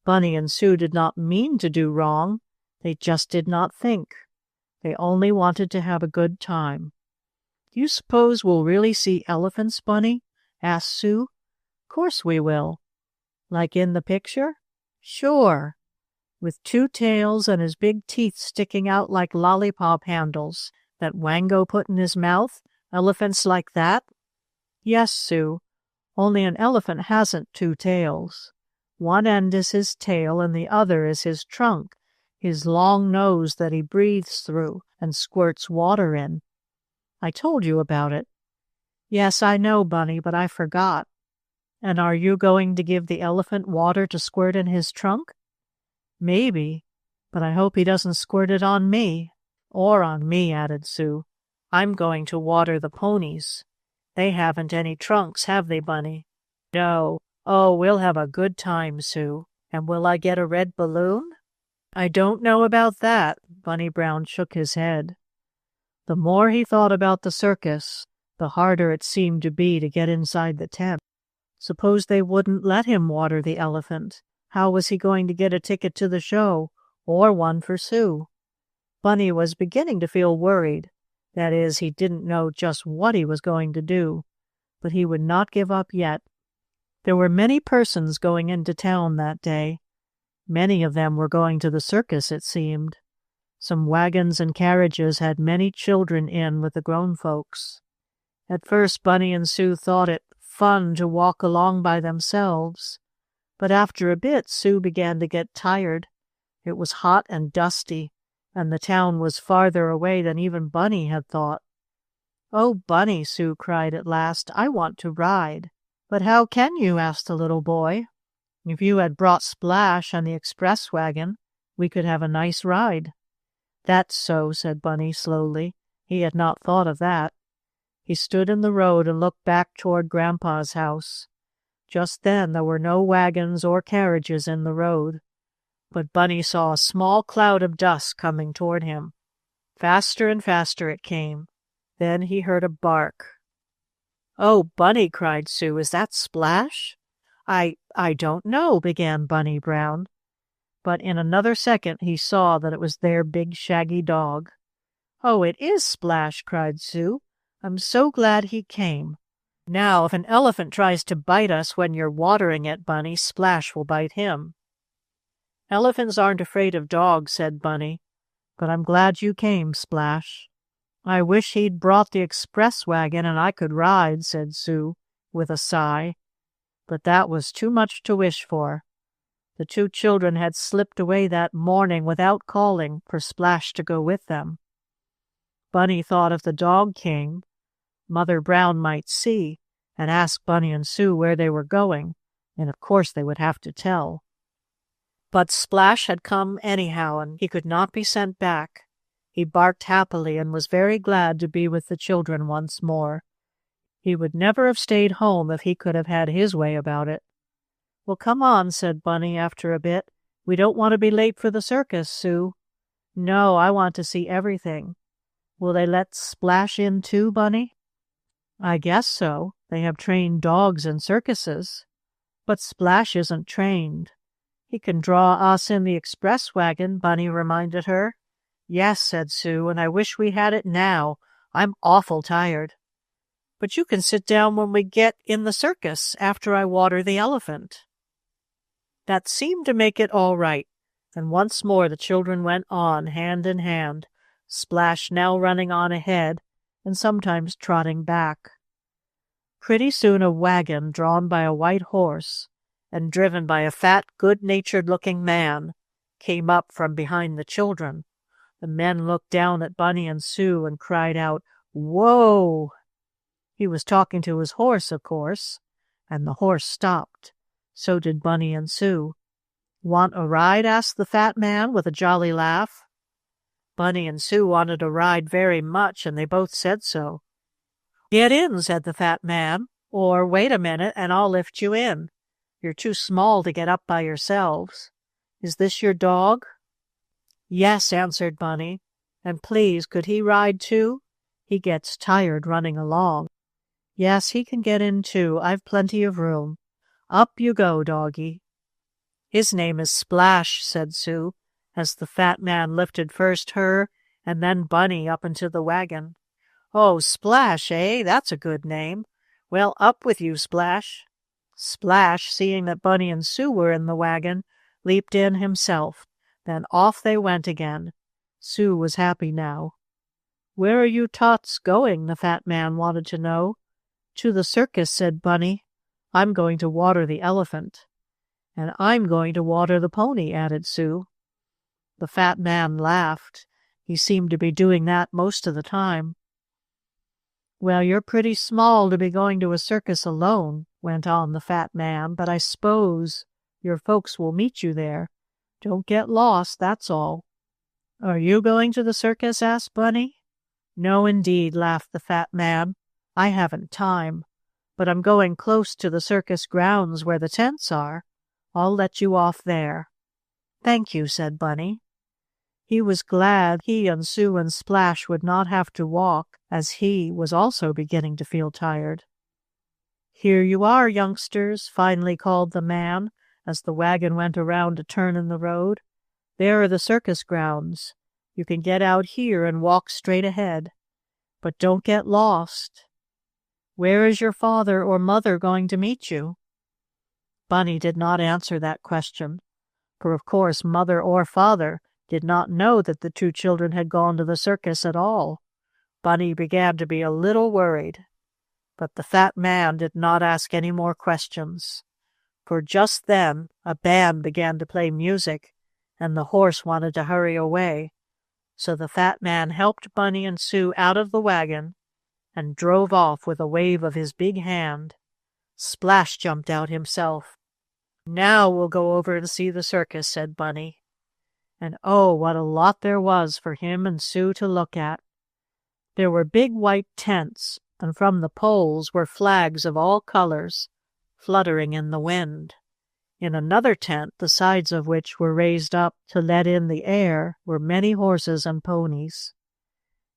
Bunny and Sue did not mean to do wrong. They just did not think. They only wanted to have a good time. "Do you suppose we'll really see elephants, Bunny?" asked Sue. "Course we will." "Like in the picture?" "Sure. With 2 tails and his big teeth sticking out like lollipop handles that Wango put in his mouth? Elephants like that?" "Yes, Sue. Only an elephant hasn't 2 tails. One end is his tail and the other is his trunk, his long nose that he breathes through and squirts water in. I told you about it." "Yes, I know, Bunny, but I forgot." "And are you going to give the elephant water to squirt in his trunk?" "Maybe, but I hope he doesn't squirt it on me." "Or on me," added Sue. "I'm going to water the ponies. They haven't any trunks, have they, Bunny?" "No. Oh, we'll have a good time, Sue. And will I get a red balloon?" "I don't know about that." Bunny Brown shook his head. The more he thought about the circus, the harder it seemed to be to get inside the tent. Suppose they wouldn't let him water the elephant. How was he going to get a ticket to the show, or one for Sue? Bunny was beginning to feel worried. That is, he didn't know just what he was going to do, but he would not give up yet. There were many persons going into town that day. Many of them were going to the circus, it seemed. Some wagons and carriages had many children in with the grown folks. At first Bunny and Sue thought it fun to walk along by themselves, but after a bit Sue began to get tired. It was hot and dusty, and the town was farther away than even Bunny had thought. "Oh, Bunny," Sue cried at last, "I want to ride." "But how can you?" asked the little boy. "If you had brought Splash and the express wagon, we could have a nice ride." "That's so," said Bunny slowly. He had not thought of that. He stood in the road and looked back toward Grandpa's house. Just then there were no wagons or carriages in the road, but Bunny saw a small cloud of dust coming toward him. Faster and faster it came. Then he heard a bark. "Oh, Bunny," cried Sue, "is that Splash?" I don't know," began Bunny Brown. But in another second he saw that it was their big shaggy dog. "Oh, it is Splash," cried Sue. "I'm so glad he came. Now, if an elephant tries to bite us when you're watering it, Bunny, Splash will bite him." "Elephants aren't afraid of dogs," said Bunny. "But I'm glad you came, Splash." "I wish he'd brought the express wagon and I could ride," said Sue, with a sigh. But that was too much to wish for. The 2 children had slipped away that morning without calling for Splash to go with them. Bunny thought if the dog came, Mother Brown might see and ask Bunny and Sue where they were going, and of course they would have to tell. But Splash had come anyhow, and he could not be sent back. He barked happily and was very glad to be with the children once more. He would never have stayed home if he could have had his way about it. "Well, come on," said Bunny after a bit. "We don't want to be late for the circus, Sue." "No, I want to see everything." "Will they let Splash in too, Bunny?" "I guess so. They have trained dogs in circuses." "But Splash isn't trained." "He can draw us in the express wagon," Bunny reminded her. "Yes," said Sue, "and I wish we had it now. I'm awful tired." "But you can sit down when we get in the circus, after I water the elephant." That seemed to make it all right, and once more the children went on hand in hand, Splash now running on ahead and sometimes trotting back. Pretty soon a wagon drawn by a white horse and driven by a fat, good-natured-looking man came up from behind the children. The men looked down at Bunny and Sue and cried out, "Whoa!" He was talking to his horse, of course, and the horse stopped. So did Bunny and Sue. "Want a ride?" asked the fat man with a jolly laugh. Bunny and Sue wanted a ride very much, and they both said so. "Get in," said the fat man, "or wait a minute and I'll lift you in. You're too small to get up by yourselves. Is this your dog?" "Yes," answered Bunny. "And please, could he ride too? He gets tired running along." "Yes, he can get in too. I've plenty of room. Up you go, doggy." "His name is Splash," said Sue, as the fat man lifted first her and then Bunny up into the wagon. "Oh, Splash, eh? That's a good name. Well, up with you, Splash." Splash, seeing that Bunny and Sue were in the wagon, leaped in himself. Then off they went again. Sue was happy now. "Where are you tots going?" the fat man wanted to know. "To the circus," said Bunny. "I'm going to water the elephant." "And I'm going to water the pony," added Sue. The fat man laughed. He seemed to be doing that most of the time. "Well, you're pretty small to be going to a circus alone," went on the fat man, "but I s'pose your folks will meet you there. Don't get lost, that's all." "Are you going to the circus?" asked Bunny. "No, indeed," laughed the fat man. "I haven't time. But I'm going close to the circus grounds where the tents are. I'll let you off there." "Thank you," said Bunny. He was glad he and Sue and Splash would not have to walk, as he was also beginning to feel tired. "Here you are, youngsters," finally called the man, as the wagon went around a turn in the road. "There are the circus grounds. You can get out here and walk straight ahead. But don't get lost. Where is your father or mother going to meet you?" Bunny did not answer that question, for of course mother or father did not know that the two children had gone to the circus at all. Bunny began to be a little worried. But the fat man did not ask any more questions, for just then a band began to play music, and the horse wanted to hurry away. So the fat man helped Bunny and Sue out of the wagon and drove off with a wave of his big hand. Splash jumped out himself. "Now we'll go over and see the circus," said Bunny. And oh, what a lot there was for him and Sue to look at. There were big white tents, and from the poles were flags of all colors, fluttering in the wind. In another tent, the sides of which were raised up to let in the air, were many horses and ponies.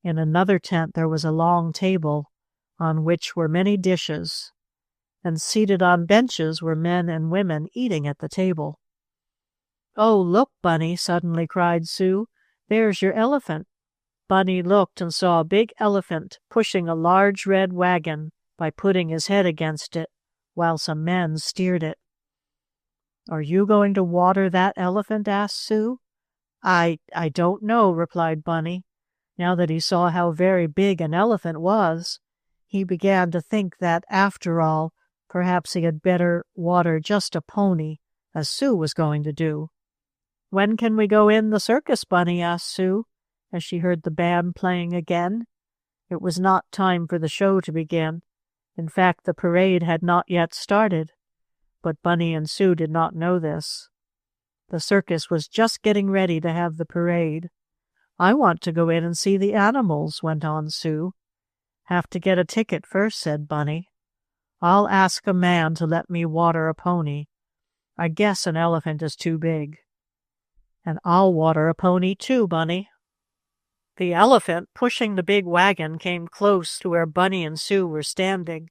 In another tent there was a long table, on which were many dishes, and seated on benches were men and women eating at the table. "Oh, look, Bunny!" suddenly cried Sue. "There's your elephant." Bunny looked and saw a big elephant pushing a large red wagon by putting his head against it, while some men steered it. "Are you going to water that elephant?" asked Sue. I don't know," replied Bunny. Now that he saw how very big an elephant was, he began to think that, after all, perhaps he had better water just a pony, as Sue was going to do. "When can we go in the circus, Bunny?" asked Sue, as she heard the band playing again. It was not time for the show to begin. In fact, the parade had not yet started. But Bunny and Sue did not know this. The circus was just getting ready to have the parade. "I want to go in and see the animals," went on Sue. "Have to get a ticket first," said Bunny. "I'll ask a man to let me water a pony. I guess an elephant is too big." "And I'll water a pony too, Bunny." The elephant, pushing the big wagon, came close to where Bunny and Sue were standing.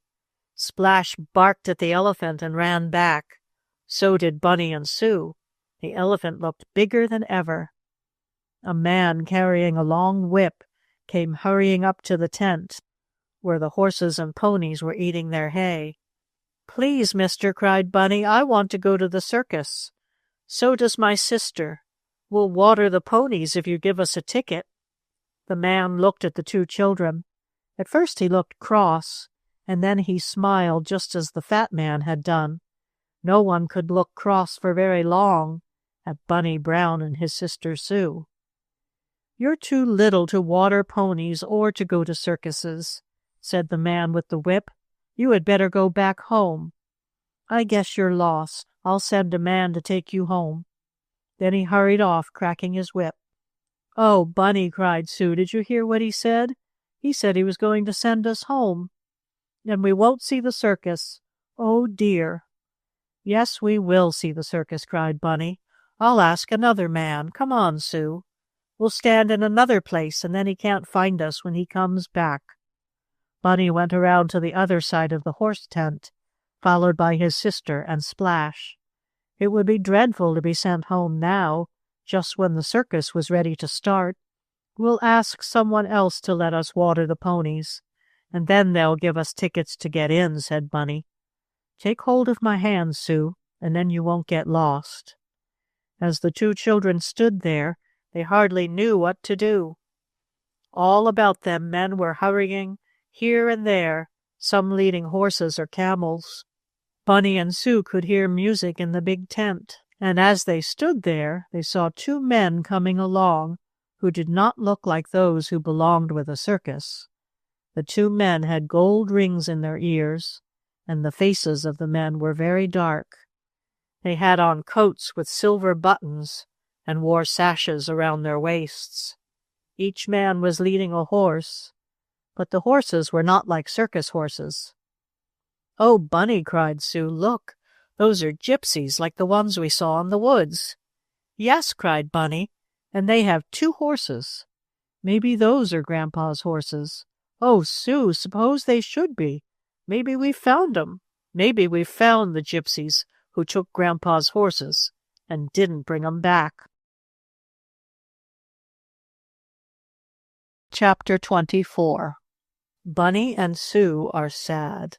Splash barked at the elephant and ran back. So did Bunny and Sue. The elephant looked bigger than ever. A man carrying a long whip came hurrying up to the tent, where the horses and ponies were eating their hay. "Please, mister," cried Bunny, "I want to go to the circus. So does my sister. We'll water the ponies if you give us a ticket." The man looked at the two children. At first he looked cross, and then he smiled just as the fat man had done. No one could look cross for very long at Bunny Brown and his sister Sue. "You're too little to water ponies or to go to circuses," said the man with the whip. "You had better go back home." "I guess you're lost. I'll send a man to take you home." Then he hurried off, cracking his whip. "Oh, Bunny," cried Sue, "did you hear what he said? He said he was going to send us home. And we won't see the circus. Oh, dear." "Yes, we will see the circus," cried Bunny. "I'll ask another man. Come on, Sue. We'll stand in another place, and then he can't find us when he comes back." Bunny went around to the other side of the horse tent, followed by his sister and Splash. It would be dreadful to be sent home now, just when the circus was ready to start. "We'll ask someone else to let us water the ponies, and then they'll give us tickets to get in," said Bunny. "Take hold of my hand, Sue, and then you won't get lost." As the two children stood there, they hardly knew what to do. All about them men were hurrying here and there, some leading horses or camels. Bunny and Sue could hear music in the big tent, and as they stood there, they saw two men coming along who did not look like those who belonged with a circus. The two men had gold rings in their ears, and the faces of the men were very dark. They had on coats with silver buttons and wore sashes around their waists. Each man was leading a horse, but the horses were not like circus horses. "Oh, Bunny," cried Sue, "look, those are gypsies like the ones we saw in the woods." "Yes," cried Bunny, "and they have two horses. Maybe those are Grandpa's horses. Oh, Sue, suppose they should be. Maybe we found 'em. Maybe we found the gypsies who took Grandpa's horses and didn't bring 'em back." Chapter 24. Bunny and Sue Are Sad.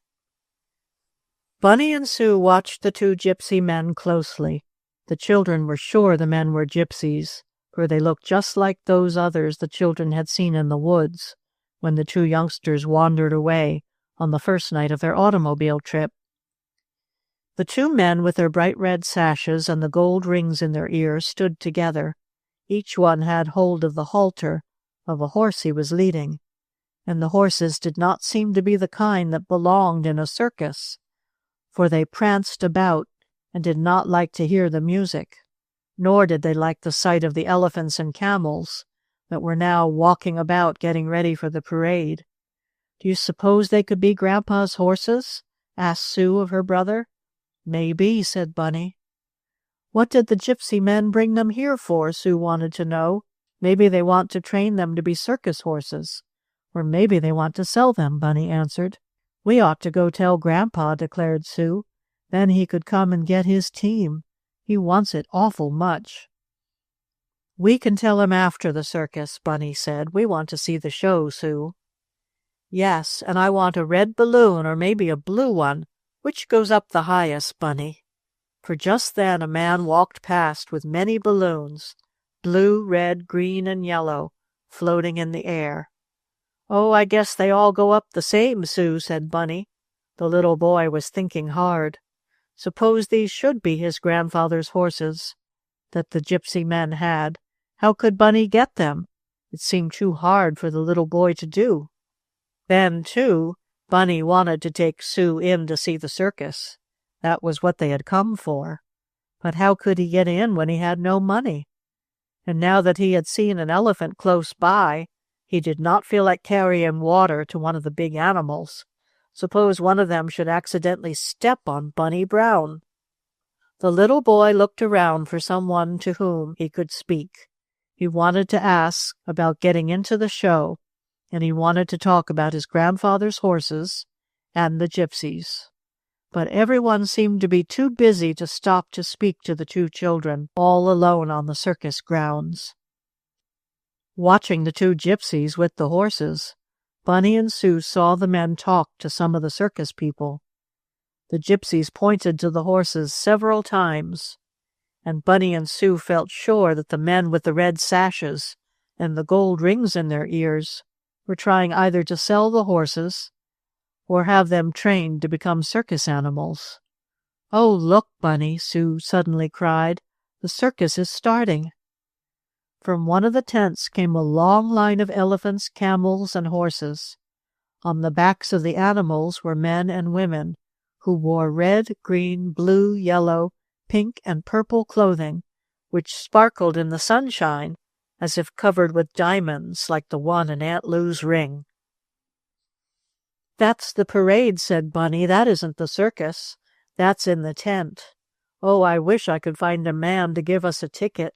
Bunny and Sue watched the two gypsy men closely. The children were sure the men were gypsies, for they looked just like those others the children had seen in the woods when the two youngsters wandered away on the first night of their automobile trip. The two men with their bright red sashes and the gold rings in their ears stood together. Each one had hold of the halter of a horse he was leading, and the horses did not seem to be the kind that belonged in a circus, for they pranced about and did not like to hear the music, nor did they like the sight of the elephants and camels that were now walking about getting ready for the parade. "Do you suppose they could be Grandpa's horses?" asked Sue of her brother. "Maybe," said Bunny. "What did the gypsy men bring them here for?" Sue wanted to know. "Maybe they want to train them to be circus horses. Or maybe they want to sell them," Bunny answered. "We ought to go tell Grandpa," declared Sue. "Then he could come and get his team. He wants it awful much." "We can tell him after the circus," Bunny said. "We want to see the show, Sue." "Yes, and I want a red balloon or maybe a blue one. Which goes up the highest, Bunny?" For just then a man walked past with many balloons, blue, red, green, and yellow, floating in the air. "Oh, I guess they all go up the same, Sue," said Bunny. The little boy was thinking hard. Suppose these should be his grandfather's horses that the gypsy men had. How could Bunny get them? It seemed too hard for the little boy to do. Then, too, Bunny wanted to take Sue in to see the circus. That was what they had come for. But how could he get in when he had no money? And now that he had seen an elephant close by, he did not feel like carrying water to one of the big animals. Suppose one of them should accidentally step on Bunny Brown. The little boy looked around for someone to whom he could speak. He wanted to ask about getting into the show, and he wanted to talk about his grandfather's horses and the gypsies. But everyone seemed to be too busy to stop to speak to the two children, all alone on the circus grounds. Watching the two gypsies with the horses, Bunny and Sue saw the men talk to some of the circus people. The gypsies pointed to the horses several times, and Bunny and Sue felt sure that the men with the red sashes and the gold rings in their ears were trying either to sell the horses or have them trained to become circus animals. "Oh, look, Bunny," Sue suddenly cried. "The circus is starting." From one of the tents came a long line of elephants, camels, and horses. On the backs of the animals were men and women who wore red, green, blue, yellow, pink, and purple clothing, which sparkled in the sunshine as if covered with diamonds like the one in Aunt Lou's ring. "That's the parade," said Bunny. "That isn't the circus. That's in the tent. Oh, I wish I could find a man to give us a ticket,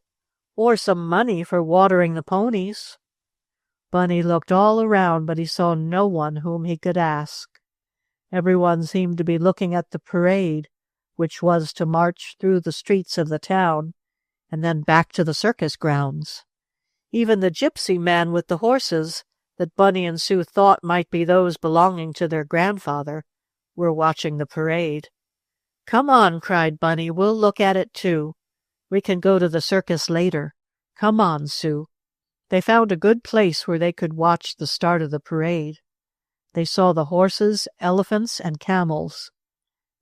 or some money for watering the ponies." Bunny looked all around, but he saw no one whom he could ask. Everyone seemed to be looking at the parade, which was to march through the streets of the town, and then back to the circus grounds. Even the gypsy man with the horses, that Bunny and Sue thought might be those belonging to their grandfather, were watching the parade. "Come on," cried Bunny. "We'll look at it too. We can go to the circus later. Come on, Sue." They found a good place where they could watch the start of the parade. They saw the horses, elephants, and camels.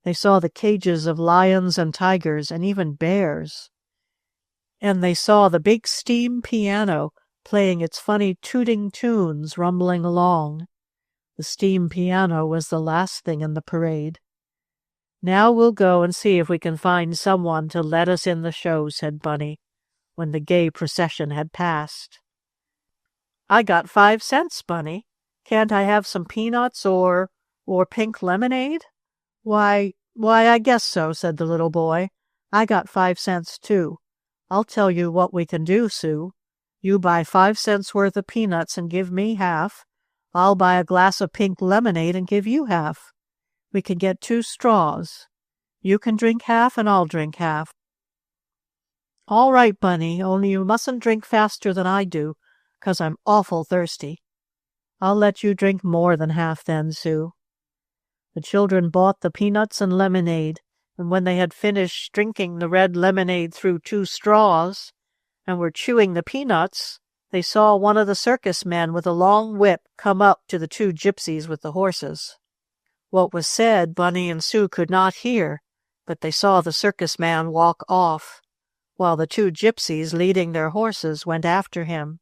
They saw the cages of lions and tigers and even bears. And they saw the big steam piano playing its funny tooting tunes rumbling along. The steam piano was the last thing in the parade. "Now we'll go and see if we can find someone to let us in the show," said Bunny, when the gay procession had passed. "I got 5 cents, Bunny. Can't I have some peanuts or pink lemonade?" Why, I guess so," said the little boy. "I got 5 cents, too. I'll tell you what we can do, Sue. You buy 5 cents worth of peanuts and give me half. I'll buy a glass of pink lemonade and give you half. We can get 2 straws. You can drink half and I'll drink half." "All right, Bunny, only you mustn't drink faster than I do, 'cause I'm awful thirsty." "I'll let you drink more than half then, Sue." The children bought the peanuts and lemonade, and when they had finished drinking the red lemonade through 2 straws, and were chewing the peanuts, they saw one of the circus men with a long whip come up to the 2 gypsies with the horses. What was said Bunny and Sue could not hear, but they saw the circus man walk off, while the 2 gypsies leading their horses went after him.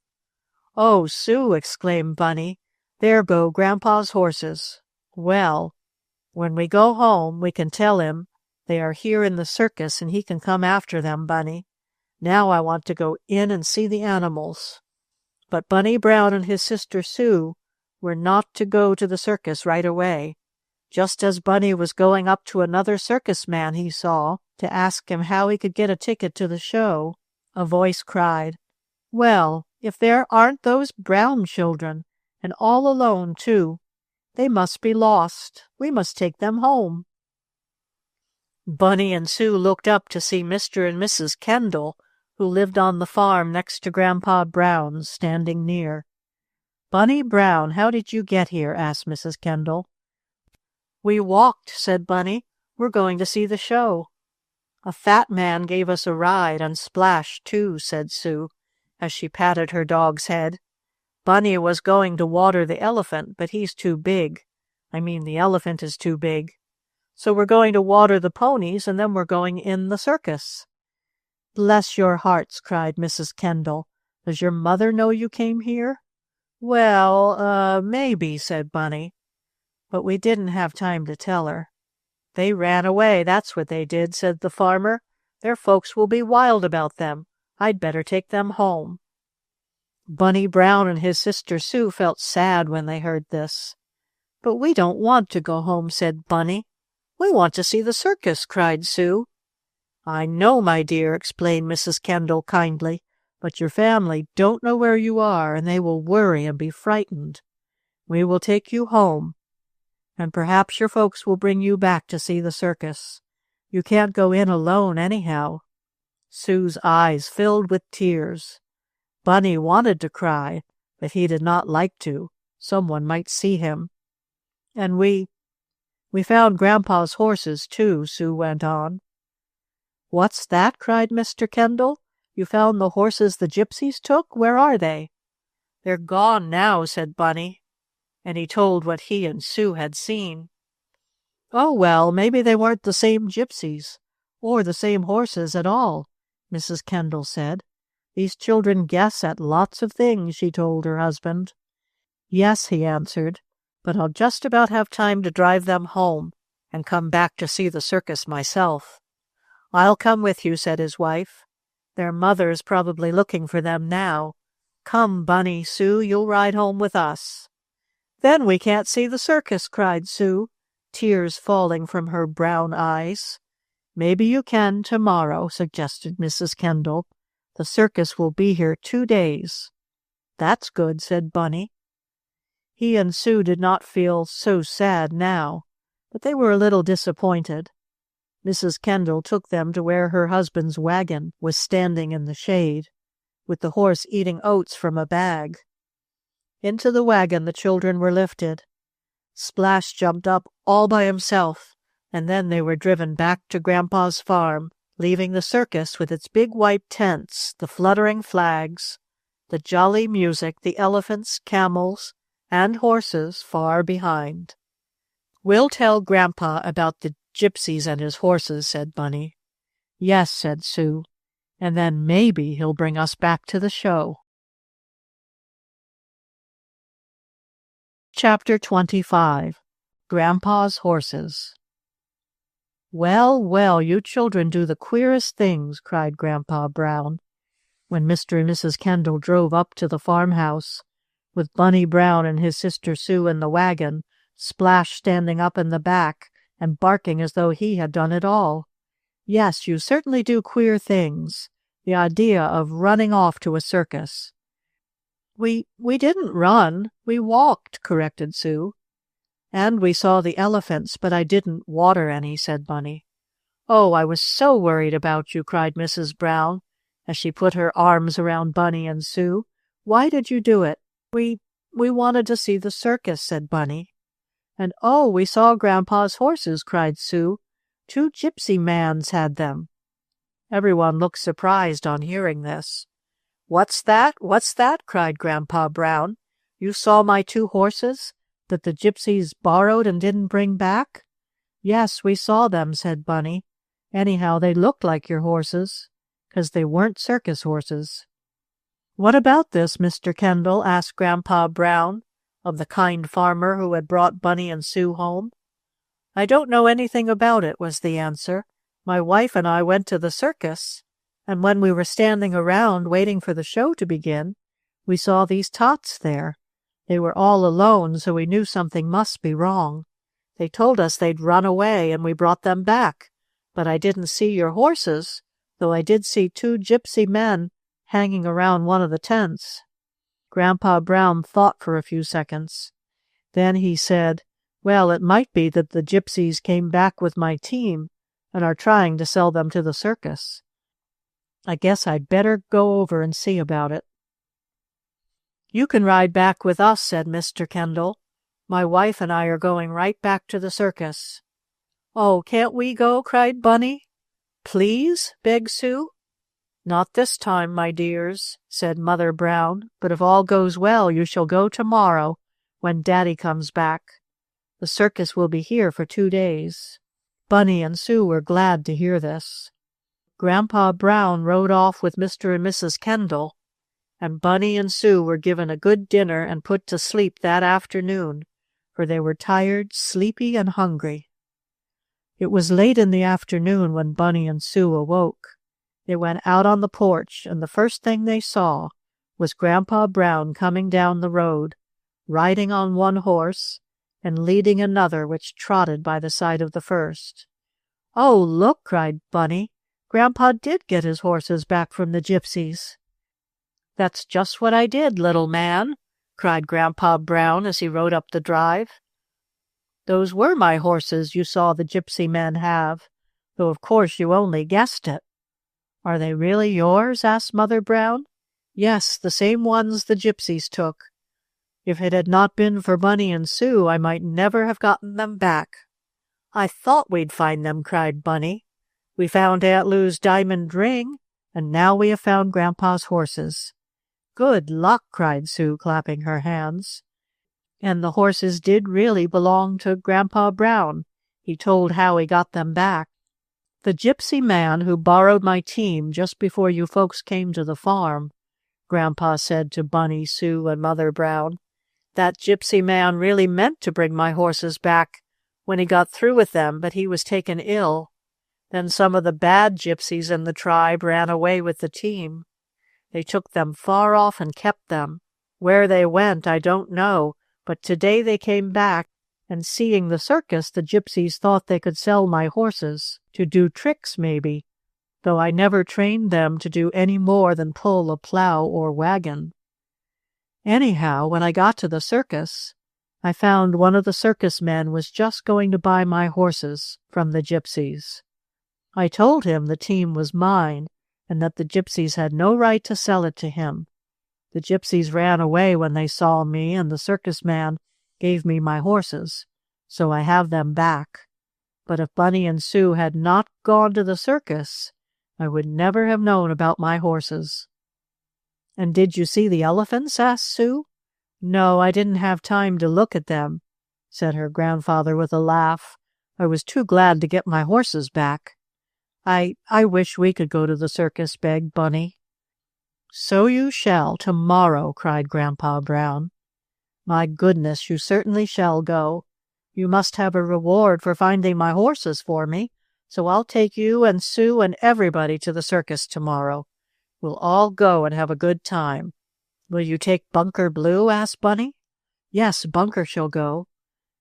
"Oh, Sue," exclaimed Bunny, "there go Grandpa's horses. Well, when we go home we can tell him they are here in the circus and he can come after them, Bunny. Now I want to go in and see the animals." But Bunny Brown and his sister Sue were not to go to the circus right away. Just as Bunny was going up to another circus man he saw to ask him how he could get a ticket to the show, a voice cried, "Well, if there aren't those Brown children, and all alone, too. They must be lost. We must take them home." Bunny and Sue looked up to see Mr. and Mrs. Kendall, who lived on the farm next to Grandpa Brown's, standing near. "Bunny Brown, how did you get here?" asked Mrs. Kendall. "We walked," said Bunny. "We're going to see the show." "A fat man gave us a ride, and Splash, too," said Sue, as she patted her dog's head. "Bunny was going to water the elephant, but he's too big. The elephant is too big. So we're going to water the ponies, and then we're going in the circus." "Bless your hearts," cried Mrs. Kendall. "Does your mother know you came here?" "Well, maybe," said Bunny. "But we didn't have time to tell her." "They ran away, that's what they did," said the farmer. "Their folks will be wild about them. I'd better take them home." Bunny Brown and his sister Sue felt sad when they heard this. "But we don't want to go home," said Bunny. "We want to see the circus," cried Sue. "I know, my dear," explained Mrs. Kendall kindly, "but your family don't know where you are, and they will worry and be frightened. We will take you home, and perhaps your folks will bring you back to see the circus. You can't go in alone anyhow." Sue's eyes filled with tears. Bunny wanted to cry, but he did not like to. Someone might see him. "And we found Grandpa's horses, too," Sue went on. "What's that?" cried Mr. Kendall. "You found the horses the gypsies took? Where are they?" "They're gone now," said Bunny, and he told what he and Sue had seen. "Oh, well, maybe they weren't the same gypsies, or the same horses at all," Mrs. Kendall said. "These children guess at lots of things," she told her husband. "Yes," he answered, "but I'll just about have time to drive them home and come back to see the circus myself." "I'll come with you," said his wife. "Their mother's probably looking for them now. Come, Bunny, Sue, you'll ride home with us." "Then we can't see the circus," cried Sue, tears falling from her brown eyes. "Maybe you can tomorrow," suggested Mrs. Kendall. "The circus will be here 2 days." "That's good," said Bunny. He and Sue did not feel so sad now, but they were a little disappointed. Mrs. Kendall took them to where her husband's wagon was standing in the shade, with the horse eating oats from a bag. Into the wagon the children were lifted. Splash jumped up all by himself, and then they were driven back to Grandpa's farm, leaving the circus with its big white tents, the fluttering flags, the jolly music, the elephants, camels, and horses far behind. "We'll tell Grandpa about the Gypsies and his horses," said Bunny. "Yes," said Sue, "and then maybe he'll bring us back to the show." Chapter 25. Grandpa's Horses. "Well, well, you children do the queerest things," cried Grandpa Brown, when Mr. and Mrs. Kendall drove up to the farmhouse, with Bunny Brown and his sister Sue in the wagon, Splash standing up in the back and barking as though he had done it all. "Yes, you certainly do queer things. The idea of running off to a circus." We didn't run, we walked," corrected Sue. "And we saw the elephants, but I didn't water any," said Bunny. "Oh, I was so worried about you," cried Mrs. Brown, as she put her arms around Bunny and Sue. "Why did you do it?" We wanted to see the circus," said Bunny. "And oh, we saw Grandpa's horses," cried Sue. "2 gypsy mans had them." Everyone looked surprised on hearing this. "What's that? What's that?" cried Grandpa Brown. "You saw my 2 horses that the gypsies borrowed and didn't bring back?" "Yes, we saw them," said Bunny. "Anyhow, they looked like your horses, 'cause they weren't circus horses." "What about this, Mr. Kendall?" asked Grandpa Brown of the kind farmer who had brought Bunny and Sue home. "I don't know anything about it," was the answer. "My wife and I went to the circus, and when we were standing around waiting for the show to begin, we saw these tots there. They were all alone, so we knew something must be wrong. They told us they'd run away, and we brought them back. But I didn't see your horses, though I did see 2 gypsy men hanging around one of the tents." Grandpa Brown thought for a few seconds. Then he said, "Well, it might be that the gypsies came back with my team and are trying to sell them to the circus. I guess I'd better go over and see about it." "You can ride back with us," said Mr. Kendall. "My wife and I are going right back to the circus." "Oh, can't we go?" cried Bunny. "Please?" begged Sue. "Not this time, my dears," said Mother Brown, "but if all goes well, you shall go tomorrow when Daddy comes back. The circus will be here for 2 days." Bunny and Sue were glad to hear this. Grandpa Brown rode off with Mr. and Mrs. Kendall, and Bunny and Sue were given a good dinner and put to sleep that afternoon, for they were tired, sleepy, and hungry. It was late in the afternoon when Bunny and Sue awoke. They went out on the porch, and the first thing they saw was Grandpa Brown coming down the road, riding on one horse and leading another which trotted by the side of the first. "Oh, look!" cried Bunny. "Grandpa did get his horses back from the gypsies." "That's just what I did, little man," cried Grandpa Brown as he rode up the drive. "Those were my horses you saw the gypsy men have, though of course you only guessed it." "Are they really yours?" asked Mother Brown. "Yes, the same ones the gypsies took. If it had not been for Bunny and Sue, I might never have gotten them back." "I thought we'd find them," cried Bunny. "We found Aunt Lou's diamond ring, and now we have found Grandpa's horses." "Good luck!" cried Sue, clapping her hands. And the horses did really belong to Grandpa Brown. He told how he got them back. "The gypsy man who borrowed my team just before you folks came to the farm," Grandpa said to Bunny, Sue, and Mother Brown. "That gypsy man really meant to bring my horses back when he got through with them, but he was taken ill. Then some of the bad gypsies in the tribe ran away with the team. They took them far off and kept them. Where they went, I don't know, but today they came back, and seeing the circus, the gypsies thought they could sell my horses, to do tricks maybe, though I never trained them to do any more than pull a plow or wagon. Anyhow, when I got to the circus, I found one of the circus men was just going to buy my horses from the gypsies. I told him the team was mine, and that the gypsies had no right to sell it to him. The gypsies ran away when they saw me, and the circus man gave me my horses, so I have them back. But if Bunny and Sue had not gone to the circus, I would never have known about my horses. "And did you see the elephants?" asked Sue. "No, I didn't have time to look at them," said her grandfather with a laugh. "I was too glad to get my horses back." I wish we could go to the circus," begged Bunny. "So you shall, tomorrow," cried Grandpa Brown. "My goodness, you certainly shall go. You must have a reward for finding my horses for me, so I'll take you and Sue and everybody to the circus tomorrow. We'll all go and have a good time." "Will you take Bunker Blue?" asked Bunny. "Yes, Bunker shall go."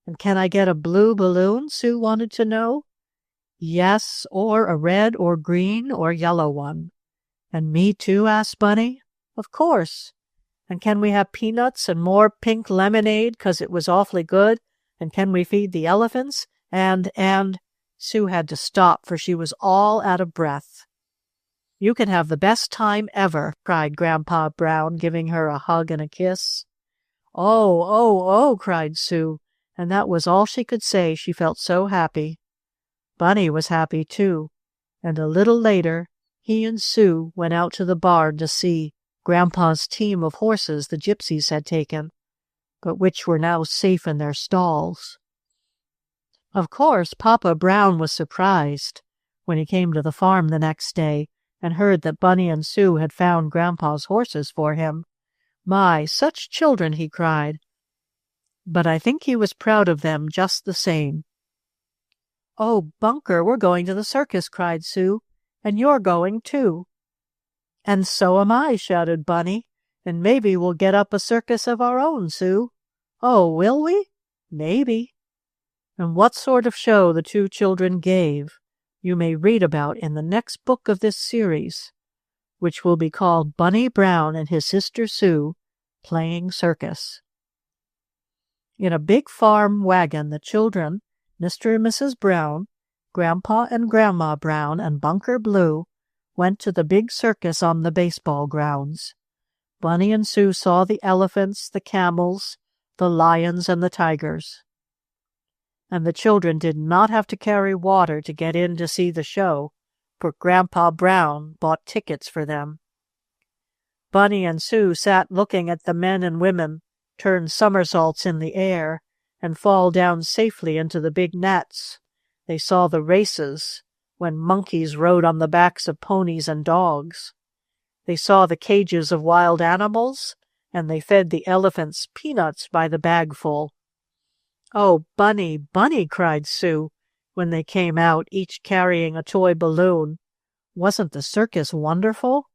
"And can I get a blue balloon?" Sue wanted to know. "Yes, or a red or green or yellow one." "And me too?" asked Bunny. "Of course." "And can we have peanuts and more pink lemonade, 'cause it was awfully good? And can we feed the elephants? And Sue had to stop, for she was all out of breath. "You can have the best time ever," cried Grandpa Brown, giving her a hug and a kiss. "Oh, oh, oh," cried Sue, and that was all she could say, she felt so happy. Bunny was happy too, and a little later he and Sue went out to the barn to see Grandpa's team of horses the gypsies had taken, but which were now safe in their stalls. Of course, Papa Brown was surprised when he came to the farm the next day and heard that Bunny and Sue had found Grandpa's horses for him. "My, such children!" he cried. But I think he was proud of them just the same. "Oh, Bunker, we're going to the circus," cried Sue, "and you're going too." "And so am I," shouted Bunny, "and maybe we'll get up a circus of our own, Sue." "Oh, will we?" "Maybe." And what sort of show the two children gave, you may read about in the next book of this series, which will be called Bunny Brown and His Sister Sue Playing Circus. In a big farm wagon, the children, Mr. and Mrs. Brown, Grandpa and Grandma Brown, and Bunker Blue, went to the big circus on the baseball grounds. Bunny and Sue saw the elephants, the camels, the lions, and the tigers. And the children did not have to carry water to get in to see the show, for Grandpa Brown bought tickets for them. Bunny and Sue sat looking at the men and women turn somersaults in the air and fall down safely into the big nets. They saw the races, when monkeys rode on the backs of ponies and dogs. They saw the cages of wild animals, and they fed the elephants peanuts by the bagful. "Oh, Bunny, Bunny," cried Sue, when they came out, each carrying a toy balloon. "Wasn't the circus wonderful?"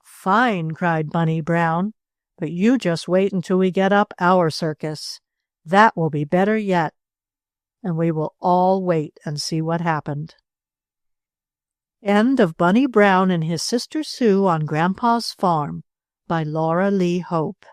"Fine," cried Bunny Brown, "but you just wait until we get up our circus. That will be better yet." And we will all wait and see what happened. End of Bunny Brown and His Sister Sue on Grandpa's Farm by Laura Lee Hope.